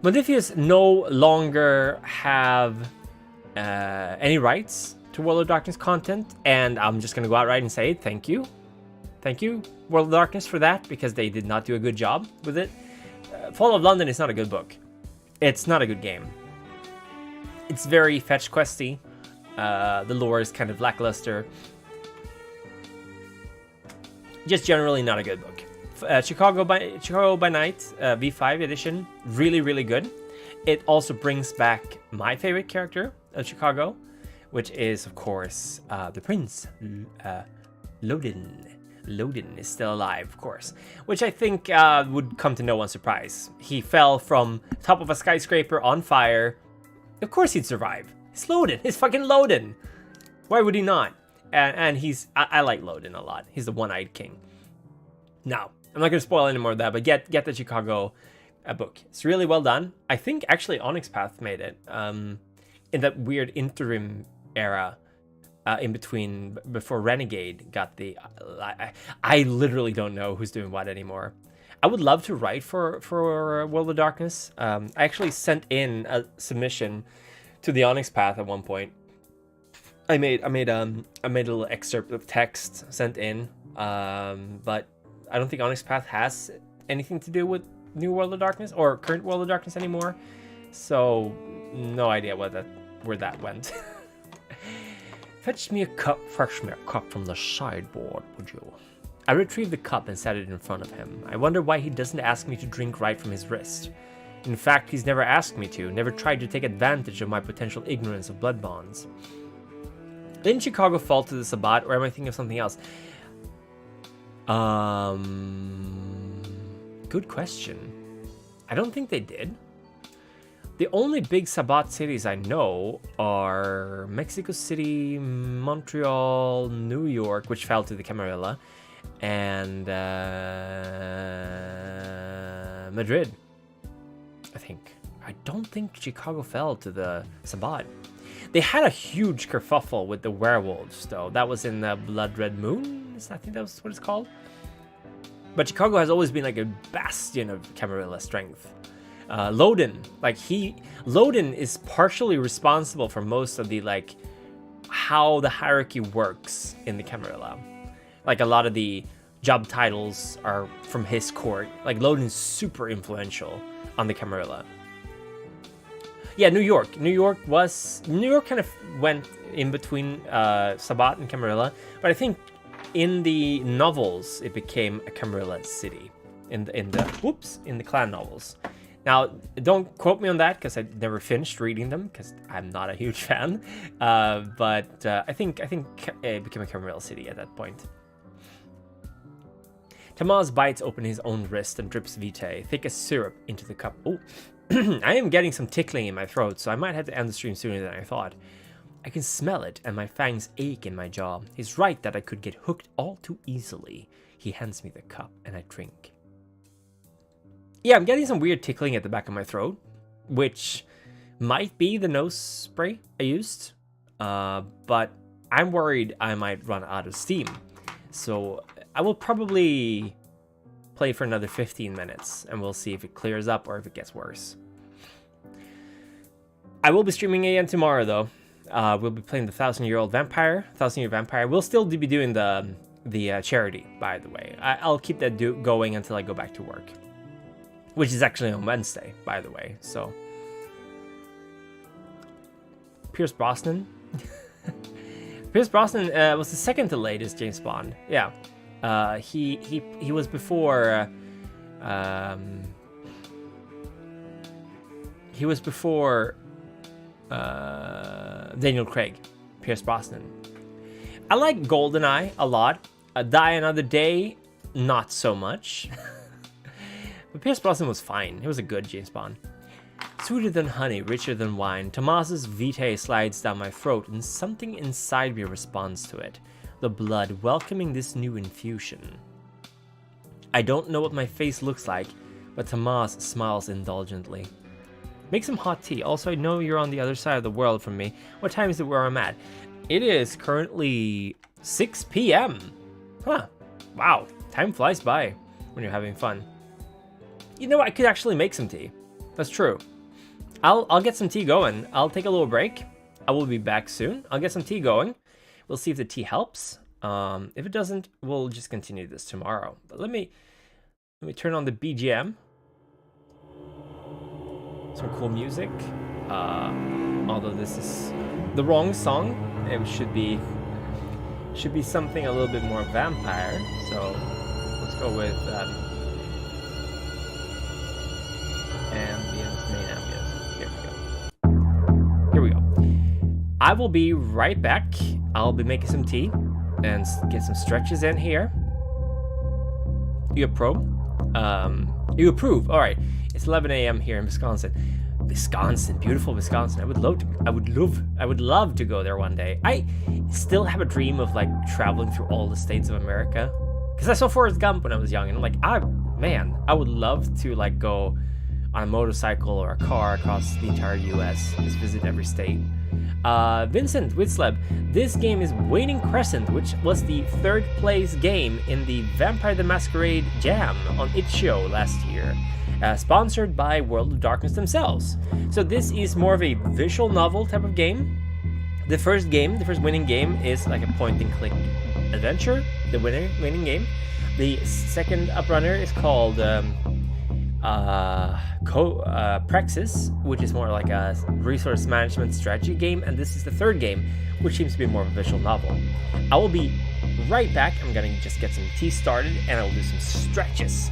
Modifius no longer have any rights to World of Darkness content, and I'm just going to go outright and say thank you. Thank you, World of Darkness, for that, because they did not do a good job with it. Fall of London is not a good book. It's not a good game. It's very fetch questy. The lore is kind of lackluster. Just generally not a good book. Chicago by Night V5 edition, really, really good. It also brings back my favorite character of Chicago, which is, of course, the Prince, Lodin. Lodin is still alive, of course, which I think would come to no one's surprise. He fell from top of a skyscraper on fire. Of course he'd survive. It's Lodin. It's fucking Lodin. Why would he not? And I like Lodin a lot. He's the one-eyed king. Now, I'm not going to spoil any more of that, but get the Chicago book. It's really well done. I think actually Onyx Path made it in that weird interim era in between, before Renegade got the... I literally don't know who's doing what anymore. I would love to write for World of Darkness. I actually sent in a submission to the Onyx Path at one point. I made a little excerpt of text sent in, but I don't think Onyx Path has anything to do with New World of Darkness or current World of Darkness anymore. So no idea where that went. Fetch me a cup from the sideboard, would you? I retrieved the cup and set it in front of him. I wonder why he doesn't ask me to drink right from his wrist. In fact, he's never asked me to, never tried to take advantage of my potential ignorance of blood bonds. Didn't Chicago fall to the Sabbat, or am I thinking of something else? Good question. I don't think they did. The only big Sabbat cities I know are Mexico City, Montreal, New York, which fell to the Camarilla, and Madrid, I think. I don't think Chicago fell to the Sabbat. They had a huge kerfuffle with the werewolves, though. That was in the Blood Red Moon. I think that was what it's called. But Chicago has always been like a bastion of Camarilla strength. Lodin is partially responsible for most of the, like, how the hierarchy works in the Camarilla. Like a lot of the job titles are from his court. Like Loden's super influential on the Camarilla. Yeah, New York. New York kind of went in between Sabbat and Camarilla, but I think in the novels it became a Camarilla city in the clan novels. Now, don't quote me on that because I never finished reading them because I'm not a huge fan. But I think it became a Camarilla city at that point. Tamaz bites open his own wrist and drips vitae, thick as syrup, into the cup. Oh, I am getting some tickling in my throat, so I might have to end the stream sooner than I thought. I can smell it, and my fangs ache in my jaw. He's right that I could get hooked all too easily. He hands me the cup, and I drink. Yeah, I'm getting some weird tickling at the back of my throat, which might be the nose spray I used, but I'm worried I might run out of steam. So I will probably play for another 15 minutes, and we'll see if it clears up or if it gets worse. I will be streaming again tomorrow, though. We'll be playing the 1,000-year-old vampire, 1,000-year vampire. We'll still be doing the charity, by the way. I'll keep that going until I go back to work, which is actually on Wednesday, by the way. So, Pierce Brosnan. Pierce Brosnan was the second to latest James Bond. Yeah, he was before. He was before Daniel Craig. Pierce Brosnan. I like GoldenEye a lot. Die Another Day, not so much. But Pierce Brosnan was fine. He was a good James Bond. Sweeter than honey, richer than wine, Tomas's vitae slides down my throat, and something inside me responds to it. The blood welcoming this new infusion. I don't know what my face looks like, but Tomas smiles indulgently. Make some hot tea. Also, I know you're on the other side of the world from me. What time is it where I'm at? It is currently 6 p.m. Huh. Wow. Time flies by when you're having fun. You know what? I could actually make some tea. That's true. I'll get some tea going. I'll take a little break. I will be back soon. I'll get some tea going. We'll see if the tea helps. If it doesn't, we'll just continue this tomorrow. But let me turn on the BGM. Some cool music. Although this is the wrong song, it should be something a little bit more vampire. So let's go with ambience, main ambience. Here we go. I will be right back. I'll be making some tea and get some stretches in here. You approve? You approve. All right. It's 11 a.m. here in Wisconsin. Wisconsin, beautiful Wisconsin. I would love to go there one day. I still have a dream of like traveling through all the states of America. Because I saw Forrest Gump when I was young, and I'm like, I would love to like go on a motorcycle or a car across the entire U.S. Just visit every state. Vincent Witzleb, this game is Waning Crescent, which was the third place game in the Vampire the Masquerade Jam on its show last year. Sponsored by World of Darkness themselves. So this is more of a visual novel type of game. The first winning game is like a point and click adventure, the winning game. The second uprunner is called Praxis, which is more like a resource management strategy game, and this is the third game, which seems to be more of a visual novel. I will be right back. I'm gonna just get some tea started, and I will do some stretches,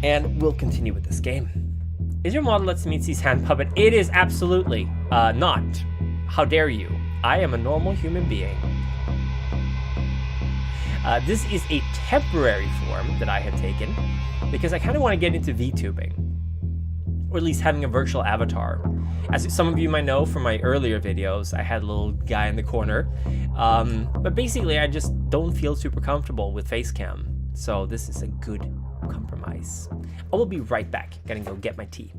and we'll continue with this game. Is your model Let's Meet C's hand puppet? It is absolutely not. How dare you? I am a normal human being. This is a temporary form that I have taken because I kind of want to get into VTubing, or at least having a virtual avatar. As some of you might know from my earlier videos, I had a little guy in the corner, but basically I just don't feel super comfortable with Facecam, so this is a good compromise. I will be right back. Gonna go get my tea.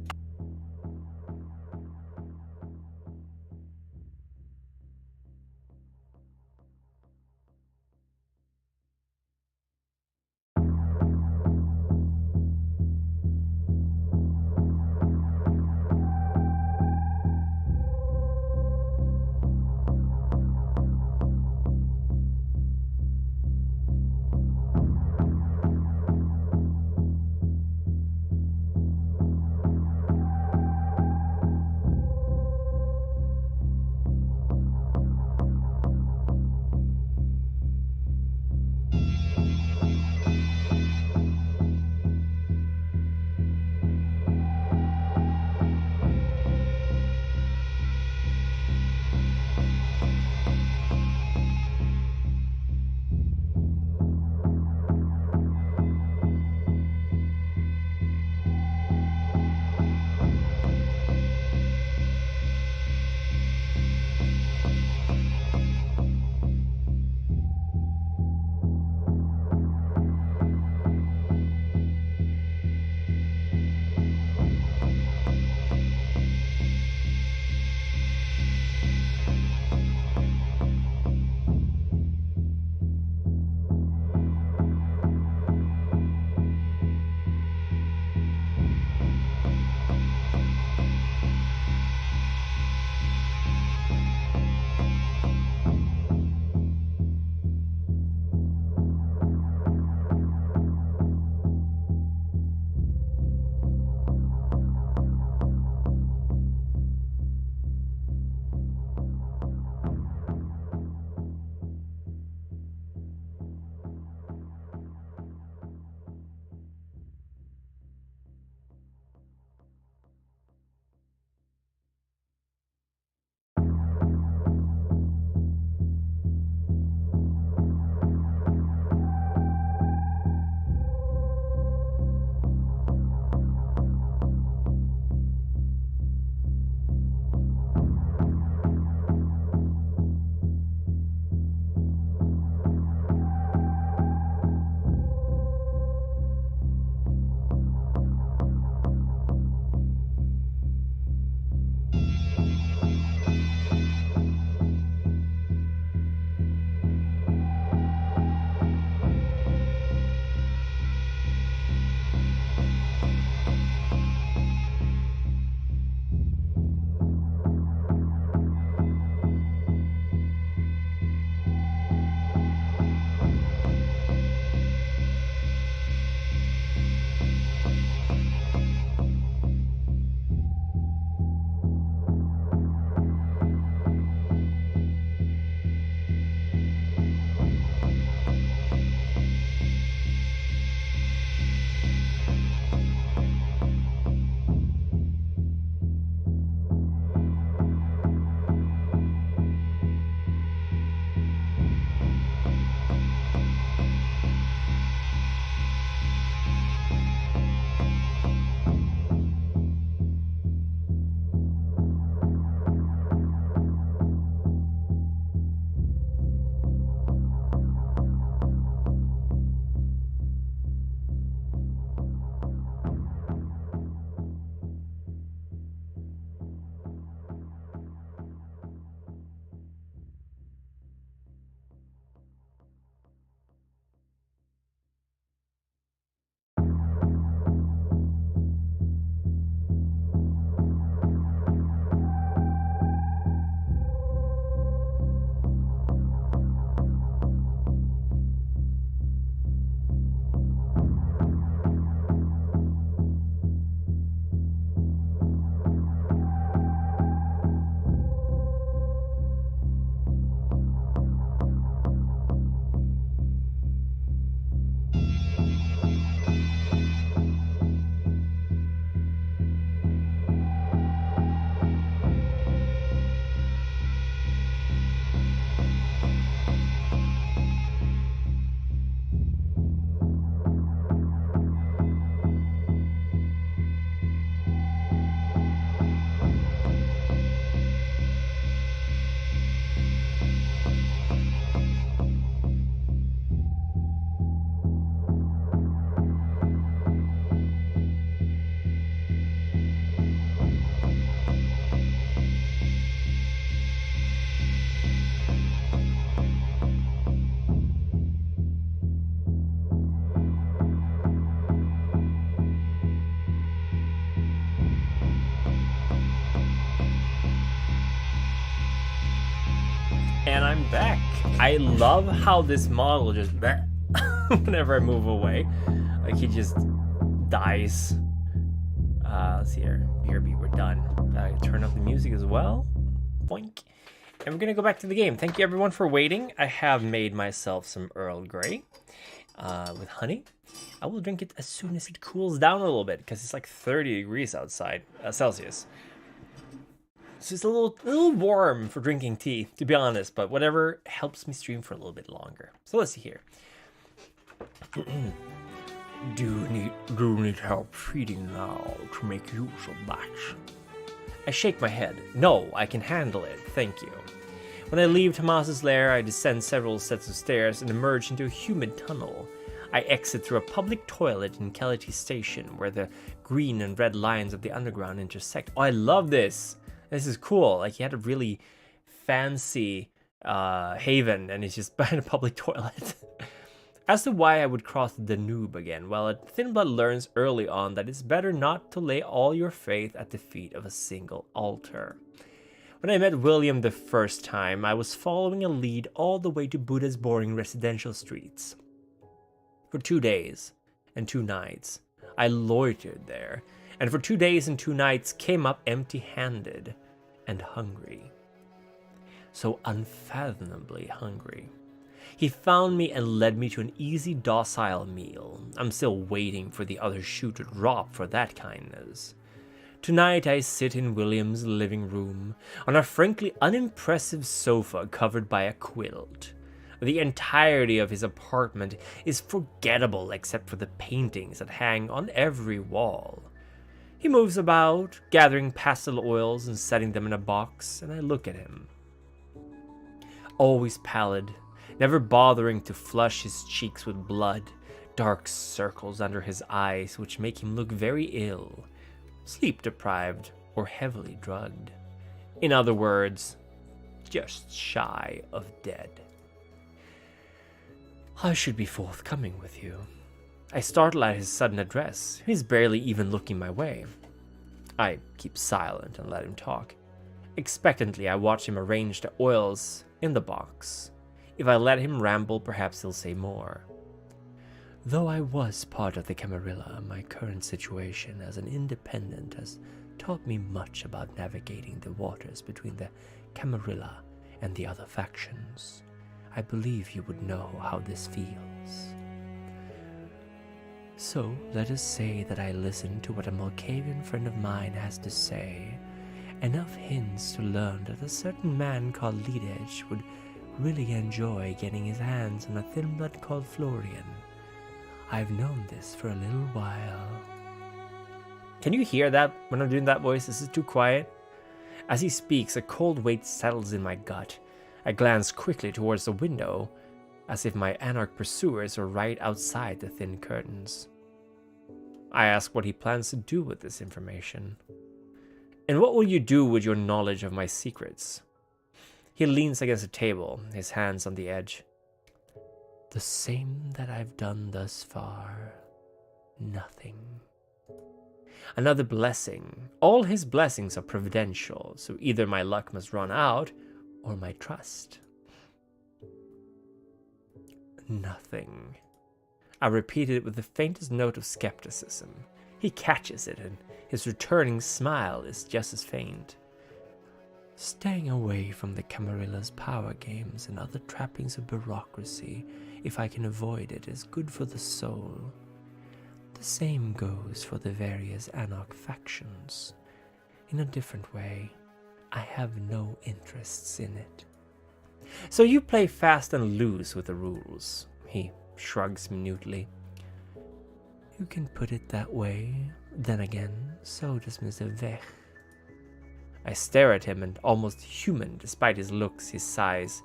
And I'm back. I love how this model just whenever I move away. Like he just dies. Let's see here. BRB, we're done. Turn up the music as well. Boink. And we're gonna go back to the game. Thank you everyone for waiting. I have made myself some Earl Grey with honey. I will drink it as soon as it cools down a little bit because it's like 30 degrees outside Celsius. So it's a little warm for drinking tea, to be honest, but whatever helps me stream for a little bit longer. So let's see here. Do you need help feeding now to make use of that? I shake my head. No, I can handle it, thank you. When I leave Tomas's lair, I descend several sets of stairs and emerge into a humid tunnel. I exit through a public toilet in Keleti Station, where the green and red lines of the underground intersect. Oh, I love this! This is cool. Like, he had a really fancy haven, and he's just behind a public toilet. As to why I would cross the Danube again, well, Thin Blood learns early on that it's better not to lay all your faith at the feet of a single altar. When I met William the first time, I was following a lead all the way to Buddha's boring residential streets. For 2 days and 2 nights, I loitered there, and for 2 days and 2 nights came up empty-handed and hungry. So unfathomably hungry. He found me and led me to an easy, docile meal. I'm still waiting for the other shoe to drop for that kindness. Tonight I sit in William's living room, on a frankly unimpressive sofa covered by a quilt. The entirety of his apartment is forgettable except for the paintings that hang on every wall. He moves about, gathering pastel oils and setting them in a box, and I look at him. Always pallid, never bothering to flush his cheeks with blood, dark circles under his eyes which make him look very ill, sleep-deprived or heavily drugged. In other words, just shy of dead. I should be forthcoming with you. I startle at his sudden address. He's barely even looking my way. I keep silent and let him talk. Expectantly, I watch him arrange the oils in the box. If I let him ramble, perhaps he'll say more. Though I was part of the Camarilla, my current situation as an independent has taught me much about navigating the waters between the Camarilla and the other factions. I believe you would know how this feels. So, let us say that I listened to what a Malkavian friend of mine has to say, enough hints to learn that a certain man called Lidej would really enjoy getting his hands on a thin blood called Florian. I've known this for a little while. Can you hear that when I'm doing that voice? Is it too quiet? As he speaks, a cold weight settles in my gut. I glance quickly towards the window, as if my anarch pursuers are right outside the thin curtains. I ask what he plans to do with this information. And what will you do with your knowledge of my secrets? He leans against a table, his hands on the edge. The same that I've done thus far. Nothing. Another blessing. All his blessings are providential, so either my luck must run out, or my trust. Nothing. I repeated it with the faintest note of skepticism. He catches it, and his returning smile is just as faint. Staying away from the Camarilla's power games and other trappings of bureaucracy, if I can avoid it, is good for the soul. The same goes for the various Anarch factions. In a different way, I have no interests in it. So you play fast and loose with the rules, he shrugs minutely. You can put it that way. Then again, so does Mr. Vech. I stare at him and almost human despite his looks, his size.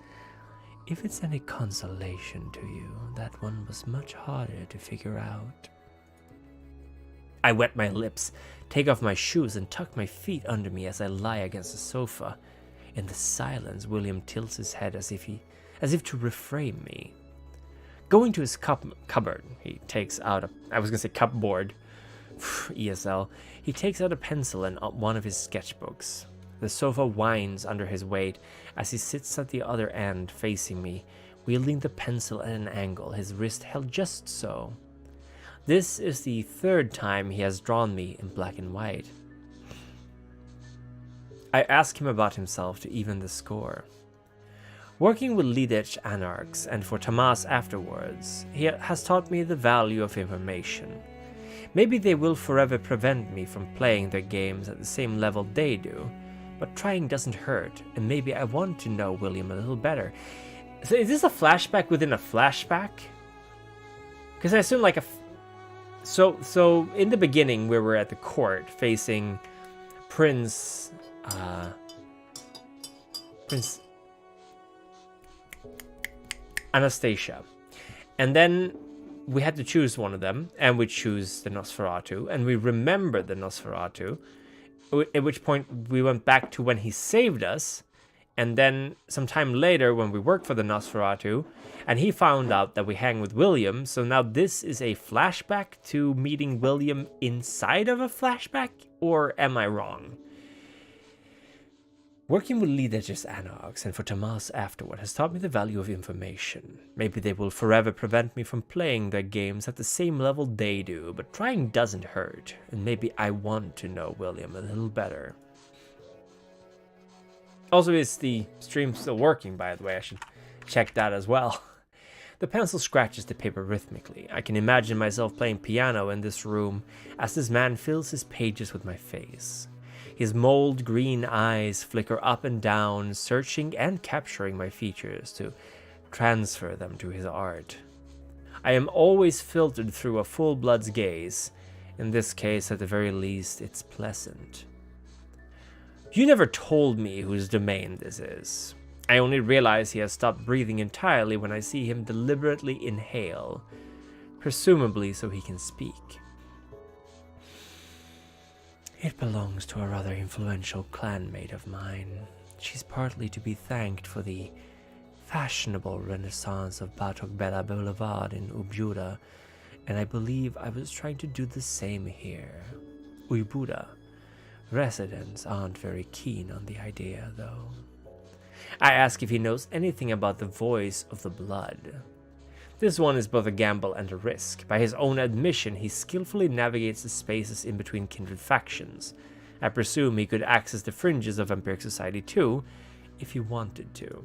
If it's any consolation to you, that one was much harder to figure out. I wet my lips, take off my shoes, and tuck my feet under me as I lie against the sofa. In the silence, William tilts his head as if to reframe me. Going to his cupboard, he takes out cupboard. ESL. He takes out a pencil and one of his sketchbooks. The sofa whines under his weight as he sits at the other end facing me, wielding the pencil at an angle, his wrist held just so. This is the third time he has drawn me in black and white. I ask him about himself to even the score. Working with lead-edge anarchs and for Tamas afterwards, he has taught me the value of information. Maybe they will forever prevent me from playing their games at the same level they do, but trying doesn't hurt, and maybe I want to know William a little better. So is this a flashback within a flashback? Because I assume like a... So in the beginning we were at the court facing Prince Anastasia. And then we had to choose one of them, and we choose the Nosferatu, and we remember the Nosferatu, at which point we went back to when he saved us, and then sometime later when we worked for the Nosferatu, and he found out that we hang with William, so now this is a flashback to meeting William inside of a flashback, or am I wrong? Working with lead-edges anarchs and for Tamas afterward has taught me the value of information. Maybe they will forever prevent me from playing their games at the same level they do, but trying doesn't hurt, and maybe I want to know William a little better. Also, is the stream still working, by the way? I should check that as well. The pencil scratches the paper rhythmically. I can imagine myself playing piano in this room as this man fills his pages with my face. His mold green eyes flicker up and down, searching and capturing my features to transfer them to his art. I am always filtered through a full-blood's gaze. In this case, at the very least, it's pleasant. You never told me whose domain this is. I only realize he has stopped breathing entirely when I see him deliberately inhale, presumably so he can speak. It belongs to a rather influential clanmate of mine. She's partly to be thanked for the fashionable renaissance of Batok Bella Boulevard in Ubjuda, and I believe I was trying to do the same here. Ubjuda. Residents aren't very keen on the idea, though. I ask if he knows anything about the voice of the blood. This one is both a gamble and a risk. By his own admission, he skillfully navigates the spaces in between kindred factions. I presume he could access the fringes of vampiric society too, if he wanted to.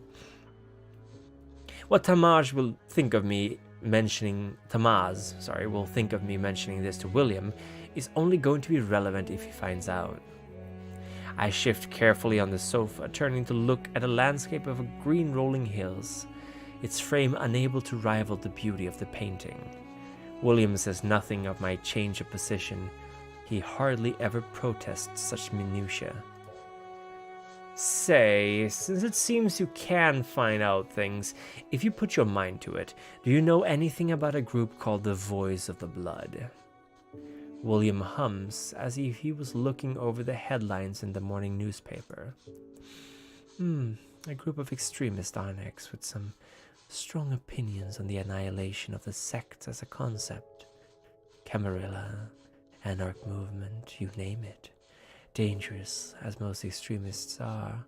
What Tamaz will think of me mentioning this to William is only going to be relevant if he finds out. I shift carefully on the sofa, turning to look at a landscape of green rolling hills, its frame unable to rival the beauty of the painting. William says nothing of my change of position. He hardly ever protests such minutiae. Say, since it seems you can find out things, if you put your mind to it, do you know anything about a group called the Voice of the Blood? William hums as if he was looking over the headlines in the morning newspaper. A group of extremist anarchs with some strong opinions on the annihilation of the sect as a concept. Camarilla, anarch movement, you name it. Dangerous, as most extremists are,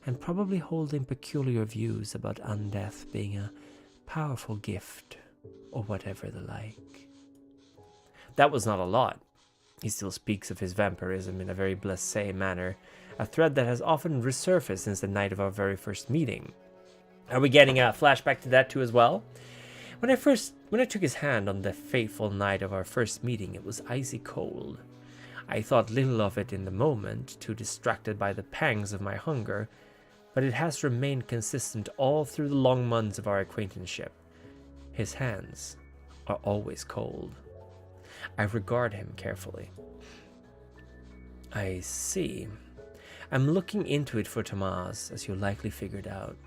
and probably holding peculiar views about undeath being a powerful gift, or whatever the like. That was not a lot. He still speaks of his vampirism in a very blasé manner, a thread that has often resurfaced since the night of our very first meeting. Are we getting a flashback to that too as well? When I took his hand on the fateful night of our first meeting, it was icy cold. I thought little of it in the moment, too distracted by the pangs of my hunger, but it has remained consistent all through the long months of our acquaintanceship. His hands are always cold. I regard him carefully. I see. I'm looking into it for Tamaz, as you likely figured out.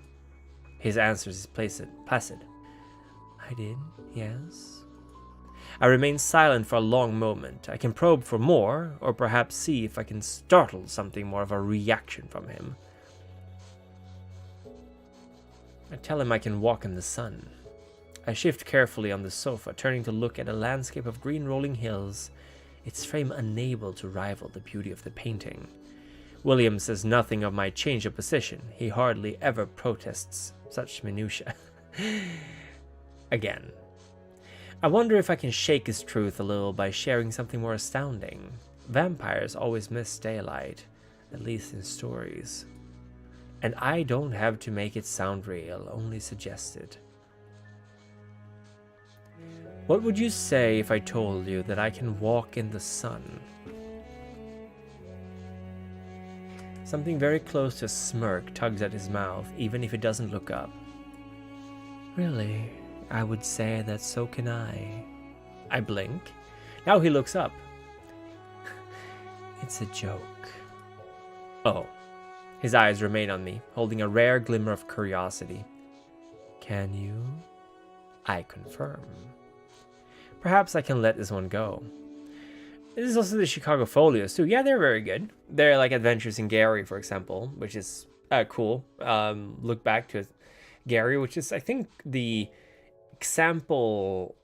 His answer is placid. I did, yes. I remain silent for a long moment. I can probe for more, or perhaps see if I can startle something more of a reaction from him. I tell him I can walk in the sun. I shift carefully on the sofa, turning to look at a landscape of green rolling hills, its frame unable to rival the beauty of the painting. William says nothing of my change of position. He hardly ever protests such minutiae. Again. I wonder if I can shake his truth a little by sharing something more astounding. Vampires always miss daylight, at least in stories. And I don't have to make it sound real, only suggest it. What would you say if I told you that I can walk in the sun? Something very close to a smirk tugs at his mouth, even if he doesn't look up. Really, I would say that so can I. I blink. Now he looks up. It's a joke. Oh. His eyes remain on me, holding a rare glimmer of curiosity. Can you? I confirm. Perhaps I can let this one go. This is also the Chicago Folios too. Yeah, they're very good. They're like Adventures in Gary, for example, which is cool. Look back to Gary, which is, I think, the example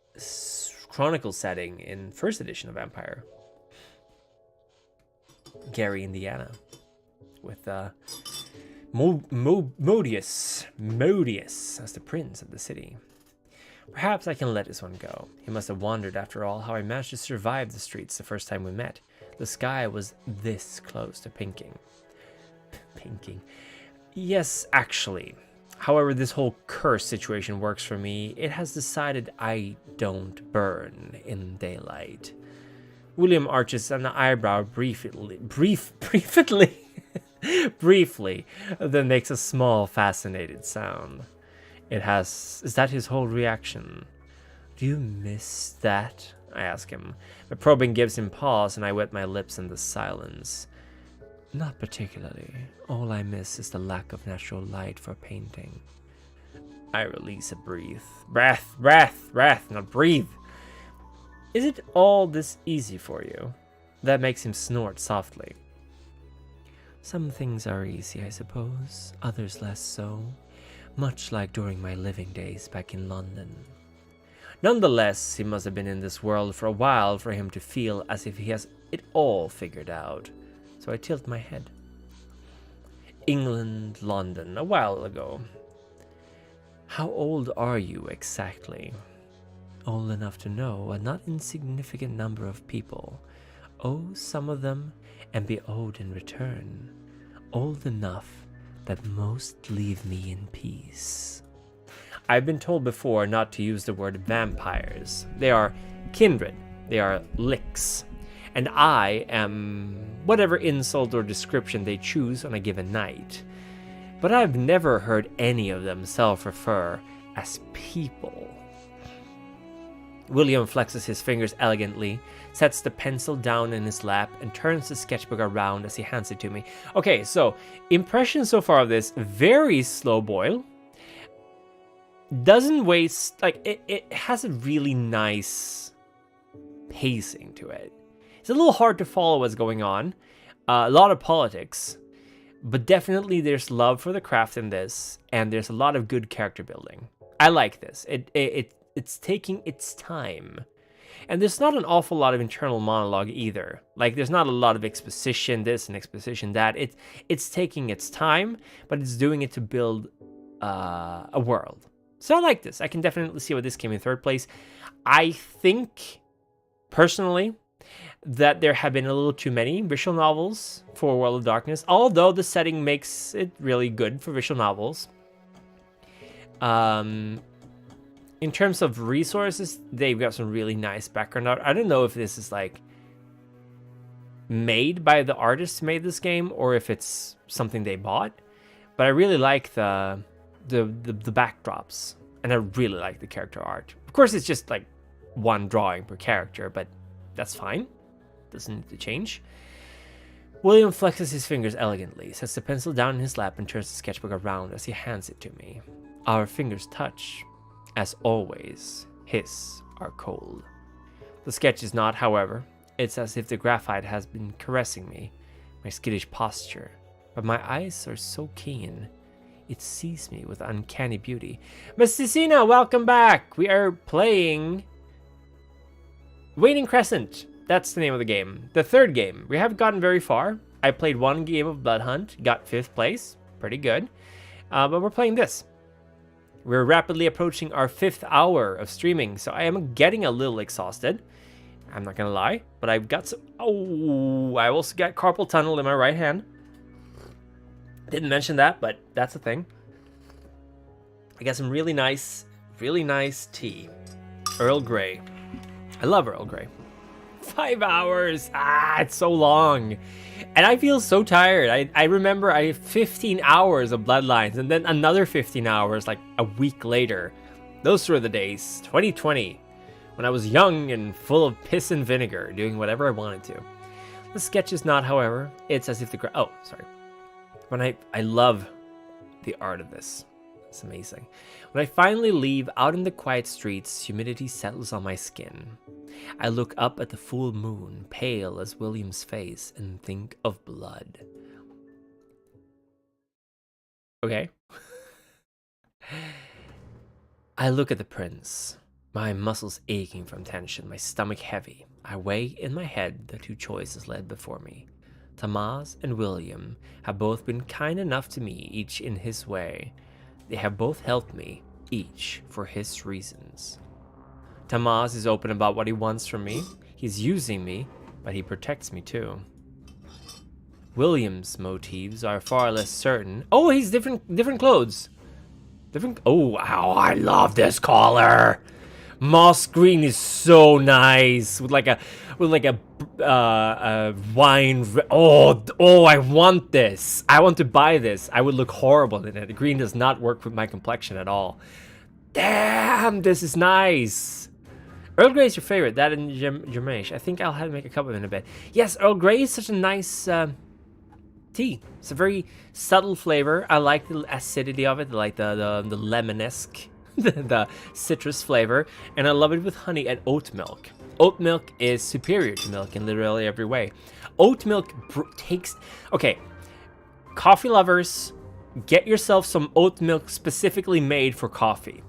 Chronicle setting in first edition of Empire. Gary, Indiana. With Modius as the prince of the city. Perhaps I can let this one go. He must have wondered, after all, how I managed to survive the streets the first time we met. The sky was this close to pinking. Pinking. Yes, actually. However, this whole curse situation works for me. It has decided I don't burn in daylight. William arches an eyebrow briefly, then makes a small, fascinated sound. Is that his whole reaction? Do you miss that? I ask him. My probing gives him pause, and I wet my lips in the silence. Not particularly. All I miss is the lack of natural light for painting. I release a breath, not breathe. Is it all this easy for you? That makes him snort softly. Some things are easy, I suppose, others less so, much like during my living days back in London. Nonetheless, he must have been in this world for a while for him to feel as if he has it all figured out, so I tilt my head. England, London, a while ago. How old are you exactly? Old enough to know a not insignificant number of people, owe some of them and be owed in return. Old enough that most leave me in peace. I've been told before not to use the word vampires. They are kindred. They are licks. And I am whatever insult or description they choose on a given night. But I've never heard any of them self-refer as people. William flexes his fingers elegantly, sets the pencil down in his lap, and turns the sketchbook around as he hands it to me. Okay, so impression so far of this, very slow boil. Doesn't waste, like, it has a really nice pacing to it. It's a little hard to follow what's going on. A lot of politics, but definitely there's love for the craft in this, and there's a lot of good character building. I like this. It's taking its time. And there's not an awful lot of internal monologue either. Like, there's not a lot of exposition this and exposition that. It's taking its time, but it's doing it to build a world. So I like this. I can definitely see why this came in third place. I think, personally, that there have been a little too many visual novels for World of Darkness, although the setting makes it really good for visual novels. In terms of resources, they've got some really nice background art. I don't know if this is like made by the artists who made this game or if it's something they bought, but I really like the backdrops, and I really like the character art. Of course, it's just like one drawing per character, but that's fine. Doesn't need to change. William flexes his fingers elegantly, sets the pencil down in his lap, and turns the sketchbook around as he hands it to me. Our fingers touch. As always, his are cold. The sketch is not, however. It's as if the graphite has been caressing me, my skittish posture. But my eyes are so keen. It sees me with uncanny beauty. Mesticina, welcome back! We are playing Waning Crescent. That's the name of the game. The third game. We haven't gotten very far. I played one game of Bloodhunt, got 5th place, pretty good. But we're playing this. We're rapidly approaching our 5th hour of streaming, so I am getting a little exhausted. I'm not gonna lie, but I've got some... Oh, I also got carpal tunnel in my right hand. Didn't mention that, but that's a thing. I got some really nice tea. Earl Grey. I love Earl Grey. 5 hours. It's so long. And I feel so tired. I remember I have 15 hours of Bloodlines and then another 15 hours like a week later. Those were the days, 2020, when I was young and full of piss and vinegar, doing whatever I wanted to. The sketch is not, however. It's as if the... Oh, sorry. When I love the art of this. It's amazing. When I finally leave out in the quiet streets, humidity settles on my skin. I look up at the full moon, pale as William's face, and think of blood. Okay. I look at the prince, my muscles aching from tension, my stomach heavy. I weigh in my head the 2 choices laid before me. Tamaz and William have both been kind enough to me, each in his way. They have both helped me, each for his reasons. Tamaz is open about what he wants from me. He's using me, but he protects me too. William's motives are far less certain. Oh, he's different clothes. Oh, wow, I love this collar. Moss green is so nice with like a wine. Oh, I want this. I want to buy this. I would look horrible in it. Green does not work with my complexion at all. Damn, this is nice. Earl Grey is your favorite. That and Germaine. I think I'll have to make a cup of it in a bit. Yes, Earl Grey is such a nice tea. It's a very subtle flavor. I like the acidity of it, like the lemon-esque, the citrus flavor, and I love it with honey and oat milk. Oat milk is superior to milk in literally every way. Oat milk takes... Okay, coffee lovers, get yourself some oat milk specifically made for coffee,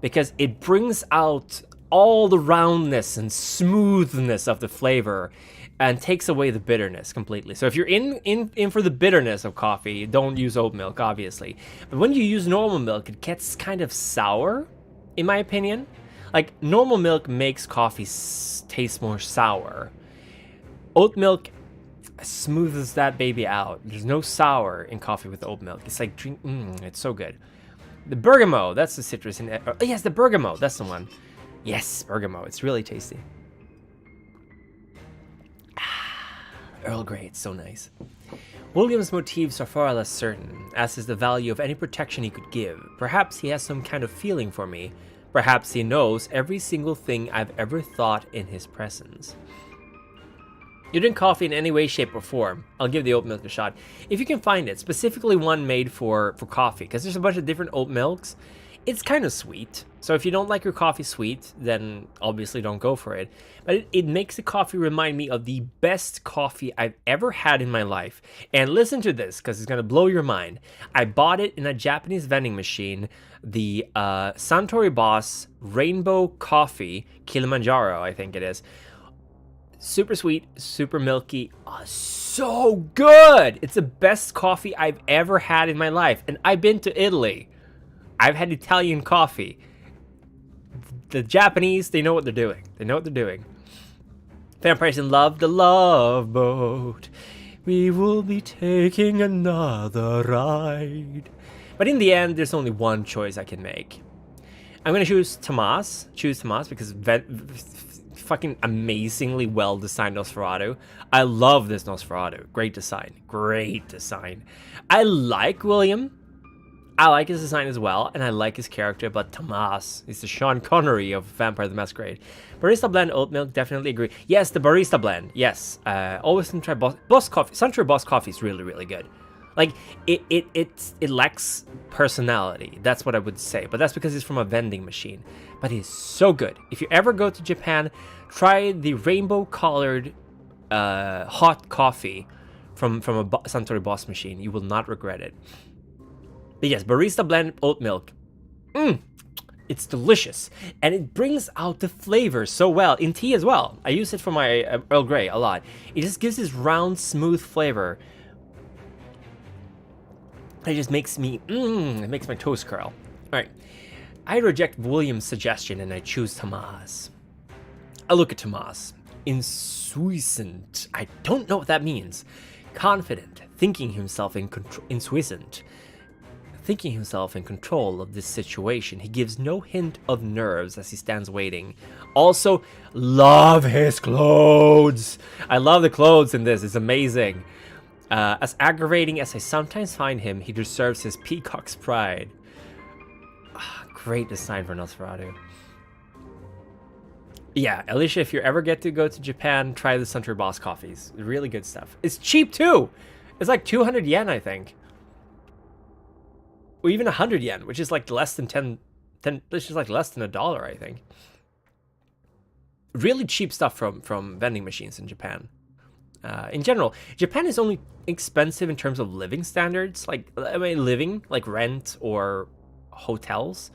because it brings out all the roundness and smoothness of the flavor and takes away the bitterness completely. So if you're in for the bitterness of coffee, don't use oat milk, obviously. But when you use normal milk, it gets kind of sour, in my opinion. Like, normal milk makes coffee taste more sour. Oat milk smooths that baby out. There's no sour in coffee with oat milk. It's like it's so good. The bergamot, that's the citrus in it. Oh, yes, the bergamot, that's the one. Yes, bergamot, it's really tasty. Earl Grey, it's so nice. William's motives are far less certain, as is the value of any protection he could give. Perhaps he has some kind of feeling for me. Perhaps he knows every single thing I've ever thought in his presence. You drink coffee in any way, shape, or form. I'll give the oat milk a shot. If you can find it, specifically one made for coffee, because there's a bunch of different oat milks. It's kind of sweet. So if you don't like your coffee sweet, then obviously don't go for it. But it makes the coffee remind me of the best coffee I've ever had in my life. And listen to this, because it's going to blow your mind. I bought it in a Japanese vending machine, the Suntory Boss Rainbow Coffee Kilimanjaro, I think it is. Super sweet, super milky, so good! It's the best coffee I've ever had in my life. And I've been to Italy. I've had Italian coffee. The Japanese, they know what they're doing. They know what they're doing. Vampires in Love, the Love Boat. We will be taking another ride. But in the end, there's only one choice I can make. I'm going to choose Tamaz. Because fucking amazingly well-designed Nosferatu. I love this Nosferatu. Great design. Great design. I like William. I like his design as well, and I like his character, but Tamaz is the Sean Connery of Vampire the Masquerade. Barista blend, oat milk, definitely agree. Yes, the barista blend, yes. Always try Boss Coffee. Suntory Boss Coffee is really, really good. Like, it lacks personality, that's what I would say, but that's because it's from a vending machine. But it's so good. If you ever go to Japan, try the rainbow-colored hot coffee from a Suntory Boss machine. You will not regret it. But yes, barista blend oat milk. It's It's delicious, and it brings out the flavor so well in tea as well. I use it for my Earl Grey a lot. It just gives this round, smooth flavor. It just makes me, it makes my toes curl. All right, I reject William's suggestion and I choose Tomas. I look at Tomas. Insouciant. I don't know what that means. Confident, thinking himself in control. Insouciant. Thinking himself in control of this situation. He gives no hint of nerves as he stands waiting. Also, love his clothes. I love the clothes in this. It's amazing. As aggravating as I sometimes find him, he deserves his peacock's pride. Great design for Nosferatu. Yeah, Alicia, if you ever get to go to Japan, try the Suntory Boss coffees. Really good stuff. It's cheap too. It's like 200 yen, I think. Or even 100 yen, which is like less than 10, which is like less than $1, I think. Really cheap stuff from vending machines in Japan. In general, Japan is only expensive in terms of living standards. Like, I mean, living, like rent or hotels.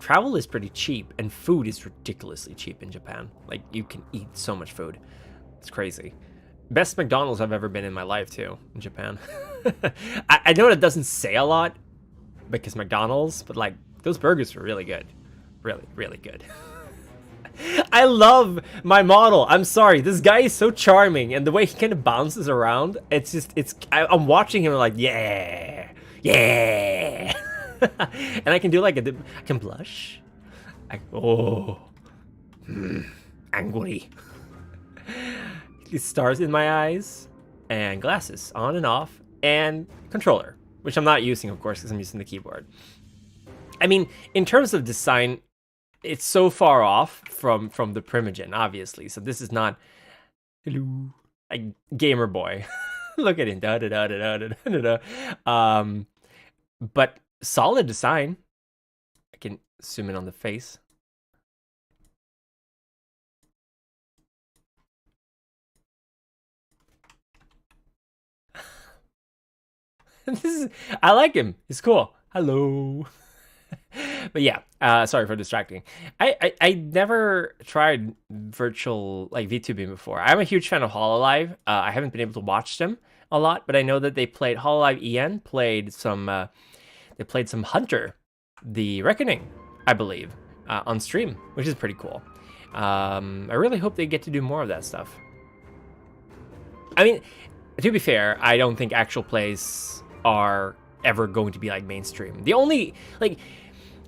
Travel is pretty cheap, and food is ridiculously cheap in Japan. Like, you can eat so much food. It's crazy. Best McDonald's I've ever been in my life, too, in Japan. I know that doesn't say a lot, because McDonald's, but, like, those burgers are really good. Really, really good. I love my model. I'm sorry. This guy is so charming, and the way he kind of bounces around, it's just, I'm watching him like, yeah, yeah. And I can do like I can blush. Angry. These stars in my eyes, and glasses on and off, and controller, which I'm not using, of course, because I'm using the keyboard. I mean, in terms of design, it's so far off from the Primogen, obviously. So this is not hello, a gamer boy. Look at him, da da da da da da da. But solid design. I can zoom in on the face. I like him. He's cool. Hello. But yeah, sorry for distracting. I never tried virtual like VTubing before. I'm a huge fan of Hololive. I haven't been able to watch them a lot, but I know that they played Hololive. EN played some. They played some Hunter, the Reckoning, I believe, on stream, which is pretty cool. I really hope they get to do more of that stuff. I mean, to be fair, I don't think actual plays are ever going to be like mainstream. The only like,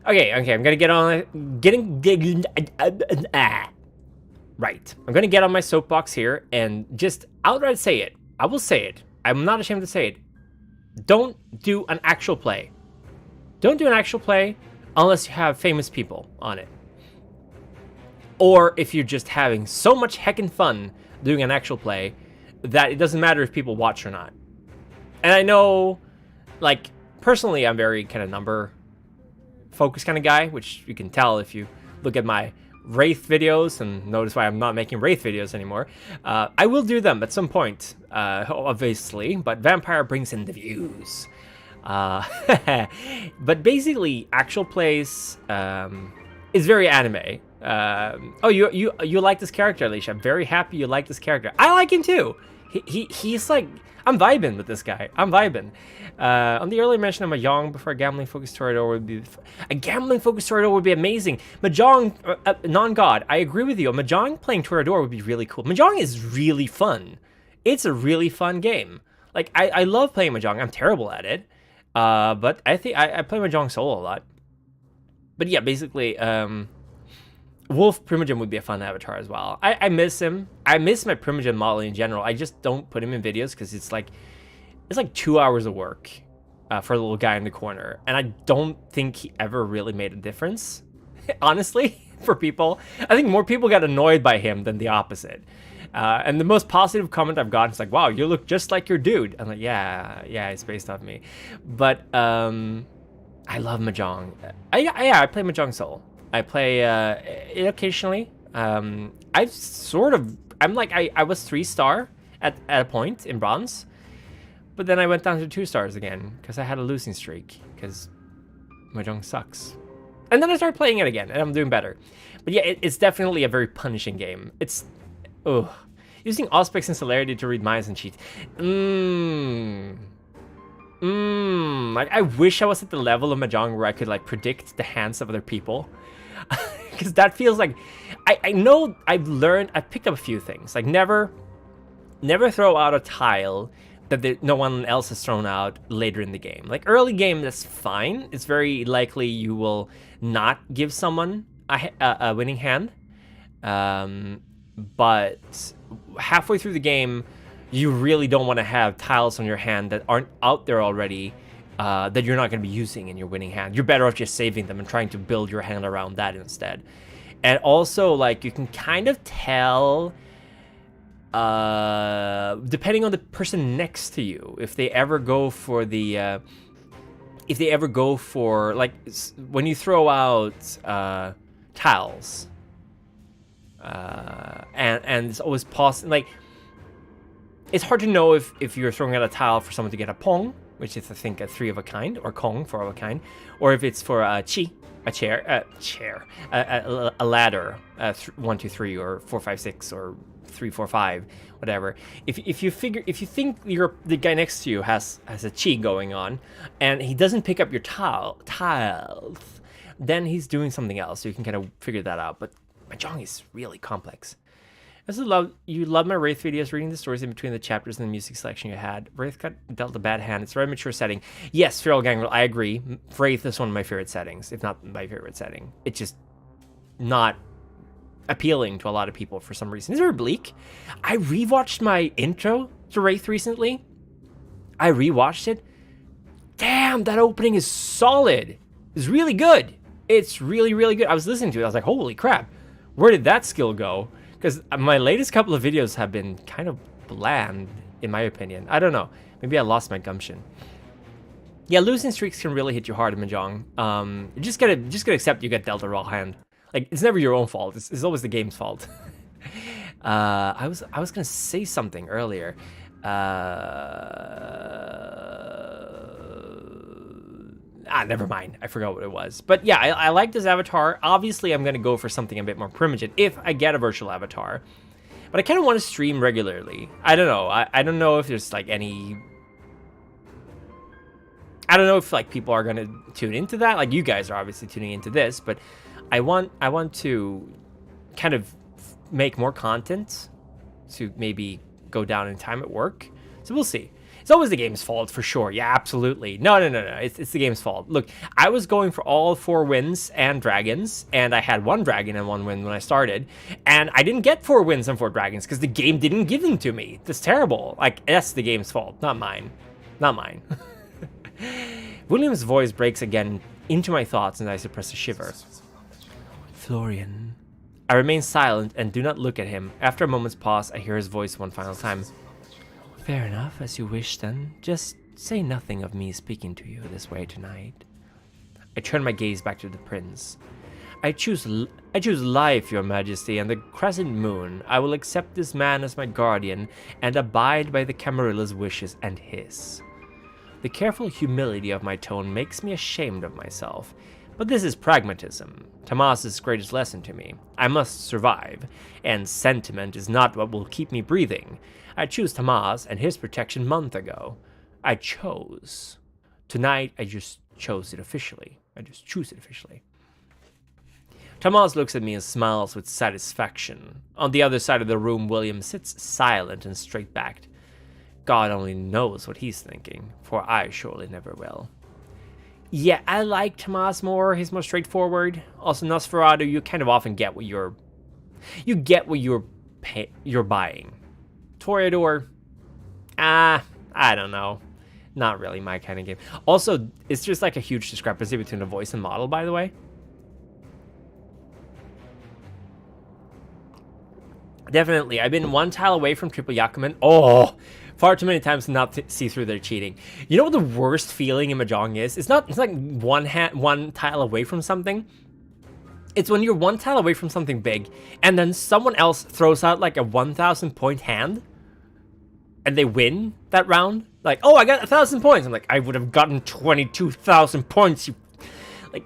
okay, I'm gonna get on right. I'm gonna get on my soapbox here and just outright say it. I will say it. I'm not ashamed to say it. Don't do an actual play. Don't do an actual play unless you have famous people on it. Or if you're just having so much heckin' fun doing an actual play that it doesn't matter if people watch or not. And I know, like, personally, I'm very kind of number focused kind of guy, which you can tell if you look at my Wraith videos and notice why I'm not making Wraith videos anymore. I will do them at some point, obviously, but Vampire brings in the views. But basically, actual plays is very anime. Oh, you like this character, Alicia. I'm very happy you like this character. I like him too. He's like, I'm vibing with this guy. I'm vibing. On the earlier mention of Mahjong before a gambling-focused Toreador would be... A gambling-focused Toreador would be amazing. Mahjong, non-god, I agree with you. Mahjong playing Toreador would be really cool. Mahjong is really fun. It's a really fun game. Like, I love playing Mahjong. I'm terrible at it. But I think I play Mahjong solo a lot. But yeah, basically, Wolf Primogen would be a fun avatar as well. I miss him. I miss my Primogen model in general. I just don't put him in videos because it's like 2 hours of work for a little guy in the corner. And I don't think he ever really made a difference, honestly, for people. I think more people got annoyed by him than the opposite. And the most positive comment I've gotten is like, wow, you look just like your dude. I'm like, yeah, it's based off me. But I love Mahjong. I play Mahjong solo. I play it occasionally. I'm like, I was 3-star at a point in bronze, but then I went down to 2 stars again because I had a losing streak because Mahjong sucks. And then I started playing it again, and I'm doing better. But yeah, it's definitely a very punishing game. It's... Ugh. Using Auspex and Celerity to read minds and cheats. Like, I wish I was at the level of Mahjong where I could, like, predict the hands of other people. Because that feels like... I know I've picked up a few things. Like, never throw out a tile that no one else has thrown out later in the game. Like, early game, that's fine. It's very likely you will not give someone a winning hand. But halfway through the game, you really don't want to have tiles on your hand that aren't out there already, that you're not going to be using in your winning hand. You're better off just saving them and trying to build your hand around that instead. And also, like, you can kind of tell... depending on the person next to you, if they ever go for the, like, when you throw out, tiles, and it's always possible, like, it's hard to know if you're throwing out a tile for someone to get a pong, which is, I think, a 3 of a kind, or kong, 4 of a kind, or if it's for a chi, a ladder, 1, 2, 3, or 4, 5, 6, or 3, 4, 5, whatever. If you think the guy next to you has a chi going on, and he doesn't pick up your tiles, then he's doing something else. So you can kind of figure that out. But Mahjong is really complex. I also love my Wraith videos, reading the stories in between the chapters and the music selection you had. Wraith got dealt a bad hand. It's a very mature setting. Yes, Feral Gangrel, I agree. Wraith is one of my favorite settings, if not my favorite setting. It's just not appealing to a lot of people for some reason. It's very bleak. I rewatched my intro to Wraith recently. I rewatched it. Damn, that opening is solid. It's really good. It's really, really good. I was listening to it. I was like, holy crap. Where did that skill go? Because my latest couple of videos have been kind of bland, in my opinion. I don't know. Maybe I lost my gumption. Yeah, losing streaks can really hit you hard in Mahjong. You just gotta accept you get dealt a raw hand. Like, it's never your own fault. It's always the game's fault. I was gonna say something earlier. Never mind. I forgot what it was. But yeah, I like this avatar. Obviously, I'm gonna go for something a bit more Primogen if I get a virtual avatar. But I kind of want to stream regularly. I don't know. I don't know if there's like any... I don't know if like people are gonna tune into that. Like, you guys are obviously tuning into this, but I want to kind of make more content to maybe go down in time at work. So we'll see. It's always the game's fault, for sure. Yeah, absolutely. No. It's the game's fault. Look, I was going for all 4 wins and dragons, and I had 1 dragon and 1 win when I started, and I didn't get 4 wins and 4 dragons because the game didn't give them to me. That's terrible. Like, that's the game's fault, not mine. Not mine. William's voice breaks again into my thoughts, and I suppress a shiver. Florian. I remain silent and do not look at him. After a moment's pause, I hear his voice one final time. Fair enough, as you wish then. Just say nothing of me speaking to you this way tonight. I turn my gaze back to the prince. I choose life, your majesty, and the crescent moon. I will accept this man as my guardian and abide by the Camarilla's wishes and his. The careful humility of my tone makes me ashamed of myself. But this is pragmatism, Tomas's greatest lesson to me. I must survive, and sentiment is not what will keep me breathing. I chose Tomas and his protection month ago. I chose. Tonight, I just chose it officially. I just choose it officially. Tomas looks at me and smiles with satisfaction. On the other side of the room, William sits silent and straight-backed. God only knows what he's thinking, for I surely never will. Yeah, I like Tomas more. He's more straightforward. Also, Nosferatu, you kind of often get what you're buying. Toreador, I don't know. Not really my kind of game. Also, it's just like a huge discrepancy between the voice and model, by the way. Definitely, I've been 1 tile away from triple Yakuman. Oh, far too many times to not see through their cheating. You know what the worst feeling in Mahjong is? It's like one tile away from something. It's when you're 1 tile away from something big, and then someone else throws out like a 1,000 point hand, and they win that round. Like, oh, I got 1,000 points. I'm like, I would have gotten 22,000 points. You, like,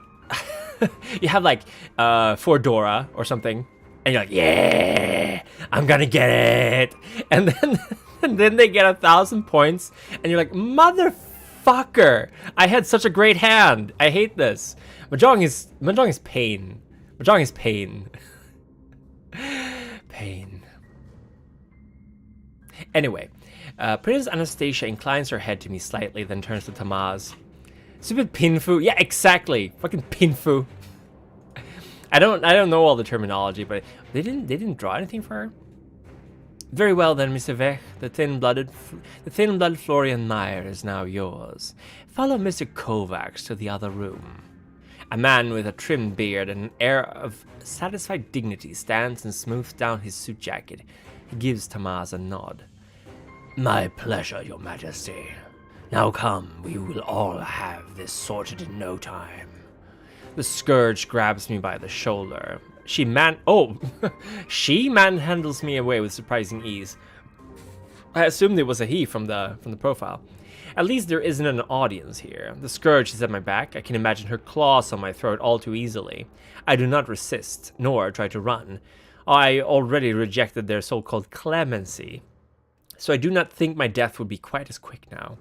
you have like Fordora or something, and you're like, yeah, I'm gonna get it, and then and then they get 1,000 points, and you're like, motherfucker, I had such a great hand. I hate this. Mahjong is pain. Mahjong is pain. Pain. Anyway, Princess Anastasia inclines her head to me slightly, then turns to Tamaz. Stupid Pinfu. Yeah, exactly. Fucking Pinfu. I don't know all the terminology, but they didn't draw anything for her. Very well then, Mr. Vech. The thin-blooded Florian Meyer is now yours. Follow Mr. Kovacs to the other room. A man with a trimmed beard and an air of satisfied dignity stands and smooths down his suit jacket. He gives Tamaz a nod. My pleasure, Your Majesty. Now come, we will all have this sorted in no time. The Scourge grabs me by the shoulder. She manhandles me away with surprising ease. I assumed it was a he from the profile. At least there isn't an audience here. The Scourge is at my back. I can imagine her claws on my throat all too easily. I do not resist, nor try to run. I already rejected their so-called clemency, so I do not think my death would be quite as quick now.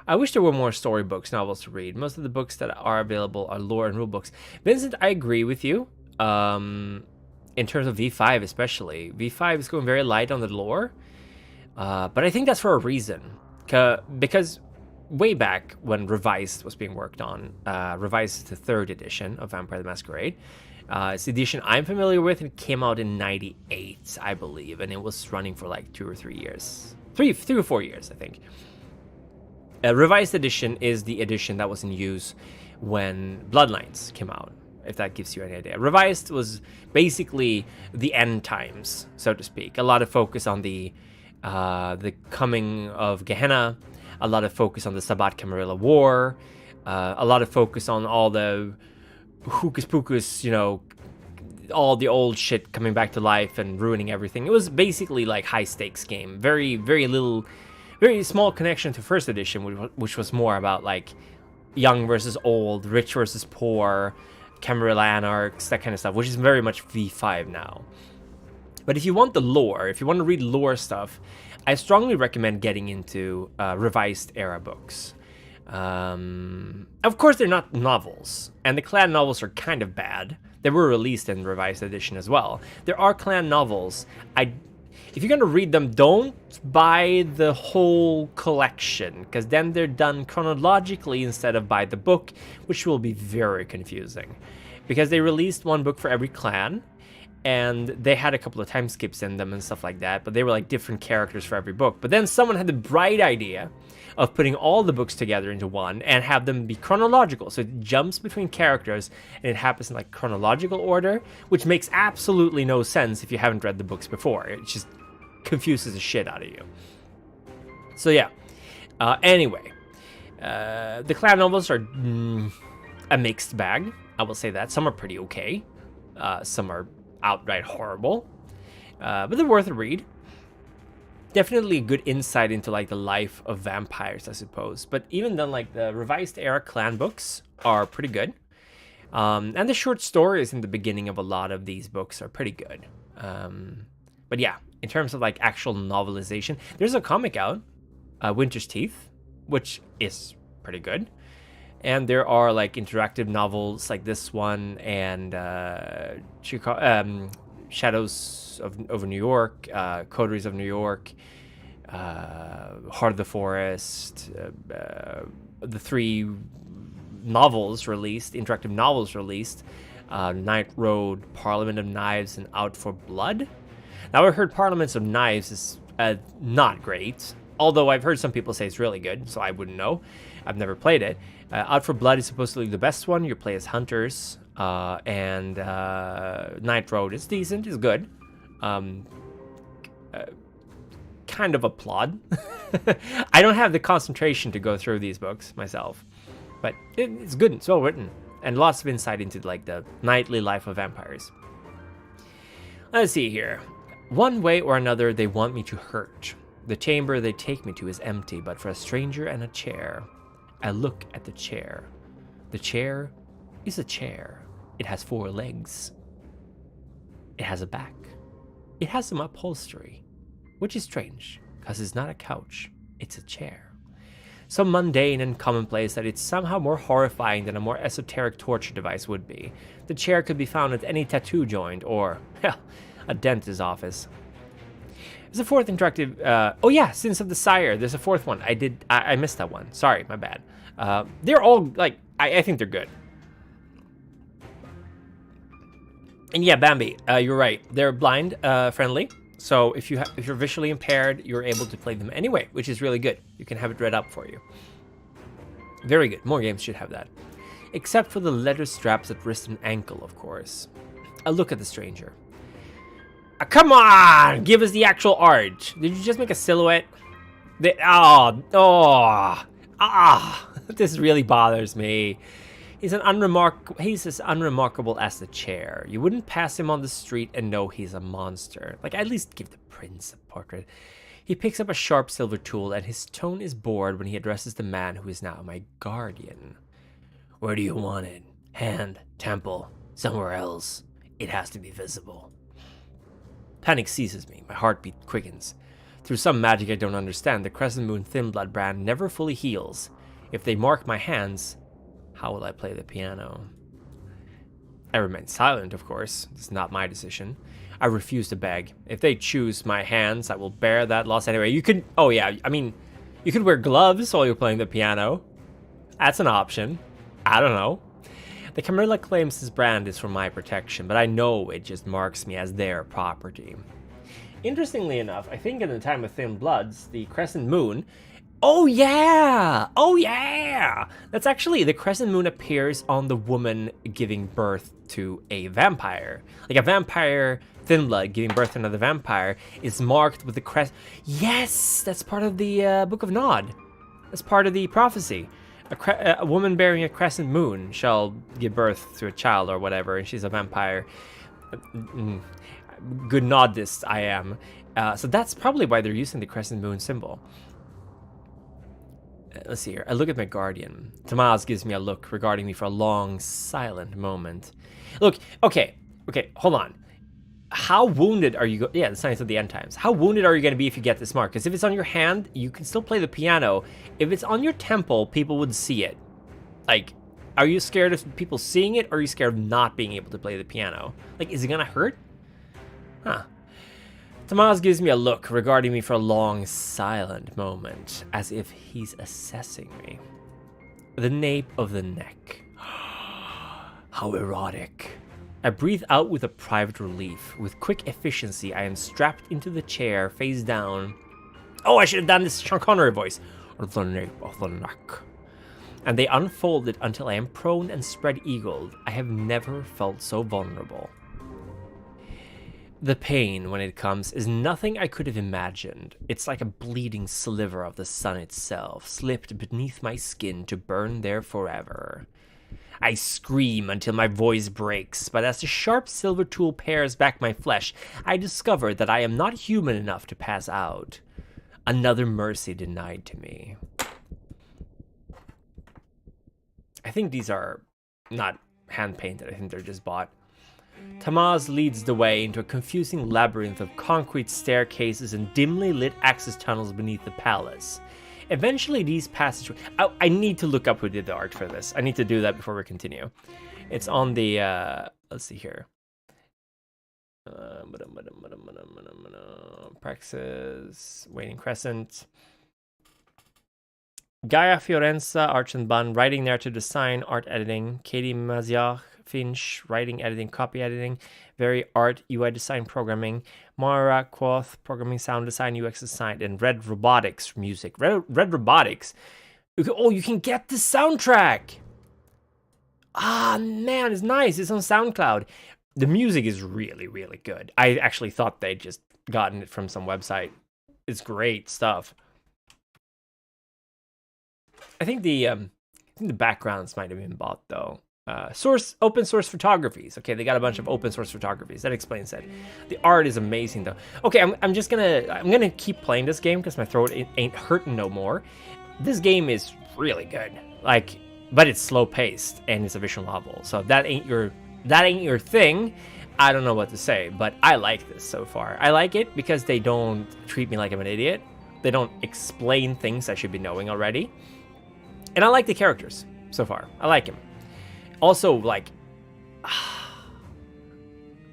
I wish there were more storybooks, novels to read. Most of the books that are available are lore and rulebooks. Vincent, I agree with you. In terms of V5 especially. V5 is going very light on the lore. But I think that's for a reason. Because way back when Revised was being worked on, Revised is the 3rd edition of Vampire the Masquerade. It's the edition I'm familiar with, and it came out in 98, I believe, and it was running for like 2 or 3 years. 3 or 4 years, I think. Revised edition is the edition that was in use when Bloodlines came out, if that gives you any idea. Revised was basically the end times, so to speak. A lot of focus on the coming of Gehenna, a lot of focus on the Sabbat Camarilla War, a lot of focus on all the hocus pocus, all the old shit coming back to life and ruining everything. It was basically like high stakes game. Very, very little, very small connection to 1st edition, which was more about like young versus old, rich versus poor, Camarilla Anarchs, that kind of stuff, which is very much V5 now. But if you want the lore, if you want to read lore stuff, I strongly recommend getting into Revised era books. Of course, they're not novels, and the clan novels are kind of bad. They were released in Revised edition as well. There are clan novels. If you're going to read them, don't buy the whole collection, because then they're done chronologically instead of by the book, which will be very confusing. Because they released one book for every clan, and they had a couple of time skips in them and stuff like that, but they were like different characters for every book. But then someone had the bright idea of putting all the books together into one and have them be chronological. So it jumps between characters and it happens in like chronological order, which makes absolutely no sense if you haven't read the books before. It just confuses the shit out of you. So yeah. Anyway, the clan novels are a mixed bag. I will say that. Some are pretty okay. Some are outright horrible. But they're worth a read. Definitely a good insight into like the life of vampires, I suppose. But even then, like the Revised era clan books are pretty good. And the short stories in the beginning of a lot of these books are pretty good. But yeah, in terms of like actual novelization, there's a comic out, Winter's Teeth, which is pretty good. And there are like interactive novels like this one and Shadows over New York, Coteries of New York, Heart of the Forest, the 3 novels released, interactive novels released, Night Road, Parliament of Knives, and Out for Blood. Now, I heard Parliaments of Knives is not great, although I've heard some people say it's really good, so I wouldn't know. I've never played it. Out for Blood is supposedly the best one. You play as hunters, and Night Road is decent, is good. Kind of a plod. I don't have the concentration to go through these books myself, but it's good. It's well written, and lots of insight into like the nightly life of vampires. Let's see here. One way or another, they want me to hurt. The chamber they take me to is empty, but for a stranger and a chair. I look at the chair. The chair is a chair. It has 4 legs. It has a back. It has some upholstery, which is strange, because it's not a couch, it's a chair. So mundane and commonplace that it's somehow more horrifying than a more esoteric torture device would be. The chair could be found at any tattoo joint or, hell, a dentist's office. There's a 4th interactive, oh yeah, Sins of the Sire. There's a 4th one. I missed that one. Sorry, my bad. They're all, like, I think they're good. And yeah, Bambi, you're right. They're blind friendly. So if you're visually impaired, you're able to play them anyway, which is really good. You can have it read up for you. Very good. More games should have that. Except for the leather straps at wrist and ankle, of course. A look at the stranger. Come on! Give us the actual art. Did you just make a silhouette? This really bothers me. He's as unremarkable as the chair. You wouldn't pass him on the street and know he's a monster. Like, at least give the prince a portrait. He picks up a sharp silver tool, and his tone is bored when he addresses the man who is now my guardian. Where do you want it? Hand, temple, somewhere else. It has to be visible. Panic seizes me. My heartbeat quickens. Through some magic I don't understand, the Crescent Moon Thin Blood brand never fully heals. If they mark my hands, how will I play the piano? I remain silent, of course. It's not my decision. I refuse to beg. If they choose my hands, I will bear that loss anyway. You could, oh yeah, I mean, you could wear gloves while you're playing the piano. That's an option. I don't know. The Camarilla claims his brand is for my protection, but I know it just marks me as their property. Interestingly enough, I think in the time of Thin Bloods, the Crescent Moon... Oh yeah! Oh yeah! That's actually, the Crescent Moon appears on the woman giving birth to a vampire. Like a vampire, Thin Blood, giving birth to another vampire is marked with the crest. Yes! That's part of the Book of Nod. That's part of the prophecy. A woman bearing a crescent moon shall give birth to a child or whatever, and she's a vampire. Good Nodist I am. So that's probably why they're using the crescent moon symbol. Let's see here. I look at my guardian. Tomas gives me a look, regarding me for a long, silent moment. Look, okay, hold on. How wounded are you yeah, the Signs of the End Times. How wounded are you going to be if you get this mark? Because if it's on your hand, you can still play the piano. If it's on your temple, people would see it. Like, are you scared of people seeing it, or are you scared of not being able to play the piano? Like, is it going to hurt? Huh. Tomas gives me a look, regarding me for a long, silent moment, as if he's assessing me. The nape of the neck. How erotic. I breathe out with a private relief. With quick efficiency, I am strapped into the chair, face down. Oh, I should have done this Sean Connery voice. The nape of the neck. And they unfold it until I am prone and spread-eagled. I have never felt so vulnerable. The pain, when it comes, is nothing I could have imagined. It's like a bleeding sliver of the sun itself, slipped beneath my skin to burn there forever. I scream until my voice breaks, but as the sharp silver tool pares back my flesh, I discover that I am not human enough to pass out. Another mercy denied to me. I think these are not hand-painted. I think they're just bought. Tomas leads the way into a confusing labyrinth of concrete staircases and dimly lit access tunnels beneath the palace. Eventually, these passageways... I need to look up who did the art for this. I need to do that before we continue. It's on the... let's see here. Praxis, Waning Crescent. Gaia Fiorenza, Arch and Bun, writing, narrative design, art editing. Katie Maziach, Finch, writing, editing, copy editing. Very art, UI design, programming. Moira Quoth, programming, sound design, UX design. And Red Robotics, music. Red Robotics. Oh, you can get the soundtrack. Ah, man, it's nice. It's on SoundCloud. The music is really, really good. I actually thought they'd just gotten it from some website. It's great stuff. I think the backgrounds might have been bought though. Open source photographies. Okay, they got a bunch of open source photographies. That explains it. The art is amazing though. Okay, I'm gonna keep playing this game because my throat ain't hurting no more. This game is really good. Like, but it's slow paced and it's a visual novel. So if that ain't your that ain't your thing, I don't know what to say, but I like this so far. I like it because they don't treat me like I'm an idiot. They don't explain things I should be knowing already. And I like the characters so far. I like him. Also, like,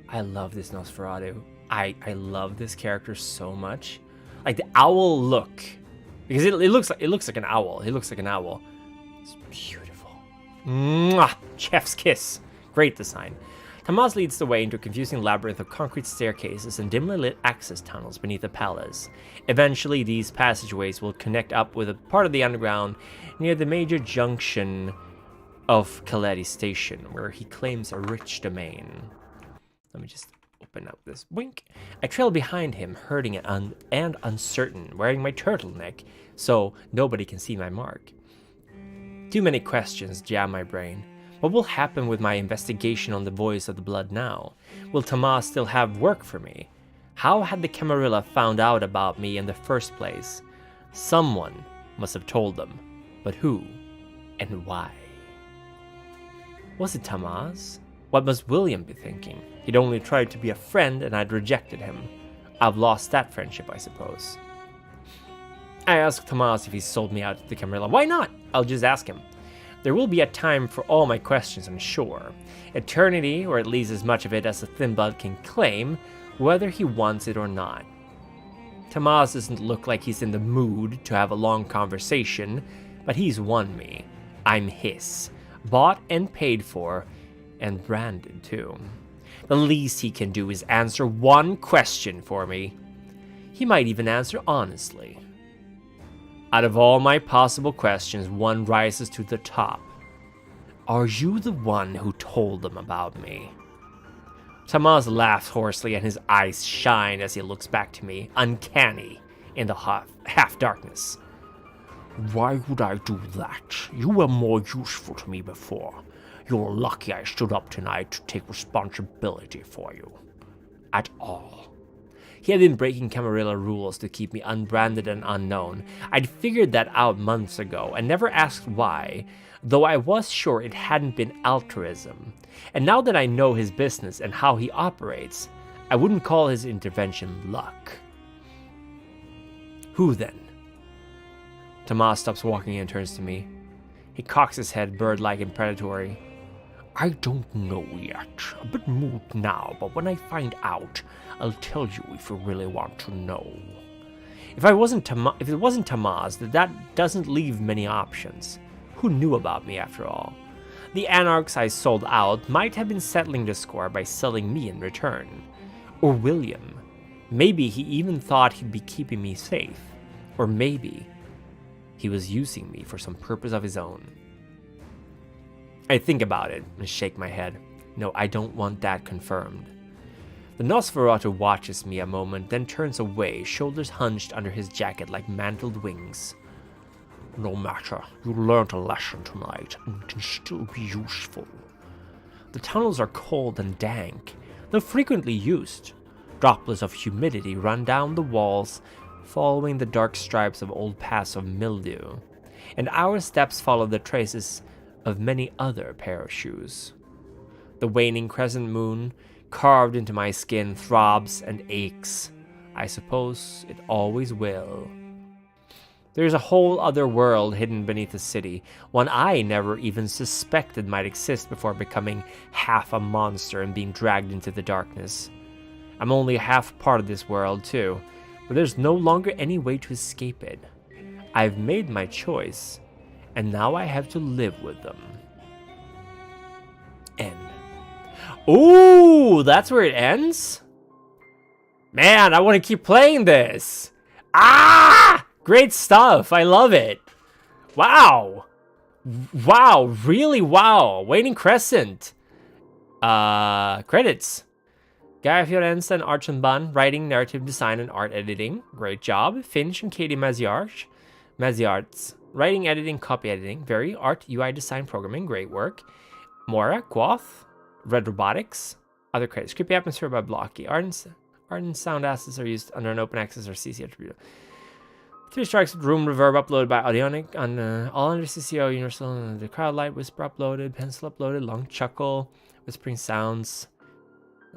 I love this Nosferatu. I love this character so much. Like the owl look, because it looks like an owl. He looks like an owl. It's beautiful. Mwah! Chef's kiss. Great design. Tomas leads the way into a confusing labyrinth of concrete staircases and dimly lit access tunnels beneath the palace. Eventually, these passageways will connect up with a part of the underground near the major junction of Kaledi Station, where he claims a rich domain. Let me just open up this. Wink. I trail behind him, hurting and uncertain, wearing my turtleneck so nobody can see my mark. Too many questions jam my brain. What will happen with my investigation on the voice of the blood now? Will Tomas still have work for me? How had the Camarilla found out about me in the first place? Someone must have told them, but who and why? Was it Tomas? What must William be thinking? He'd only tried to be a friend and I'd rejected him. I've lost that friendship, I suppose. I asked Tomas if he sold me out to the Camarilla. Why not? I'll just ask him. There will be a time for all my questions, I'm sure. Eternity, or at least as much of it as a thin blood can claim, whether he wants it or not. Tomas doesn't look like he's in the mood to have a long conversation, but he's won me. I'm his. Bought and paid for, and branded too. The least he can do is answer one question for me. He might even answer honestly. Out of all my possible questions, one rises to the top. Are you the one who told them about me? Tomas laughs hoarsely and his eyes shine as he looks back to me, uncanny in the half-darkness. Why would I do that? You were more useful to me before. You're lucky I stood up tonight to take responsibility for you. At all. He had been breaking Camarilla rules to keep me unbranded and unknown. I'd figured that out months ago and never asked why, though I was sure it hadn't been altruism. And now that I know his business and how he operates, I wouldn't call his intervention luck. Who then? Tomas stops walking and turns to me. He cocks his head bird-like and predatory. I don't know yet. A bit moved now, but when I find out, I'll tell you if you really want to know. If it wasn't Tomas, that doesn't leave many options. Who knew about me after all? The anarchs I sold out might have been settling the score by selling me in return. Or William. Maybe he even thought he'd be keeping me safe. Or maybe he was using me for some purpose of his own. I think about it and shake my head. No, I don't want that confirmed. The Nosferatu watches me a moment, then turns away, shoulders hunched under his jacket like mantled wings. No matter, you learned a lesson tonight and can still be useful. The tunnels are cold and dank, though frequently used. Droplets of humidity run down the walls, following the dark stripes of old paths of mildew, and our steps follow the traces of many other pair of shoes. The waning crescent moon, carved into my skin, throbs and aches. I suppose it always will. There's a whole other world hidden beneath the city, one I never even suspected might exist before becoming half a monster and being dragged into the darkness. I'm only half part of this world too, but there's no longer any way to escape it. I've made my choice, and now I have to live with them. End. Ooh, that's where it ends? Man, I want to keep playing this. Ah! Great stuff. I love it. Wow. Wow. Really wow. Waning Crescent. Credits. Guy Fiorenza and Archon Ban. Writing, narrative design, and art editing. Great job. Finch and Katie Maziarts. Writing, editing, copy editing. Very art, UI design, programming. Great work. Mora, Quoth. Red Robotics. Other credits. Creepy atmosphere by Blocky. Art and sound assets are used under an open access or CC attribute. 3 strikes with room reverb uploaded by Audionic on all under CCO, Universal, the crowd light whisper uploaded, pencil uploaded, long chuckle, whispering sounds.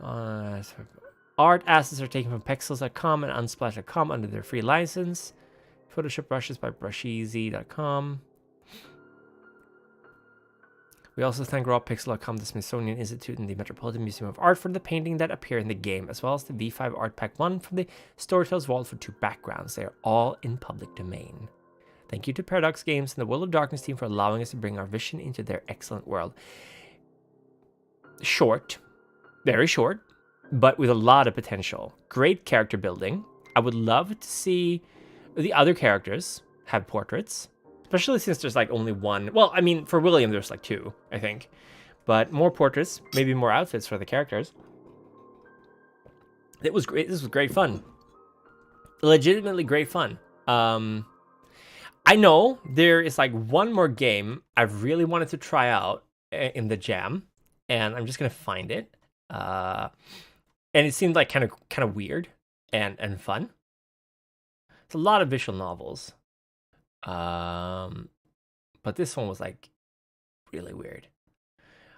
Art assets are taken from pexels.com and unsplash.com under their free license. Photoshop brushes by brusheezy.com. We also thank rawpixel.com, the Smithsonian Institute, and the Metropolitan Museum of Art for the painting that appear in the game, as well as the V5 Art Pack 1 from the Storytell's Vault for 2 backgrounds. They are all in public domain. Thank you to Paradox Games and the World of Darkness team for allowing us to bring our vision into their excellent world. Short, very short, but with a lot of potential. Great character building. I would love to see the other characters have portraits. Especially since there's like only one. Well, I mean, for William, there's like 2, I think. But more portraits, maybe more outfits for the characters. It was great. This was great fun. Legitimately great fun. I know there is like one more game I really wanted to try out in the jam. And I'm just going to find it. And it seemed like kind of weird and fun. It's a lot of visual novels. But this one was like really weird.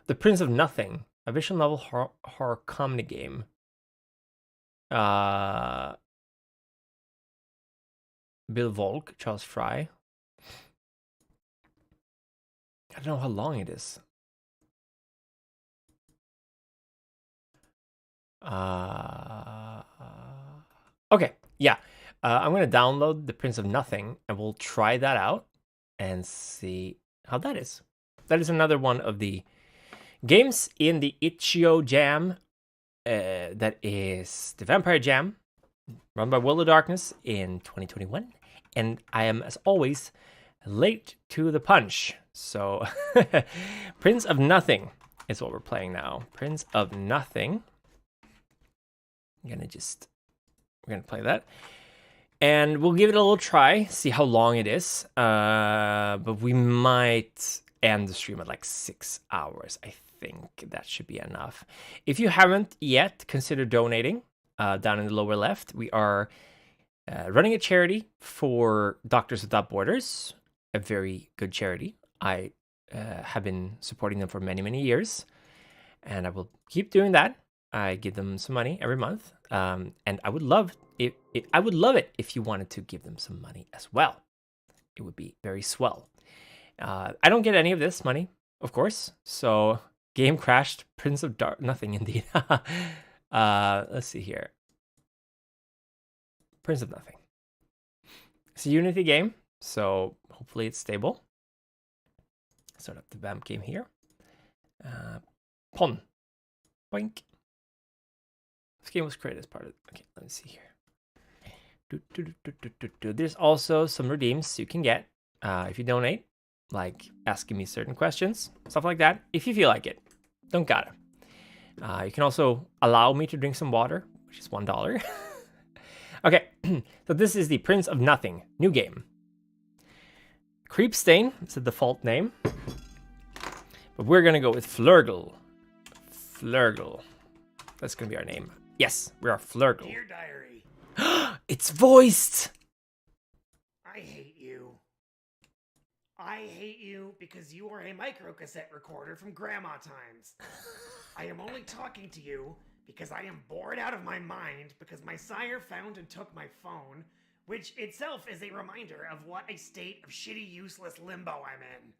The Prince of Nothing, a visual novel horror comedy game. Bill Volk, Charles Fry. I don't know how long it is. Okay, yeah. I'm going to download The Prince of Nothing, and we'll try that out and see how that is. That is another one of the games in the Itch.io Jam. That is the Vampire Jam, run by World of Darkness in 2021. And I am, as always, late to the punch. So, Prince of Nothing is what we're playing now. Prince of Nothing. We're going to play that. And we'll give it a little try, see how long it is. But we might end the stream at like 6 hours. I think that should be enough. If you haven't yet, consider donating. Down in the lower left, we are running a charity for Doctors Without Borders, a very good charity. I have been supporting them for many, many years, and I will keep doing that. I give them some money every month, and I would love it. I would love it if you wanted to give them some money as well. It would be very swell. I don't get any of this money, of course. So game crashed. Prince of Nothing, indeed. Let's see here. Prince of Nothing. It's a Unity game, so hopefully it's stable. Start up the Vamp game here. Pon. Boink. This game was created as part of it. Okay, let me see here. There's also some redeems you can get if you donate, like asking me certain questions, stuff like that, if you feel like it. Don't gotta. You can also allow me to drink some water, which is $1. Okay, so this is the Prince of Nothing, new game. Creepstain is the default name, but we're gonna go with Flurgle. Flurgle. That's gonna be our name. Yes, we are Flurgle. Dear Diary. It's voiced! I hate you. I hate you because you are a microcassette recorder from grandma times. I am only talking to you because I am bored out of my mind because my sire found and took my phone, which itself is a reminder of what a state of shitty, useless limbo I'm in.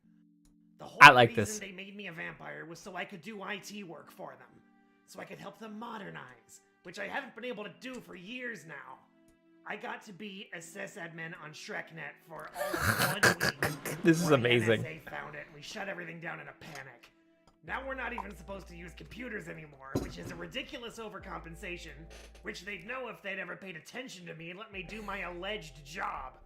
The whole reason they made me a vampire was so I could do IT work for them. So I could help them modernize, which I haven't been able to do for years now. I got to be a sysadmin on ShrekNet for all of 1 week. This is amazing. The NSA found it and we shut everything down in a panic. Now we're not even supposed to use computers anymore, which is a ridiculous overcompensation, which they'd know if they'd ever paid attention to me and let me do my alleged job.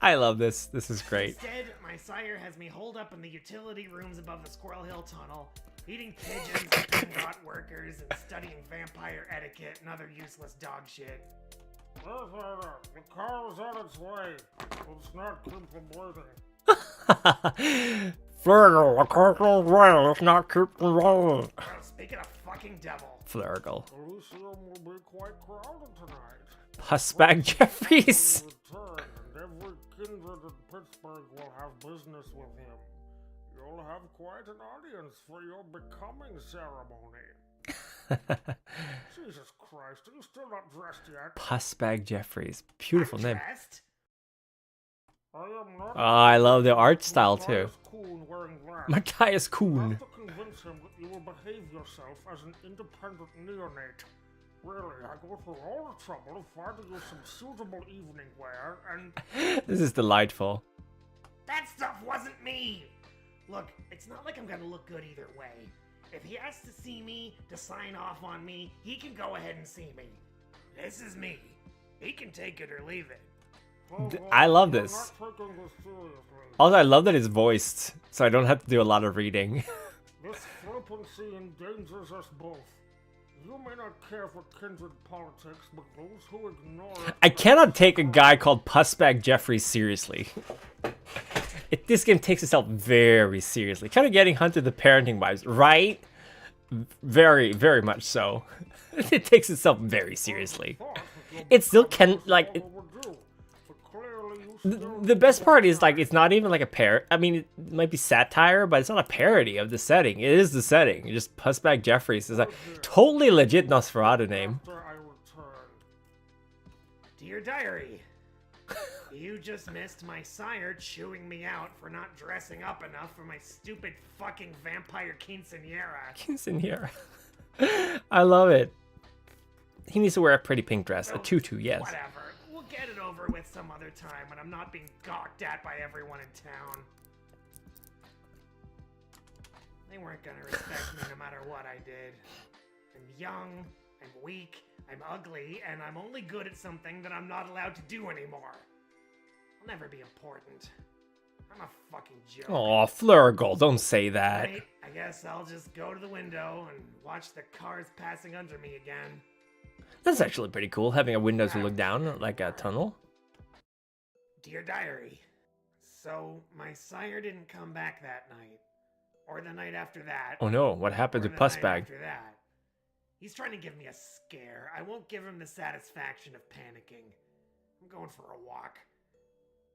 I love this. This is great. Instead, my sire has me holed up in the utility rooms above the Squirrel Hill Tunnel, eating pigeons and dot workers and studying vampire etiquette and other useless dog shit. The car is on its way. Let's not keep them waiting. Flurgle, the car goes well. Let's not keep them waiting. Well, speaking of fucking fucking devil. Flurgle. Elysium will be quite crowded tonight. Pussbag Jeffries. Return, and every kindred in Pittsburgh will have business with him. You'll have quite an audience for your becoming ceremony. Jesus Christ, are you still not dressed yet? Pussbag Jeffries. Beautiful I'm name. dressed. I am not. Oh, I love the art style too. Matthias Kuhn wearing that. Matthias You Kuhn. have to convince him that you will behave yourself as an independent neonate. Really, I go through all the trouble of finding you some suitable evening wear, and This is delightful. That stuff wasn't me. Look, it's not like I'm gonna look good either way. If he has to see me to sign off on me, he can go ahead and see me. This is me. He can take it or leave it. I love you're this. not taking this seriously. Also, I love that it's voiced, so I don't have to do a lot of reading. This flippancy endangers us both. You may not care for kindred politics, but those who ignore it... I cannot take a guy called Pussbag Jeffries seriously. This game takes itself very seriously. Kind of getting Hunter the parenting vibes, right? Very, very much so. It takes itself very seriously. It still can, like... The best part is, like, it's not even like a I mean, it might be satire, but it's not a parody of the setting. It is the setting. Just Pussbag Jeffries is a totally legit Nosferatu name. Dear Diary, you just missed my sire chewing me out for not dressing up enough for my stupid fucking vampire quinceanera. Quinceanera. I love it. He needs to wear a pretty pink dress. A tutu, yes. Whatever. We'll get it over with some other time when I'm not being gawked at by everyone in town. They weren't gonna respect me no matter what I did. I'm young, I'm weak, I'm ugly, and I'm only good at something that I'm not allowed to do anymore. I'll never be important. I'm a fucking joke. Aw, Flurgle, don't say that. Right, I guess I'll just go to the window and watch the cars passing under me again. That's actually pretty cool, having a window to look down, like a tunnel. Dear Diary, so my sire didn't come back that night. Or the night after that. Oh no, what happened to or the night Pussbag? after that. He's trying to give me a scare. I won't give him the satisfaction of panicking. I'm going for a walk.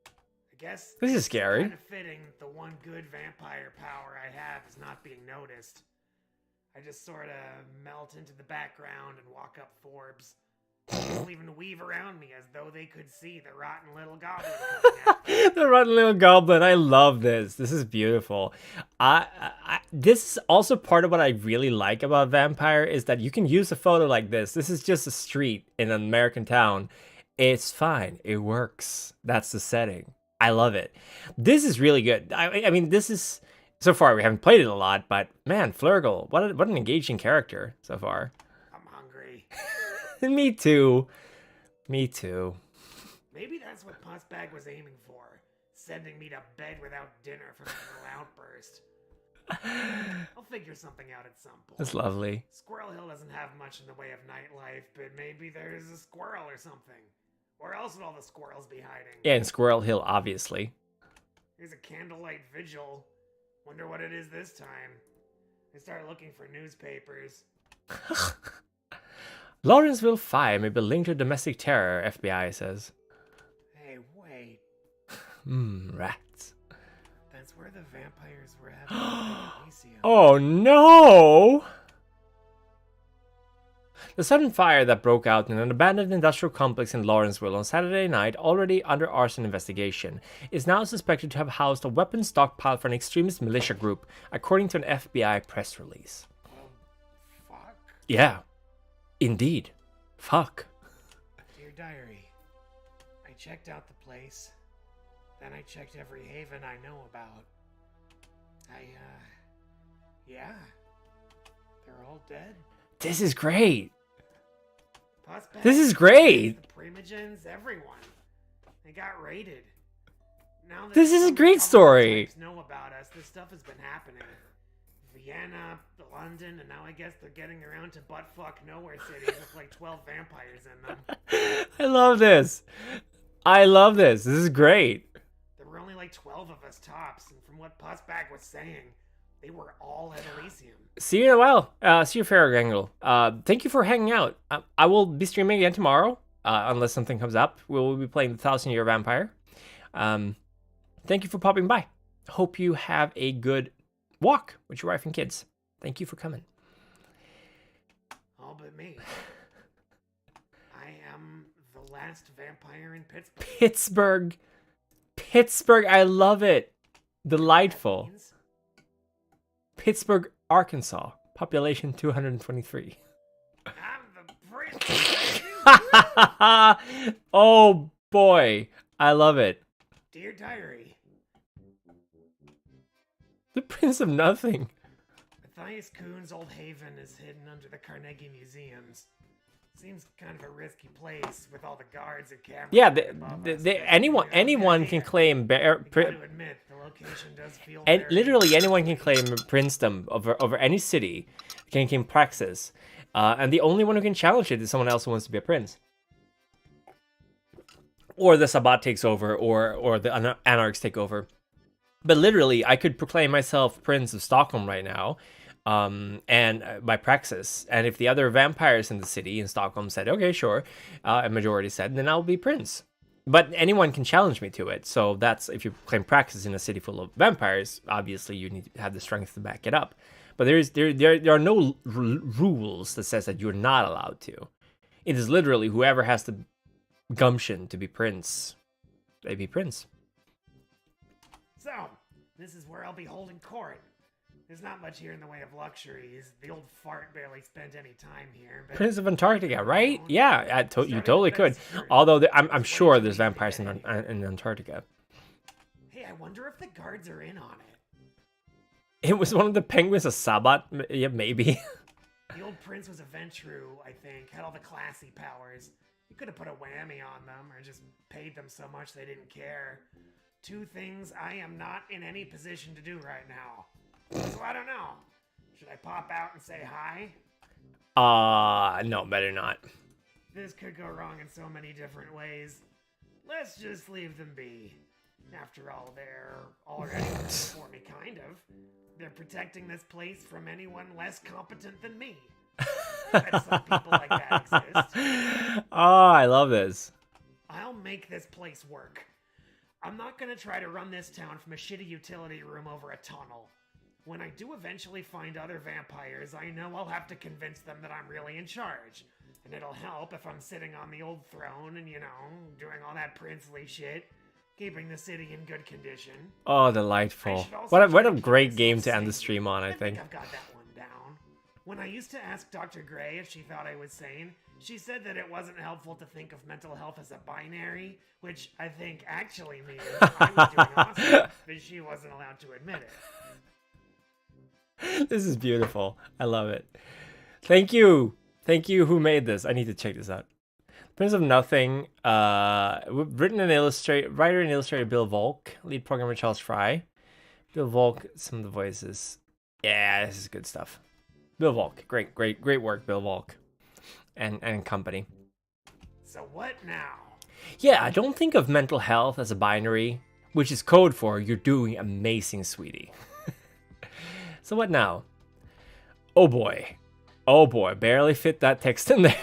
I guess This is scary. Kind of fitting that the one good vampire power I have is not being noticed. I just sort of melt into the background and walk up Forbes. People even weave around me as though they could see the rotten little goblin coming at me. The rotten little goblin. I love this. This is beautiful. This is also part of what I really like about Vampire is that you can use a photo like this. This is just a street in an American town. It's fine. It works. That's the setting. I love it. This is really good. I mean, this is... So far, we haven't played it a lot, but man, Flurgle, what an engaging character so far. I'm hungry. Me too. Me too. Maybe that's what Pussbag was aiming for. Sending me to bed without dinner from a little outburst. I'll figure something out at some point. That's lovely. Squirrel Hill doesn't have much in the way of nightlife, but maybe there's a squirrel or something. Where else would all the squirrels be hiding? Yeah, in Squirrel Hill, obviously. Here's a candlelight vigil. Wonder what it is this time. I start looking for newspapers. Lawrenceville Fire may be linked to domestic terror, FBI says. Hey, wait. Rats. That's where the vampires were having Elysium. Oh no! The sudden fire that broke out in an abandoned industrial complex in Lawrenceville on Saturday night, already under arson investigation, is now suspected to have housed a weapons stockpile for an extremist militia group, according to an FBI press release. Fuck. Yeah. Indeed. Fuck. Dear Diary, I checked out the place. Then I checked every haven I know about. Yeah. They're all dead. This is great. Pussbag, This is great. The Primogens, everyone. They got raided. Now that This is a some great government story. types know about us. This stuff has been happening. Vienna, London, and now I guess they're getting around to buttfuck nowhere cities with like 12 vampires in them. I love this. I love this. This is great. There were only like 12 of us tops, and from what Pussbag was saying, They were all at Elysium. See you in a while. See you, Farragangle. Thank you for hanging out. I will be streaming again tomorrow, unless something comes up. We will be playing the 1,000-Year Vampire. Thank you for popping by. Hope you have a good walk with your wife and kids. Thank you for coming. All but me. I am the last vampire in Pittsburgh. Pittsburgh, I love it. Delightful. Pittsburgh, Arkansas. Population 223. I'm the prince. Oh boy, I love it. Dear Diary. The Prince of Nothing. Matthias Kuhn's old haven is hidden under the Carnegie Museums. Seems kind of a risky place with all the guards and cameras. Yeah, above us. anyone can claim I gotta admit, the location does feel and very... literally anyone can claim princedom over any city. Can claim Praxis, and the only one who can challenge it is someone else who wants to be a prince, or the Sabbat takes over, or the Anarchs take over. But literally, I could proclaim myself Prince of Stockholm right now, and by Praxis. And if the other vampires in the city in Stockholm said, okay, sure, a majority said, then I'll be Prince. But anyone can challenge me to it. So that's, if you claim Praxis in a city full of vampires, obviously you need to have the strength to back it up. But there are no rules that says that you're not allowed to. It is literally whoever has the gumption to be Prince, they be Prince. So, this is where I'll be holding court. There's not much here in the way of luxuries. The old fart barely spent any time here. But Prince of Antarctica, right? Yeah, you totally could. Although I'm sure there's vampires in Antarctica. Hey, I wonder if the guards are in on it. It was one of the penguins of Sabbat. Yeah, maybe. The old prince was a Ventru, I think. Had all the classy powers. You could have put a whammy on them or just paid them so much they didn't care. Two things I am not in any position to do right now. So I don't know. Should I pop out and say hi? No, better not. This could go wrong in so many different ways. Let's just leave them be. After all, they're already working for me, kind of. They're protecting this place from anyone less competent than me. I bet some people like that exist. Oh, I love this. I'll make this place work. I'm not gonna try to run this town from a shitty utility room over a tunnel. When I do eventually find other vampires, I know I'll have to convince them that I'm really in charge. And it'll help if I'm sitting on the old throne and, doing all that princely shit, keeping the city in good condition. Oh, delightful. What a great game to end the stream on, I think. I've got that one down. When I used to ask Dr. Gray if she thought I was sane, she said that it wasn't helpful to think of mental health as a binary, which I think actually means I was doing awesome, but she wasn't allowed to admit it. This is beautiful. I love it. Thank you. Thank you. Who made this? I need to check this out. Prince of Nothing. Written and writer and illustrator Bill Volk. Lead programmer Charles Fry. Bill Volk. Some of the voices. Yeah, this is good stuff. Bill Volk. Great work, Bill Volk. And company. So what now? Yeah, don't think of mental health as a binary, which is code for you're doing amazing, sweetie. So what now? Oh boy, barely fit that text in there.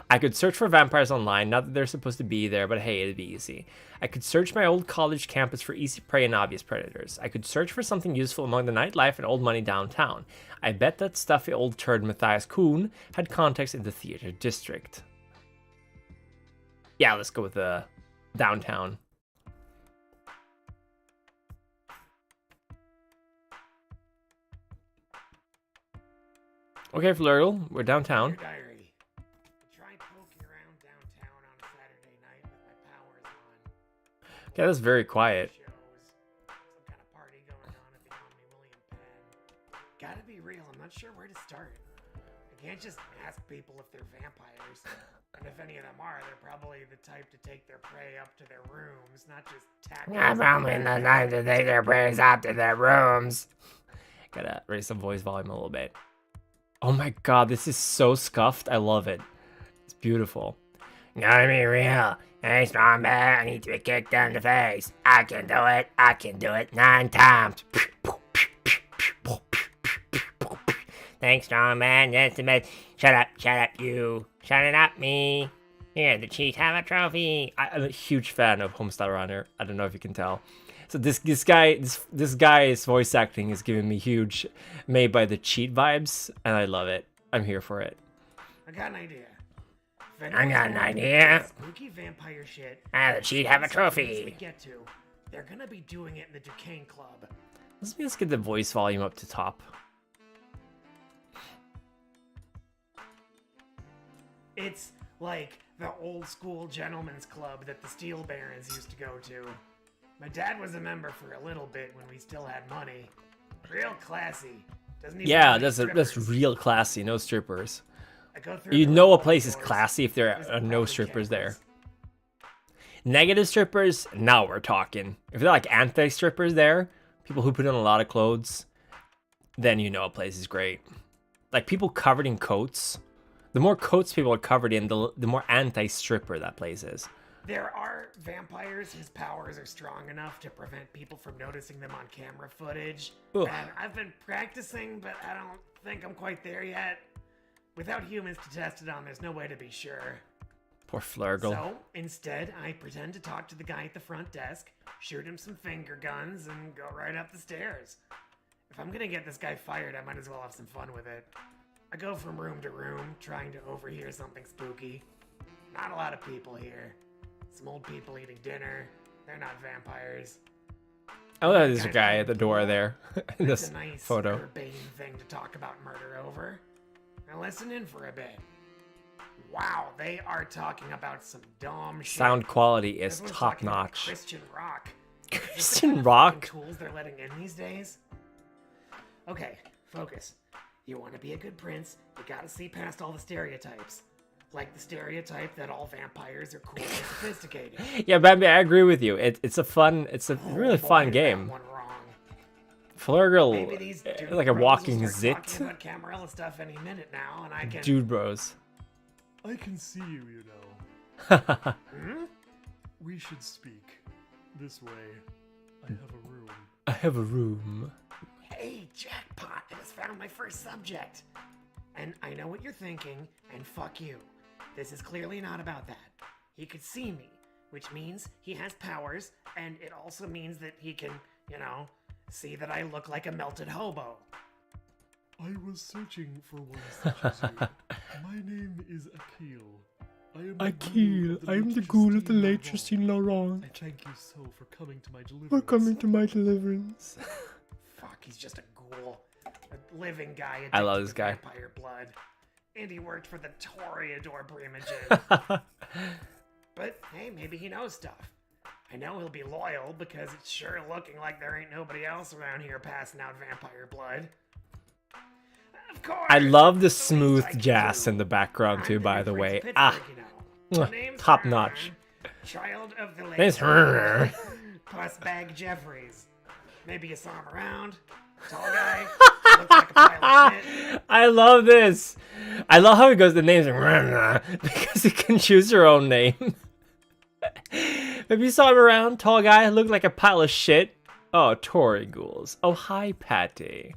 I could search for vampires online, not that they're supposed to be there, but hey, it'd be easy. I could search my old college campus for easy prey and obvious predators. I could search for something useful among the nightlife and old money downtown. I bet that stuffy old turd Matthias Kuhn had contacts in the theater district. Yeah, let's go with the downtown. Okay, Flurgle, we're downtown. Diary. Try poking around downtown on a Saturday night with my powers on. Okay, that's very quiet. Shows. Some kind of party going on at the Omni William Penn. Gotta be real, I'm not sure where to start. I can't just ask people if they're vampires. And if any of them are, they're probably the type to take their prey up to their rooms, not just tackle. Probably the type to take their prey up to their rooms. Gotta raise the voice volume a little bit. Oh my god, this is so scuffed. I love it. It's beautiful. Gotta be real. Hey, strong bear, I need to be kicked in the face. I can do it. 9 times. Thanks, strong man. That's the best. Shut up, you. Shut it up, me. Here, the Chiefs have a trophy. I'm a huge fan of Homestar Runner. I don't know if you can tell. So this guy's voice acting is giving me huge Made by the Cheat vibes, and I love it. I'm here for it. I got an idea. I got an idea. Spooky vampire shit. The Chiefs have a We trophy. get to. They're gonna be doing it in the Duquesne Club. Let's get the voice volume up to top. It's like the old school gentleman's club that the Steel Barons used to go to. My dad was a member for a little bit when we still had money. Real classy. Doesn't even Yeah, have any that's strippers. real classy. No strippers. I go through You the know a revolving place is doors. classy if there There's are no probably strippers there. cameras. Negative strippers, now we're talking. If they're like anti-strippers there, people who put on a lot of clothes, then you know a place is great. Like people covered in coats. The more coats people are covered in, the more anti-stripper that place is. There are vampires whose powers are strong enough to prevent people from noticing them on camera footage. Ugh. And I've been practicing, but I don't think I'm quite there yet. Without humans to test it on, there's no way to be sure. Poor Flurgle. So, instead, I pretend to talk to the guy at the front desk, shoot him some finger guns, and go right up the stairs. If I'm gonna get this guy fired, I might as well have some fun with it. I go from room to room, trying to overhear something spooky. Not a lot of people here. Some old people eating dinner. They're not vampires. Oh, there's a guy at the door there in It's this a nice, photo. urbane thing to talk about murder over. Now listen in for a bit. Wow, they are talking about some dumb shit. Sound quality is This one's top talking about notch. Christian rock. Christian rock? Tools they're letting in these days. Okay, focus. You want to be a good prince, you gotta see past all the stereotypes. Like the stereotype that all vampires are cool and sophisticated. Yeah, Bambi, I agree with you. It's a really Oh, fun boy, game. that one wrong. Flurgle, Maybe these like a dude walking bros will start zit. talking about Camarilla stuff any minute now, and I can. Dude bros. I can see you, you know. Hmm? We should speak. This way. I have a room. I have a room. Hey, jackpot! I just found my first subject. And I know what you're thinking, and fuck you. This is clearly not about that. He could see me, which means he has powers, and it also means that he can, see that I look like a melted hobo. I was searching for one such as you. My name is Akil. I am the ghoul of the late Justine Laurent. I thank you so for coming to my deliverance. my deliverance. Fuck, he's just a ghoul. A living guy I love addicted this to guy. vampire blood. And he worked for the Toreador Primogen. But hey, maybe he knows stuff. I know he'll be loyal because it's sure looking like there ain't nobody else around here passing out vampire blood. Of course. I love the least smooth I can jazz do. in the background I'm too, the by new the Prince way. Pittsburgh, Ah, you know. mwah, My name's top Vern, notch. Child of the Name's late Vern. Pussbag Jeffries. Maybe you saw him around. Tall guy. Looks like a pile of shit. I love this. I love how he goes, the name's because he can choose your own name. If you saw him around, tall guy, looked like a pile of shit. Oh, Tory ghouls. Oh, hi, Patty.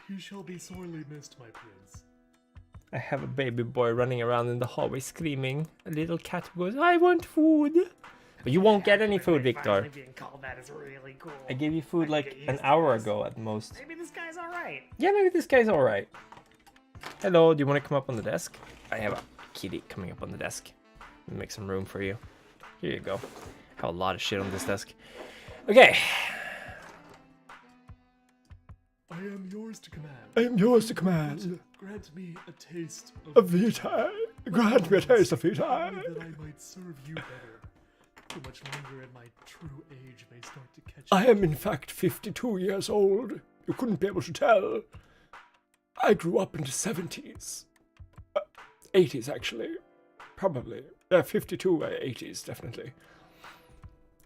You shall be sorely missed, my prince. I have a baby boy running around in the hallway screaming. A little cat goes, I want food. But you won't get any food, Finally Victor. being called that is really cool. I gave you food can like get used an to hour this. ago at most. Maybe this guy's alright. Yeah, maybe this guy's alright. Hello, do you want to come up on the desk? I have a kitty coming up on the desk. Let me make some room for you. Here you go. I have a lot of shit on this desk. Okay. I am yours to command. I am yours to command. Grant me a taste Of Vitae. Grant me a taste of only Vitae. that I might serve you better. Too much longer and my true age may start to catch I up. am in fact 52 years old. You couldn't be able to tell. I grew up in the 70s. 80s, actually. Probably. 52, 80s, definitely. I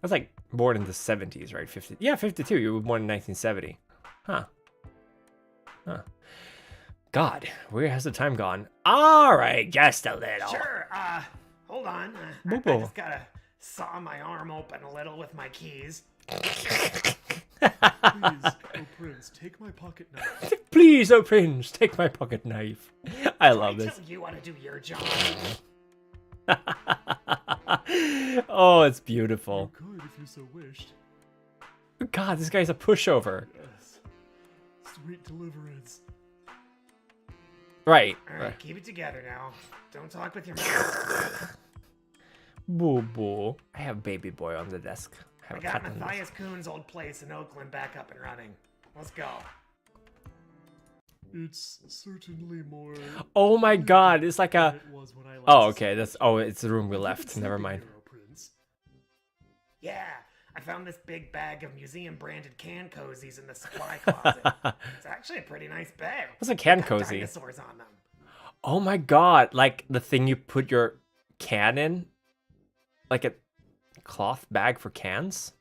was like born in the 70s, right? 50. Yeah, 52. You were born in 1970. Huh. God, where has the time gone? All right, just a little. Sure, hold on. I Boo-boo. just gotta saw my arm open a little with my keys. Please, oh prince, take my pocket knife. Please, oh prince, take my pocket knife. I love I this. tell you how to do your job. Oh, it's beautiful. You could if you so wished. God, this guy's a pushover. Yes. Sweet deliverance. Right. All right, keep it together now. Don't talk with your mouth. Boo boo. I have baby boy on the desk. I I have a got cat on the desk. Matthias Kuhn's old place in Oakland back up and running. Let's go. It's certainly more. Oh my God! It's like than a. it was when I last Oh, okay. That's. Oh, it's the room we Keep it left. Never simple mind. here, oh prince. Yeah, I found this big bag of museum-branded can cozies in the supply closet. It's actually a pretty nice bag. What's a can Got cozy? Dinosaurs on them. Oh my God! Like the thing you put your can in, like a cloth bag for cans.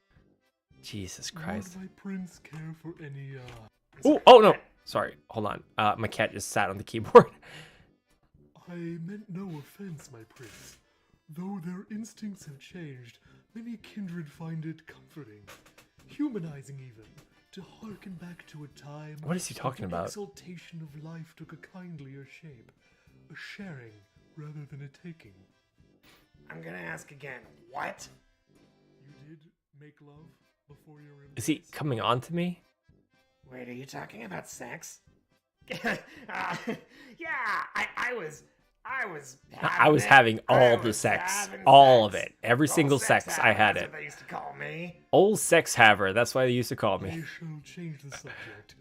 Jesus Christ! Would my prince care for any Oh, oh no! Sorry. Hold on. My cat just sat on the keyboard. I meant no offense, my prince. Though their instincts have changed, many kindred find it comforting, humanizing even, to hearken back to a time. What is he talking when the about? exaltation of life took a kindlier shape, a sharing rather than a taking. I'm gonna ask again. What? You did make love before your embrace? Is he coming on to me? Wait, are you talking about sex? Yeah, I was I was having all the sex. All of it. Every single sex, I had That's it. what they used to call me. Old sex haver. That's why they used to call I me. shall change the subject.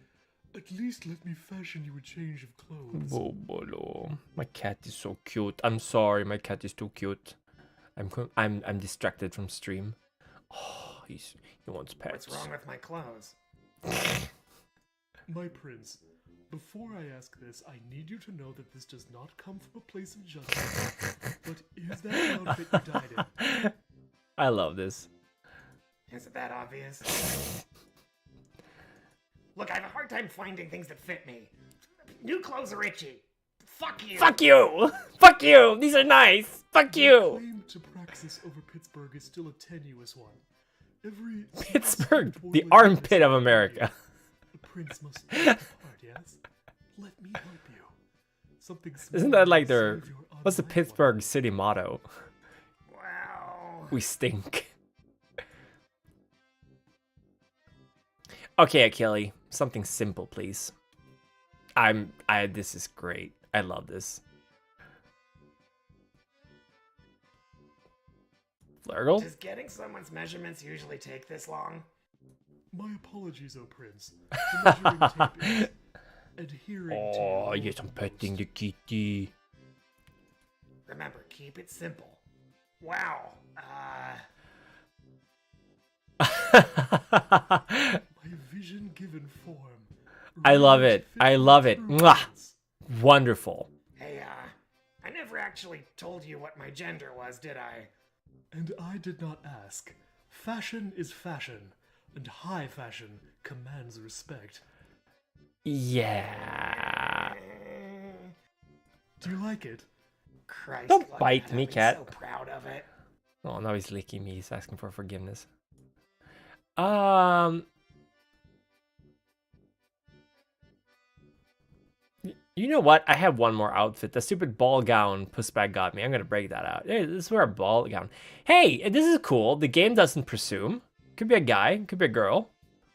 At least let me fashion you a change of clothes. Bobolo. My cat is so cute. I'm sorry, my cat is too cute. I'm distracted from stream. Oh, he wants pets. What's wrong with my clothes? My prince, before I ask this, I need you to know that this does not come from a place of judgment. But is that the outfit you died in? I love this. Is it that obvious? Look, I have a hard time finding things that fit me. New clothes are itchy. Fuck you. Fuck you! Fuck you! These are nice! Fuck The you! claim to Praxis over Pittsburgh is still a tenuous one. Every Pittsburgh, small the step armpit towards of America. The prince must do his part, yes? Let me help you. Something small Isn't that like will their... save your What's the unlikely Pittsburgh one. city motto? Wow. We stink. Okay, Achille. Something simple, please. This is great. I love this. Flurgle? Does getting someone's measurements usually take this long? My apologies, O Prince. The measuring tape is adhering Oh, to your yes, I'm petting the kitty. Remember, keep it simple. Wow. my vision given form. I love remains it. fit I for love it. true Mwah. prince. Wonderful. Hey, I never actually told you what my gender was, did I? And I did not ask. Fashion is fashion, and high fashion commands respect. Yeah. Do you like it? Christ. Don't look bite at me, him, he's cat. so proud of it. Oh, now he's licking me. He's asking for forgiveness. You know what? I have one more outfit. The stupid ball gown Pussbag got me. I'm gonna break that out. Hey, this is wear a ball gown. Hey, this is cool. The game doesn't presume. Could be a guy. Could be a girl.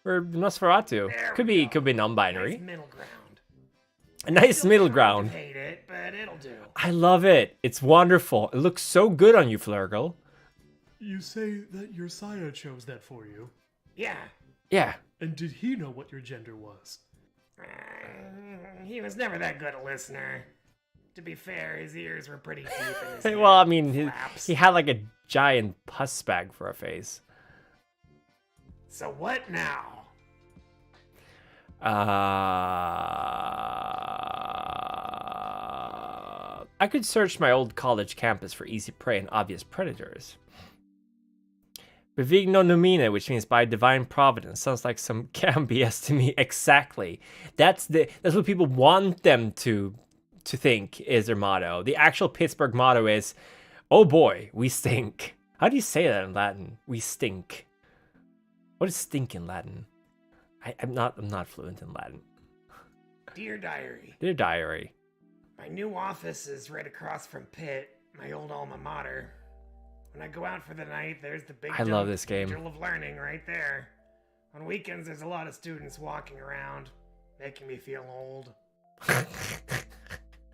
Or Nosferatu. There Could we be. go. Could be non-binary. Nice middle ground. A nice Still middle kind of ground. hate it, but it'll do. I love it. It's wonderful. It looks so good on you, Flurgle. You say that your sire chose that for you. Yeah. Yeah. And did he know what your gender was? He was never that good a listener. To be fair, his ears were pretty deep in his Well, I head. mean, Flaps. he had like a giant pus bag for a face. So what now? I could search my old college campus for easy prey and obvious predators. Bevigno nomine, which means by divine providence, sounds like some cam BS to me. Exactly. That's what people want them to think is their motto. The actual Pittsburgh motto is, "Oh boy, we stink." How do you say that in Latin? We stink. What is stink in Latin? I'm not fluent in Latin. Dear Diary, Dear diary. my new office is right across from Pitt, my old alma mater. When I go out for the night, there's the big I love this game. Cathedral of Learning right there. On weekends, there's a lot of students walking around, making me feel old.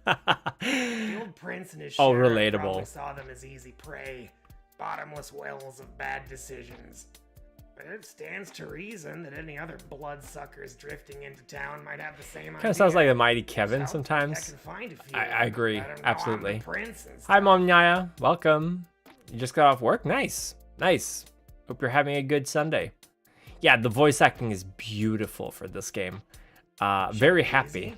The old prince and his Oh, sheriff relatable. probably saw them as easy prey, bottomless wells of bad decisions. But it stands to reason that any other bloodsuckers drifting into town might have the same Kind of sounds like the Mighty Kevin sometimes. I I agree, Let 'em know absolutely. I'm the prince and Hi, stuff. Mom Nyaya. Welcome. You just got off work? Nice. Nice. Hope you're having a good Sunday. Yeah, the voice acting is beautiful for this game. Very happy. Easy.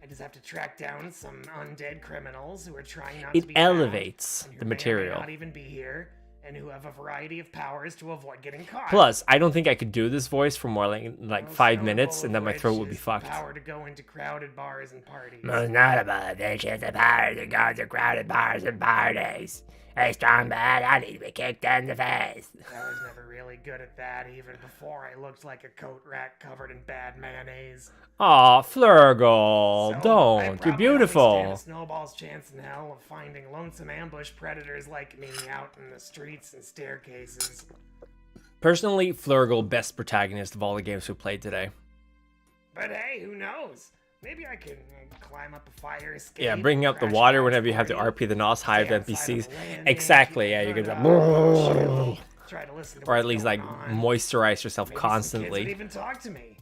I just have to track down some undead criminals who are trying not It to be found, elevates and who the may or may material. not even be here, and who have a variety of powers to avoid getting caught. Plus, I don't think I could do this voice for more like Most 5 notable minutes, and then of my which throat would be is the fucked. Power to go into crowded bars and parties. Most notable of which is the power to go to crowded bars and parties. Hey, strong bad, I need to be kicked in the face. I was never really good at that, even before I looked like a coat rack covered in bad mayonnaise. Aw, Flurgle, So, I don't. You're probably only stand beautiful. a snowball's chance in hell of finding lonesome ambush predators like me out in the streets and staircases. Personally, Flurgle, best protagonist of all the games we played today. But hey, who knows? Maybe I can climb up a fire escape. Yeah, bringing up the crash water a whenever you have to party, RP the NOS hive stay outside of NPCs. the landing, Exactly, keep yeah, the you're hood gonna up, try to listen to or at what's least like going on. moisturize yourself Maybe some kids would constantly. even talk to me.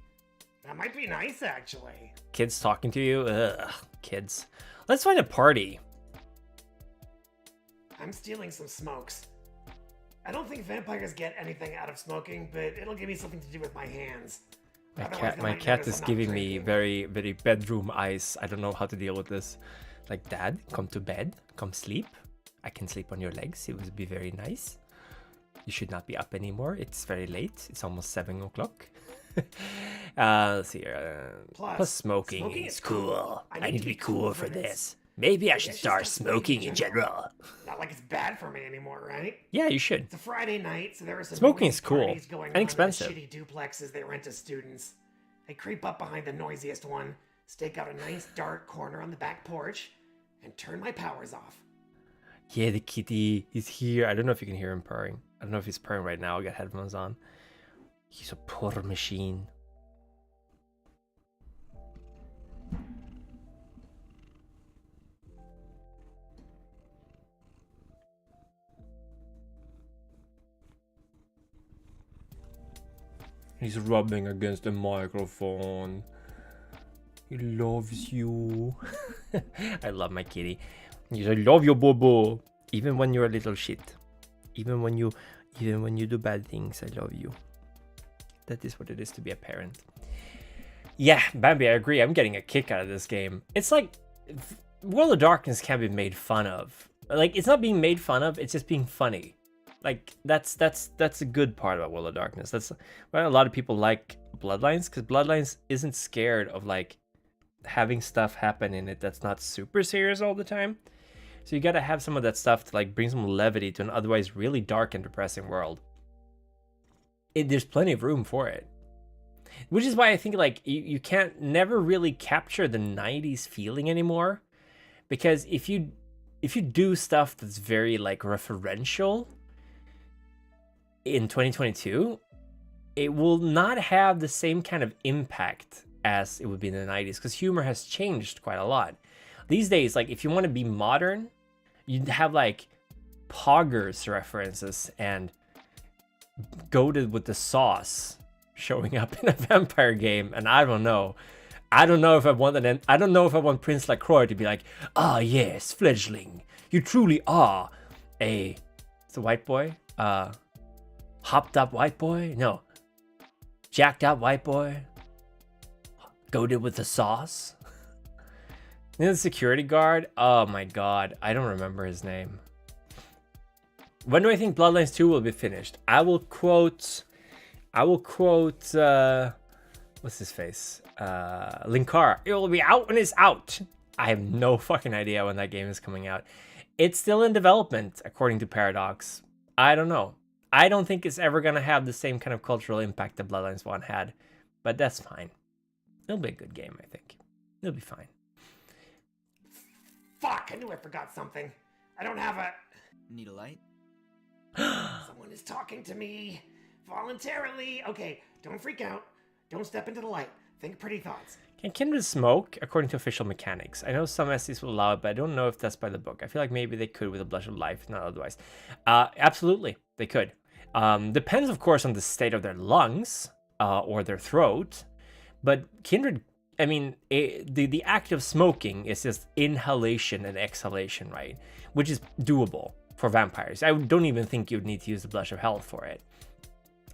That might be nice, actually. Kids talking to you? Ugh, kids. Let's find a party. I'm stealing some smokes. I don't think vampires get anything out of smoking, but it'll give me something to do with my hands. Otherwise, they My might cat notice is I'm not giving me drinking. very, very bedroom eyes. I don't know how to deal with this. Like, Dad, come to bed. Come sleep. I can sleep on your legs. It would be very nice. You should not be up anymore. It's very late. It's almost 7 o'clock. Let's see. Plus smoking is cool. I need to be cool for this. Maybe I should start smoking in general. Not like it's bad for me anymore, right? Yeah, you should. It's a Friday night, so there are some Smoking noisy is cool parties going and on expensive. in the shitty duplexes they rent to students. I creep up behind the noisiest one, stake out a nice dark corner on the back porch, and turn my powers off. Yeah, the kitty. He's here. I don't know if you can hear him purring. I don't know if he's purring right now. I got headphones on. He's a purr machine. He's rubbing against the microphone. He loves you. I love my kitty. I love you, Bobo. Even when you're a little shit. Even when you do bad things, I love you. That is what it is to be a parent. Yeah, Bambi, I agree. I'm getting a kick out of this game. It's like World of Darkness can't be made fun of. Like, it's not being made fun of, it's just being funny. Like, that's a good part about World of Darkness. That's why a lot of people like Bloodlines, because Bloodlines isn't scared of like having stuff happen in it that's not super serious all the time. So you gotta have some of that stuff to like bring some levity to an otherwise really dark and depressing world. There's plenty of room for it. Which is why I think like you can't never really capture the 90s feeling anymore. Because if you do stuff that's very like referential in 2022, it will not have the same kind of impact as it would be in the 90s, because humor has changed quite a lot. These days, like if you want to be modern, you'd have like Poggers references and goated with the sauce showing up in a vampire game, and I don't know if I want Prince LaCroix to be like, ah yes, fledgling, you truly are it's a white boy, hopped up white boy, no, jacked up white boy, goated with the sauce. And the security guard, oh my god, I don't remember his name. When do I think Bloodlines 2 will be finished? I will quote what's his face? Linkara. It will be out when it's out. I have no fucking idea when that game is coming out. It's still in development, according to Paradox. I don't know. I don't think it's ever gonna have the same kind of cultural impact that Bloodlines 1 had. but that's fine. It'll be a good game, I think. It'll be fine. Fuck, I knew I forgot something. I don't have a... Need a light? Someone is talking to me voluntarily. Okay, don't freak out. Don't step into the light. Think pretty thoughts. Can Kindred smoke according to official mechanics? I know some SCs will allow it, but I don't know if that's by the book. I feel like maybe they could with a Blush of Life, not otherwise. Absolutely, they could. Depends, of course, on the state of their lungs or their throat. But Kindred, I mean, the act of smoking is just inhalation and exhalation, right? Which is doable for vampires. I don't even think you'd need to use the Blush of Health for it.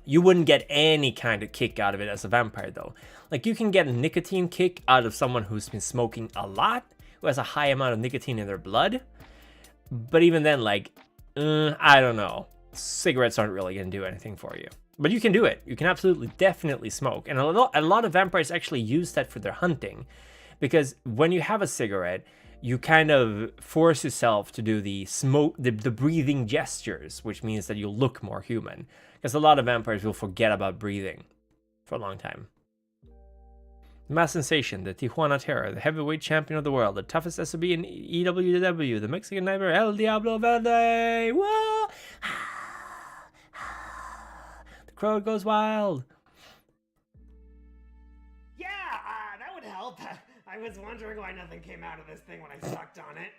You wouldn't get any kind of kick out of it as a vampire, though. Like, you can get a nicotine kick out of someone who's been smoking a lot, who has a high amount of nicotine in their blood. But even then, like, I don't know. Cigarettes aren't really going to do anything for you. But you can do it. You can absolutely, definitely smoke. And a lot of vampires actually use that for their hunting. Because when you have a cigarette, you kind of force yourself to do the breathing gestures, which means that you'll look more human. Because a lot of vampires will forget about breathing for a long time. Mass Sensation, the Tijuana Terror, the heavyweight champion of the world, the toughest SOB in EWW, the Mexican Nightmare, El Diablo Verde. Whoa! The crowd goes wild. Yeah, that would help. I was wondering why nothing came out of this thing when I sucked on it.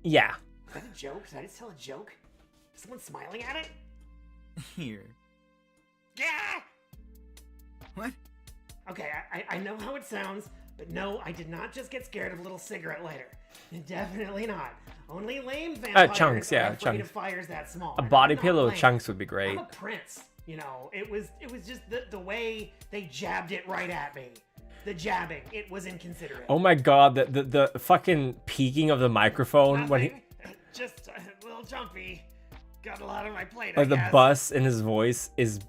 Yeah. Is that a joke? Did I just tell a joke? Is someone smiling at it? Here. Yeah! What? Okay, I know how it sounds, but no, I did not just get scared of a little cigarette lighter. Definitely not. Only lame vampires chunks, yeah, are afraid chunks. of fires that small. A And body I'm not pillow lame. chunks would be great. I'm a prince, you know. It was just the way they jabbed it right at me. The jabbing, it was inconsiderate. Oh my god, the fucking peaking of the microphone when he... Nothing, just a little jumpy. Got a lot on my plate, Or I the guess. bus in his voice is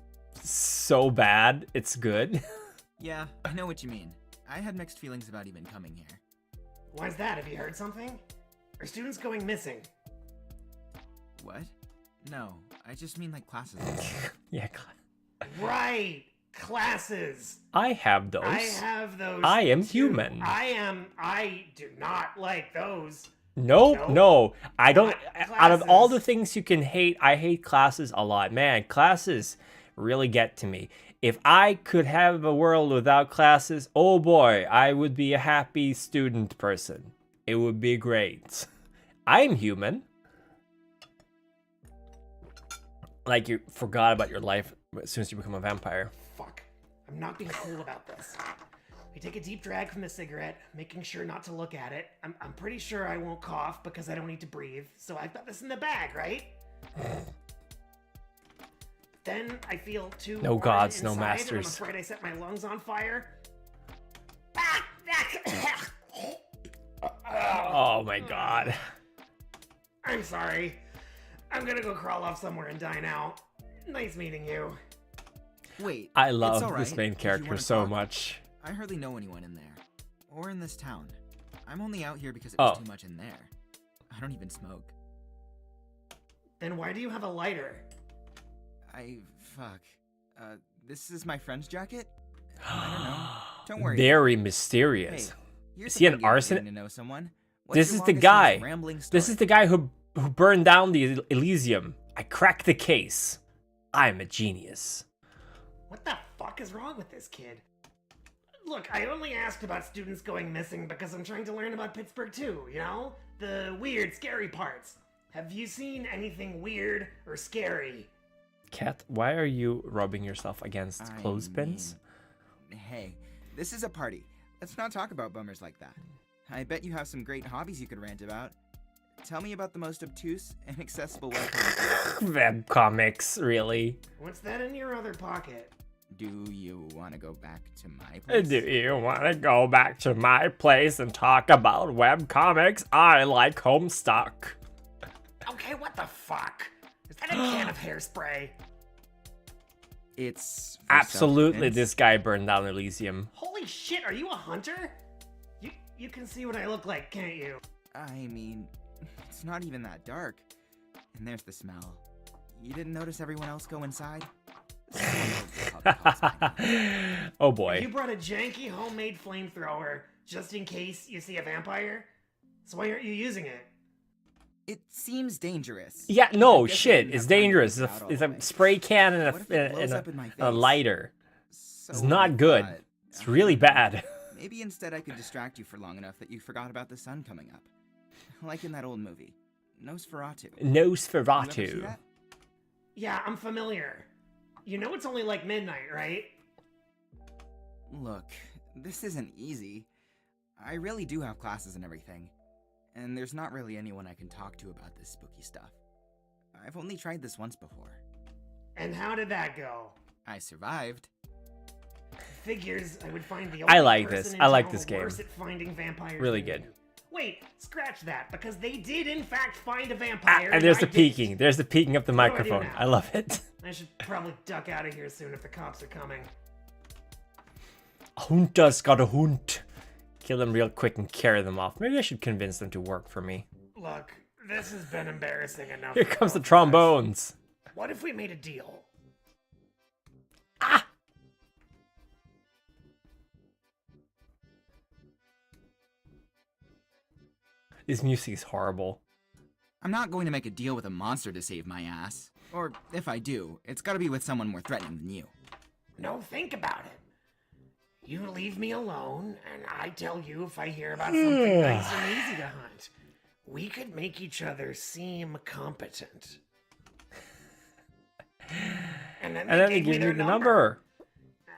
so bad, it's good. Yeah, I know what you mean. I had mixed feelings about even coming here. Why's that? Have you heard something? Are students going missing? What? No, I just mean like classes. Yeah, Right! Classes! I have those. I have those. I am too. human. I do not like those. No, No. I don't. Not Out of all the classes. things you can hate, I hate classes a lot. Man, classes really get to me. If I could have a world without classes, oh boy, I would be a happy student person. It would be great. I'm human. Like you forgot about your life as soon as you become a vampire. Fuck. I'm not being cool about this. We take a deep drag from the cigarette, making sure not to look at it. I'm pretty sure I won't cough because I don't need to breathe, so I've got this in the bag, right? Then I feel too No warm gods, no inside, masters. And I'm afraid I set my lungs on fire. Oh my god. I'm sorry. I'm gonna go crawl off somewhere and die now. Nice meeting you. Wait, I it's love all this right main if you character wanna so talk. much. I hardly know anyone in there. Or in this town. I'm only out here because it was Oh. too much in there. I don't even smoke. Then why do you have a lighter? Fuck. This is my friend's jacket? I don't know. Don't worry. Very Hey, mysterious. here's Is a he an fun game for arson- getting to know someone. What's This your is the longest, guy. most rambling This story? is the guy who burned down the Elysium. I cracked the case. I'm a genius. What the fuck is wrong with this kid? Look, I only asked about students going missing because I'm trying to learn about Pittsburgh too, you know? The weird, scary parts. Have you seen anything weird or scary? Kat, why are you rubbing yourself against I clothespins? mean, hey, this is a party. Let's not talk about bummers like that. I bet you have some great hobbies you could rant about. Tell me about the most obtuse and accessible webcomic. Web comics, really? What's that in your other pocket? Do you want to go back to my place? Do you want to go back to my place and talk about web comics? I like Homestuck. Okay, what the fuck? Is that a can of hairspray? It's for Absolutely, self-defense. this guy burned down Elysium. Holy shit, are you a hunter? You can see what I look like, can't you? I mean, it's not even that dark. And there's the smell. You didn't notice everyone else go inside? Someone knows the the prospect. Oh boy. You brought a janky homemade flamethrower just in case you see a vampire? So why aren't you using it? It seems dangerous. Yeah, I no, guess I shit. didn't It's have time to dangerous. think It's out a, all it's the a way. spray can and What if it blows up in my a face? lighter. So It's not I good. thought, It's really bad. Maybe instead I could distract you for long enough that you forgot about the sun coming up. Like in that old movie, Nosferatu. You ever see Nosferatu. that? Yeah, I'm familiar. You know it's only like midnight, right? Look, this isn't easy. I really do have classes and everything. And there's not really anyone I can talk to about this spooky stuff. I've only tried this once before. And how did that go? I survived. Figures I would find the I only like person this. in I like town this game. worse at finding vampires Really than good. you. Wait, scratch that, because they did in fact find a vampire. And there's I the didn't. peeking. There's the peeking of the What do I do microphone. now? I love it. I should probably duck out of here soon if the cops are coming. Hunter's got a hunt. Kill them real quick and carry them off. Maybe I should convince them to work for me. Look, this has been embarrassing enough. Here for comes the both of us. trombones. What if we made a deal? This music is horrible. I'm not going to make a deal with a monster to save my ass. Or if I do, it's gotta be with someone more threatening than you. No, think about it. You leave me alone, and I tell you if I hear about something nice and easy to hunt. We could make each other seem competent. And then And then they they gave me give their you the number.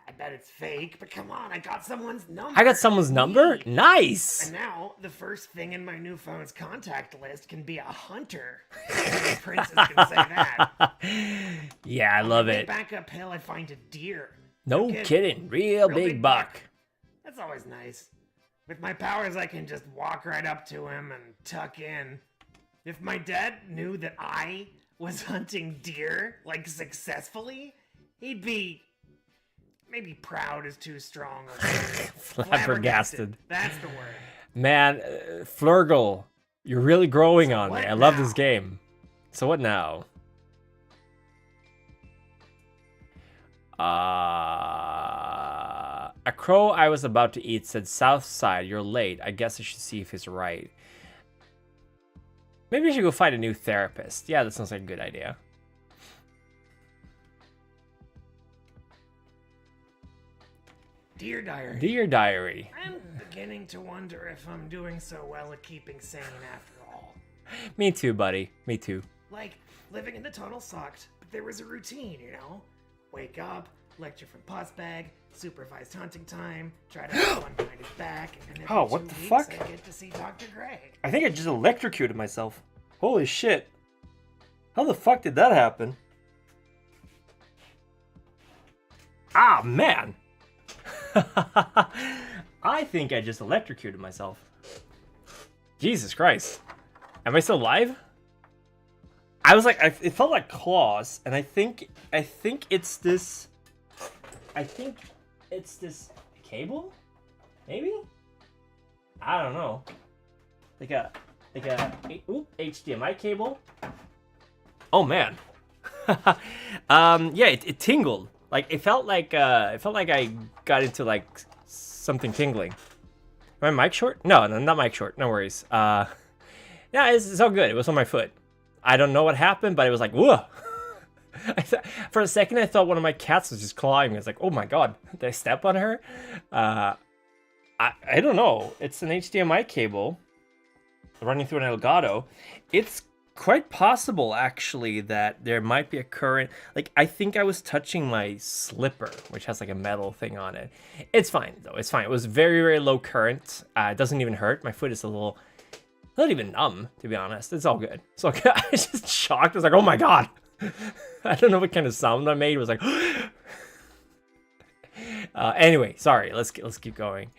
I bet it's fake, but come on, I got someone's number. I got someone's number? Me. Nice! And now, the first thing in my new phone's contact list can be a hunter. Only princes can say that. Yeah, I love On my way it. Back uphill, I find a deer. No kidding. kidding. Real big buck. That's always nice. With my powers, I can just walk right up to him and tuck in. If my dad knew that I was hunting deer, like, successfully, he'd be... maybe proud is too strong. Flabbergasted. That's the word. Man, Flurgle, you're really growing on me. what I love now? this game. So what now? A crow I was about to eat said, "South side, you're late. I guess I should see if he's right." Maybe I should go find a new therapist. Yeah, that sounds like a good idea. Dear diary. Dear diary. I'm beginning to wonder if I'm doing so well at keeping sane after all. Me too, buddy. Me too. Like, living in the tunnel sucked, but there was a routine, you know? Wake up, lecture from Pus Bag, supervised hunting time, try to have fun behind his back, and then every Oh, what 2 the weeks fuck? I get to see Dr. Gray. I think I just electrocuted myself. Holy shit. How the fuck did that happen? Ah, man. I think I just electrocuted myself. Jesus Christ. Am I still alive? I was like, it felt like claws, and I think it's this. I think it's this cable, maybe. I don't know. Like a HDMI cable. Oh man. Yeah, it tingled. Like it felt like I got into like something tingling. Am I mic short? No, not mic short. No worries. Yeah, it's all good. It was on my foot. I don't know what happened, but it was like, whoa. For a second, I thought one of my cats was just clawing me. I was like, oh my god, did I step on her? I don't know. It's an HDMI cable running through an Elgato. It's quite possible, actually, that there might be a current. Like, I think I was touching my slipper, which has like a metal thing on it. It's fine, though. It's fine. It was very, very low current. It doesn't even hurt. My foot is a little... not even numb, to be honest. It's all good. It's all good. I was just shocked. I was like, oh my god. I don't know what kind of sound I made. It was like... anyway, sorry. Let's keep going.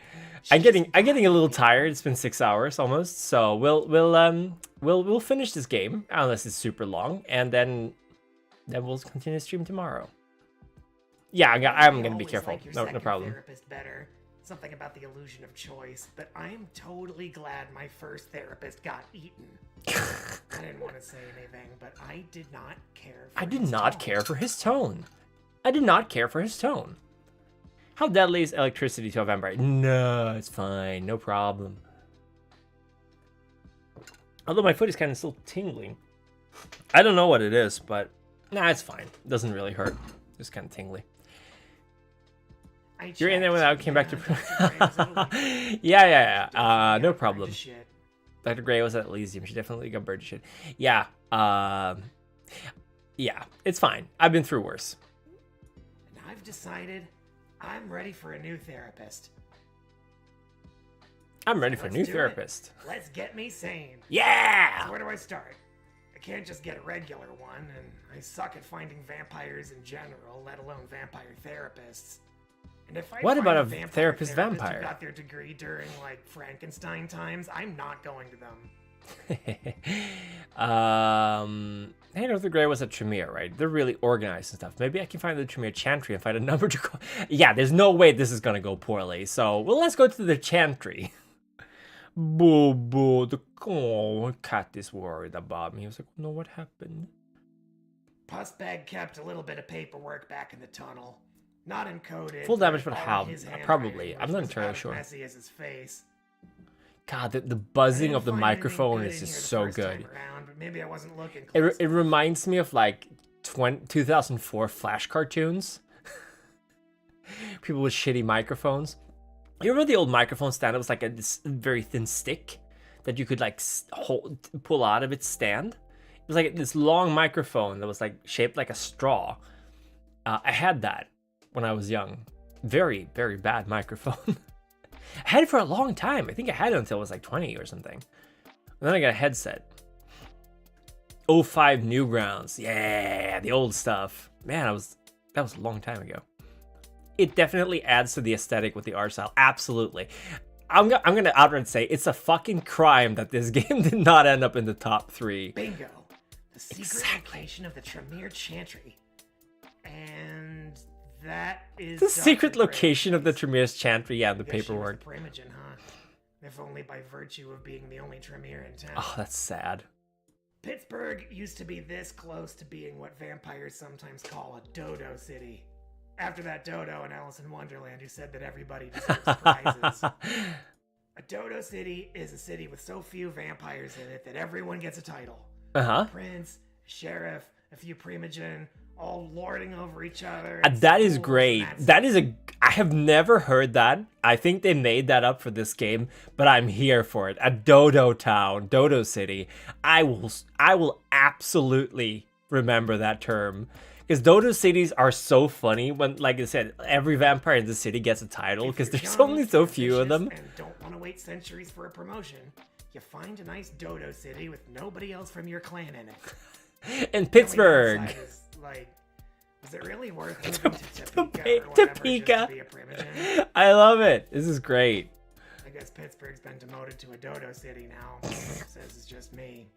I'm getting a little tired. It's been 6 hours almost. So we'll finish this game unless it's super long, and then we'll continue to stream tomorrow. Yeah, I'm gonna be always careful. like your No second problem. Therapist better. Something about the illusion of choice, but I am totally glad my first therapist got eaten. I didn't want to say anything, but I did not care for I did his not tone. care for his tone. I did not care for his tone. How deadly is electricity to a vampire? No, it's fine. No problem. Although my foot is kind of still tingling. I don't know what it is, but nah, it's fine. It doesn't really hurt. Just kind of tingly. You're in there without came back to... yeah. No problem. Dr. Gray was at Elysium. She definitely got bird shit. Yeah. Yeah, it's fine. I've been through worse. And I've decided I'm ready for a new therapist. I'm ready for a new therapist. Let's get me sane. Yeah! So where do I start? I can't just get a regular one, and I suck at finding vampires in general, let alone vampire therapists. And if I What find about a vampire therapist who vampire? got their degree during, like, Frankenstein times, I'm not going to them. Hey, Dr. Gray was at Tremere, right? They're really organized and stuff. Maybe I can find the Tremere Chantry and find a number to call. Yeah, there's no way this is gonna go poorly. So, well, let's go to the Chantry. Boo, the cat is worried about me. He was like, no, what happened? Pussbag kept a little bit of paperwork back in the tunnel. Not encoded. Full damage, but all in how? his handwriting, Probably. which I'm not was entirely about as sure. messy as his face. God, the buzzing I of the didn't find anything microphone good is in just here the so first time good. around, but maybe I wasn't looking It close reminds me of like 2004 Flash cartoons. People with shitty microphones. You remember the old microphone stand? It was like this very thin stick that you could like pull out of its stand. It was like this long microphone that was like shaped like a straw. I had that when I was young. Very, very bad microphone. I had it for a long time. I think I had it until I was like 20 or something. And then I got a headset. 05 Newgrounds. Yeah, the old stuff. Man, that was a long time ago. It definitely adds to the aesthetic with the art style. Absolutely. I'm gonna outright say it's a fucking crime that this game did not end up in the top 3. Bingo. The secret location of the Tremere Chantry. And that is The Dr. secret Gray's location of the place. Tremere's Chantry, yeah, the Guess she was paperwork. the Primogen, huh? If only by virtue of being the only Tremere in town. Oh, that's sad. Pittsburgh used to be this close to being what vampires sometimes call a dodo city. After that dodo in Alice in Wonderland who said that everybody deserves prizes. A dodo city is a city with so few vampires in it that everyone gets a title. Uh-huh. Prince, sheriff, a few Primogen, all lording over each other. That is great. I have never heard that. I think they made that up for this game, but I'm here for it. A Dodo Town, Dodo City. I will absolutely remember that term. Because Dodo cities are so funny when, like I said, every vampire in the city gets a title because there's only so few of them. And don't want to wait centuries for a promotion. You find a nice Dodo city with nobody else from your clan in it. In Pittsburgh. The only downside is, like, is it really worth moving to Topeka or whatever just to be a Primogen? I love it. This is great. I guess Pittsburgh's been demoted to a Dodo city now. Says it's just me.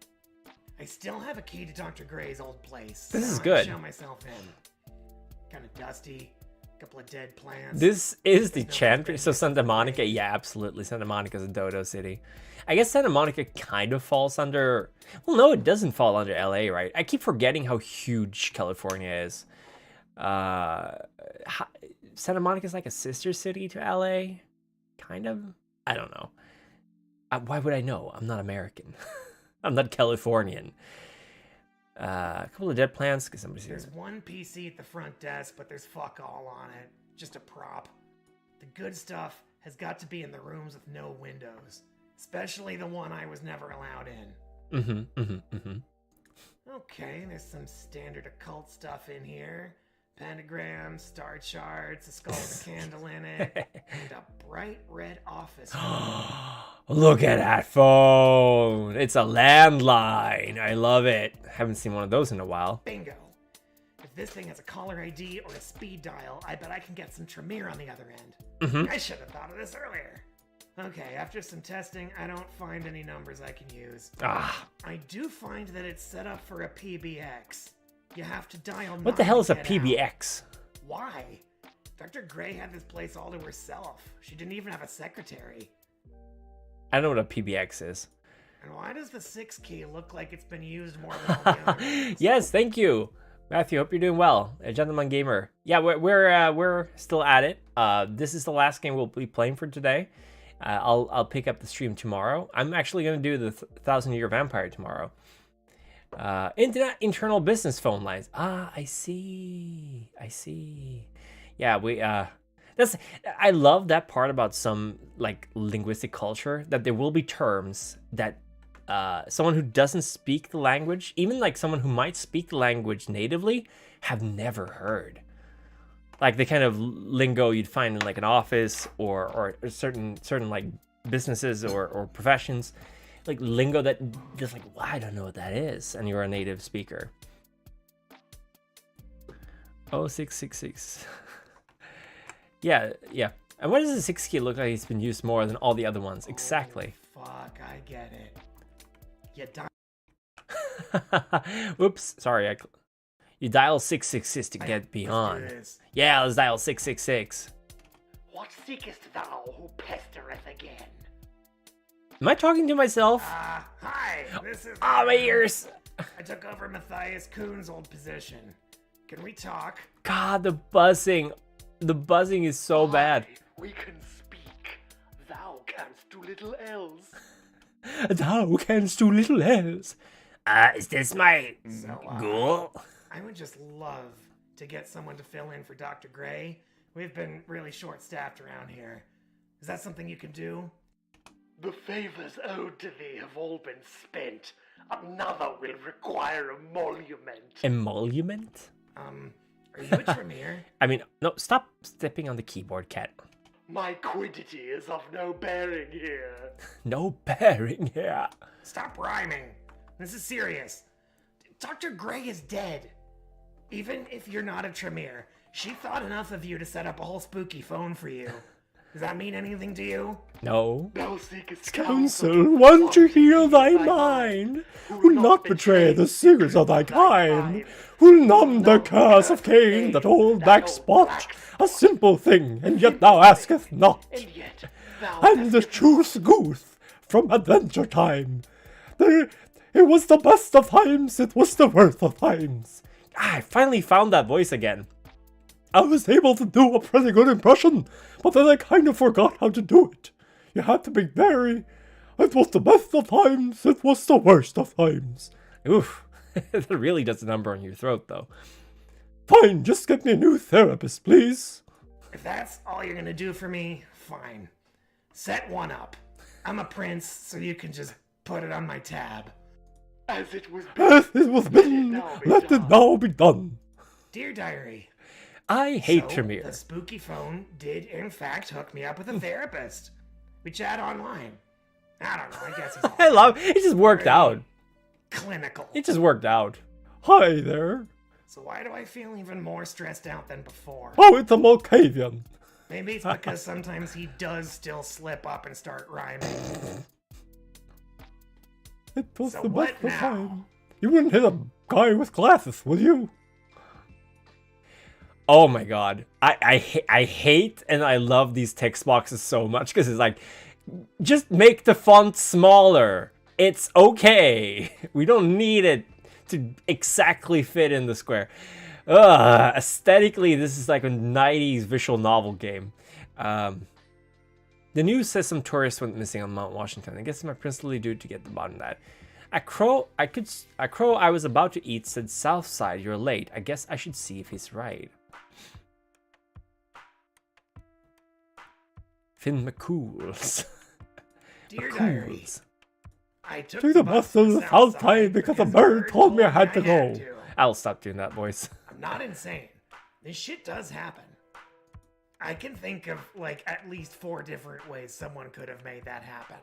I still have a key to Dr. Gray's old place. This is I good. Show myself in. Kind of dusty. Couple of dead plants. This is the There's no Chantry. open So Santa Monica, space. yeah, absolutely. Santa Monica's a Dodo city. I guess Santa Monica kind of falls under... Well, no, it doesn't fall under LA, right? I keep forgetting how huge California is. Santa Monica's like a sister city to LA? Kind of? I don't know. Why would I know? I'm not American. I'm not Californian. A couple of dead plants, because somebody's here. There's one PC at the front desk, but there's fuck all on it. Just a prop. The good stuff has got to be in the rooms with no windows. Especially the one I was never allowed in. Okay, there's some standard occult stuff in here. Pentagrams, star charts, a skull with a candle in it, and a bright red office. Look at that phone. It's a landline. I love it. Haven't seen one of those in a while. Bingo. If this thing has a caller ID or a speed dial, I bet I can get some Tremere on the other end. I should have thought of this earlier. Okay, after some testing, I don't find any numbers I can use. I do find that it's set up for a PBX. You have to dial. What the hell is a 9 to get PBX? out. Why? Dr. Gray had this place all to herself. She didn't even have a secretary. I don't know what a PBX is. And why does the 6 key look like it's been used more than all the others? Yes, thank you. Matthew, hope you're doing well. A Gentleman Gamer. Yeah, we're still at it. This is the last game we'll be playing for today. I'll pick up the stream tomorrow. I'm actually going to do the 1,000-Year Vampire tomorrow. Internet internal business phone lines. Ah, I see. Yeah, I love that part about some like linguistic culture, that there will be terms that someone who doesn't speak the language, even like someone who might speak the language natively, have never heard. Like the kind of lingo you'd find in like an office or certain like businesses or professions, like lingo that just like, well, I don't know what that is, and you're a native speaker. 0666. Yeah. And what does the 6 key look like? It's been used more than all the other ones. Exactly. Fuck, I get it. You Oops, sorry. You dial 666 to get beyond. Yeah, let's dial 666. What seekest thou who pestereth again? Am I talking to myself? Hi, this is... Ah, my ears! I took over Matthias Kuhn's old position. Can we talk? God, the buzzing. The buzzing is so bad. We can speak. Thou canst do little else. Thou canst do little else. Is this my ghoul? I would just love to get someone to fill in for Dr. Gray. We've been really short-staffed around here. Is that something you can do? The favors owed to thee have all been spent. Another will require emolument. Emolument? Are you a Tremere? I mean, no, stop stepping on the keyboard, cat. My quiddity is of no bearing here. No bearing here. Stop rhyming. This is serious. Dr. Gray is dead. Even if you're not a Tremere, she thought enough of you to set up a whole spooky phone for you. Does that mean anything to you? No. Thou seekest Counsel, one to heal thy mind, who'll not betray the secrets of thy kind, who'll numb the curse of Cain that hold back spot, a simple thing, and yet thou asketh not. And yet thou And the truth goeth from adventure time. It was the best of times, it was the worst of times. I finally found that voice again. I was able to do a pretty good impression, but then I kind of forgot how to do it. You had to be very... It was the best of times, it was the worst of times. Oof. That really does a number on your throat, though. Fine, just get me a new therapist, please. If that's all you're gonna do for me, fine. Set one up. I'm a prince, so you can just put it on my tab. as it was As it was bidden, let it now be done. Dear Diary, I hate so, Tremere. the spooky phone did in fact hook me up with a therapist. We chat online. I don't know, I guess he's I love it. Just worked out. clinical. It just worked out. Hi there. So why do I feel even more stressed out than before? Oh, it's a Malkavian. Maybe it's because sometimes he does still slip up and start rhyming. It was So the what best of now? time. You wouldn't hit a guy with glasses, would you? Oh my god. I hate and I love these text boxes so much because it's like, just make the font smaller. It's okay. We don't need it to exactly fit in the square. Aesthetically, this is like a 90s visual novel game. The news says some tourists went missing on Mount Washington. I guess my princely duty to get the bottom of that. A crow I was about to eat said, "South side, you're late. I guess I should see if he's right." Finn McCools. Dear Diary, I took Took the bus to the south side because a bird told me I had to go. I'll stop doing that voice. I'm not insane. This shit does happen. I can think of like at least 4 different ways someone could have made that happen.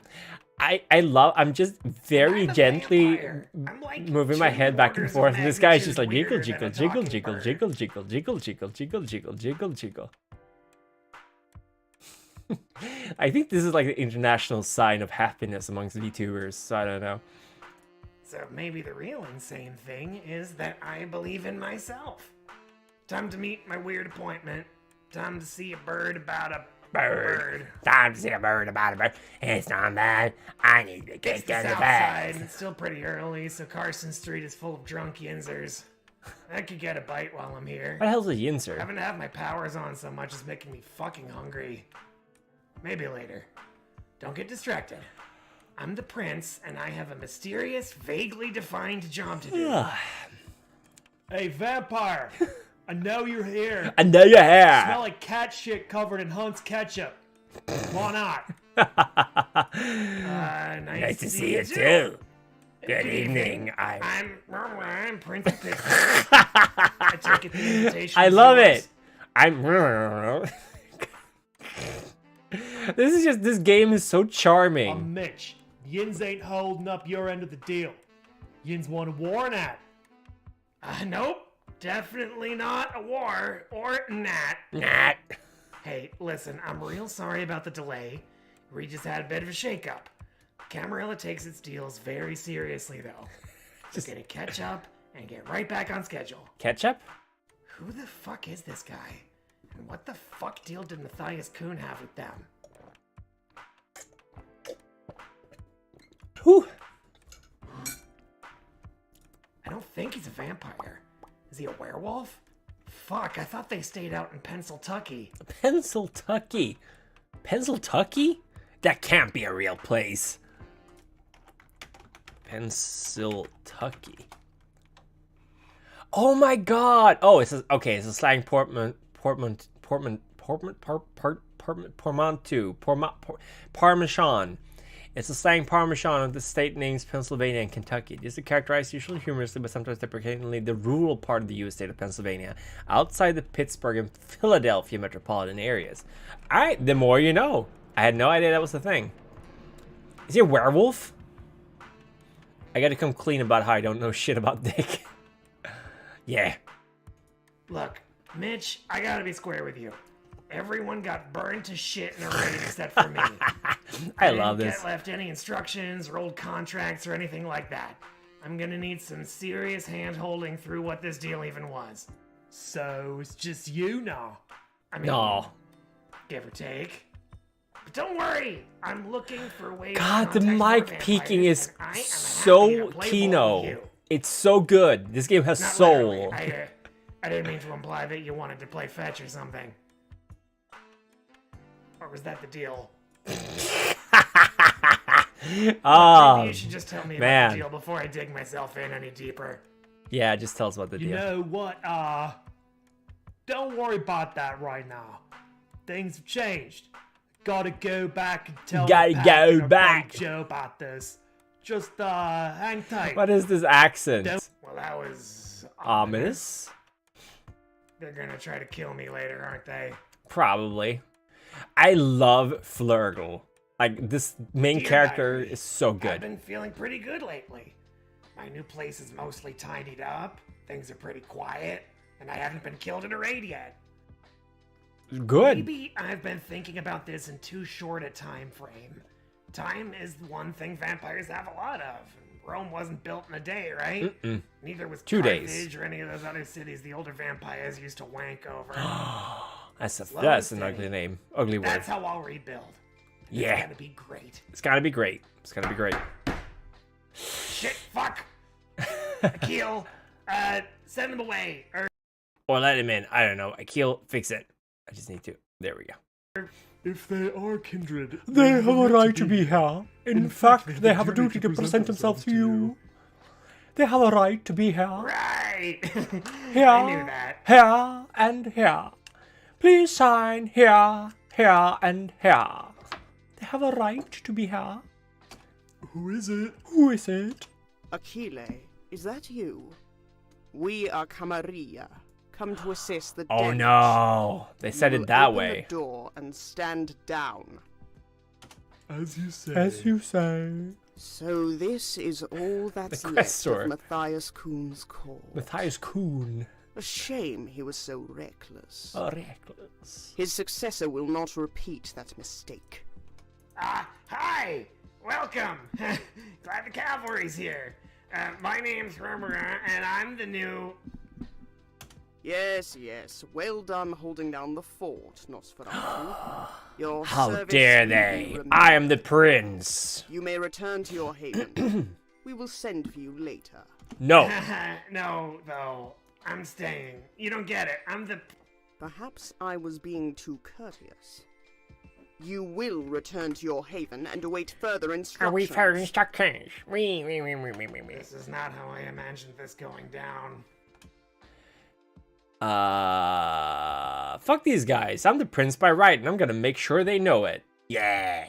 I'm just very I'm a gently vampire. I'm like moving my 2 head back and orders of forth, and this guy's just like magnitude jiggle, weirder jiggle, than a jiggle, talking jiggle, bird. jiggle, jiggle, jiggle, jiggle, jiggle, jiggle, jiggle, jiggle. I think this is like the international sign of happiness amongst VTubers, so I don't know. So maybe the real insane thing is that I believe in myself. Time to meet my weird appointment. Time to see a bird about a bird. Time to see a bird about a bird. It's not bad. I need to It's kick the in the south side. face. It's still pretty early, so Carson Street is full of drunk yinzers. I could get a bite while I'm here. What the hell's a yinzer? Having to have my powers on so much is making me fucking hungry. Maybe later. Don't get distracted. I'm the prince, and I have a mysterious, vaguely defined job to do. Hey, vampire! I know you're here. I know you're Smell here. like cat shit covered in Hunt's ketchup. Why not? Nice to see you too. Good evening. I'm Prince of Pittsburgh. I take it the invitation. I is love yours. it. I'm. This game is so charming. I'm Mitch. Yins ain't holding up your end of the deal. Yins want a war, Nat. Nope. Definitely not a war or Nat. Nat. Hey, listen, I'm real sorry about the delay. We just had a bit of a shakeup. Camarilla takes its deals very seriously, though. Just gonna catch up and get right back on schedule. Ketchup? Who the fuck is this guy? And what the fuck deal did Matthias Kuhn have with them? Whew. I don't think he's a vampire. Is he a werewolf? Fuck, I thought they stayed out in Pennsyltucky. Pennsyltucky. Pennsyltucky? That can't be a real place. Pennsyltucky. Oh my god! Oh, it's a, okay. It's a slang Parmesan. It's a slang Parmesan of the state names Pennsylvania and Kentucky. These are characterized usually humorously, but sometimes deprecatingly, the rural part of the U.S. state of Pennsylvania, outside the Pittsburgh and Philadelphia metropolitan areas. All right, the more you know. I had no idea that was the thing. Is he a werewolf? I gotta come clean about how I don't know shit about Dick. Yeah. Look, Mitch, I gotta be square with you. Everyone got burned to shit in a raid except for me. I love didn't this. get left any instructions or old contracts or anything like that. I'm gonna need some serious hand-holding through what this deal even was. So it's just you now. I mean, No. give or take. But don't worry, I'm looking for ways. God, to the contact more mic peaking vampires, is and I am happy to so play ball with kino. you. It's so good. This game has Not soul. literally. I didn't mean to imply that you wanted to play fetch or something. Or was that the deal? Oh, Maybe you should just tell me man. about the deal before I dig myself in any deeper. Yeah, just tell us about the You deal. know what? Don't worry about that right now. Things have changed. Gotta go back and tell Gotta the go Pack and our back. buddy Joe about this. Just hang tight. What is this accent? Well, that was Ominous? They're gonna try to kill me later, aren't they? Probably. I love Flurgle. Like, this main Dear character diary, is so I've good. been feeling pretty good lately. My new place is mostly tidied up, things are pretty quiet, and I haven't been killed in a raid yet. Good. Maybe I've been thinking about this in too short a time frame. Time is the one thing vampires have a lot of. Rome wasn't built in a day, right? Mm-mm. Neither was 2 Carthage days. or any of those other cities the older vampires used to wank over. That's Slow an and ugly steady. name. Ugly word. That's how I'll rebuild. Yeah. It's gonna be great. It's gotta be great. It's gonna be great. Shit, fuck. Akil, send them away. Or let him in. I don't know. Akil, fix it. I just need to. There we go. If they are kindred, They have a right to be here. In fact, they have a duty to present themselves to you. They have a right to be here. Right. Here, I knew that. here, and here. Please sign here, here, and here. They have a right to be here. Who is it? Who is it? Achille, is that you? We are Camarilla, come to assess the Oh damage. no. They said You it that open way. the door and stand down. As you say. As you say. So this is all that's The left questor. of Matthias Kuhn's call. Matthias Kuhn. A shame he was so reckless. Reckless. His successor will not repeat that mistake. Hi. Welcome. Glad the cavalry's here. My name's Rembrandt, and I'm the new... Yes, yes. Well done holding down the fort, Nosferatu. Your How service dare will be they? remembered. I am the prince. You may return to your haven. We will send for you later. No. No, though. I'm staying. You don't get it. I'm the... Perhaps I was being too courteous. You will return to your haven and await further instructions. Are we further instructions? This is not how I imagined this going down. Fuck these guys. I'm the prince by right, and I'm gonna make sure they know it. Yeah.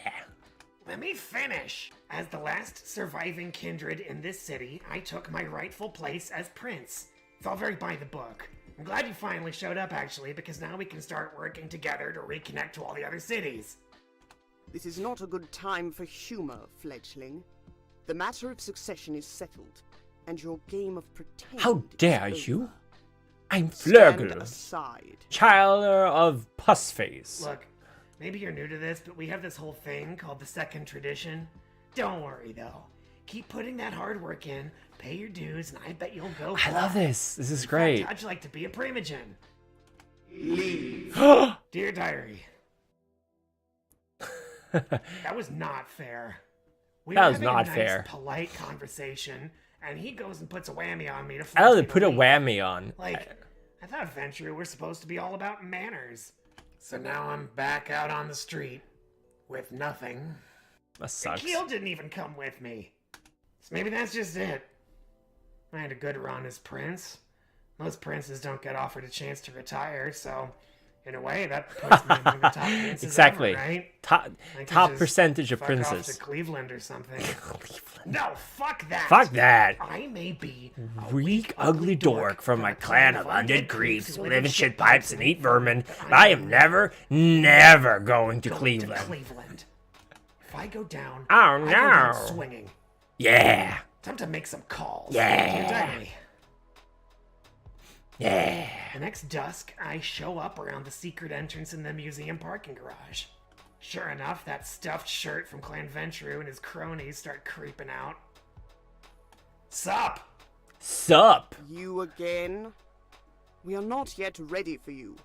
Let me finish. As the last surviving kindred in this city, I took my rightful place as prince. It's all very by the book. I'm glad you finally showed up, actually, because now we can start working together to reconnect to all the other cities. This is not a good time for humor, fledgling. The matter of succession is settled, and your game of pretend How dare is you? over. I'm Stand Flurgle, aside. child of Pussface. Look, maybe you're new to this, but we have this whole thing called the second tradition. Don't worry, though. Keep putting that hard work in, pay your dues, and I bet you'll go I love far. this. This is great. How'd you like to be a Primogen? Leave. Dear Diary. That was not fair. We That were was having a not nice, fair. polite conversation, and he goes and puts a whammy on me to force I love me to to put a leave. whammy on. Like, I thought Venture were supposed to be all about manners. So now I'm back out on the street with nothing. That sucks. Akil didn't even come with me. So maybe that's just it. I had a good run as prince. Most princes don't get offered a chance to retire, so in a way that puts me among the top princes Exactly. ever, right? Top I could top just percentage of fuck off princes. to Cleveland or something. No, fuck that. Fuck that. I may be a Weak, ugly dork from my clan of undead creeps who live in shit pipes and eat vermin, but I am never going to going to Cleveland. Cleveland. If I go down, Oh, I go down no. swinging. Yeah. Time to make some calls. Yeah. Dear Diary. Yeah. The next dusk, I show up around the secret entrance in the museum parking garage. Sure enough, that stuffed shirt from Clan Ventrue and his cronies start creeping out. Sup? Sup? You again? We are not yet ready for you.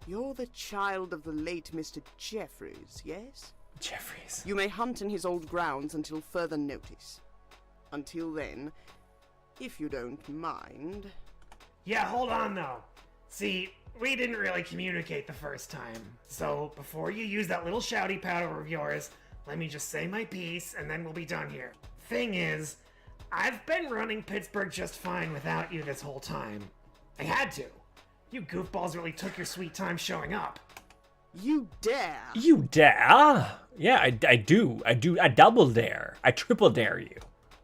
You're the child of the late Mr. Jeffries, yes? Jeffries. You may hunt in his old grounds until further notice. Until then, if you don't mind... Yeah, hold on though. See, we didn't really communicate the first time. So, before you use that little shouty powder of yours, let me just say my piece and then we'll be done here. Thing is, I've been running Pittsburgh just fine without you this whole time. I had to. You goofballs really took your sweet time showing up. You dare! You dare? Yeah, I do. I double dare. I triple dare you.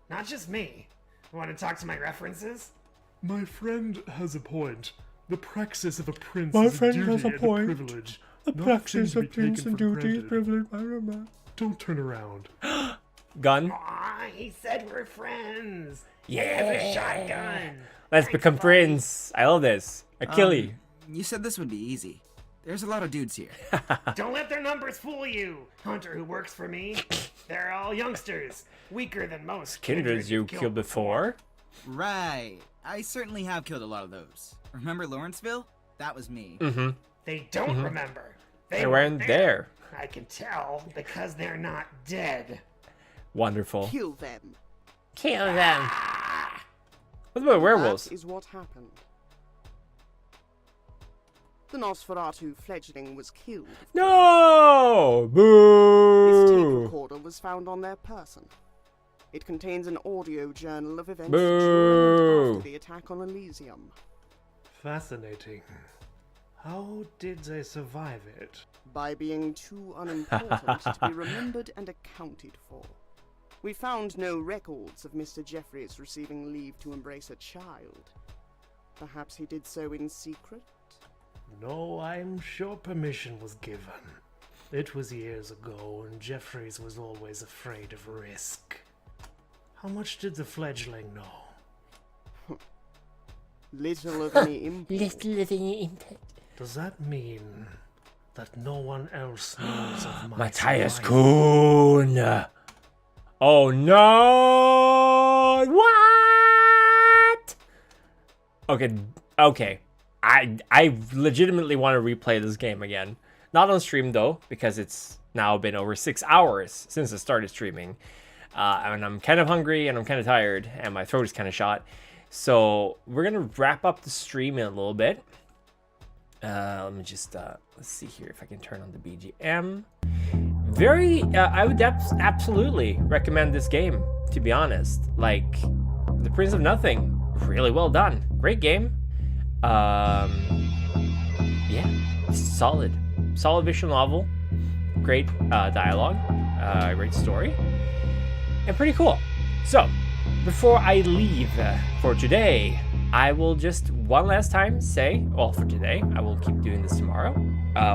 Not just me. Want to talk to my references? My friend has a point. The praxis of a prince My is friend a duty has a and point. a privilege. The not praxis thing to of be prince taken and for duty is granted. privileged by romance. Don't turn around. Gun? Aw, he said we're friends. Yeah. He has a shotgun. Let's Thanks, become buddy. friends. I love this. Achille. You said this would be easy. There's a lot of dudes here. Don't let their numbers fool you. Hunter who works for me, they're all youngsters, weaker than most. Kindreds you you've killed before. Right. I certainly have killed a lot of those. Remember Lawrenceville? That was me. Mm-hmm. They don't remember. They weren't there. I can tell because they're not dead. Wonderful. Kill them. Kill them. What about werewolves? That is what happened. The Nosferatu fledgling was killed. No! His tape Boo! recorder was found on their person. It contains an audio journal of events Boo! during and after the attack on Elysium. Fascinating. How did they survive it? By being too unimportant to be remembered and accounted for. We found no records of Mr. Jeffries receiving leave to embrace a child. Perhaps he did so in secret? No, I'm sure permission was given. It was years ago, and Jeffries was always afraid of risk. How much did the fledgling know? Little of any import. Does that mean that no one else knows of my Matthias survival? Kuhn. Oh no! What? Okay. I legitimately want to replay this game again. Not on stream though, because it's now been over 6 hours since I started streaming. And I'm kind of hungry and I'm kind of tired and my throat is kind of shot. So we're gonna wrap up the stream in a little bit. Let me just let's see here if I can turn on the BGM. I would absolutely recommend this game, to be honest. Like, The Prince of Nothing, really well done, great game. Yeah, solid visual novel, great dialogue, great story, and pretty cool. So before I leave for today, I will just one last time say, well, for today, I will keep doing this tomorrow.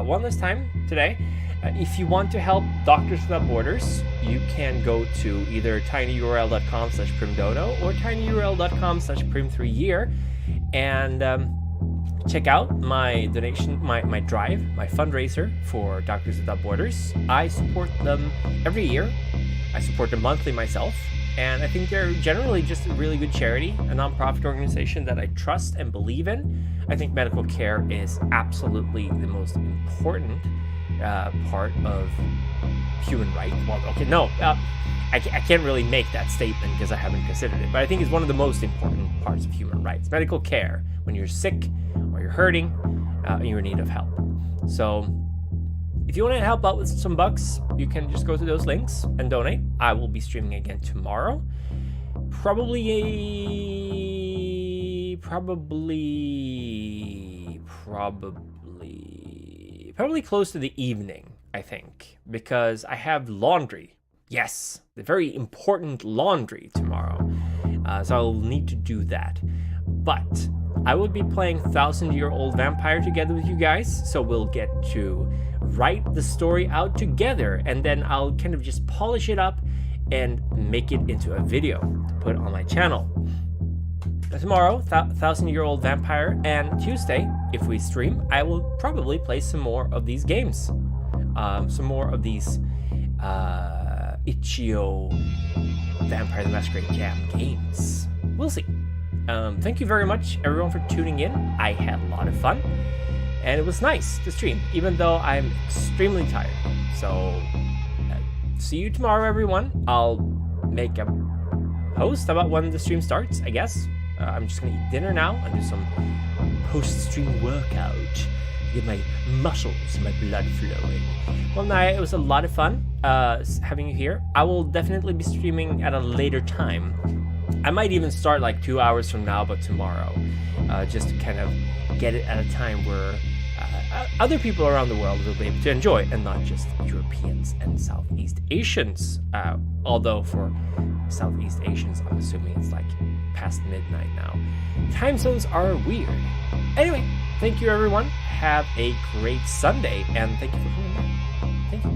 One last time today, if you want to help Doctors Without Borders, you can go to either tinyurl.com/primdodo or tinyurl.com/prim3year and check out my donation, my drive, my fundraiser for Doctors Without Borders. I support them every year. I support them monthly myself. And I think they're generally just a really good charity, a nonprofit organization that I trust and believe in. I think medical care is absolutely the most important part of human rights. Well, okay, no, I can't really make that statement because I haven't considered it, but I think it's one of the most important parts of human rights. Medical care, when you're sick or you're hurting, you're in need of help. So if you want to help out with some bucks, you can just go to those links and donate. I will be streaming again tomorrow. Probably close to the evening, I think, because I have laundry. Yes, the very important laundry tomorrow. So I'll need to do that. But I will be playing 1,000-Year-Old Vampire together with you guys, so we'll get to write the story out together, and then I'll kind of just polish it up and make it into a video to put on my channel. Tomorrow, 1,000-Year-Old Vampire, and Tuesday, if we stream, I will probably play some more of these games. Some more of these Itch.io Vampire the Masquerade Jam games. We'll see. Thank you very much, everyone, for tuning in. I had a lot of fun, and it was nice to stream, even though I'm extremely tired. So, see you tomorrow, everyone. I'll make a post about when the stream starts, I guess. I'm just gonna eat dinner now and do some post-stream workout, get my muscles, my blood flowing. Well, Naya, it was a lot of fun having you here. I will definitely be streaming at a later time. I might even start like 2 hours from now, but tomorrow, just to kind of get it at a time where other people around the world will be able to enjoy, and not just Europeans and Southeast Asians. Although for Southeast Asians, I'm assuming it's like past midnight now. Time zones are weird. Anyway, thank you, everyone. Have a great Sunday, and thank you for coming back. Thank you.